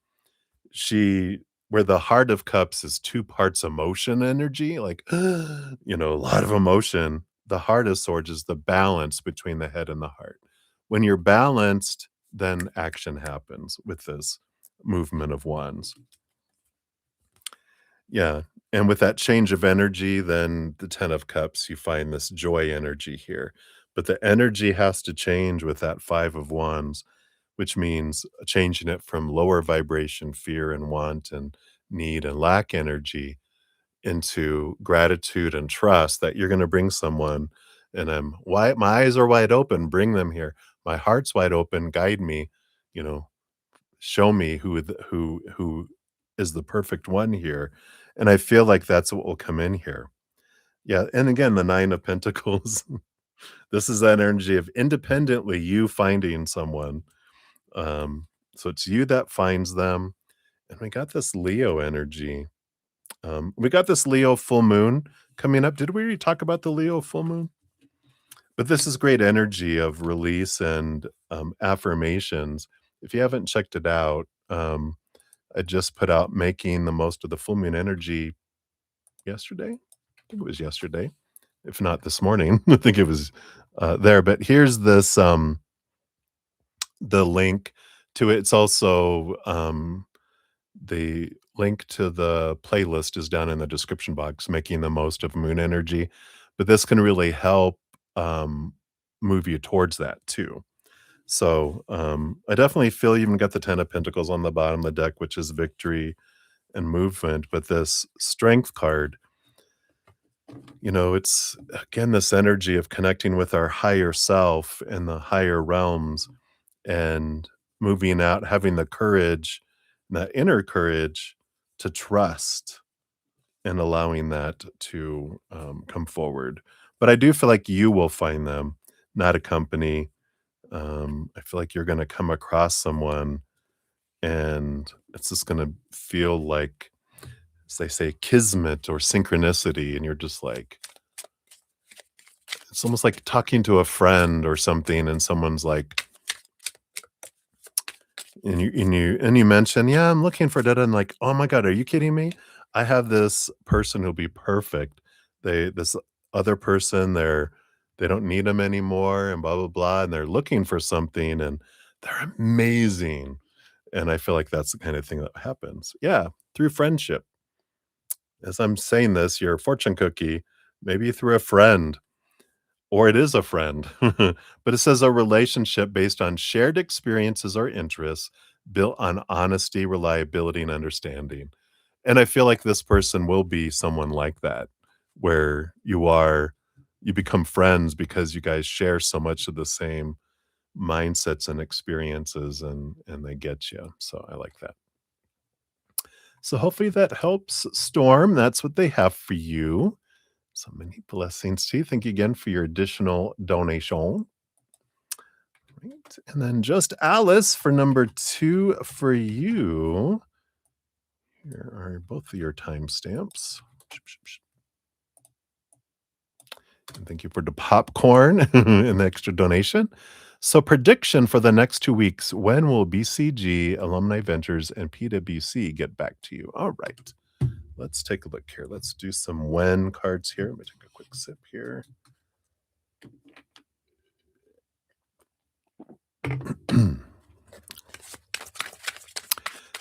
she where the Heart of Cups is 2 parts emotion energy, like, a lot of emotion. The Heart of Swords is the balance between the head and the heart. When you're balanced, then action happens with this movement of wands. Yeah, and with that change of energy, then the 10 of Cups, you find this joy energy here, but the energy has to change with that 5 of Wands, which means changing it from lower vibration fear and want and need and lack energy into gratitude and trust that you're gonna bring someone, and I'm wide my eyes are wide open, bring them here. My heart's wide open, guide me, you know, show me who is the perfect one here, and I feel like that's what will come in here. Yeah, and again, the 9 of Pentacles, this is that energy of independently you finding someone, um, so it's you that finds them, and we got this Leo energy. We got this Leo full moon coming up. Did we already talk about the Leo full moon? But this is great energy of release and, affirmations. If you haven't checked it out, I just put out Making the Most of the Full Moon Energy yesterday? I think it was yesterday, if not this morning. I think it was, there, but here's this, the link to it. It's also, the link to the playlist is down in the description box, Making the Most of Moon Energy, but this can really help, um, move you towards that too. So, I definitely feel you even got the 10 of Pentacles on the bottom of the deck, which is victory and movement, but this Strength card, it's again this energy of connecting with our higher self and the higher realms and moving out, having the courage, that inner courage to trust and allowing that to come forward. But I do feel like you will find them, not a company. I feel like you're going to come across someone and it's just going to feel like, as they say, kismet or synchronicity. And you're just like, it's almost like talking to a friend or something. And someone's like, and you mention, "Yeah, I'm looking for data," and like, "Oh my god, are you kidding me? I have this person who'll be perfect. This other person, they don't need them anymore and blah, blah, blah, and they're looking for something, and they're amazing." And I feel like that's the kind of thing that happens. Yeah, through friendship. As I'm saying this, your fortune cookie, maybe through a friend, or it is a friend. But it says a relationship based on shared experiences or interests, built on honesty, reliability, and understanding. And I feel like this person will be someone like that, where you become friends because you guys share so much of the same mindsets and experiences, and they get you. So I like that. So hopefully that helps, Storm. That's what they have for you. So many blessings to you. Thank you again for your additional donation. Right. And then just Alice for number 2 for you. Here are both of your timestamps. And thank you for the popcorn and the extra donation. So, prediction for the next 2 weeks. When will BCG, Alumni Ventures, and PwC get back to you? All right. Let's take a look here. Let's do some when cards here. Let me take a quick sip here.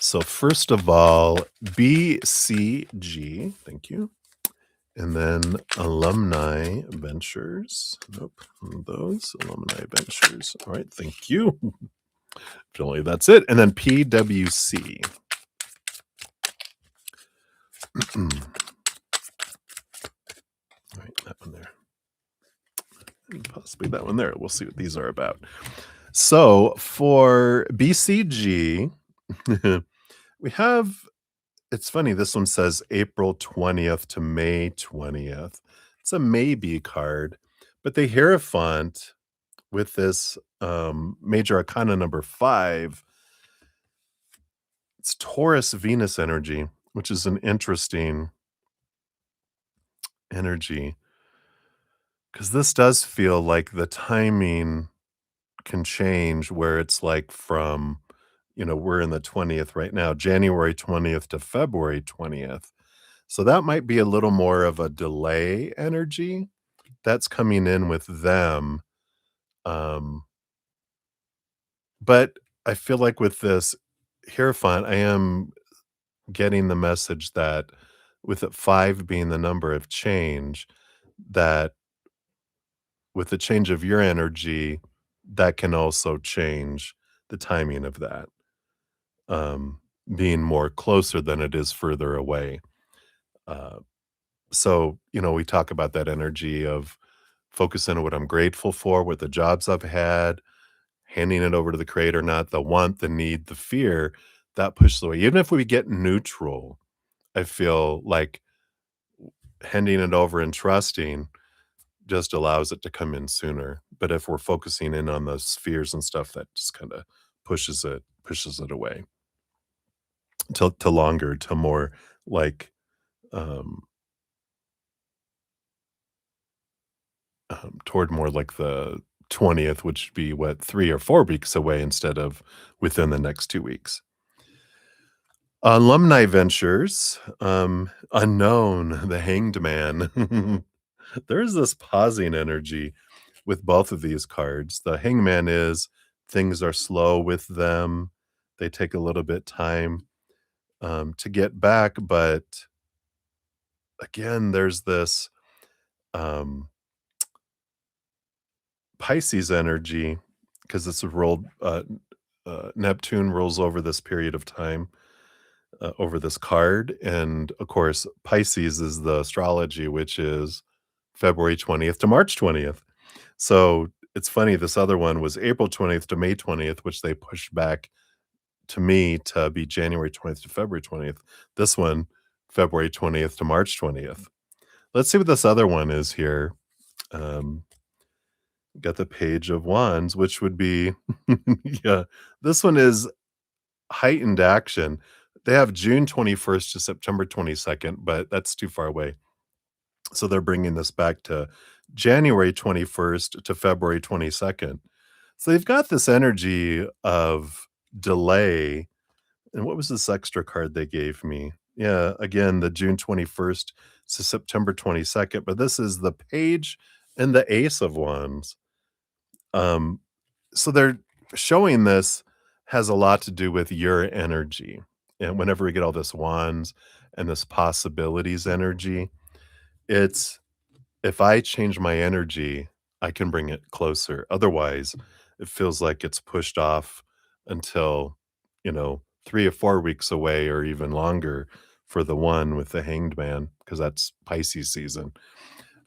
So, first of all, BCG. Thank you. And then Alumni Ventures. Nope. Those Alumni Ventures. All right. Thank you. Generally, that's it. And then PwC. All right, that one there. And possibly that one there. We'll see what these are about. So for BCG, we have, it's funny, this one says April 20th to May 20th. It's a maybe card, but the Hierophant with this major arcana number 5, it's Taurus Venus energy, which is an interesting energy because this does feel like the timing can change where it's like from, we're in the 20th right now, January 20th to February 20th. So that might be a little more of a delay energy that's coming in with them. Um, but I feel like with this Hierophant, I am getting the message that with it 5 being the number of change, that with the change of your energy, that can also change the timing of that, um, being more closer than it is further away. Uh, so, we talk about that energy of focusing on what I'm grateful for, what the jobs I've had, handing it over to the creator, not the want, the need, the fear that pushes away. Even if we get neutral, I feel like handing it over and trusting just allows it to come in sooner. But if we're focusing in on those fears and stuff, that just kind of pushes it away to longer, to more like um, toward more like the 20th, which would be what, 3 or 4 weeks away instead of within the next 2 weeks. Alumni Ventures, unknown, the Hanged Man. There's this pausing energy with both of these cards. The Hangman is things are slow with them. They take a little bit time to get back, but again, there's this um, Pisces energy because it's rolled. Neptune rolls over this period of time over this card, and of course, Pisces is the astrology, which is February 20th to March 20th. So it's funny, this other one was April 20th to May 20th, which they pushed back to me to be January 20th to February 20th. This one, February 20th to March 20th. Let's see what this other one is here. Um, got the Page of Wands, which would be, yeah, this one is heightened action. They have June 21st to September 22nd, but that's too far away. So they're bringing this back to January 21st to February 22nd. So they've got this energy of delay. And what was this extra card they gave me? Yeah, again, the June 21st to September 22nd, but this is the Page and the Ace of Wands. Um, so they're showing this has a lot to do with your energy. And whenever we get all this wands, and this possibilities energy. It's if I change my energy, I can bring it closer. Otherwise, it feels like it's pushed off until, 3 or 4 weeks away or even longer for the one with the hanged man, because that's Pisces season.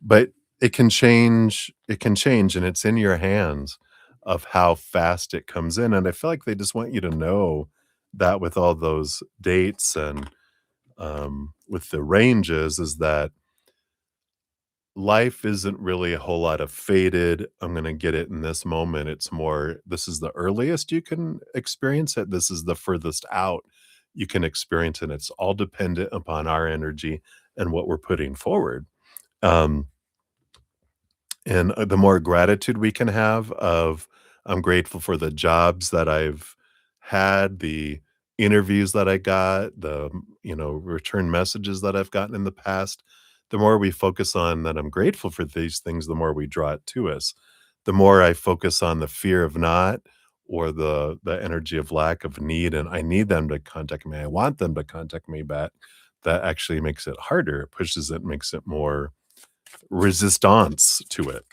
But it can change, and it's in your hands of how fast it comes in, and I feel like they just want you to know that with all those dates and, with the ranges is that life isn't really a whole lot of faded, "I'm gonna get it in this moment." It's more, "This is the earliest you can experience it. This is the furthest out you can experience it." It's all dependent upon our energy and what we're putting forward. Um and, the more gratitude we can have of, "I'm grateful for the jobs that I've had, the interviews that I got, the, return messages that I've gotten in the past." The more we focus on that I'm grateful for these things, the more we draw it to us. The more I focus on the fear of not, or the energy of lack of need, and I need them to contact me, I want them to contact me back, that actually makes it harder. It pushes it, makes it more resistance to it.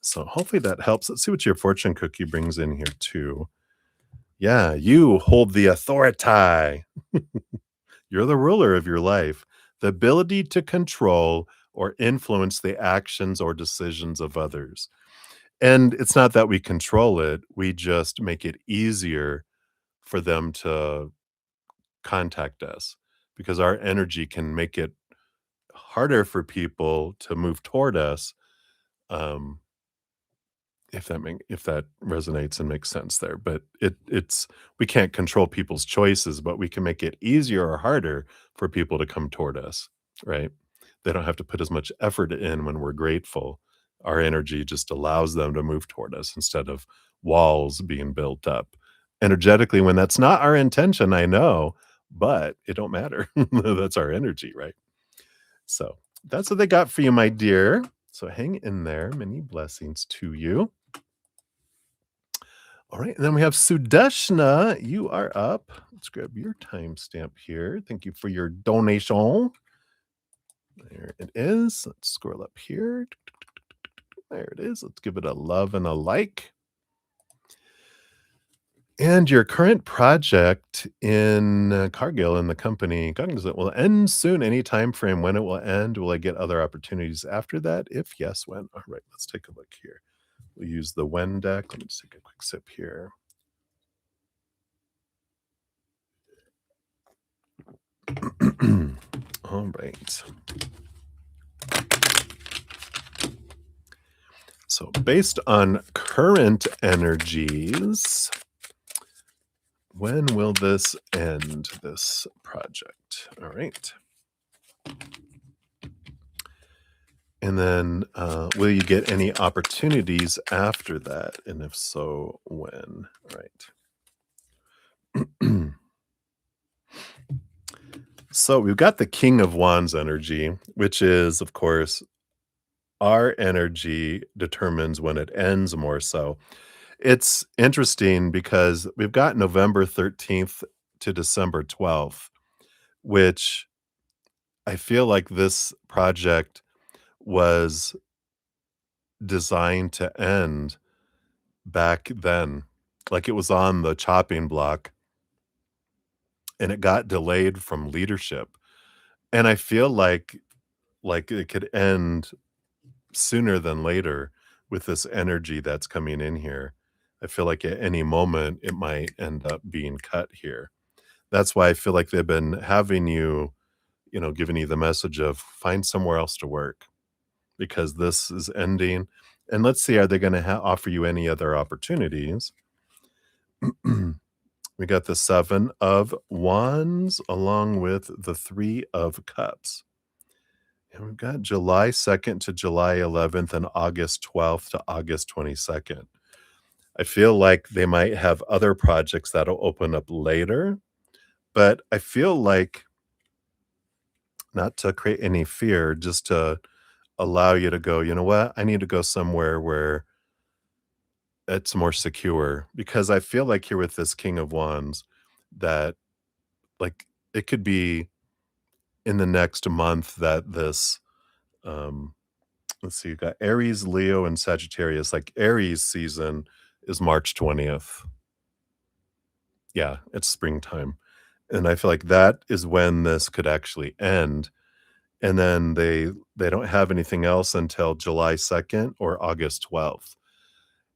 So hopefully that helps. Let's see what your fortune cookie brings in here too. Yeah, you hold the authority. You're the ruler of your life. The ability to control or influence the actions or decisions of others. And it's not that we control it, we just make it easier for them to contact us, because our energy can make it harder for people to move toward us. Um, if that resonates and makes sense there, but it's we can't control people's choices, but we can make it easier or harder for people to come toward us, right? They don't have to put as much effort in when we're grateful. Our energy just allows them to move toward us instead of walls being built up energetically when that's not our intention, I know, but it don't matter. That's our energy, right? So, that's what they got for you, my dear. So hang in there. Many blessings to you. All right, and then we have Sudeshna. You are up. Let's grab your timestamp here. Thank you for your donation. There it is. Let's scroll up here. There it is. Let's give it a love and a like. And your current project in Cargill in the company Cognizant will end soon. Any time frame when it will end? Will I get other opportunities after that? If yes, when? All right, let's take a look here. We'll use the when deck. Let me just take a quick sip here. All right. So, based on current energies, when will this end, this project? All right. And then, will you get any opportunities after that? And if so, when? Right. So, we've got the King of Wands energy, which is, of course, our energy determines when it ends more so. It's interesting because we've got November 13th to December 12th, which I feel like this project was designed to end back then. Like, it was on the chopping block and it got delayed from leadership. And I feel like it could end sooner than later with this energy that's coming in here. I feel like at any moment it might end up being cut here. That's why I feel like they've been having you, giving you the message of find somewhere else to work because this is ending. And let's see, are they going to offer you any other opportunities? We got the Seven of Wands along with the Three of Cups. And we've got July 2nd to July 11th and August 12th to August 22nd. I feel like they might have other projects that'll open up later, but I feel like not to create any fear, just to allow you to go, you know what? I need to go somewhere where it's more secure because I feel like here with this King of Wands that like it could be in the next month that this, um let's see, you got Aries, Leo, and Sagittarius. Like Aries season is March 20th. Yeah, it's springtime. And I feel like that is when this could actually end. And then they don't have anything else until July 2nd or August 12th.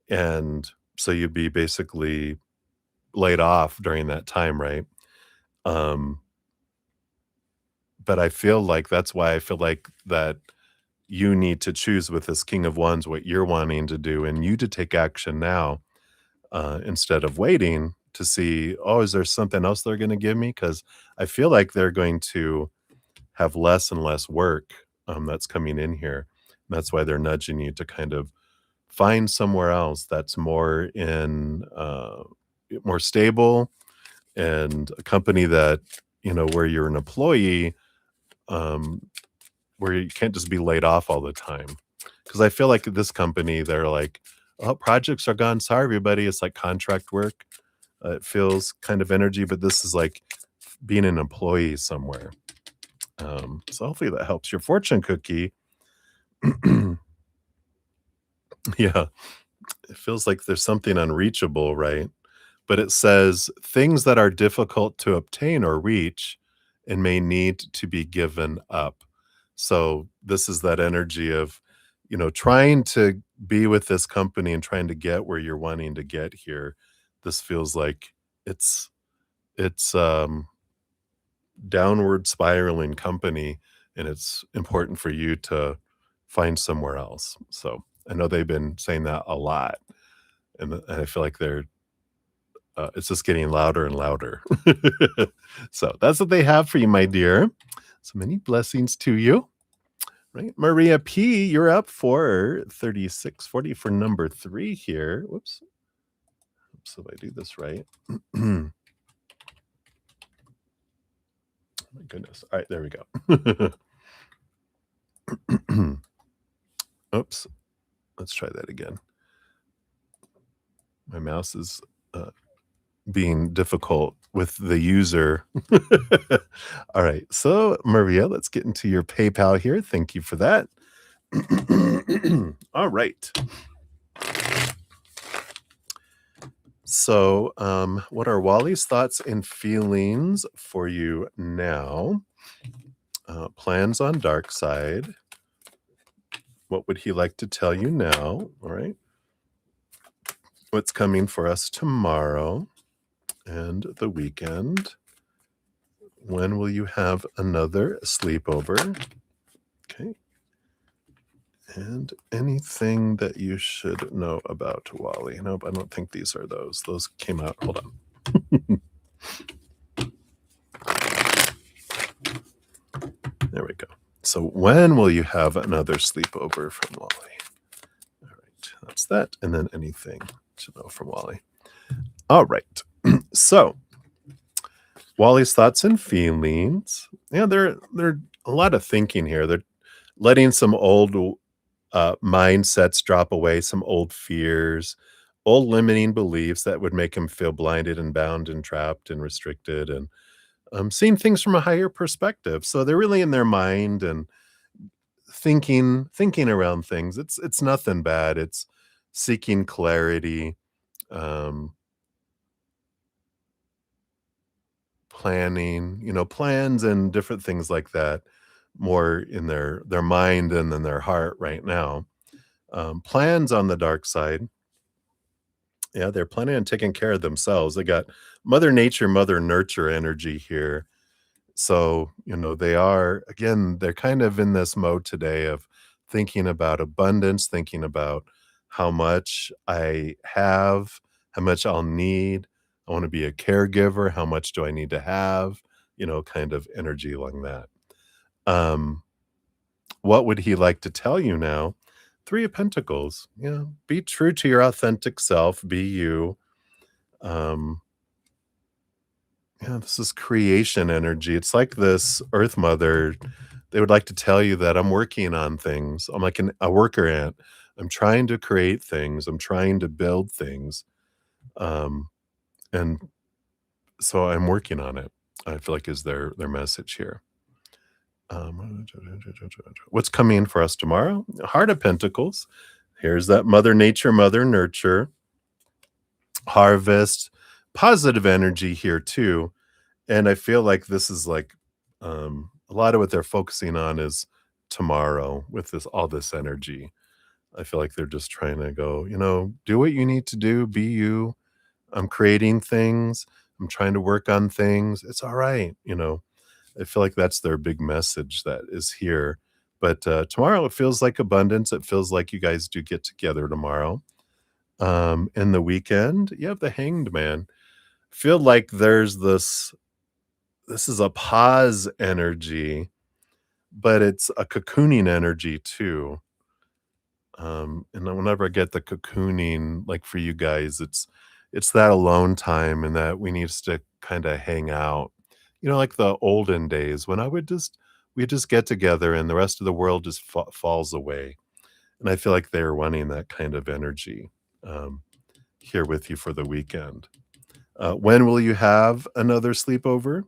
And so you'd be basically laid off during that time, right? Um, but I feel like that's why I feel like that you need to choose with this King of Wands what you're wanting to do and you to take action now, instead of waiting to see, oh, is there something else they're going to give me? Because I feel like they're going to have less and less work, that's coming in here. That's why they're nudging you to kind of find somewhere else that's more stable, and a company that, where you're an employee, um, where you can't just be laid off all the time. Because I feel like this company, they're like, "Oh, projects are gone. Sorry, everybody." It's like contract work. It feels kind of energy, but this is like being an employee somewhere. So hopefully that helps. Your fortune cookie, yeah, it feels like there's something unreachable, right? But it says things that are difficult to obtain or reach and may need to be given up. So this is that energy of, trying to be with this company and trying to get where you're wanting to get here. This feels like it's it's downward spiraling company, and it's important for you to find somewhere else. So I know they've been saying that a lot, and I feel like it's just getting louder and louder. So that's what they have for you, my dear. So many blessings to you. Right, Maria P, you're up for 3640 for number 3 here. Whoops. Oops, if I do this right. My goodness. All right, there we go. Oops. Let's try that again. My mouse is being difficult with the user. All right. So, Maria, let's get into your PayPal here. Thank you for that. All right. So, what are Wally's thoughts and feelings for you now? Plans on dark side. What would he like to tell you now? All right. What's coming for us tomorrow and the weekend? When will you have another sleepover? Okay. And anything that you should know about Wally. Nope, I don't think these are those. Those came out. Hold on. There we go. So when will you have another sleepover from Wally? All right, that's that. And then anything to know from Wally. All right. So Wally's thoughts and feelings. Yeah, they're a lot of thinking here. They're letting some old mindsets drop away, some old fears, old limiting beliefs that would make him feel blinded and bound and trapped and restricted, and seeing things from a higher perspective. So they're really in their mind and thinking around things. It's nothing bad. It's seeking clarity, um, planning, plans and different things like that, more in their mind and in their heart right now. Plans on the dark side. Yeah, they're planning on taking care of themselves. They got Mother Nature, Mother Nurture energy here. So, they are, again, they're kind of in this mode today of thinking about abundance, thinking about how much I have, how much I'll need. I want to be a caregiver. How much do I need to have? Kind of energy along that. Um, what would he like to tell you now? Three of Pentacles. Yeah, be true to your authentic self. Be you. Um, yeah, this is creation energy. It's like this Earth Mother. They would like to tell you that I'm working on things. I'm like a worker ant. I'm trying to create things. I'm trying to build things. Um, and so I'm working on it. I feel like is their message here. What's coming for us tomorrow? Heart of Pentacles. Here's that Mother Nature, Mother Nurture, harvest, positive energy here too. And I feel like this is like a lot of what they're focusing on is tomorrow with this all this energy. I feel like they're just trying to go, do what you need to do, be you. I'm creating things. I'm trying to work on things. It's all right. I feel like that's their big message that is here. But tomorrow it feels like abundance. It feels like you guys do get together tomorrow. In the weekend, you have the Hanged Man. Feel like there's this is a pause energy, but it's a cocooning energy too. And then whenever I get the cocooning, like for you guys, it's that alone time and that we need to kind of hang out. Like the olden days when we just get together and the rest of the world just falls away. And I feel like they're wanting that kind of energy um, here with you for the weekend. When will you have another sleepover?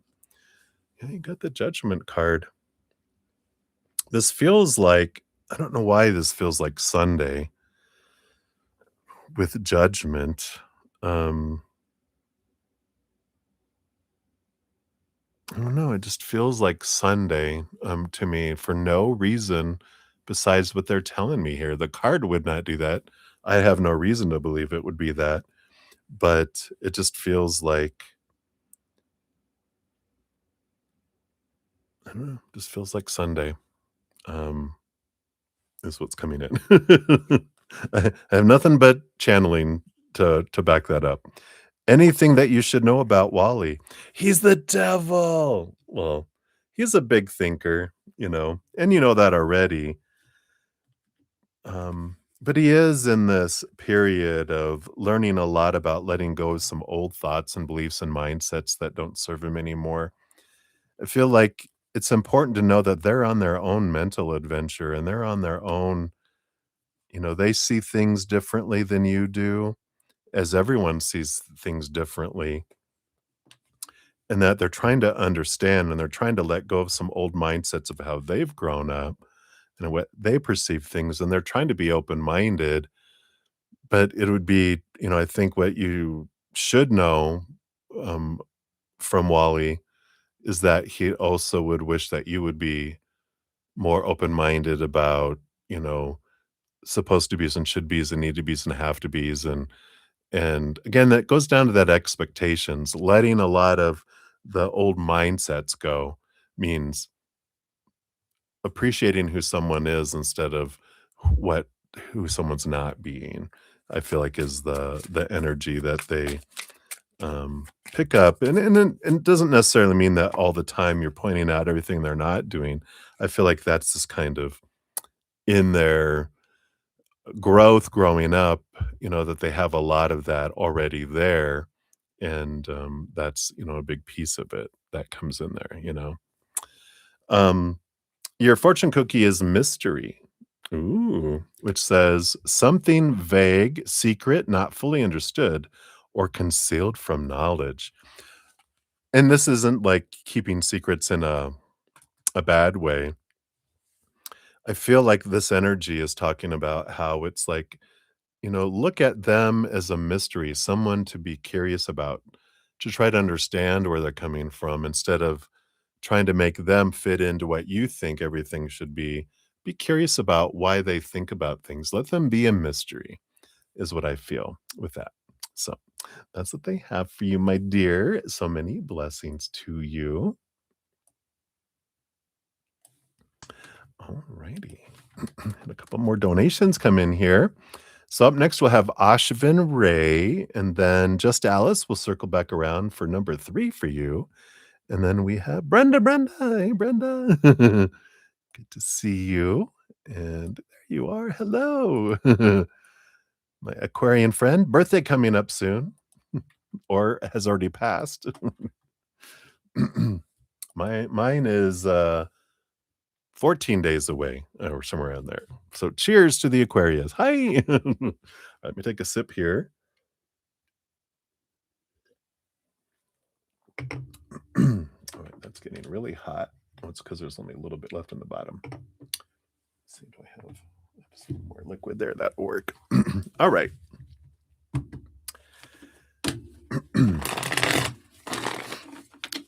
Yeah, you got the Judgment card. This feels like, I don't know why this feels like Sunday with Judgment. Um, I don't know, it just feels like Sunday, to me for no reason besides what they're telling me here. The card would not do that. I have no reason to believe it would be that, but it just feels like, I don't know, just feels like Sunday, um, is what's coming in. I have nothing but channeling to back that up. Anything that you should know about Wally? He's the devil. Well, he's a big thinker, and you know that already. But he is in this period of learning a lot about letting go of some old thoughts and beliefs and mindsets that don't serve him anymore. I feel like it's important to know that they're on their own mental adventure and they're on their own, they see things differently than you do, as everyone sees things differently, and that they're trying to understand and they're trying to let go of some old mindsets of how they've grown up and what they perceive things, and they're trying to be open-minded. But it would be, I think what you should know, um, from Wally is that he also would wish that you would be more open-minded about, you know, supposed to be's and should be's and need to be's and have to be's, and again, that goes down to that expectations. Letting a lot of the old mindsets go means appreciating who someone is instead of what who someone's not being. I feel like is the energy that they pick up, and it doesn't necessarily mean that all the time you're pointing out everything they're not doing. I feel like that's just kind of in their growth growing up, that they have a lot of that already there, and that's a big piece of it that comes in there. Um, your fortune cookie is mystery. Ooh, which says something vague, secret, not fully understood, or concealed from knowledge. And this isn't like keeping secrets in a bad way. I feel like this energy is talking about how it's like, look at them as a mystery, someone to be curious about, to try to understand where they're coming from instead of trying to make them fit into what you think everything should be. Be curious about why they think about things. Let them be a mystery, is what I feel with that. So that's what they have for you, my dear. So many blessings to you. All righty. Had a couple more donations come in here. So up next, we'll have Ashvin Ray, and then Just Alice will circle back around for number 3 for you. And then we have Brenda. Brenda. Hey, Brenda. Good to see you. And there you are. Hello. My Aquarian friend. Birthday coming up soon, or has already passed. Mine is 14 days away, or somewhere around there. So cheers to the Aquarius. Hi. Let me take a sip here. All right, that's getting really hot. Oh, it's because there's only a little bit left in the bottom. Let's see, do I have some more liquid there? That'll work. All right.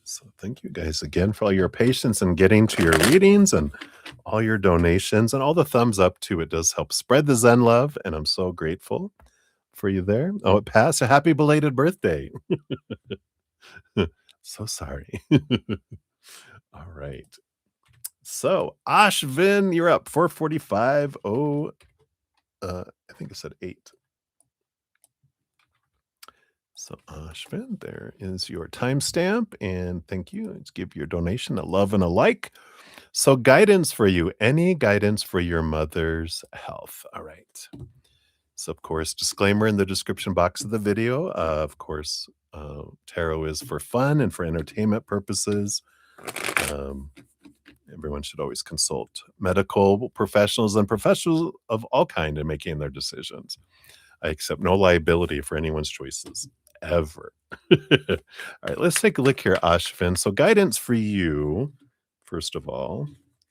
So thank you guys again for all your patience and getting to your readings and all your donations and all the thumbs up too. It does help spread the Zen love, and I'm so grateful for you there. Oh, it passed. A happy belated birthday. So sorry. All right. So Ashvin, you're up. 445. Oh, I think I said 8. So Ashvin, there is your timestamp, and thank you. Let's give your donation a love and a like. So guidance for you, any guidance for your mother's health. All right. So of course, disclaimer in the description box of the video. Of course, tarot is for fun and for entertainment purposes. Um, Everyone should always consult medical professionals and professionals of all kind in making their decisions. I accept no liability for anyone's choices ever. All right, let's take a look here, Ashvin. So guidance for you, first of all.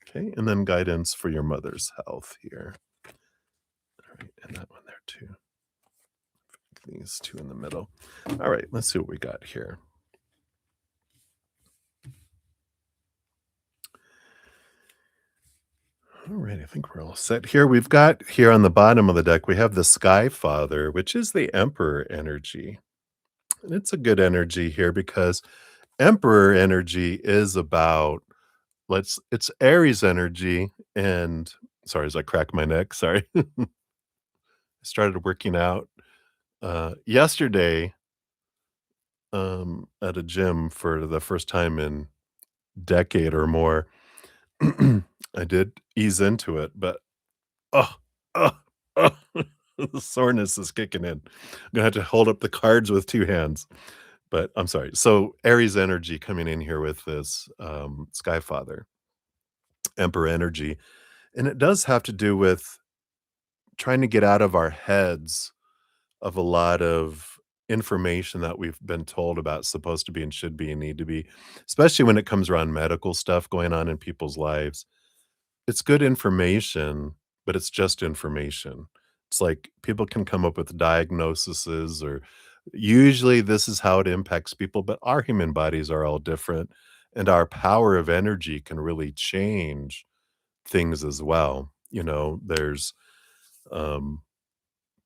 Okay, and then guidance for your mother's health here. All right, and that one there too. These two in the middle. All right, let's see what we got here. All right, I think we're all set here. We've got here on the bottom of the deck, we have the Sky Father, which is the Emperor energy. And it's a good energy here because Emperor energy is about it's Aries energy and sorry, as I crack my neck, sorry. I started working out yesterday at a gym for the first time in decade or more. I did ease into it, but oh, oh, oh, the soreness is kicking in. I'm gonna have to hold up the cards with 2 hands. But I'm sorry. So Aries energy coming in here with this Sky Father, Emperor energy. And it does have to do with trying to get out of our heads of a lot of information that we've been told about supposed to be and should be and need to be, especially when it comes around medical stuff going on in people's lives. It's good information, but it's just information. It's like people can come up with diagnoses or usually this is how it impacts people, but our human bodies are all different and our power of energy can really change things as well. You know, there's um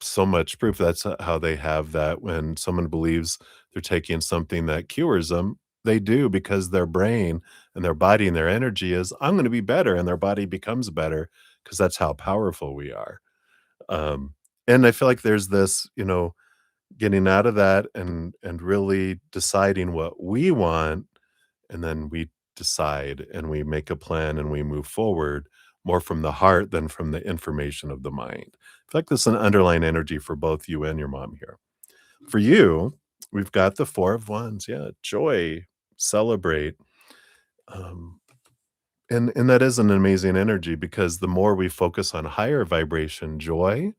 so much proof that's how they have that when someone believes they're taking something that cures them, they do because their brain and their body and their energy is, "I'm gonna be better," and their body becomes better because that's how powerful we are. Um, and I feel like there's this, getting out of that and really deciding what we want, and then we decide and we make a plan and we move forward more from the heart than from the information of the mind. I feel like there's an underlying energy for both you and your mom here. For you, we've got the 4 of Wands. Yeah, joy, celebrate. Um, and that is an amazing energy because the more we focus on higher vibration joy,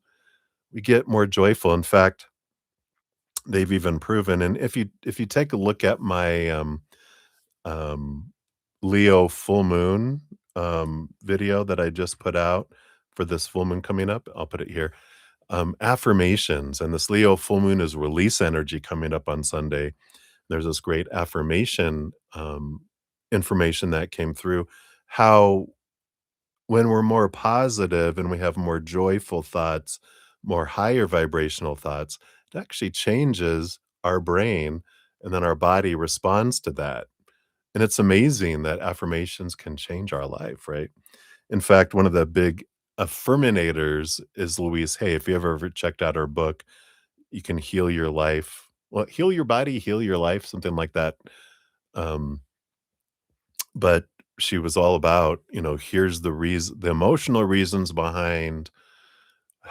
we get more joyful. In fact, they've even proven, and if you take a look at my um, Leo full moon video that I just put out for this full moon coming up, I'll put it here. Affirmations, and this Leo full moon is release energy coming up on Sunday. There's this great affirmation information that came through how when we're more positive and we have more joyful thoughts, more higher vibrational thoughts, it actually changes our brain and then our body responds to that. And it's amazing that affirmations can change our life, right? In fact, one of the big affirminators is Louise Hay. If you ever checked out her book, You Can Heal Your Life. Well, heal your body, heal your life, something like that. Um, but she was all about, here's the emotional reasons behind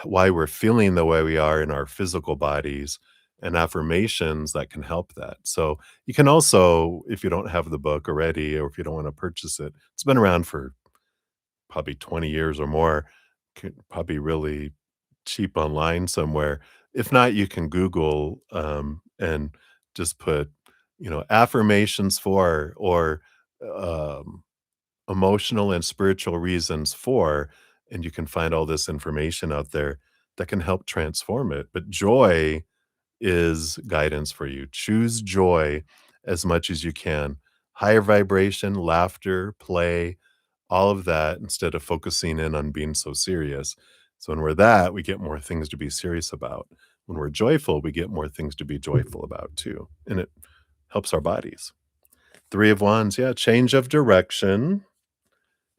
why we're feeling the way we are in our physical bodies and affirmations that can help that. So you can also, if you don't have the book already or if you don't want to purchase it, it's been around for probably 20 years or more, probably really cheap online somewhere. If not, you can Google and just put, affirmations for or um, emotional and spiritual reasons for, and you can find all this information out there that can help transform it. But joy is guidance for you. Choose joy as much as you can. Higher vibration, laughter, play, all of that instead of focusing in on being so serious. So when we're that, we get more things to be serious about. When we're joyful, we get more things to be joyful about too. And it helps our bodies. Three of Wands, yeah, change of direction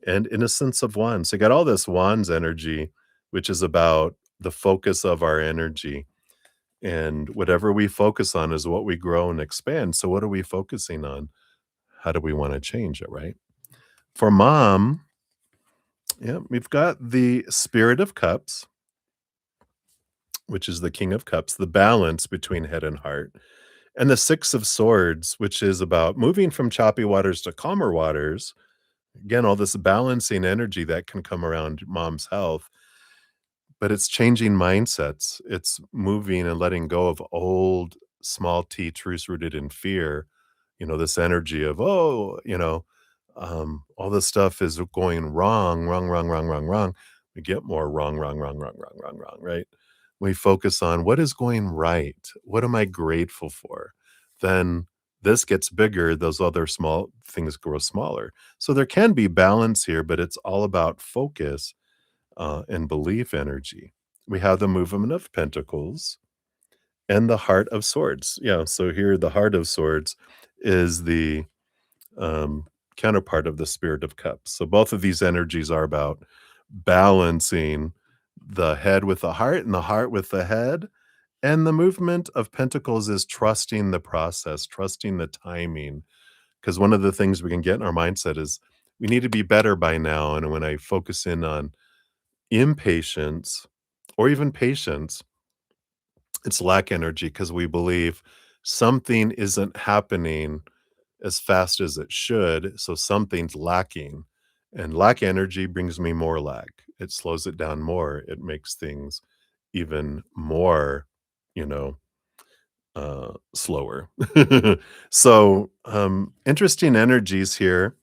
and innocence of wands. So you got all this wands energy, which is about the focus of our energy. And whatever we focus on is what we grow and expand. So what are we focusing on? How do we want to change it, right? For mom, yeah, we've got the Spirit of Cups, which is the King of Cups, the balance between head and heart, and the Six of Swords, which is about moving from choppy waters to calmer waters. Again, all this balancing energy that can come around mom's health, but it's changing mindsets. It's moving and letting go of old small t truths rooted in fear. This energy of, oh, all this stuff is going wrong, wrong, wrong, wrong, wrong, wrong. We get more wrong, wrong, wrong, wrong, wrong, wrong, wrong, right? We focus on what is going right. What am I grateful for? Then this gets bigger. Those other small things grow smaller. So there can be balance here, but it's all about focus and belief energy. We have the movement of pentacles and the heart of swords. Yeah, so here the heart of swords is the um, counterpart of the spirit of cups. So both of these energies are about balancing the head with the heart and the heart with the head. And the movement of pentacles is trusting the process, trusting the timing. Because one of the things we can get in our mindset is we need to be better by now. And when I focus in on impatience or even patience, it's lack energy because we believe something isn't happening as fast as it should, so something's lacking. And lack energy brings me more lack. It slows it down more. It makes things even more, you know, slower. So, interesting energies here.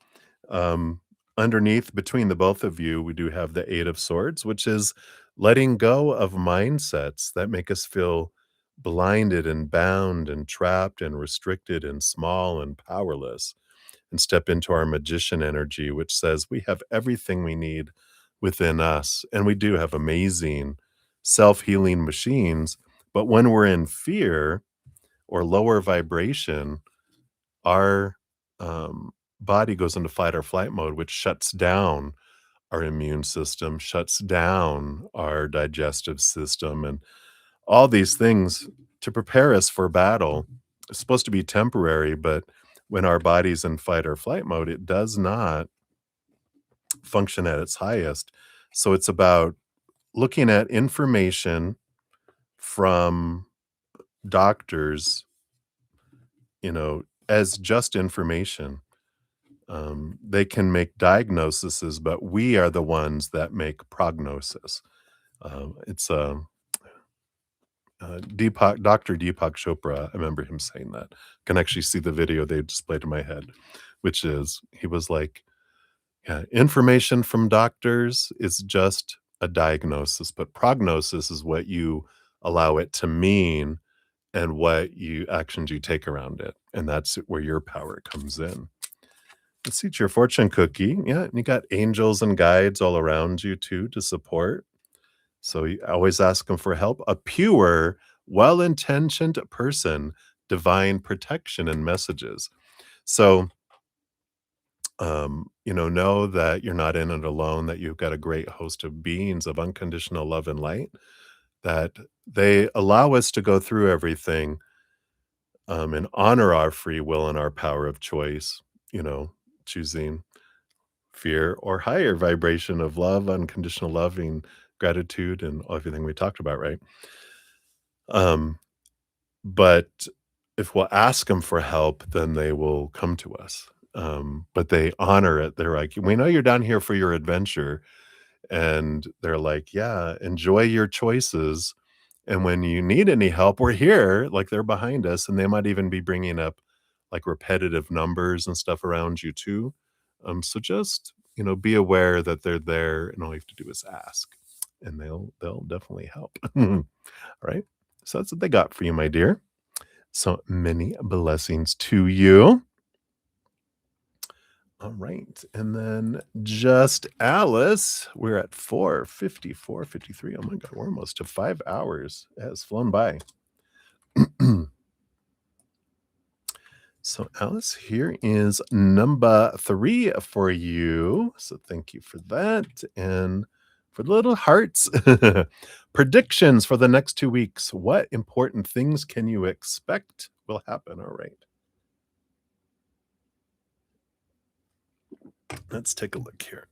Um, Underneath, between the both of you, we do have the Eight of Swords, which is letting go of mindsets that make us feel blinded and bound and trapped and restricted and small and powerless, and step into our magician energy, which says we have everything we need within us. And we do have amazing self healing machines. But when we're in fear or lower vibration, our body goes into fight or flight mode, which shuts down our immune system, shuts down our digestive system, and all these things to prepare us for battle. It's supposed to be temporary, but when our body's in fight or flight mode, it does not function at its highest. So it's about looking at information from doctors, as just information. They can make diagnoses, but we are the ones that make prognosis. It's Dr. Deepak Chopra. I remember him saying that. I can actually see the video they displayed in my head, which is he was like, yeah, information from doctors is just a diagnosis, but prognosis is what you allow it to mean and what you actions you take around it. And that's where your power comes in. Let's see, it's your fortune cookie. Yeah, and you got angels and guides all around you too to support. So you always ask them for help. A pure, well-intentioned person, divine protection and messages. So, know that you're not in it alone, that you've got a great host of beings of unconditional love and light, that they allow us to go through everything and honor our free will and our power of choice, choosing fear or higher vibration of love, unconditional loving, gratitude, and everything we talked about, right? Um, but if we'll ask them for help, then they will come to us. But they honor it. They're like, we know you're down here for your adventure. And they're like, yeah, enjoy your choices. And when you need any help, we're here. Like they're behind us. And they might even be bringing up like repetitive numbers and stuff around you too. So just, be aware that they're there and all you have to do is ask and they'll definitely help. All right. So that's what they got for you, my dear. So many blessings to you. All right. And then just Alice, we're at 4:54, 53. Oh my God, we're almost to 5 hours. It has flown by. So, Alice, here is number 3 for you. So, thank you for that. And for the little hearts, predictions for the next 2 weeks. What important things can you expect will happen? All right. Let's take a look here.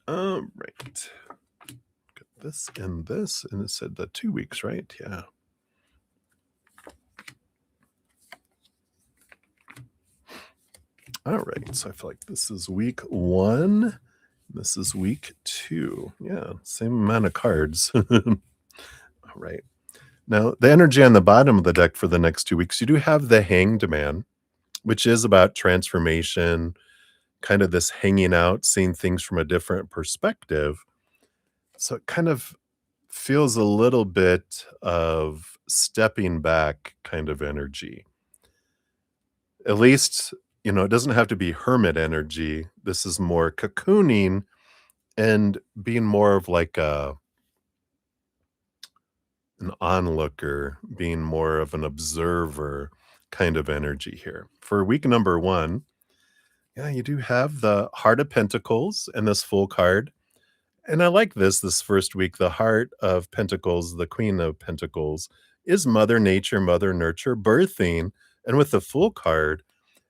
All right. Got this, and it said the 2 weeks, right? Yeah. All right. So I feel like this is week 1. This is week 2. Yeah, same amount of cards. All right. Now, the energy on the bottom of the deck for the next 2 weeks, you do have the Hanged Man, which is about transformation, kind of this hanging out, seeing things from a different perspective. So it kind of feels a little bit of stepping back kind of energy. At least, it doesn't have to be hermit energy. This is more cocooning and being more of like an onlooker, being more of an observer kind of energy here. For week number 1, yeah, you do have the Heart of Pentacles and this full card. And I like this first week. The Heart of Pentacles, the Queen of Pentacles, is Mother Nature, Mother Nurture, birthing. And with the full card,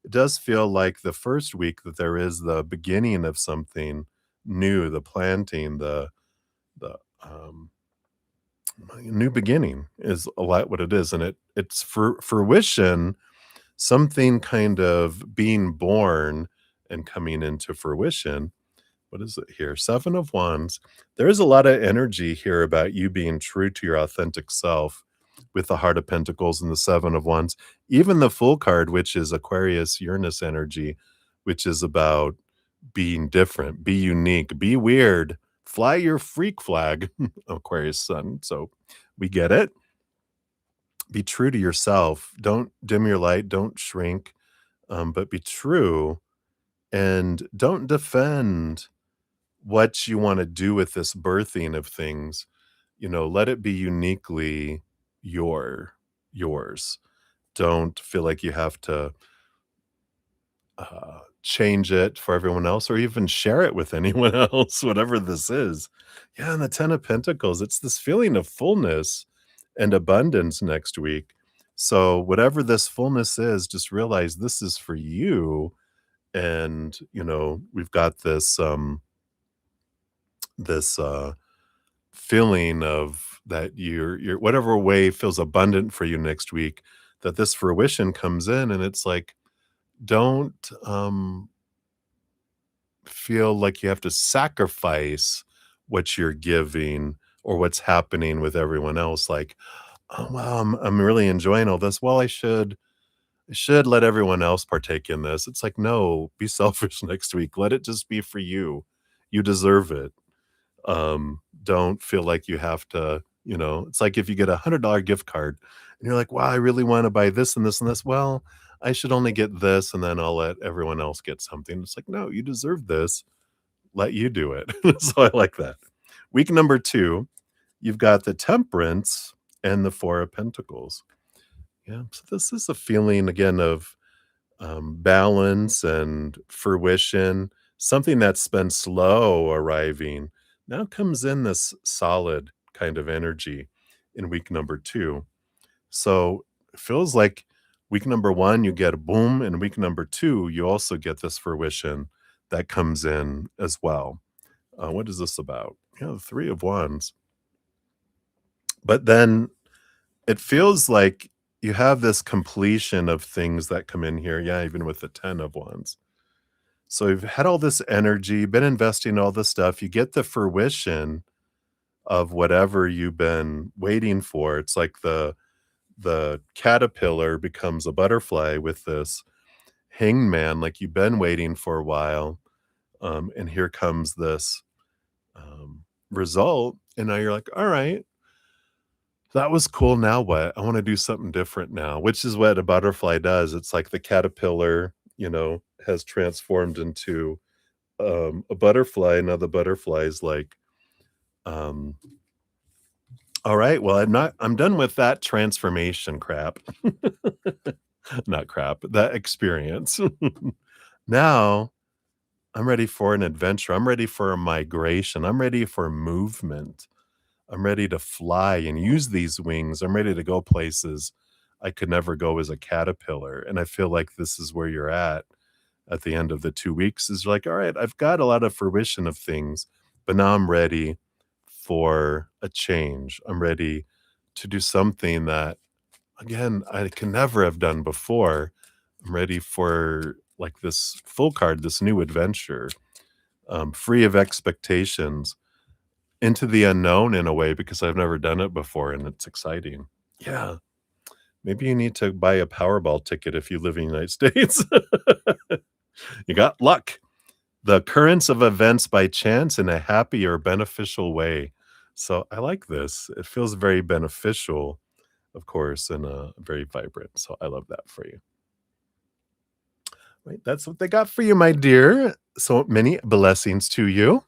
it does feel like the first week that there is the beginning of something new, the planting, the new beginning is a lot what it is. And it's for fruition, something kind of being born and coming into fruition. What is it here? 7 of Wands. There is a lot of energy here about you being true to your authentic self with the Heart of Pentacles and the 7 of Wands. Even the full card, which is Aquarius Uranus energy, which is about being different, be unique, be weird, fly your freak flag, Aquarius sun. So we get it. Be true to yourself. Don't dim your light. Don't shrink, but be true and don't defend what you want to do with this birthing of things. Let it be uniquely yours. Don't feel like you have to change it for everyone else or even share it with anyone else, whatever this is. Yeah, and the 10 of Pentacles, it's this feeling of fullness and abundance next week. So whatever this fullness is, just realize this is for you. And, we've got this feeling of that you're whatever way feels abundant for you next week, that this fruition comes in and it's like, don't feel like you have to sacrifice what you're giving or what's happening with everyone else. Like, oh wow, I'm really enjoying all this. Well, I should let everyone else partake in this. It's like, no, be selfish next week. Let it just be for you. You deserve it. Don't feel like you have to, it's like if you get $100 gift card and you're like, wow, I really want to buy this and this and this. Well, I should only get this and then I'll let everyone else get something. It's like, no, you deserve this. Let you do it. So I like that. Week number 2, you've got the Temperance and the 4 of Pentacles. Yeah. So this is a feeling again of balance and fruition, something that's been slow arriving now comes in this solid kind of energy in week number 2. So it feels like week number 1, you get a boom, and week number 2, you also get this fruition that comes in as well. What is this about? The 3 of Wands. But then it feels like you have this completion of things that come in here. Yeah, even with the 10 of Wands. So you've had all this energy, been investing in all this stuff. You get the fruition, of whatever you've been waiting for. It's like the caterpillar becomes a butterfly with this hangman, like you've been waiting for a while, and here comes this result, and now you're like, all right, that was cool. Now what? I want to do something different now, which is what a butterfly does. It's like the caterpillar, has transformed into a butterfly. Now the butterfly is like, um, all right, well, I'm done with that transformation crap. Not crap, that experience. Now I'm ready for an adventure. I'm ready for a migration. I'm ready for movement. I'm ready to fly and use these wings. I'm ready to go places I could never go as a caterpillar. And I feel like this is where you're at the end of the 2 weeks is like, all right, I've got a lot of fruition of things, but now I'm ready for a change. I'm ready to do something that, again, I can never have done before. I'm ready for like this full card, this new adventure, free of expectations into the unknown in a way because I've never done it before and it's exciting. Yeah. Maybe you need to buy a Powerball ticket if you live in the United States. You got luck. The occurrence of events by chance in a happy or beneficial way. So I like this. It feels very beneficial, of course, and very vibrant. So I love that for you. Right. That's what they got for you, my dear. So many blessings to you.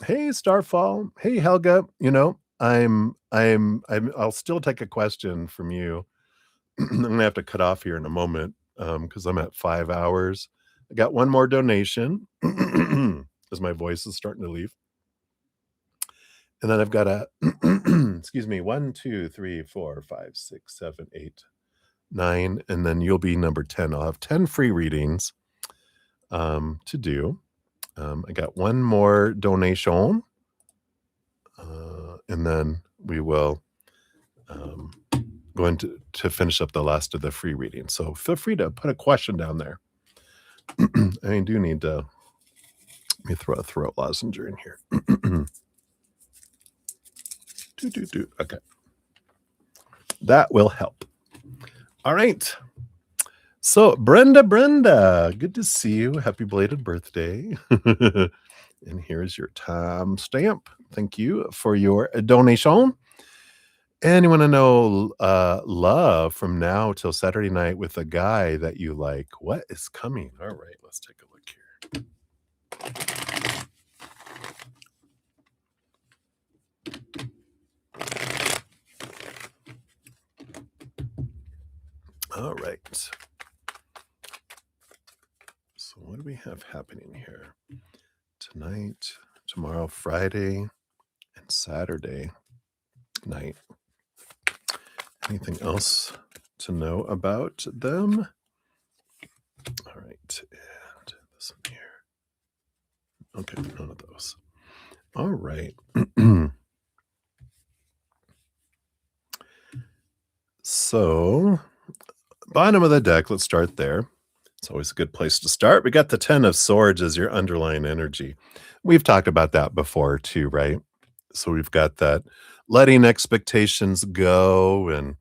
Hey, Starfall. Hey, Helga. I'll still take a question from you. I'm gonna have to cut off here in a moment because I'm at 5 hours. I got one more donation as my voice is starting to leave. And then I've got a excuse me, 1, 2, 3, 4, 5, 6, 7, 8, 9, and then you'll be number 10. I'll have 10 free readings to do. I got one more donation, and then we will go into to finish up the last of the free reading. So feel free to put a question down there. I do need to let me throw a throat lozenge in here. Okay. That will help. All right. So Brenda, good to see you. Happy belated birthday. And here's your time stamp. Thank you for your donation. And you want to know love from now till Saturday night with a guy that you like. What is coming? All right, let's take a look here. All right. So what do we have happening here? Tonight, tomorrow, Friday, and Saturday night. Anything else to know about them? All right. And this one here. Okay, none of those. All right. So, bottom of the deck, let's start there. It's always a good place to start. We got the 10 of swords as your underlying energy. We've talked about that before too, right? So we've got that letting expectations go. And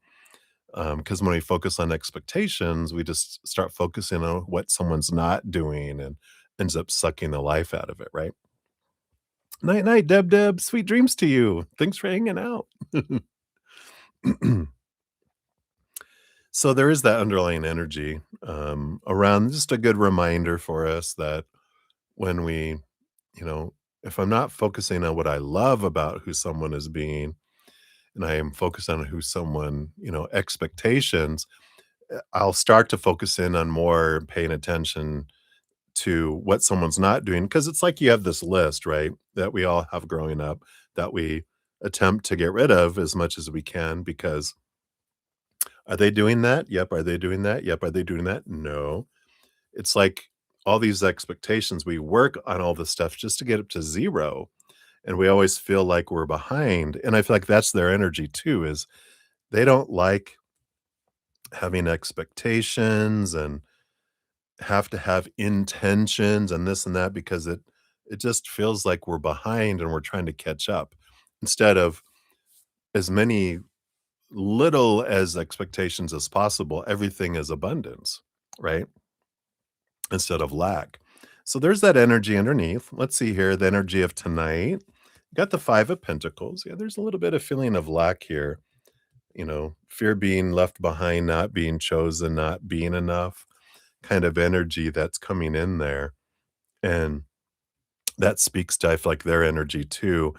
because when we focus on expectations, we just start focusing on what someone's not doing and ends up sucking the life out of it, right? Night, night, Deb. Sweet dreams to you. Thanks for hanging out. So there is that underlying energy around, just a good reminder for us that when we, if I'm not focusing on what I love about who someone is being, and I am focused on who someone, expectations, I'll start to focus in on more paying attention to what someone's not doing. Cause it's like you have this list, right? That we all have growing up that we attempt to get rid of as much as we can because are they doing that? Yep. Are they doing that? Yep. Are they doing that? No. It's like all these expectations. We work on all this stuff just to get up to zero. And we always feel like we're behind. And I feel like that's their energy too, is they don't like having expectations and have to have intentions and this and that because It just feels like we're behind and we're trying to catch up instead of as many little as expectations as possible. Everything is abundance, right? Instead of lack. So there's that energy underneath. Let's see here, the energy of tonight. Got the 5 of Pentacles. Yeah, there's a little bit of feeling of lack here, fear being left behind, not being chosen, not being enough kind of energy that's coming in there. And that speaks to, I feel like, their energy too,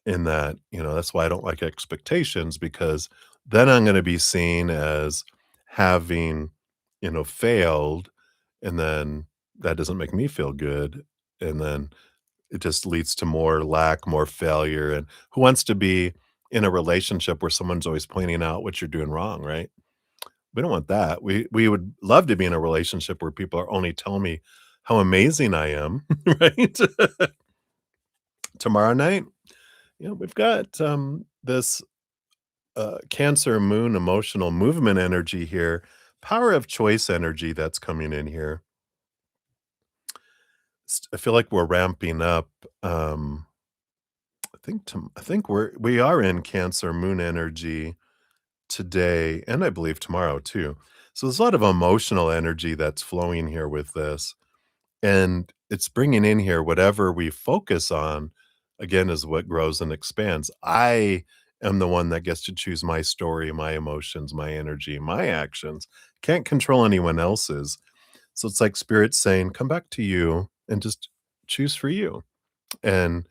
in that, that's why I don't like expectations because then I'm going to be seen as having, failed. And then that doesn't make me feel good. And then it just leads to more lack, more failure. And who wants to be in a relationship where someone's always pointing out what you're doing wrong, right? We don't want that. We would love to be in a relationship where people are only telling me how amazing I am, right? Tomorrow night, we've got this Cancer Moon emotional movement energy here, power of choice energy that's coming in here. I feel like we're ramping up. I think we are in Cancer Moon energy today, and I believe tomorrow too. So there's a lot of emotional energy that's flowing here with this, and it's bringing in here whatever we focus on. Again, is what grows and expands. I am the one that gets to choose my story, my emotions, my energy, my actions. Can't control anyone else's. So it's like spirit saying, "Come back to you and just choose for you." And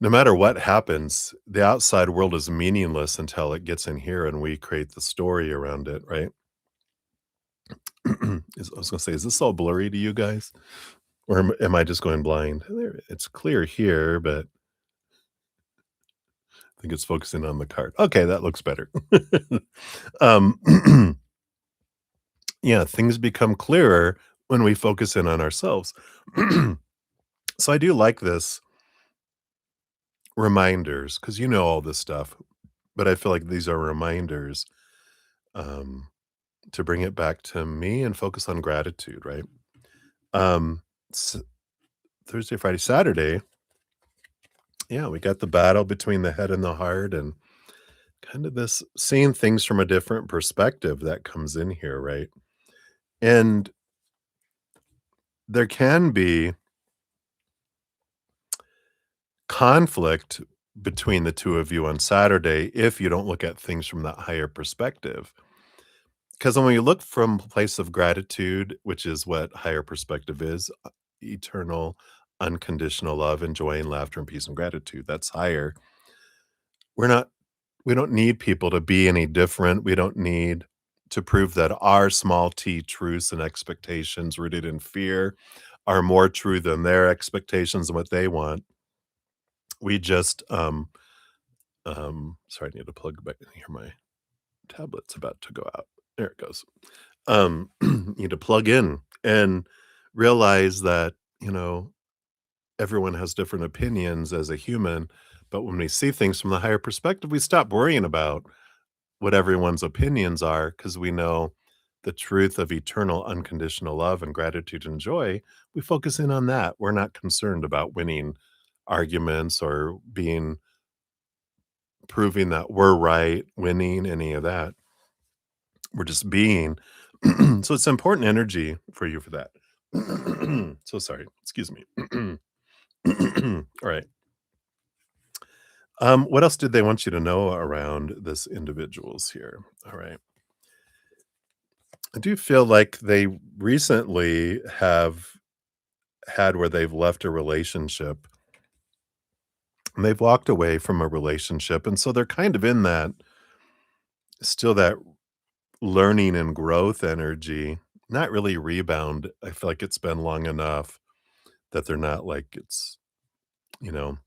no matter what happens, the outside world is meaningless until it gets in here and we create the story around it, right? I was gonna say, is this all blurry to you guys? Or am I just going blind? It's clear here, but I think it's focusing on the card. Okay, that looks better. Um, yeah, things become clearer when we focus in on ourselves. So I do like this reminders because you know all this stuff, but I feel like these are reminders um, to bring it back to me and focus on gratitude, right? Um, s- Thursday, Friday, Saturday, yeah, we got the battle between the head and the heart, and kind of this seeing things from a different perspective that comes in here, right? And there can be conflict between the 2 of you on Saturday if you don't look at things from that higher perspective. Because when we look from a place of gratitude, which is what higher perspective is, eternal, unconditional love and joy and laughter and peace and gratitude, that's higher. We're not we don't need people to be any different. We don't need to prove that our small t truths and expectations rooted in fear are more true than their expectations and what they want. We just sorry, I need to plug back in here. My tablet's about to go out. There it goes. Need to plug in and realize that, everyone has different opinions as a human, but when we see things from the higher perspective, we stop worrying about what everyone's opinions are because we know the truth of eternal unconditional love and gratitude and joy. We focus in on that. We're not concerned about winning arguments or being proving that we're right, winning, any of that. We're just being. So it's important energy for you for that. So sorry. Excuse me. All right. What else did they want you to know around this individuals here? All right. I do feel like they recently have had where they've left a relationship and they've walked away from a relationship. And so they're kind of in that still that learning and growth energy, not really rebound. I feel like it's been long enough that they're not like you know,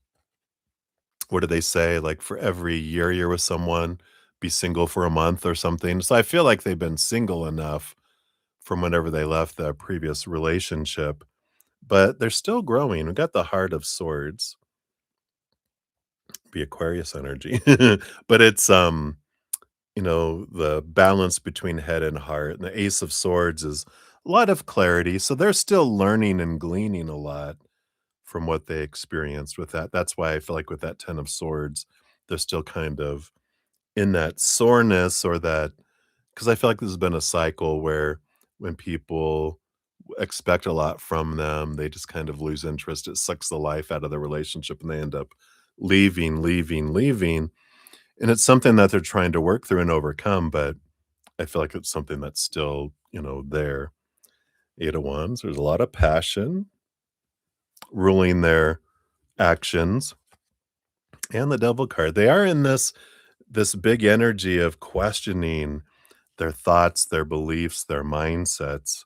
what do they say? Like for every year you're with someone, be single for a month or something. So I feel like they've been single enough from whenever they left the previous relationship, but they're still growing. We got the Heart of Swords, be Aquarius energy, but it's the balance between head and heart. And the Ace of Swords is a lot of clarity. So they're still learning and gleaning a lot from what they experienced with that. That's why I feel like with that 10 of swords, they're still kind of in that soreness or that because I feel like this has been a cycle where when people expect a lot from them, they just kind of lose interest. It sucks the life out of the relationship and they end up leaving. And it's something that they're trying to work through and overcome, but I feel like it's something that's still, there. Eight of Wands, there's a lot of passion ruling their actions, and the Devil card. They are in this big energy of questioning their thoughts, their beliefs, their mindsets,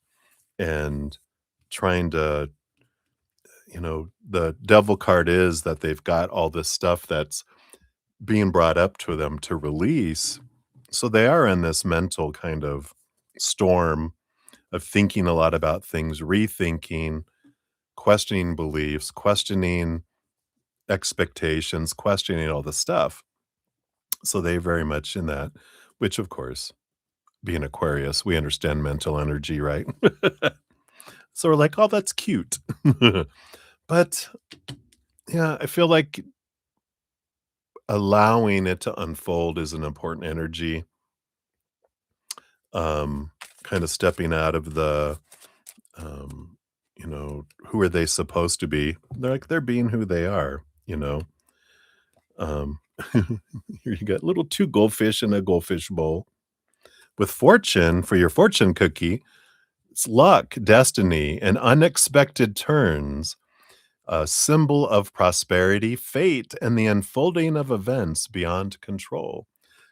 and trying to, the Devil card is that they've got all this stuff that's being brought up to them to release. So they are in this mental kind of storm of thinking a lot about things, rethinking, questioning beliefs, questioning expectations, questioning all the stuff. So they very much in that, which of course, being Aquarius, we understand mental energy, right? So we're like, oh, that's cute. But yeah, I feel like allowing it to unfold is an important energy. Um, Kind of stepping out of the, um, who are they supposed to be? They're being who they are. Um, Here you got little two goldfish in a goldfish bowl. With fortune, for your fortune cookie, it's luck, destiny, and unexpected turns, a symbol of prosperity, fate, and the unfolding of events beyond control.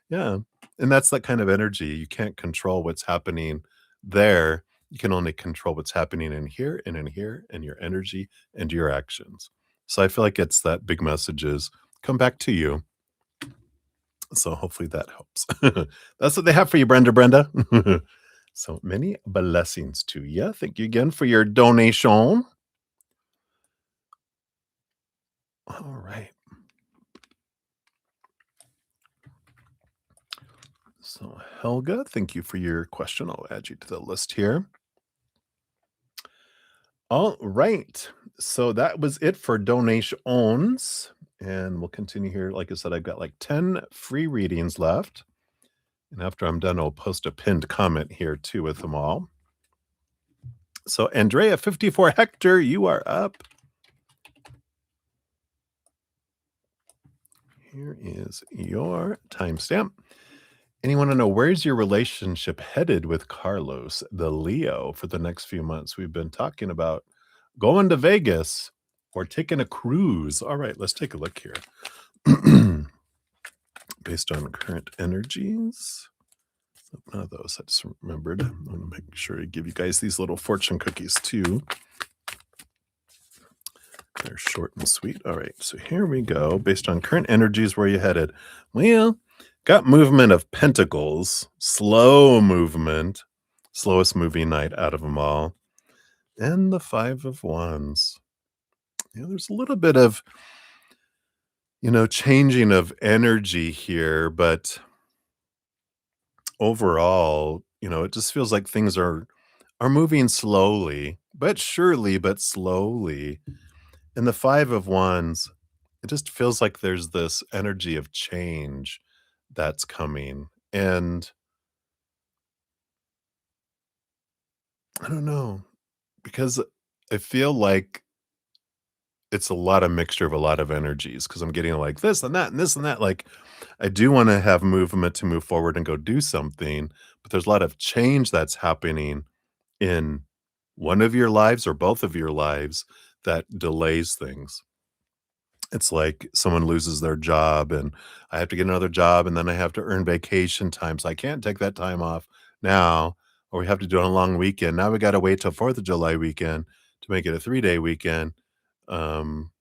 Yeah, and that's that kind of energy. You can't control what's happening there. You can only control what's happening in here, and your energy and your actions. So I feel like it's that big message is come back to you. So hopefully that helps. That's what they have for you, Brenda. So many blessings to you. Thank you again for your donation. All right. So Helga, thank you for your question. I'll add you to the list here. All right. So that was it for donations. And we'll continue here. Like I said, I've got like 10 free readings left. And after I'm done, I'll post a pinned comment here too with them all. So Andrea 54 Hector, you are up. Here is your timestamp. And you want to know where's your relationship headed with Carlos, the Leo, for the next few months? We've been talking about going to Vegas or taking a cruise. All right, let's take a look here. Based on current energies. None of those I just remembered. I'm going to make sure to give you guys these little fortune cookies too. They're short and sweet. All right, so here we go. Based on current energies, where you headed? Well, got movement of pentacles, slow movement, slowest moving night out of them all, and the 5 of wands. There's a little bit of, changing of energy here, but overall, it just feels like things are moving slowly, but surely, but slowly. And the 5 of wands, it just feels like there's this energy of change that's coming. And I don't know, because I feel like it's a lot of mixture of a lot of energies because I'm getting like this and that and this and that. Like, I do want to have movement to move forward and go do something, but there's a lot of change that's happening in one of your lives or both of your lives that delays things. It's like someone loses their job and I have to get another job and then I have to earn vacation time. So I can't take that time off now, or we have to do it on a long weekend. Now we got to wait till 4th of July weekend to make it a 3-day weekend. Um,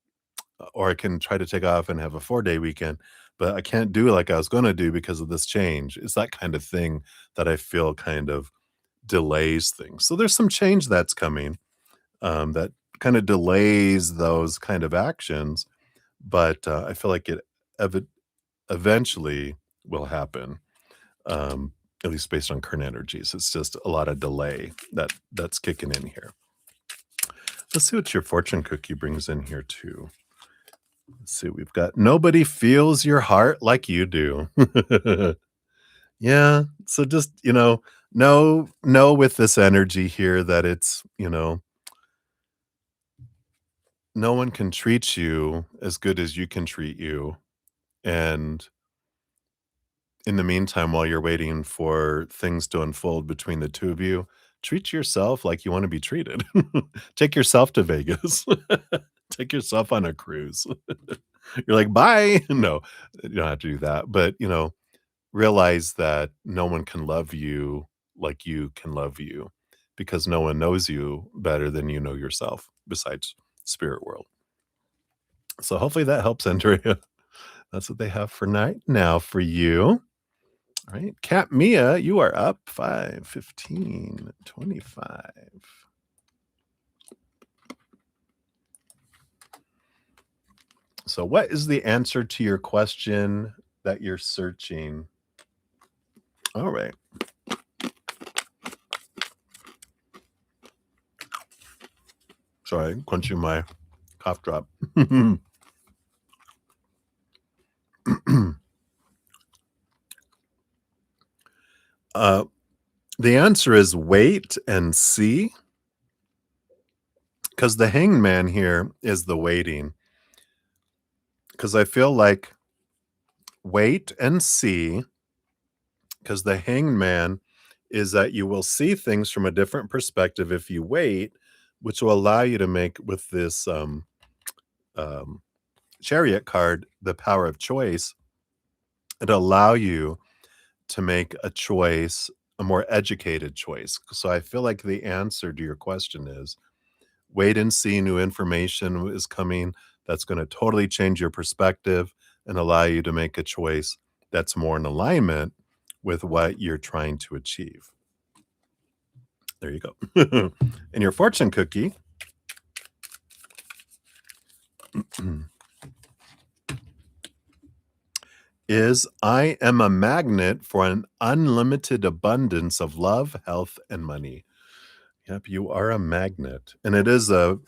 or I can try to take off and have a 4-day weekend, but I can't do it like I was going to do because of this change. It's that kind of thing that I feel kind of delays things. So there's some change that's coming that kind of delays those kind of actions, but I feel like it ev- eventually will happen. At least based on current energies, it's just a lot of delay that's kicking in here. Let's see what your fortune cookie brings in here too. Let's see, we've got nobody feels your heart like you do. Yeah, so just, know with this energy here that it's, no one can treat you as good as you can treat you, and in the meantime, while you're waiting for things to unfold between the 2 of you, treat yourself like you wanna be treated. Take yourself to Vegas. Take yourself on a cruise. You're like, "Bye." No, you don't have to do that, but, realize that no one can love you like you can love you, because no one knows you better than you know yourself besides spirit world. So hopefully that helps, Andrea. That's what they have for night now for you. All right. Cat Mia, you are up 5, 15, 25. So what is the answer to your question that you're searching? All right. Sorry, crunching my cough drop. uh, the answer is wait and see, because the hangman here is the waiting. Because I feel like wait and see, because the hangman is that you will see things from a different perspective if you wait, which will allow you to make with this um, chariot card the power of choice. It allow you to make a choice, a more educated choice. So I feel like the answer to your question is wait and see. New information is coming that's going to totally change your perspective and allow you to make a choice that's more in alignment with what you're trying to achieve. There you go. And your fortune cookie is I am a magnet for an unlimited abundance of love, health, and money. Yep, you are a magnet. And it is a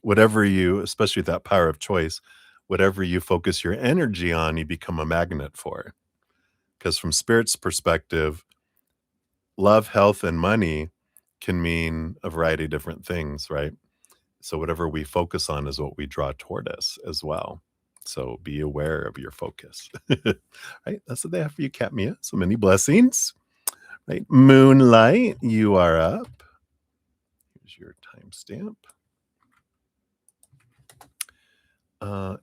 whatever you, especially with that power of choice, whatever you focus your energy on, you become a magnet for. Because from spirit's perspective, love, health, and money can mean a variety of different things, right? So whatever we focus on is what we draw toward us as well. So be aware of your focus. Right? That's what they have for you, Katmia. So many blessings. Right? Moonlight, you are up. Here's your timestamp.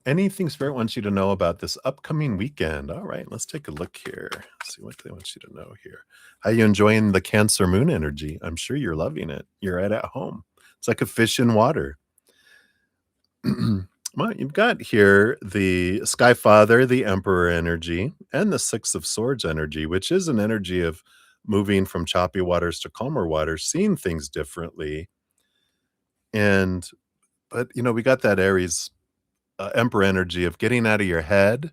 Anything Spirit wants you to know about this upcoming weekend? All right, let's take a look here. See what they want you to know here. How you enjoying the Cancer Moon energy? I'm sure you're loving it. You're right at home. It's like a fish in water. Well, you've got here the Sky Father, the Emperor energy, and the Six of Swords energy, which is an energy of moving from choppy waters to calmer waters, seeing things differently. And, but, we got that Aries Emperor energy of getting out of your head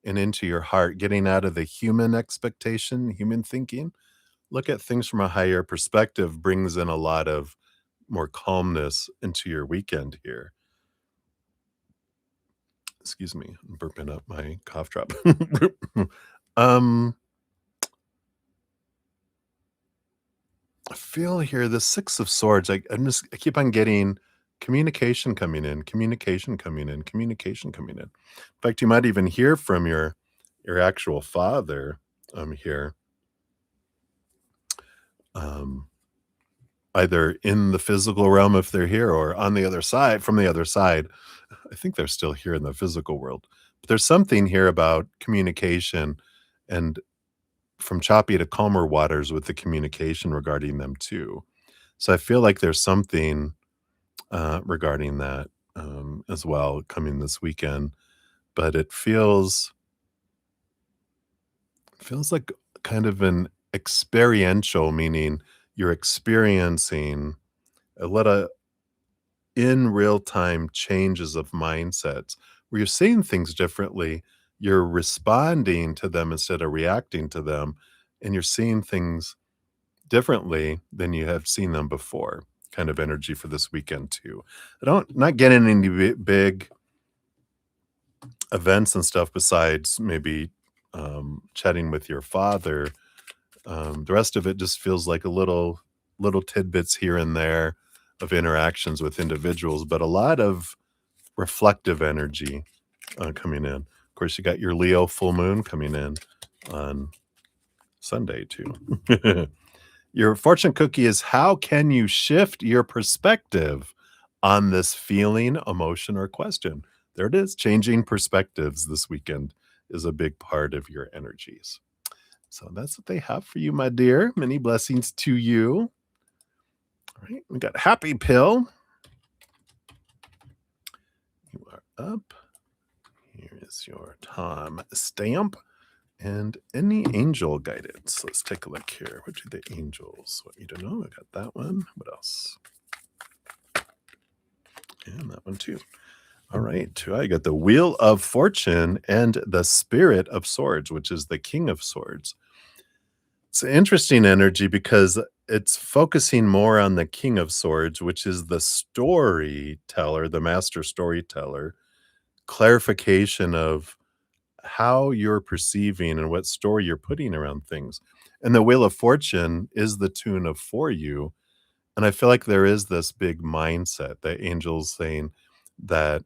and into your heart, getting out of the human expectation, human thinking. Look at things from a higher perspective brings in a lot of more calmness into your weekend here. Excuse me, I'm burping up my cough drop. um, I feel here the Six of Swords. I keep on getting communication coming in, communication coming in, communication coming in. In fact, you might even hear from your actual father here. Um, Either in the physical realm if they're here or on the other side, from the other side. I think they're still here in the physical world. But there's something here about communication and from choppy to calmer waters with the communication regarding them too. So I feel like there's something regarding that as well coming this weekend. But it feels like kind of an experiential, meaning you're experiencing a lot of in real time changes of mindsets where you're seeing things differently. You're responding to them instead of reacting to them, and you're seeing things differently than you have seen them before. kind of energy for this weekend too. I don't not getting any big events and stuff besides maybe chatting with your father. The rest of it just feels like a little tidbits here and there of interactions with individuals, but a lot of reflective energy coming in. Of course, you got your Leo full moon coming in on Sunday too. Your fortune cookie is how can you shift your perspective on this feeling, emotion, or question? There it is. Changing perspectives this weekend is a big part of your energies. So that's what they have for you, my dear. Many blessings to you. All right, we got Happy Pill. You are up. Here is your Tom stamp and any angel guidance. Let's take a look here. What do the angels want you to know? I got that one. What else? And that one too. All right. I got the Wheel of Fortune and the Spirit of Swords, which is the King of Swords. It's an interesting energy because it's focusing more on the King of Swords, which is the storyteller, the master storyteller, clarification of how you're perceiving and what story you're putting around things. And the Wheel of Fortune is the tune of for you. And I feel like there is this big mindset that angels saying that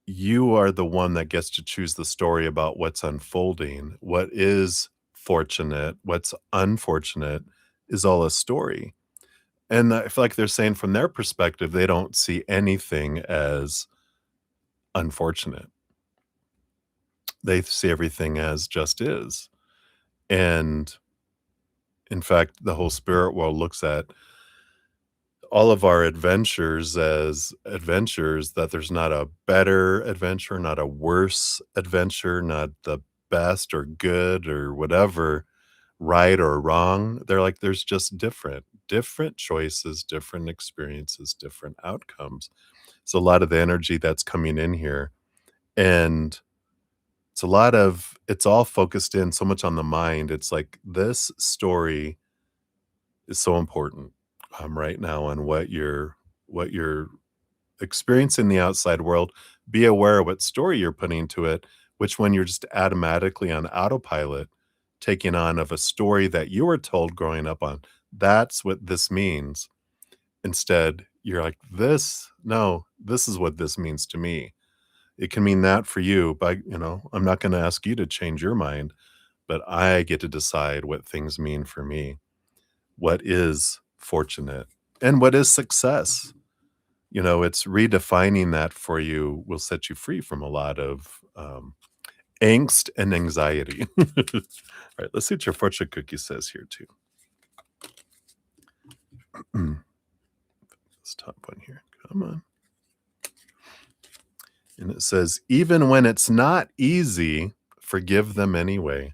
you are the one that gets to choose the story about what's unfolding. What is fortunate, what's unfortunate is all a story. And I feel like they're saying from their perspective, they don't see anything as unfortunate. They see everything as just is. And in fact, the whole spirit world looks at all of our adventures as adventures, that there's not a better adventure, not a worse adventure, not the best or good or whatever, right or wrong. They're like, there's just different choices, different experiences, different outcomes. So a lot of the energy that's coming in here. And it's all focused in so much on the mind. It's like this story is so important right now on what you're experiencing in the outside world. Be aware of what story you're putting to it, which when you're just automatically on autopilot, taking on of a story that you were told growing up on. That's what this means. Instead, you're like, this is what this means to me. It can mean that for you, but I'm not going to ask you to change your mind, but I get to decide what things mean for me. What is fortunate and what is success? It's redefining that for you will set you free from a lot of angst and anxiety. All right, let's see what your fortune cookie says here too. This top one here. Come on. And it says, even when it's not easy, forgive them anyway.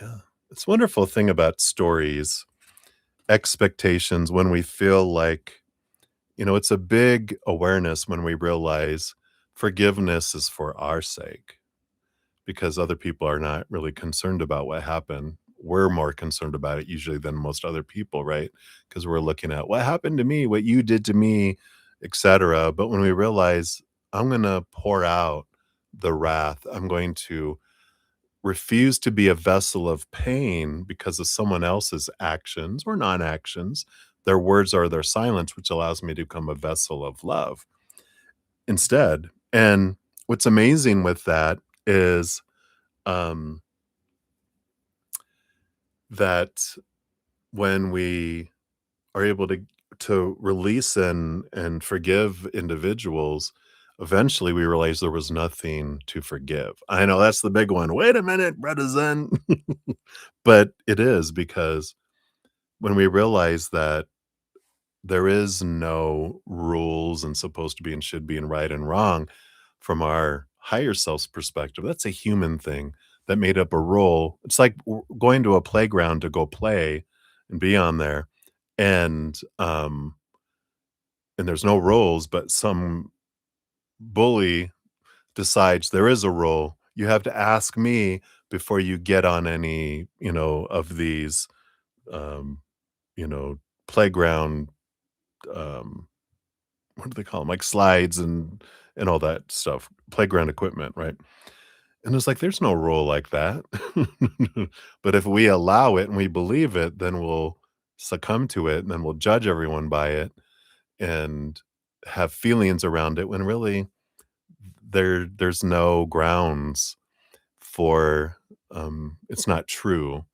Yeah. It's a wonderful thing about stories, expectations, when we feel like, it's a big awareness when we realize forgiveness is for our sake because other people are not really concerned about what happened. We're more concerned about it usually than most other people, right? Because we're looking at what happened to me, what you did to me, etc. But when we realize I'm going to pour out the wrath, I'm going to refuse to be a vessel of pain because of someone else's actions or non-actions, their words or their silence, which allows me to become a vessel of love instead. And what's amazing with that is um, that when we are able to release and forgive individuals, eventually we realize there was nothing to forgive. I know that's the big one. Wait a minute, brother Zen. But it is because when we realize that there is no rules and supposed to be and should be and right and wrong from our higher self's perspective, that's a human thing that made up a rule. It's like going to a playground to go play and be on there. And and there's no rules, but some bully decides there is a rule. You have to ask me before you get on any, of these, um, you know, playground, um, what do they call them? Like slides and all that stuff, playground equipment, right? And it's like, there's no rule like that. But if we allow it and we believe it, then we'll succumb to it, and then we'll judge everyone by it and have feelings around it when really there's no grounds for, it's not true.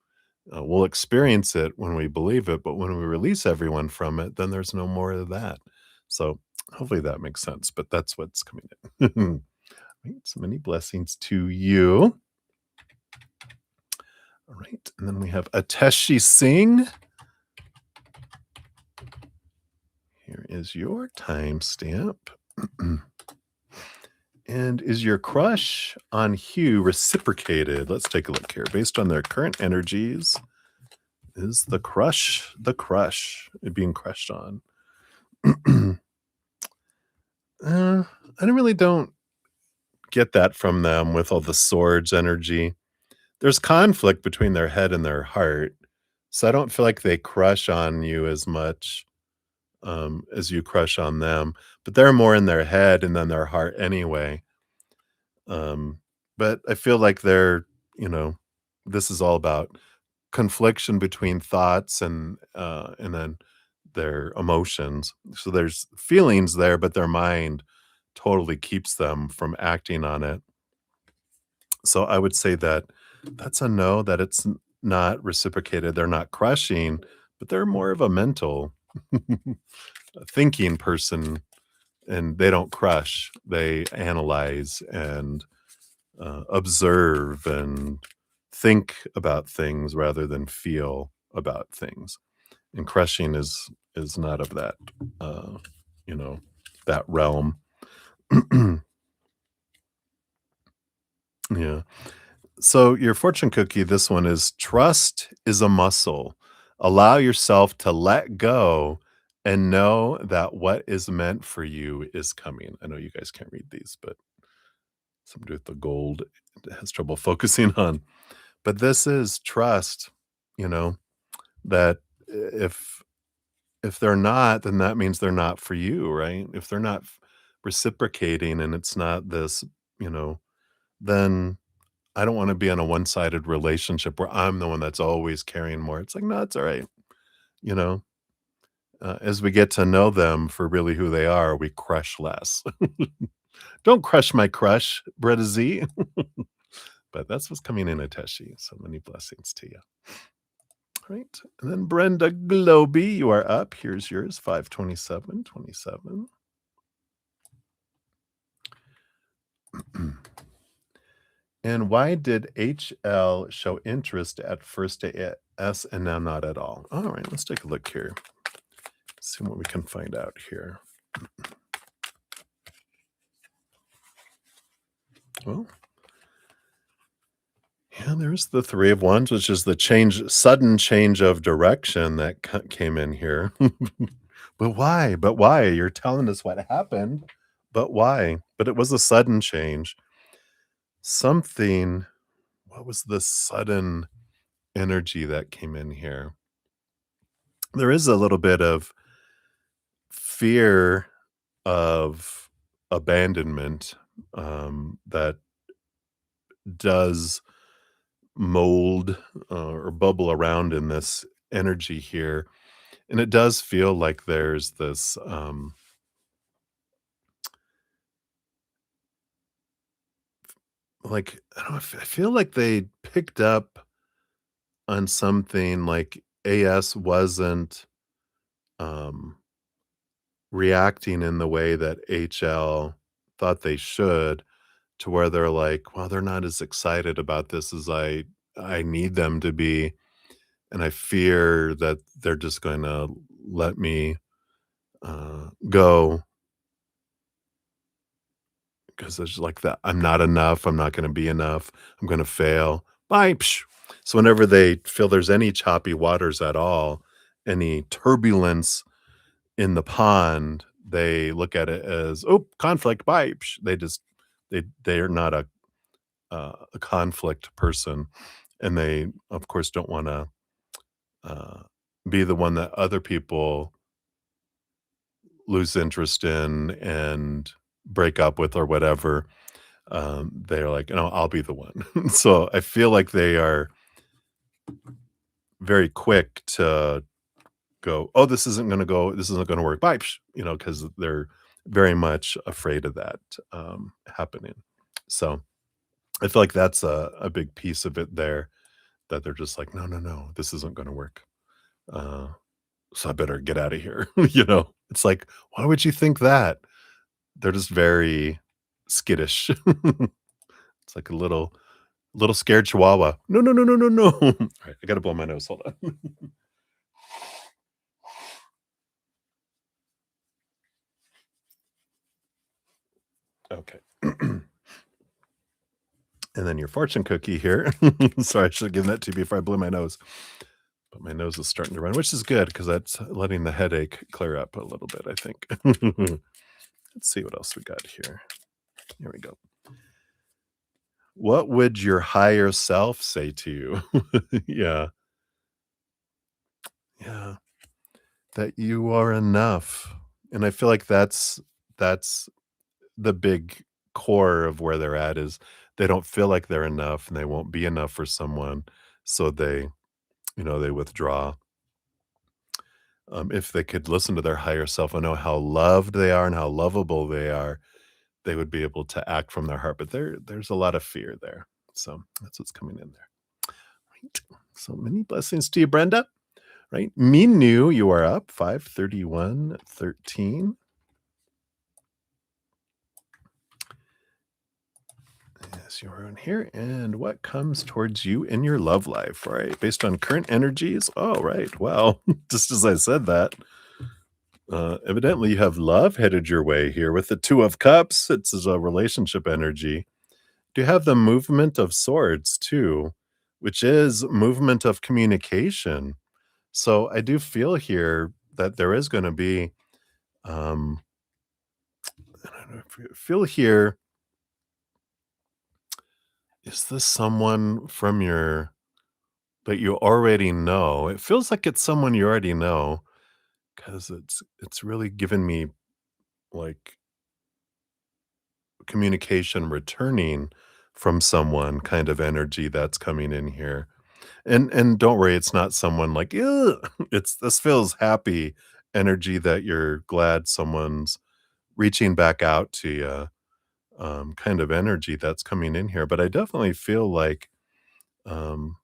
We'll experience it when we believe it, but when we release everyone from it, then there's no more of that. So hopefully that makes sense, but that's what's coming in. Right, so many blessings to you. All right, and then we have Ateshi Singh. Here is your timestamp. And is your crush on Hugh reciprocated? Let's take a look here. Based on their current energies, is being crushed on? I really don't get that from them with all the swords energy. There's conflict between their head and their heart, so I don't feel like they crush on you as much, as you crush on them, but they're more in their head and then their heart anyway. But I feel like you know, this is all about confliction between thoughts and then their emotions. So there's feelings there, but their mind totally keeps them from acting on it. So I would say that that's a no, that it's not reciprocated. They're not crushing, but they're more of a mental thinking person, and they don't crush. They analyze and observe and think about things rather than feel about things. And crushing is not of that, uh, you know, that realm. Yeah. So your fortune cookie, this one is trust is a muscle. Allow yourself to let go and know that what is meant for you is coming. I know you guys can't read these, but somebody with the gold has trouble focusing on. But this is trust, you know, that if they're not, then that means they're not for you, right? If they're not reciprocating and it's not this, you know, then I don't wanna be in a one-sided relationship where I'm the one that's always carrying more. It's like, "No, it's alright." You know? As we get to know them for really who they are, we crush less. Don't crush my crush, Bretta Z. But that's what's coming in, Ateshi. So many blessings to you. Right. And then Brenda Globy, you are up. Here's yours, 52727. And why did HL show interest at first to S and now not at all? All right, let's take a look here. See what we can find out here. Well, yeah, there's the Three of Wands, which is the sudden change of direction that came in here. But why? But why? You're telling us what happened, but why? But it was a sudden change. Something, what was the sudden energy that came in here? There is a little bit of fear of abandonment, that does mold, or bubble around in this energy here, and it does feel like there's this, like, I don't know, I feel like they picked up on something, like AS wasn't, um, reacting in the way that HL thought they should, to where they're like, "Well, they're not as excited about this as I need them to be, and I fear that they're just gonna let me, go because there's like that, 'I'm not enough, I'm not gonna be enough, I'm gonna fail. Bye, psh.'" So whenever they feel there's any choppy waters at all, any turbulence in the pond, they look at it as, "Oh, conflict, bye, psh." They're not a conflict person, and they, of course, don't wanna, be the one that other people lose interest in and break up with or whatever. They're like, "No, I'll be the one." So I feel like they are very quick to go, "Oh, this isn't gonna work. Bye," because 'cause they're very much afraid of that, happening. So, I feel like that's a big piece of it there, that they're just like, "No, no, no, this isn't gonna work, uh, so I better get out of here," you know? It's like, "Why would you think that?" They're just very skittish. It's like a little scared chihuahua. "No, no, no, no, no, no." Alright, I gotta blow my nose, hold on. Okay. And then your fortune cookie here. Sorry, I should have given that to you before I blew my nose. But my nose is starting to run, which is good because that's letting the headache clear up a little bit, I think. Let's see what else we got here. Here we go. What would your higher self say to you? Yeah, yeah, that you are enough. And I feel like that's the big core of where they're at is they don't feel like they're enough and they won't be enough for someone. So they withdraw. If they could listen to their higher self and know how loved they are and how lovable they are, they would be able to act from their heart. But there's a lot of fear there. So that's what's coming in there. Right. So many blessings to you, Brenda. Right. Me new, you are up 53113. Yes, you are in here. And what comes towards you in your love life? All right. Based on current energies. Oh, right. Well, just as I said that. Evidently, you have love headed your way here with the Two of Cups. It's a relationship energy. Do you have the movement of swords too, which is movement of communication? So I do feel here that there is going to be, um, I don't know, feel here, is this someone from that you already know? It feels like it's someone you already know because it's really given me like communication returning from someone kind of energy that's coming in here. And don't worry, it's not someone like, "Ugh." It's this feels happy energy that you're glad someone's reaching back out to you, kind of energy that's coming in here. But I definitely feel like um,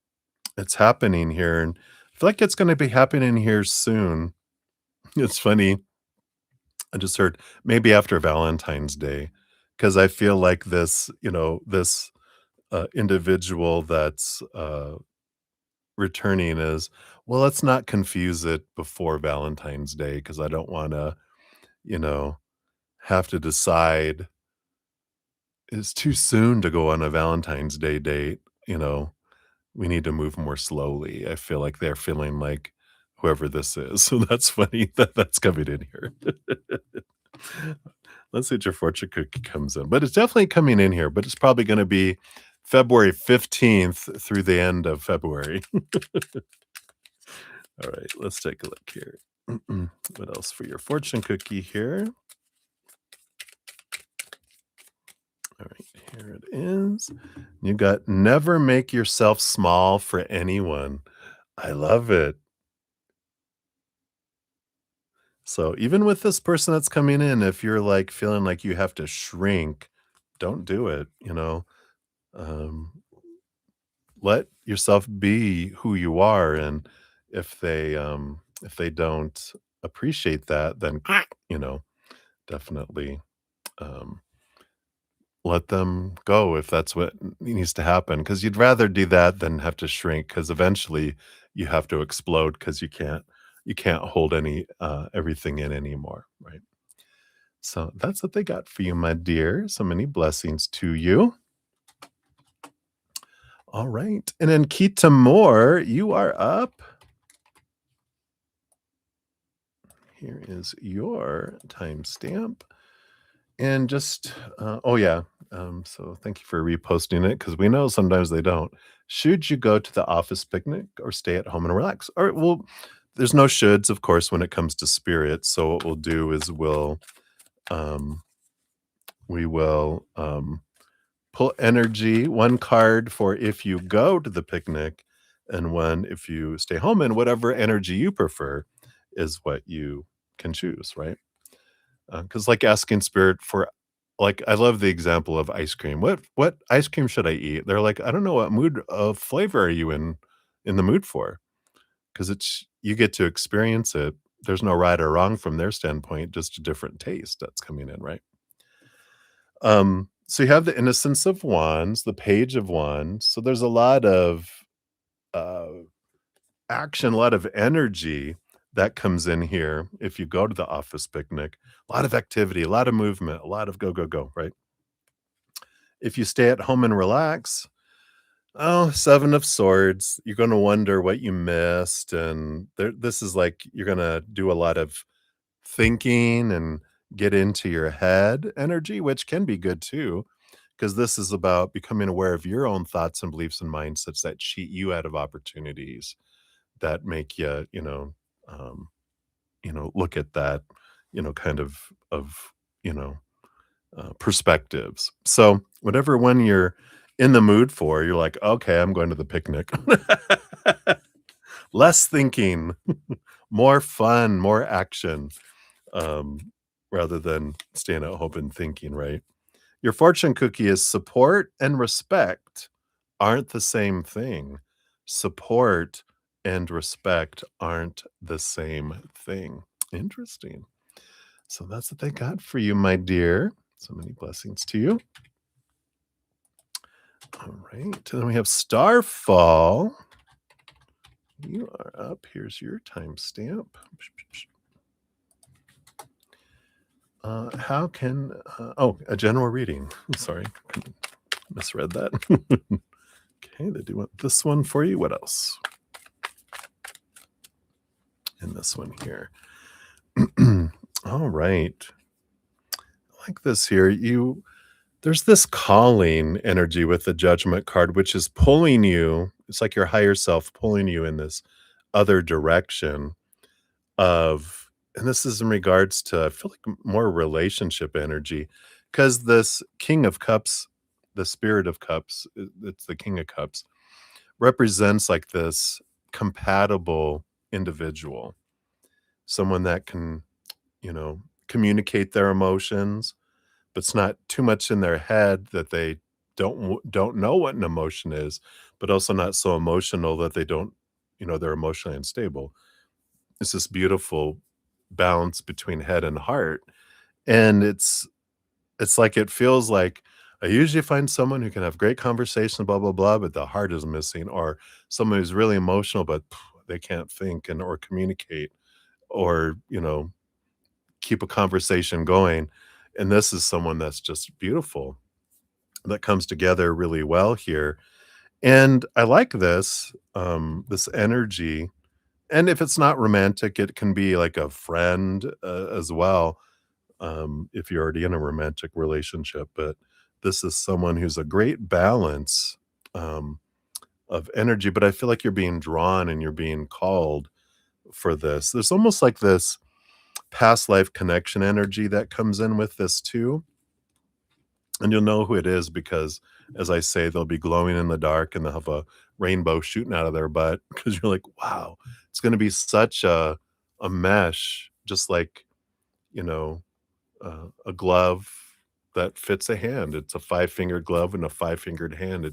it's happening here, and I feel like it's going to be happening here soon. It's funny. I just heard maybe after Valentine's Day, because I feel like this individual that's returning is, well, let's not confuse it before Valentine's Day because I don't want to, you know, have to decide it's too soon to go on a Valentine's Day date. You know, we need to move more slowly. I feel like they're feeling like whoever this is. So that's funny that that's coming in here. Let's see what your fortune cookie comes in. But it's definitely coming in here, but it's probably going to be February 15th through the end of February. All right, let's take a look here. What else for your fortune cookie here? All right, here it is. You got never make yourself small for anyone. I love it. So even with this person that's coming in, if you're like feeling like you have to shrink, don't do it, you know. Um, let yourself be who you are, and if they don't appreciate that, then you know, definitely um let them go if that's what needs to happen. Because 'cause you'd rather do that than have to shrink. Because eventually you have to explode because you can't hold everything in anymore, right? So that's what they got for you, my dear. So many blessings to you. All right, and then Keita Moore, you are up. Here is your timestamp. And just, oh yeah, so thank you for reposting it because we know sometimes they don't. Should you go to the office picnic or stay at home and relax? All right, well, there's no shoulds, of course, when it comes to spirit. So what we'll do is um, we will pull energy, one card for if you go to the picnic, and one if you stay home, and whatever energy you prefer is what you can choose, right? Because like asking spirit for like, I love the example of ice cream. What ice cream should I eat? They're like, "I don't know, what mood of flavor are you in the mood for?" Because it's you get to experience it. There's no right or wrong from their standpoint, just a different taste that's coming in, right? So you have the Innocence of Wands, the Page of Wands. So there's a lot of uh, action, a lot of energy that comes in here if you go to the office picnic. A lot of activity, a lot of movement, a lot of go, go, go, right? If you stay at home and relax, oh, Seven of Swords, you're going to wonder what you missed. And this is like you're going to do a lot of thinking and get into your head energy, which can be good too, because this is about becoming aware of your own thoughts and beliefs and mindsets that cheat you out of opportunities that make you, um, look at that, kind of, you know, perspectives. So whatever one you're in the mood for, you're like, okay, I'm going to the picnic. Less thinking, more fun, more action, um, rather than staying at home and thinking, right? Your fortune cookie is support and respect aren't the same thing. Support and respect aren't the same thing. Interesting. So that's what they got for you, my dear. So many blessings to you. All right. And then we have Starfall. You are up. Here's your timestamp. How can, a general reading. Sorry, misread that. Okay, they do want this one for you. What else? And this one here. All right. I like this here. There's this calling energy with the judgment card, which is pulling you. It's like your higher self pulling you in this other direction of, and this is in regards to, I feel like more relationship energy, because this King of Cups, the Spirit of Cups, it's the King of Cups, represents like this compatible individual, someone that can, communicate their emotions, but it's not too much in their head that they don't know what an emotion is, but also not so emotional that they don't, they're emotionally unstable. It's this beautiful balance between head and heart, and it's like it feels like I usually find someone who can have great conversation, blah blah blah, but the heart is missing, or someone who's really emotional, but they can't think and or communicate, or keep a conversation going. And this is someone that's just beautiful, that comes together really well here. And I like this energy. And if it's not romantic, it can be like a friend as well, if you're already in a romantic relationship. But this is someone who's a great balance um, of energy. But I feel like you're being drawn and you're being called for this. There's almost like this past life connection energy that comes in with this too. And you'll know who it is because, as I say, they'll be glowing in the dark and they'll have a rainbow shooting out of their butt because you're like, wow, it's going to be such a mesh, just like, you know, a glove that fits a hand. It's a five-fingered glove and a five-fingered hand.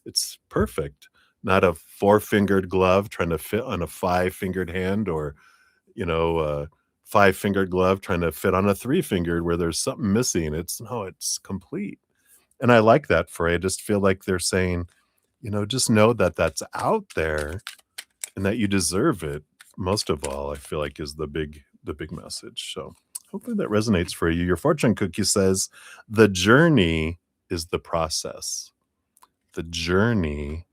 It's perfect. Not a four-fingered glove trying to fit on a five-fingered hand, or, a five-fingered glove trying to fit on a three-fingered where there's something missing. It's complete. And I like that for I just feel like they're saying, just know that that's out there and that you deserve it. Most of all, I feel like is the big message. So hopefully that resonates for you. Your fortune cookie says the journey is the process. The journey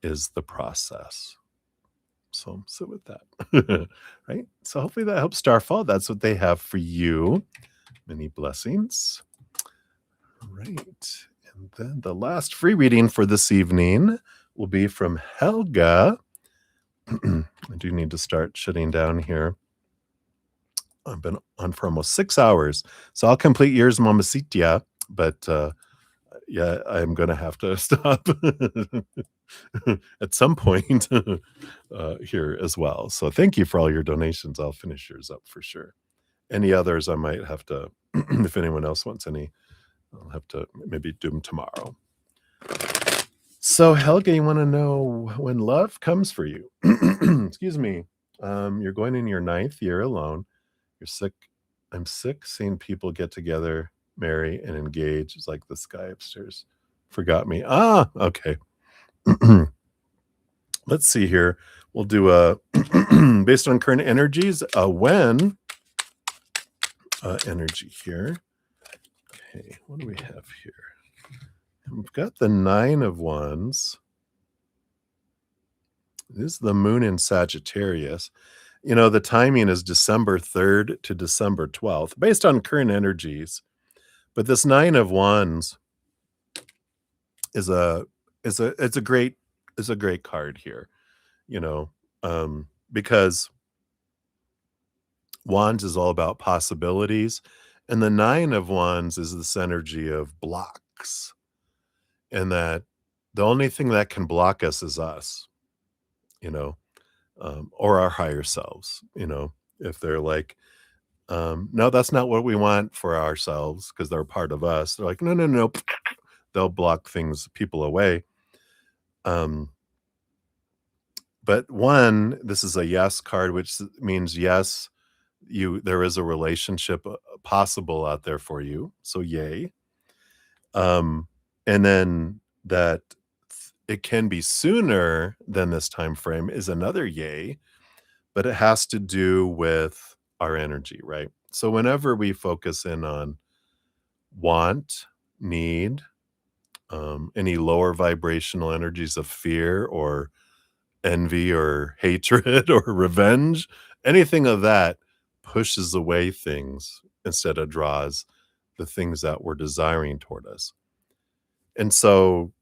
is the process. So sit with that. Right? So hopefully that helps, Starfall. That's what they have for you. Many blessings. All right. And then the last free reading for this evening will be from Helga. I do need to start shutting down here. I've been on for almost 6 hours, so I'll complete yours, mamacita, but, yeah, I'm gonna have to stop at some point, here as well. So thank you for all your donations. I'll finish yours up for sure. Any others I might have to if anyone else wants any, I'll have to maybe do them tomorrow. So Helga, you wanna know when love comes for you. Excuse me. You're going in your ninth year alone. You're sick. I'm sick seeing people get together, marry, and engage. It's like this guy upstairs forgot me. Ah, okay. Let's see here. We'll do a based on current energies, a when energy here. Okay, what do we have here? We've got the 9 of Wands. This is the moon in Sagittarius. You know, the timing is December 3rd to December 12th, based on current energies. But this 9 of Wands is a it's a great card here, you know, because Wands is all about possibilities, and the 9 of Wands is this energy of blocks, and that the only thing that can block us is us, you know, or our higher selves, you know, if they're like, no, that's not what we want for ourselves because they're part of us. They're like, no, no, no. They'll block things, people away. Um, but one, this is a yes card, which means yes, there is a relationship possible out there for you. So yay. And then that it can be sooner than this time frame is another yay, but it has to do with our energy, right? So whenever we focus in on want, need, any lower vibrational energies of fear or envy or hatred or revenge, anything of that pushes away things instead of draws the things that we're desiring toward us. And so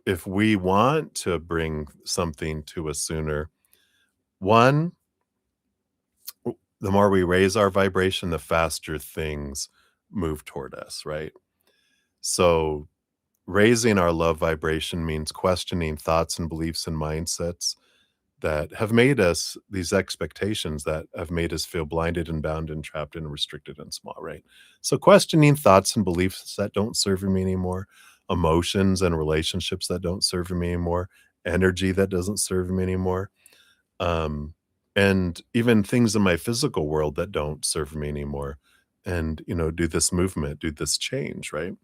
if we want to bring something to us sooner, one, the more we raise our vibration, the faster things move toward us, right? So raising our love vibration means questioning thoughts and beliefs and mindsets that have made us these expectations that have made us feel blinded and bound and trapped and restricted and small, right? So questioning thoughts and beliefs that don't serve me anymore, emotions and relationships that don't serve me anymore, energy that doesn't serve me anymore, um, and even things in my physical world that don't serve me anymore. And, you know, do this movement, do this change, right?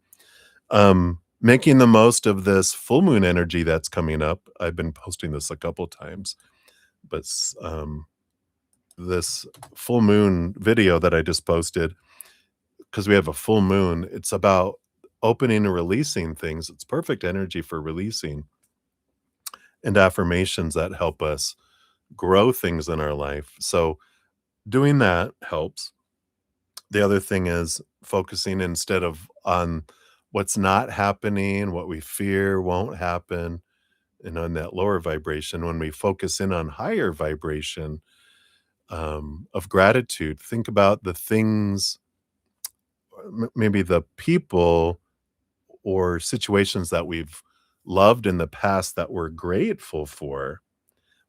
Making the most of this full moon energy that's coming up. I've been posting this a couple times, but this full moon video that I just posted, because we have a full moon, it's about opening and releasing things. It's perfect energy for releasing and affirmations that help us grow things in our life. So doing that helps. The other thing is focusing instead of on what's not happening, what we fear won't happen, and on that lower vibration, when we focus in on higher vibration, of gratitude, think about the things, maybe the people or situations that we've loved in the past that we're grateful for.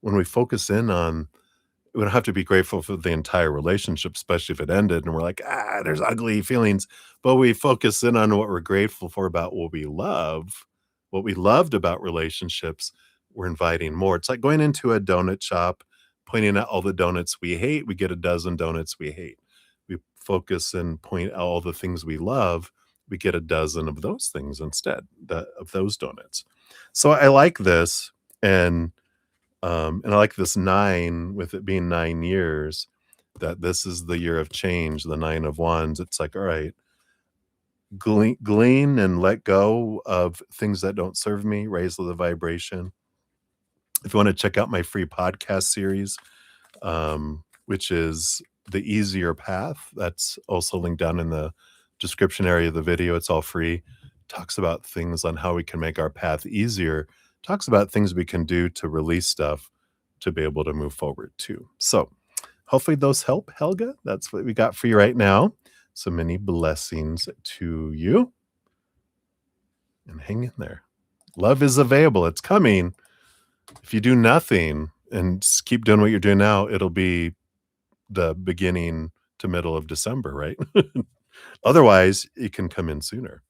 When we focus in on, we don't have to be grateful for the entire relationship, especially if it ended and we're like, there's ugly feelings. But we focus in on what we're grateful for about what we love, what we loved about relationships. We're inviting more. It's like going into a donut shop, pointing out all the donuts we hate. We get a dozen donuts we hate. We focus and point out all the things we love. We get a dozen of those things instead of those donuts. So I like this. And I like this 9 with it being 9 years, that this is the year of change, the 9 of wands. It's like, all right, glean and let go of things that don't serve me, raise the vibration. If you want to check out my free podcast series, which is The Easier Path, that's also linked down in the description area of the video. It's all free. Talks about things on how we can make our path easier. Talks about things we can do to release stuff to be able to move forward too. So hopefully those help, Helga. That's what we got for you right now. So many blessings to you and hang in there. Love is available. It's coming. If you do nothing and keep doing what you're doing now, it'll be the beginning to middle of December, right? Otherwise, it can come in sooner.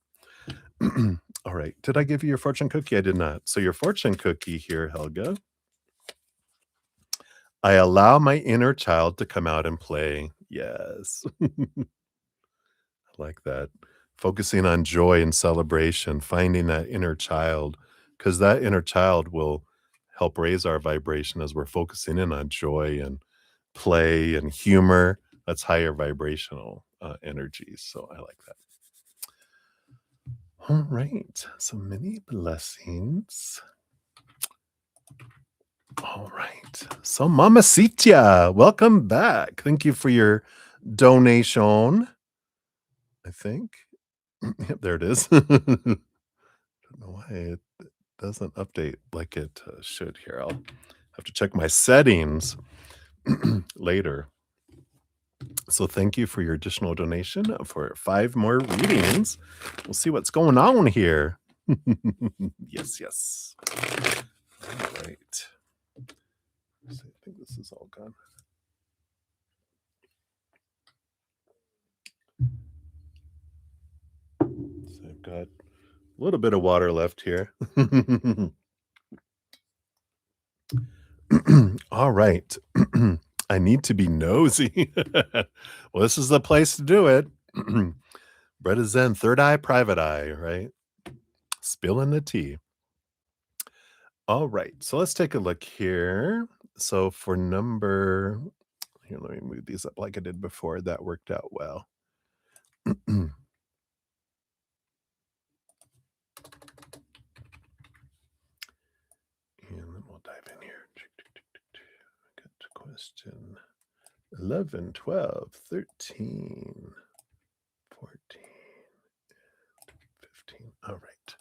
All right. Did I give you your fortune cookie? I did not. So your fortune cookie here, Helga. I allow my inner child to come out and play. Yes. I like that. Focusing on joy and celebration, finding that inner child, because that inner child will help raise our vibration as we're focusing in on joy and play and humor. That's higher vibrational energies. So I like that. All right. So many blessings. All right. So Mama Sitia, welcome back. Thank you for your donation. I think. Yep, there it is. Don't know why it doesn't update like it should here. I'll have to check my settings later. So thank you for your additional donation for 5 more readings. We'll see what's going on here. Yes, yes. All right. So I think this is all gone. So I've got a little bit of water left here. All right. I need to be nosy. Well, this is the place to do it. Bread is Zen, third eye, private eye, right? Spilling the tea. All right. So let's take a look here. So for number, here, let me move these up like I did before. That worked out well. And then we'll dive in here. Got to question 11, 12, 13, 14, 15. All right.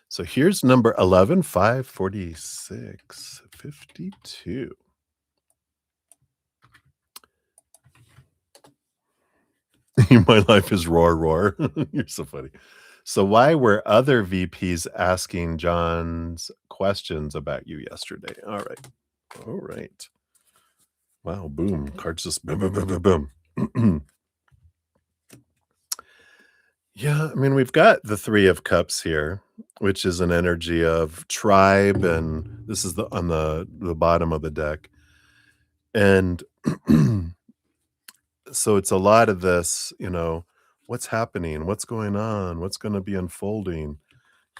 So here's number 11, 5, 46, 52. My life is roar, roar. You're so funny. So why were other VPs asking John's questions about you yesterday? All right. All right. Wow, boom. Cards just boom, boom, boom, boom, boom. Yeah, I mean, we've got the 3 of cups here, which is an energy of tribe, and this is the on the bottom of the deck. And so it's a lot of this, what's happening? What's going on? What's going to be unfolding?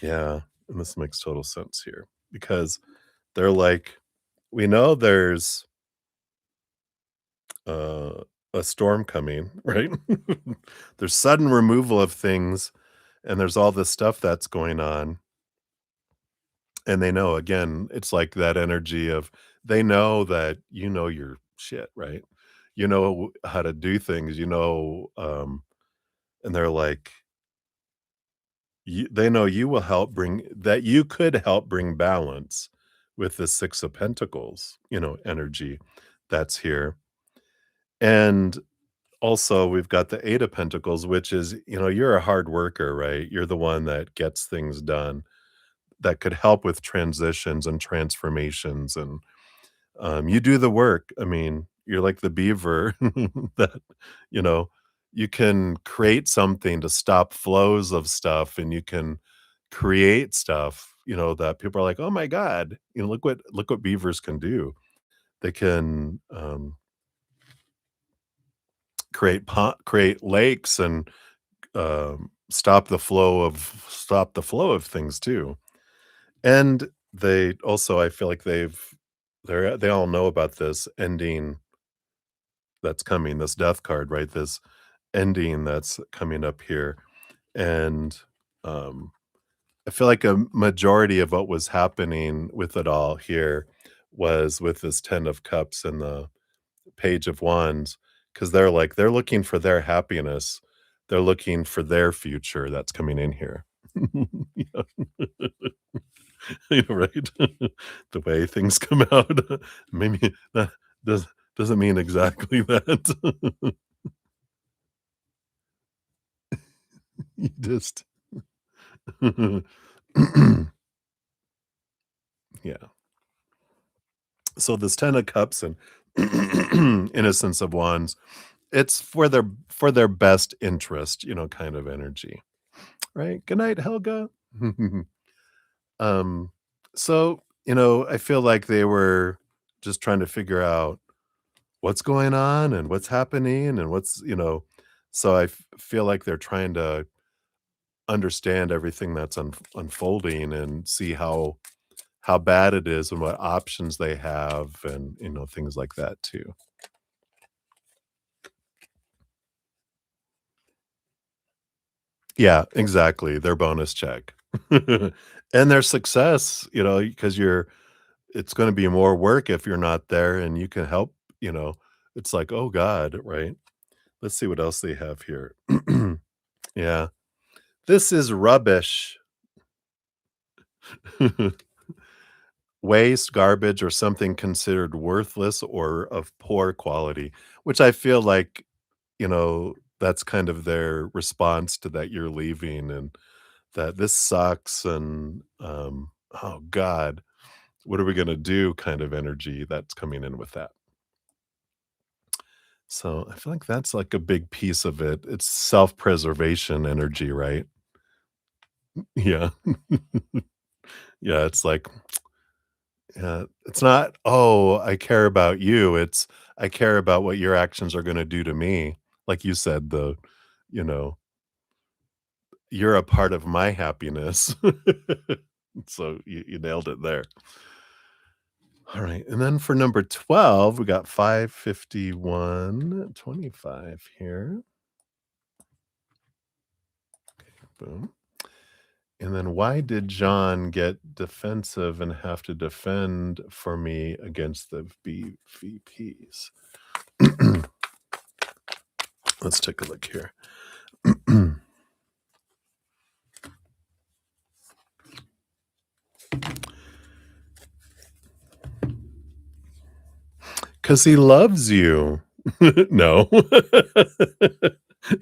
Yeah, and this makes total sense here because they're like, we know there's uh, a storm coming, right? There's sudden removal of things, and there's all this stuff that's going on. And they know, again, it's like that energy of they know that you know your shit, right? You know how to do things, and they're like, they know you will help bring that you could help bring balance with the 6 of Pentacles, energy that's here. And also, we've got the 8 of Pentacles, which is, you're a hard worker, right? You're the one that gets things done that could help with transitions and transformations. And you do the work. I mean, you're like the beaver that, you know, you can create something to stop flows of stuff and you can create stuff, that people are like, oh my God, look what beavers can do. They can create lakes and stop the flow of things too. And they also, I feel like they all know about this ending that's coming, this death card, right? This ending that's coming up here. And um I feel like a majority of what was happening with it all here was with this 10 of cups and the page of wands, because they're looking for their happiness. They're looking for their future that's coming in here. Yeah. You know, right? The way things come out, maybe that does doesn't mean exactly that. You just yeah. So this 10 of cups and innocence of wands, it's for their best interest, kind of energy, right? Good night, Helga. Um, so, I feel like they were just trying to figure out what's going on and what's happening and so feel like they're trying to understand everything that's unfolding and see how bad it is and what options they have and, things like that too. Yeah, exactly, their bonus check. And their success, because it's gonna be more work if you're not there and you can help, you know, it's like, "Oh god," right? Let's see what else they have here. Yeah. This is rubbish. Waste, garbage, or something considered worthless or of poor quality, which I feel like, that's kind of their response to that you're leaving and that this sucks and, oh god, what are we gonna do kind of energy that's coming in with that. So, I feel like that's, like, a big piece of it. It's self-preservation energy, right? Yeah. Yeah, it's like, yeah, it's not, "Oh, I care about you." It's, "I care about what your actions are gonna do to me." Like you said, you know, "You're a part of my happiness." So, you nailed it there. Alright, and then for number 12, we got 55125 here. Boom. And then why did John get defensive and have to defend for me against the VPs? Let's take a look here. Because he loves you. No.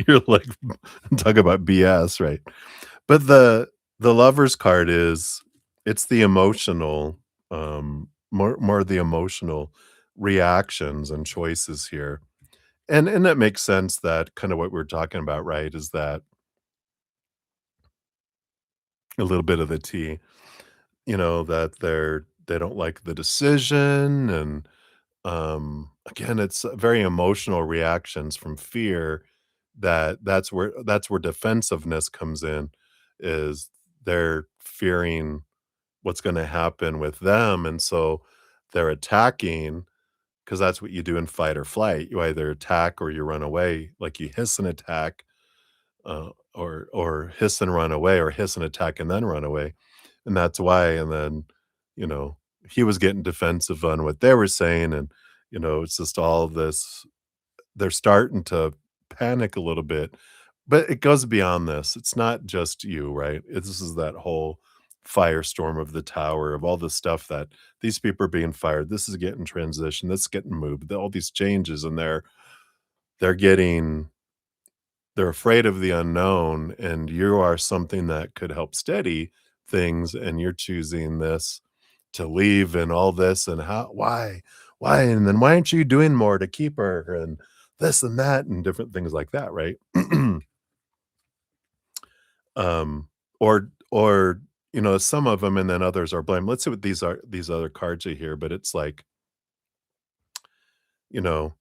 You're like, talk about BS, right? But the Lovers card is it's the emotional, more the emotional reactions and choices here. And that makes sense that kinda what we're talking about, right, is that a little bit of the tea, that they don't like the decision and, again, it's very emotional reactions from fear that's where defensiveness comes in, is they're fearing what's gonna happen with them, and so they're attacking because that's what you do in fight or flight. You either attack or you run away, like you hiss and attack, or hiss and run away, or hiss and attack and then run away, and that's why. And then, you know, he was getting defensive on what they were saying, and it's just all this. They're starting to panic a little bit, but it goes beyond this. It's not just you, right? This is that whole firestorm of the tower of all the stuff that these people are being fired. This is getting transition. This is getting moved. All these changes, and they're getting they're afraid of the unknown, and you are something that could help steady things, and you're choosing this to leave and all this, and how why, and then why aren't you doing more to keep her, and this and that, and different things like that, right? Or some of them, and then others are blamed. Let's see what these other cards are here, but it's like, you know,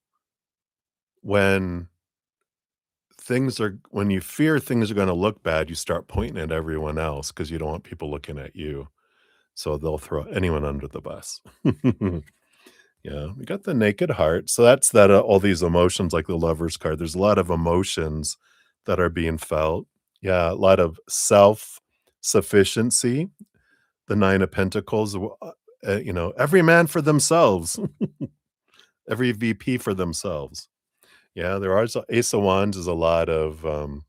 when when you fear things are gonna look bad, you start pointing at everyone else because you don't want people looking at you. So they'll throw anyone under the bus. Yeah, we got the Naked Heart. So that's that, all these emotions like the Lover's card. There's a lot of emotions that are being felt. Yeah, a lot of self-sufficiency. The 9 of Pentacles, every man for themselves, every VP for themselves. Yeah, there are Ace of Wands is a lot of,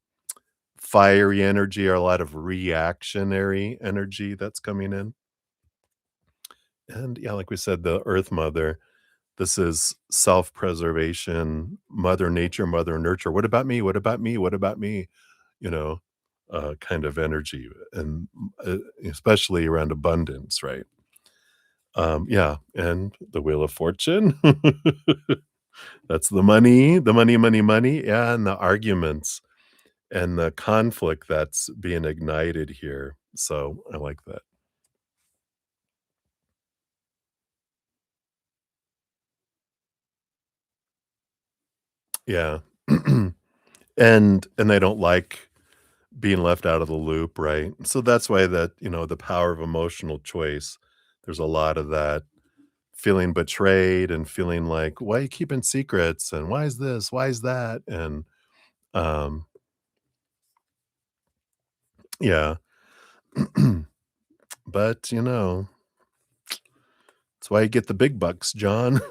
fiery energy or a lot of reactionary energy that's coming in. And yeah, like we said, the Earth Mother, this is self-preservation, Mother Nature, Mother Nurture. What about me? What about me? What about me? You know, kind of energy, and especially around abundance, right? Yeah, and the Wheel of Fortune. That's the money, money, money. Yeah, and the arguments and the conflict that's being ignited here. So I like that. Yeah. And they don't like being left out of the loop, right? So that's why that, the power of emotional choice, there's a lot of that feeling betrayed and feeling like, "Why are you keeping secrets?" and "Why is this? Why is that?" And, um, yeah. But, that's why you get the big bucks, John.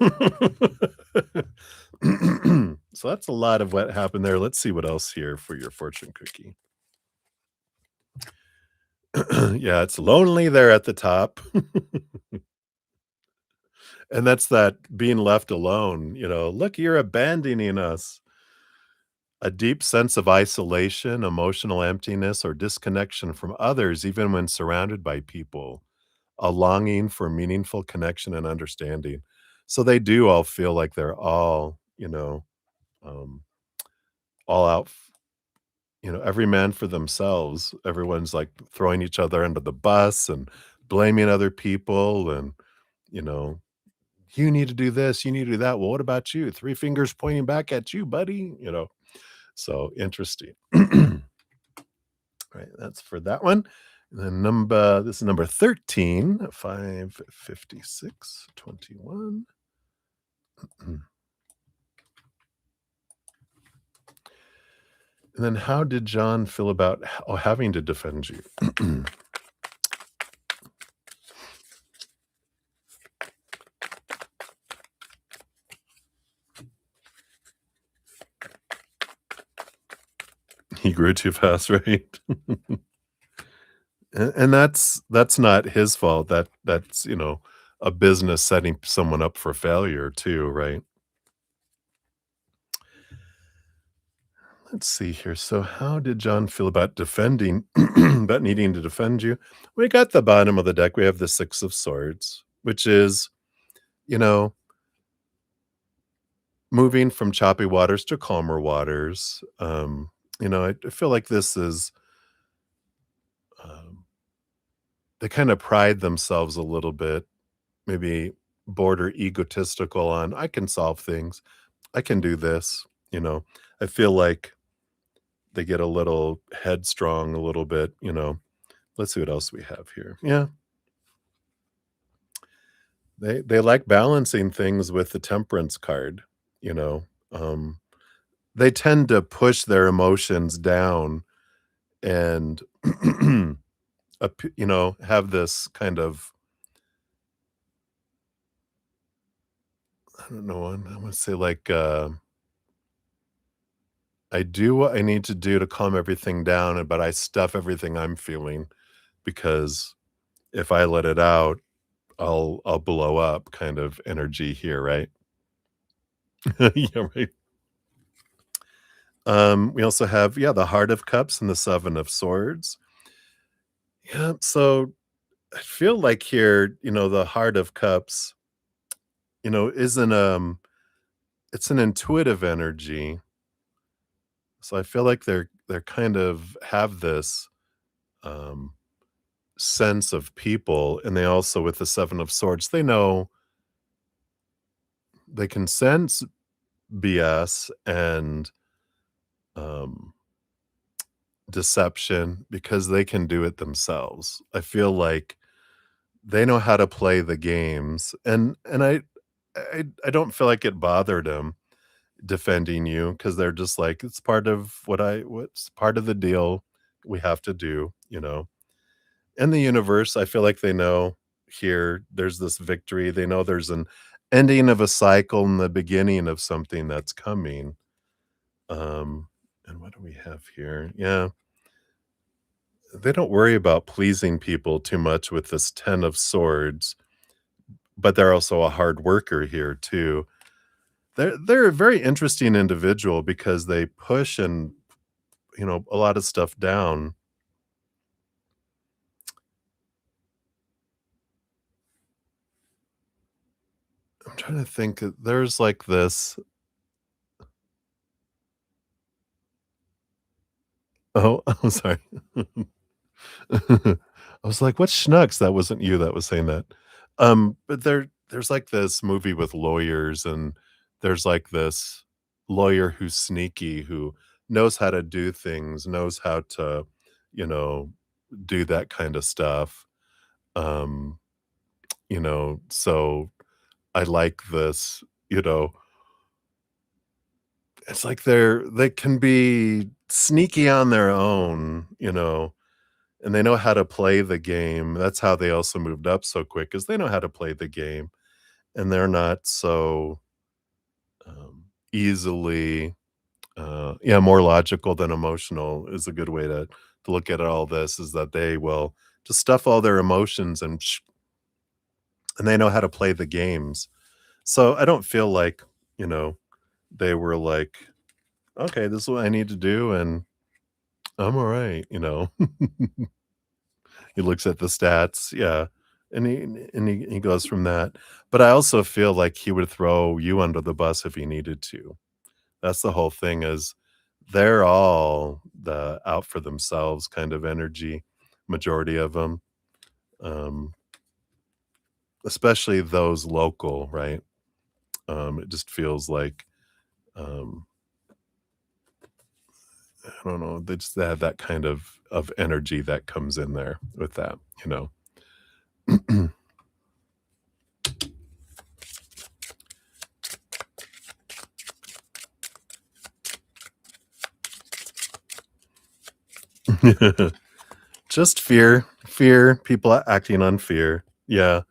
So that's a lot of what happened there. Let's see what else here for your fortune cookie. Yeah, it's lonely there at the top. And that's that being left alone, "Look, you're abandoning us." A deep sense of isolation, emotional emptiness, or disconnection from others, even when surrounded by people. A longing for meaningful connection and understanding. So they do all feel like they're all, um, all out, every man for themselves. Everyone's like throwing each other under the bus and blaming other people and, you know, you need to do this, you need to do that. Well, what about you? Three fingers pointing back at you, buddy. So interesting. Right, that's for that one. And then this is number 13, 55621. And then how did John feel about having to defend you? He grew too fast, right? And that's not his fault. That's, a business setting someone up for failure too, right? Let's see here. So how did John feel about defending about needing to defend you? We got the bottom of the deck. We have the 6 of swords, which is, you know, moving from choppy waters to calmer waters. I feel like this is um, they kind of pride themselves a little bit, maybe border egotistical on I can solve things. I can do this. I feel like they get a little headstrong a little bit. Let's see what else we have here. Yeah, they like balancing things with the temperance card, you know. Um, they tend to push their emotions down and have this kind of I don't know, I wanna say like, I do what I need to do to calm everything down, but I stuff everything I'm feeling because if I let it out, I'll blow up kind of energy here, right? Yeah, right. We also have, yeah, the Heart of Cups and the Seven of Swords. Yeah, so I feel like here, the Heart of Cups, isn't, it's an intuitive energy. So I feel like they're kind of have this, um, sense of people, and they also with the Seven of Swords, they know they can sense BS and, um, deception because they can do it themselves. I feel like they know how to play the games, and I don't feel like it bothered them defending you because 'cause they're just like, "It's part of what's part of the deal we have to do." In the universe, I feel like they know here there's this victory. They know there's an ending of a cycle and the beginning of something that's coming. Um, and what do we have here? Yeah, they don't worry about pleasing people too much with this 10 of swords. but they're also a hard worker here too. They're a very interesting individual because they push and, a lot of stuff down. I'm trying to think, there's like this. Oh, I'm sorry. I was like, "What schnucks?" That wasn't you that was saying that. But there's like this movie with lawyers, and there's like this lawyer who's sneaky, who knows how to do things, knows how to, you know, do that kind of stuff. Um, so I like this, you know, it's like they can be sneaky on their own, and they know how to play the game. That's how they also moved up so quick, is they know how to play the game, and they're not so, easily, yeah, more logical than emotional is a good way to look at all this, is that they will just stuff all their emotions and they know how to play the games. So I don't feel like, you know, they were like, "Okay, this is what I need to do, and I'm alright," you know? He looks at the stats, yeah, and he goes from that. But I also feel like he would throw you under the bus if he needed to. That's the whole thing, is they're all the out for themselves kind of energy, majority of them, um, especially those local, right? It just feels like, um, I don't know, they have that kind of energy that comes in there with that, you know? Just fear, people acting on fear. Yeah.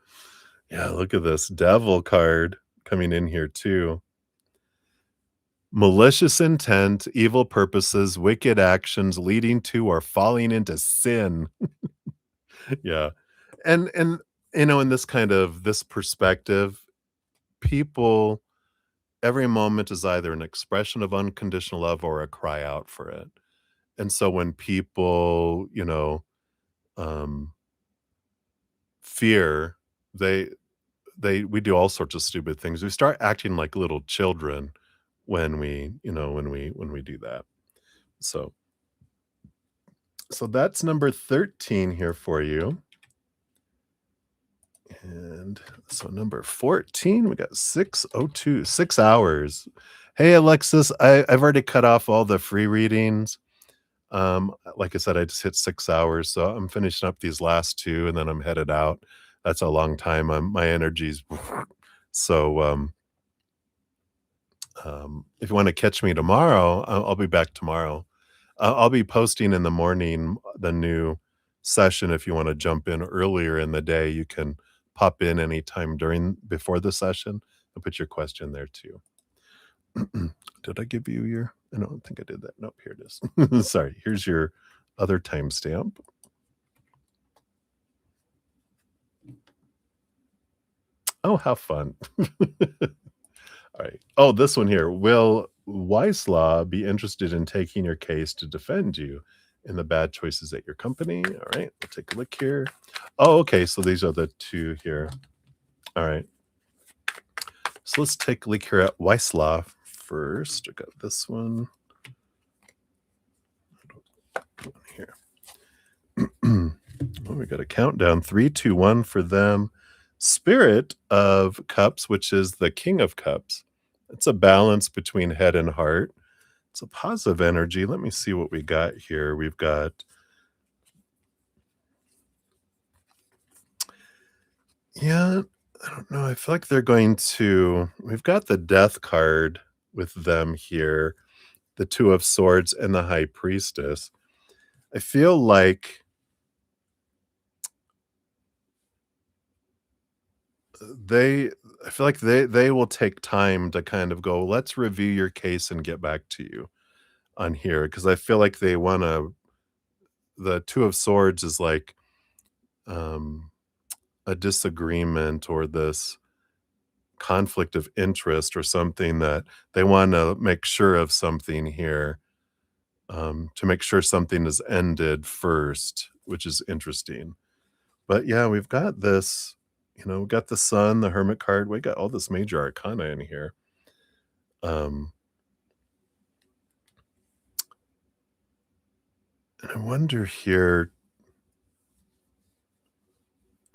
Yeah, look at this devil card coming in here too. Malicious intent, evil purposes, wicked actions leading to or falling into sin. Yeah. And in this kind of this perspective, people, every moment is either an expression of unconditional love or a cry out for it. And so when people, um fear, they we do all sorts of stupid things. We start acting like little children when we do that. So that's number 13 here for you. And so number 14, we got 6:02, 6 hours. Hey Alexis, I've already cut off all the free readings. Like I said, I just hit 6 hours, so I'm finishing up these last 2 and then I'm headed out. That's a long time. My energy's so, if you wanna catch me tomorrow, I'll be back tomorrow. I'll be posting in the morning the new session. If you wanna jump in earlier in the day, you can pop in anytime before the session and put your question there too. Did I give you your I don't think I did that. Nope, here it is. Sorry, here's your other timestamp. Oh, how fun. Alright. Oh, this one here. Will Weislaw be interested in taking your case to defend you in the bad choices at your company? Alright, we'll take a look here. Oh, okay, so these are the 2 here. Alright. So let's take a look here at Weislaw first. I got this one. Here. Oh, we got a countdown. 3, 2, 1 for them. Spirit of Cups, which is the King of Cups. It's a balance between head and heart. It's a positive energy. Let me see what we got here. We've got, yeah, I don't know. I feel like they're going to, we've got the Death card with them here, the Two of Swords, and the High Priestess. I feel like they I feel like they will take time to kind of go, "Let's review your case and get back to you on here," because I feel like they wanna, the Two of Swords is like, um, a disagreement or this conflict of interest or something that they wanna make sure of something here, to make sure something is ended first, which is interesting. But yeah, we've got this, we got the Sun, the Hermit card, we got all this major arcana in here. Um, and I wonder here,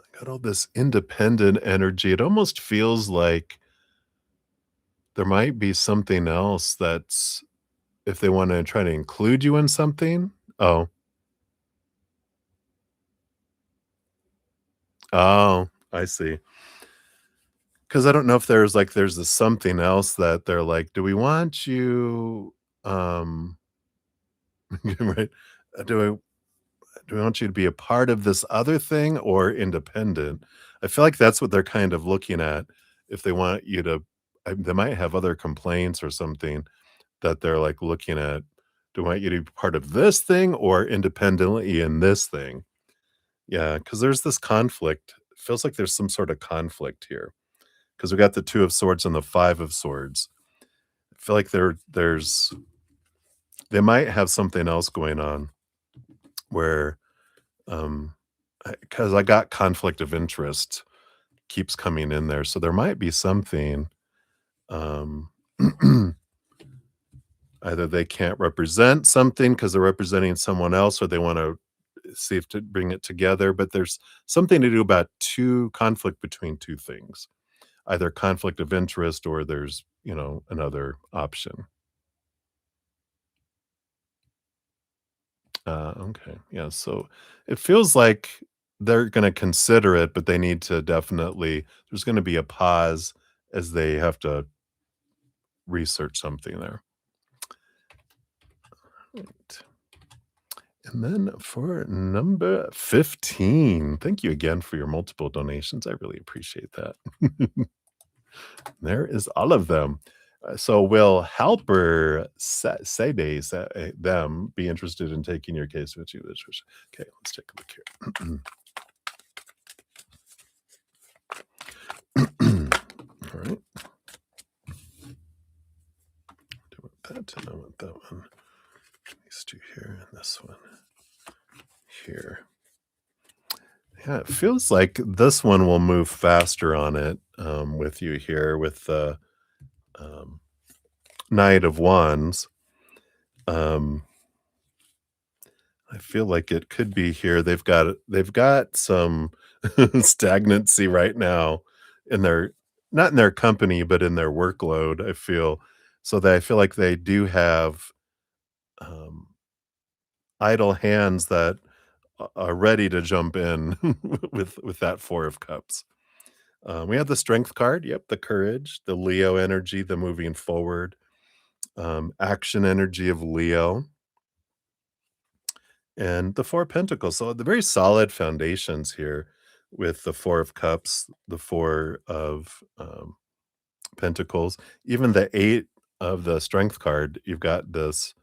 I got all this independent energy. It almost feels like there might be something else that's if they wanna try to include you in something. Oh. Oh, I see. Because I don't know if there's this something else that they're like, "Do we want you" um, right? Do I do we want you to be a part of this other thing or independent? I feel like that's what they're kind of looking at if they want you to they might have other complaints or something that they're, like, looking at. Do I want you to be part of this thing or independently in this thing? Yeah, because there's this conflict. It feels like there's some sort of conflict here. Because we got the 2 of swords and the 5 of swords. I feel like they might have something else going on where, um, because I got conflict of interest keeps coming in there, so there might be something, um, either they can't represent something because 'cause they're representing someone else or they wanna see if to bring it together, but there's something to do about 2 conflict between 2 things. Either conflict of interest or there's, another option. Okay. Yeah. So it feels like they're going to consider it, but they need to definitely, there's going to be a pause as they have to research something there. Right. And then for number 15, thank you again for your multiple donations. I really appreciate that. There is all of them. So will Halper Sede them be interested in taking your case with you? Okay, let's take a look here. All right. Do want that, and I want that one. These two here, and this one here. Yeah, it feels like this one will move faster on it with you here with the um, Knight of Wands. Um, I feel like it could be here. They've got some stagnancy right now in their not in their company, but in their workload. I feel so that I feel like they do have um, idle hands that are ready to jump in with that 4 of cups. We have the strength card, yep, the courage, the Leo energy, the moving forward, action energy of Leo, and the 4 of pentacles. So the very solid foundations here with the 4 of cups, the 4 of pentacles, even the 8 of the strength card, you've got this,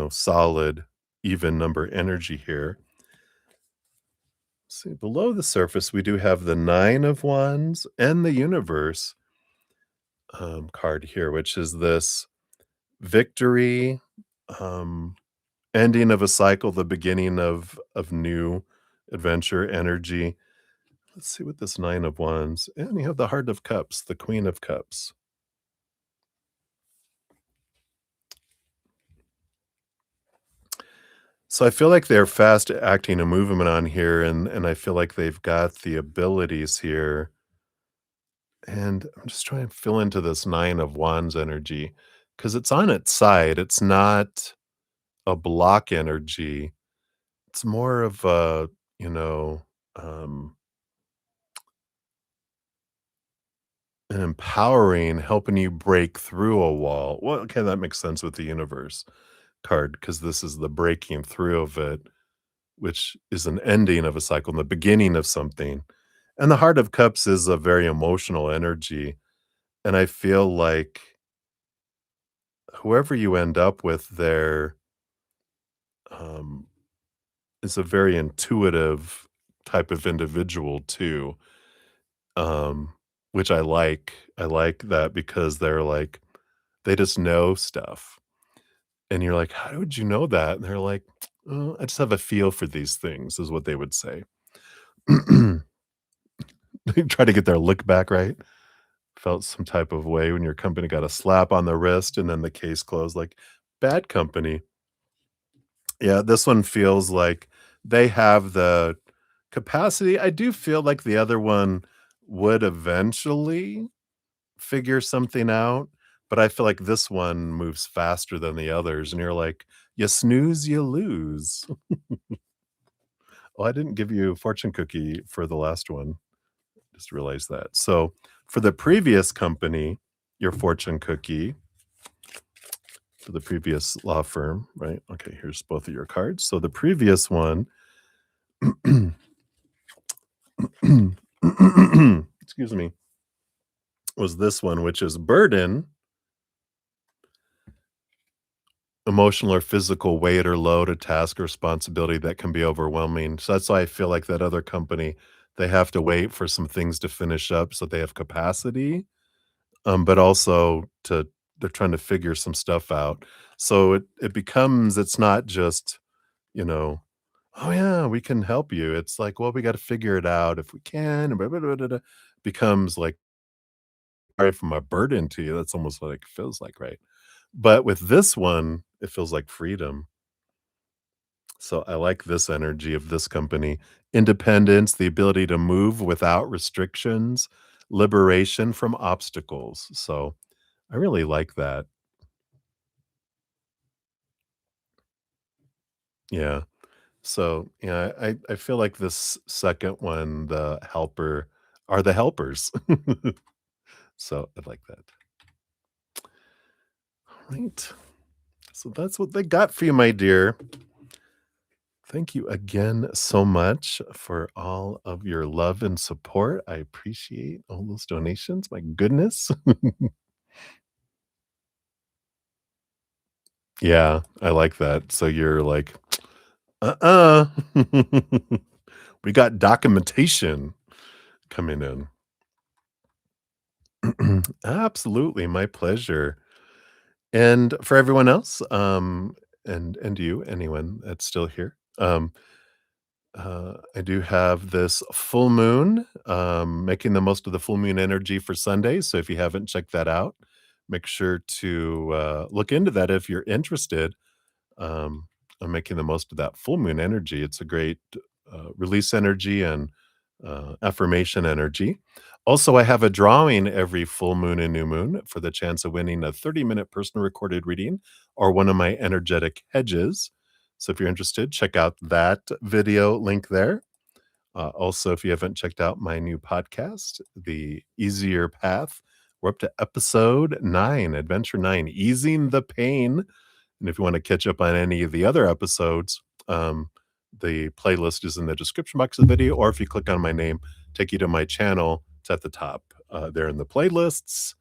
solid even number energy here. See, below the surface, we do have the 9 of wands and the universe card here, which is this victory, um, ending of a cycle, the beginning of new adventure energy. Let's see what this 9 of wands, and you have the heart of cups, the queen of cups. So I feel like they're fast acting a movement on here, and I feel like they've got the abilities here. And I'm just trying to fill into this 9 of wands energy because it's on its side. It's not a block energy. It's more of a, you know, um, an empowering, helping you break through a wall. Well, okay, that makes sense with the universe card because this is the breaking through of it, which is an ending of a cycle and the beginning of something. And the Heart of Cups is a very emotional energy. And I feel like whoever you end up with there um, is a very intuitive type of individual too. um, which I like. I like that because they're like they just know stuff, and you're like, "How would you know that?" And they're like, "Oh, I just have a feel for these things," is what they would say. They try to get their look back right. Felt some type of way when your company got a slap on the wrist and then the case closed, like, "Bad company." Yeah, this one feels like they have the capacity. I do feel like the other one would eventually figure something out, but I feel like this one moves faster than the others, and you're like, "You snooze, you lose." Oh, I didn't give you a fortune cookie for the last one. Just realized that. So, for the previous company, your fortune cookie for the previous law firm, right? Okay, here's both of your cards. So the previous one, excuse me, was this one, which is burden, emotional or physical weight or load, a task or responsibility that can be overwhelming. So that's why I feel like that other company, they have to wait for some things to finish up so they have capacity, but also to they're trying to figure some stuff out. So it becomes it's not just, you know, "Oh, yeah, we can help you." It's like, "Well, we gotta figure it out if we can," blah, blah, blah, blah, blah. Becomes like, "Sorry from a burden to you." That's almost like feels like, right? But with this one, it feels like freedom. So I like this energy of this company. Independence, the ability to move without restrictions, liberation from obstacles. So I really like that. Yeah. So, yeah, I feel like this second one, the helper are the helpers. So, I like that. Right. So that's what they got for you, my dear. Thank you again so much for all of your love and support. I appreciate all those donations. My goodness. Yeah, I like that. So you're like, uh-uh. We got documentation coming in. Absolutely, my pleasure. And for everyone else, and you, anyone that's still here, I do have this full moon, making the most of the full moon energy for Sunday. So if you haven't checked that out, make sure to look into that if you're interested. On making the most of that full moon energy. It's a great release energy and affirmation energy. Also, I have a drawing every full moon and new moon for the chance of winning a 30-minute personal recorded reading or one of my energetic hedges. So if you're interested, check out that video link there. Also, if you haven't checked out my new podcast, The Easier Path, we're up to episode 9, Adventure 9, Easing the Pain. And if you want to catch up on any of the other episodes, the playlist is in the description box of the video, or if you click on my name, take you to my channel. It's at the top there in the playlists.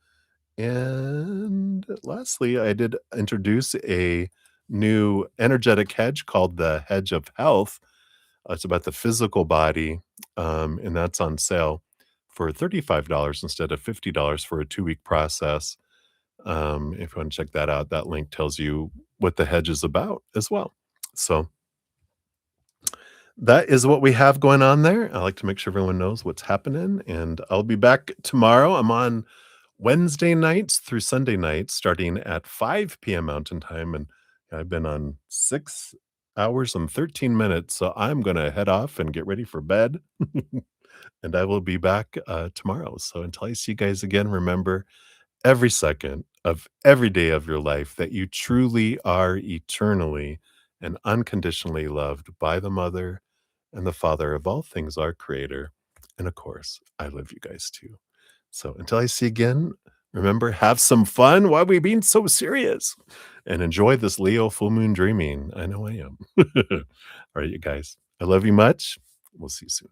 And lastly, I did introduce a new energetic hedge called the Hedge of Health. It's about the physical body, and that's on sale for $35 instead of $50 for a 2-week process. If you want to check that out, that link tells you what the hedge is about as well. So that is what we have going on there. I like to make sure everyone knows what's happening, and I'll be back tomorrow. I'm on Wednesday nights through Sunday nights, starting at 5 p.m. Mountain Time, and I've been on 6 hours and 13 minutes. So I'm going to head off and get ready for bed, and I will be back tomorrow. So until I see you guys again, remember every second of every day of your life that you truly are eternally and unconditionally loved by the mother and the father of all things, our creator. And of course, I love you guys too. So until I see you again, remember, have some fun. Why are we being so serious? And enjoy this Leo full moon dreaming. I know I am. All right, you guys. I love you much. We'll see you soon.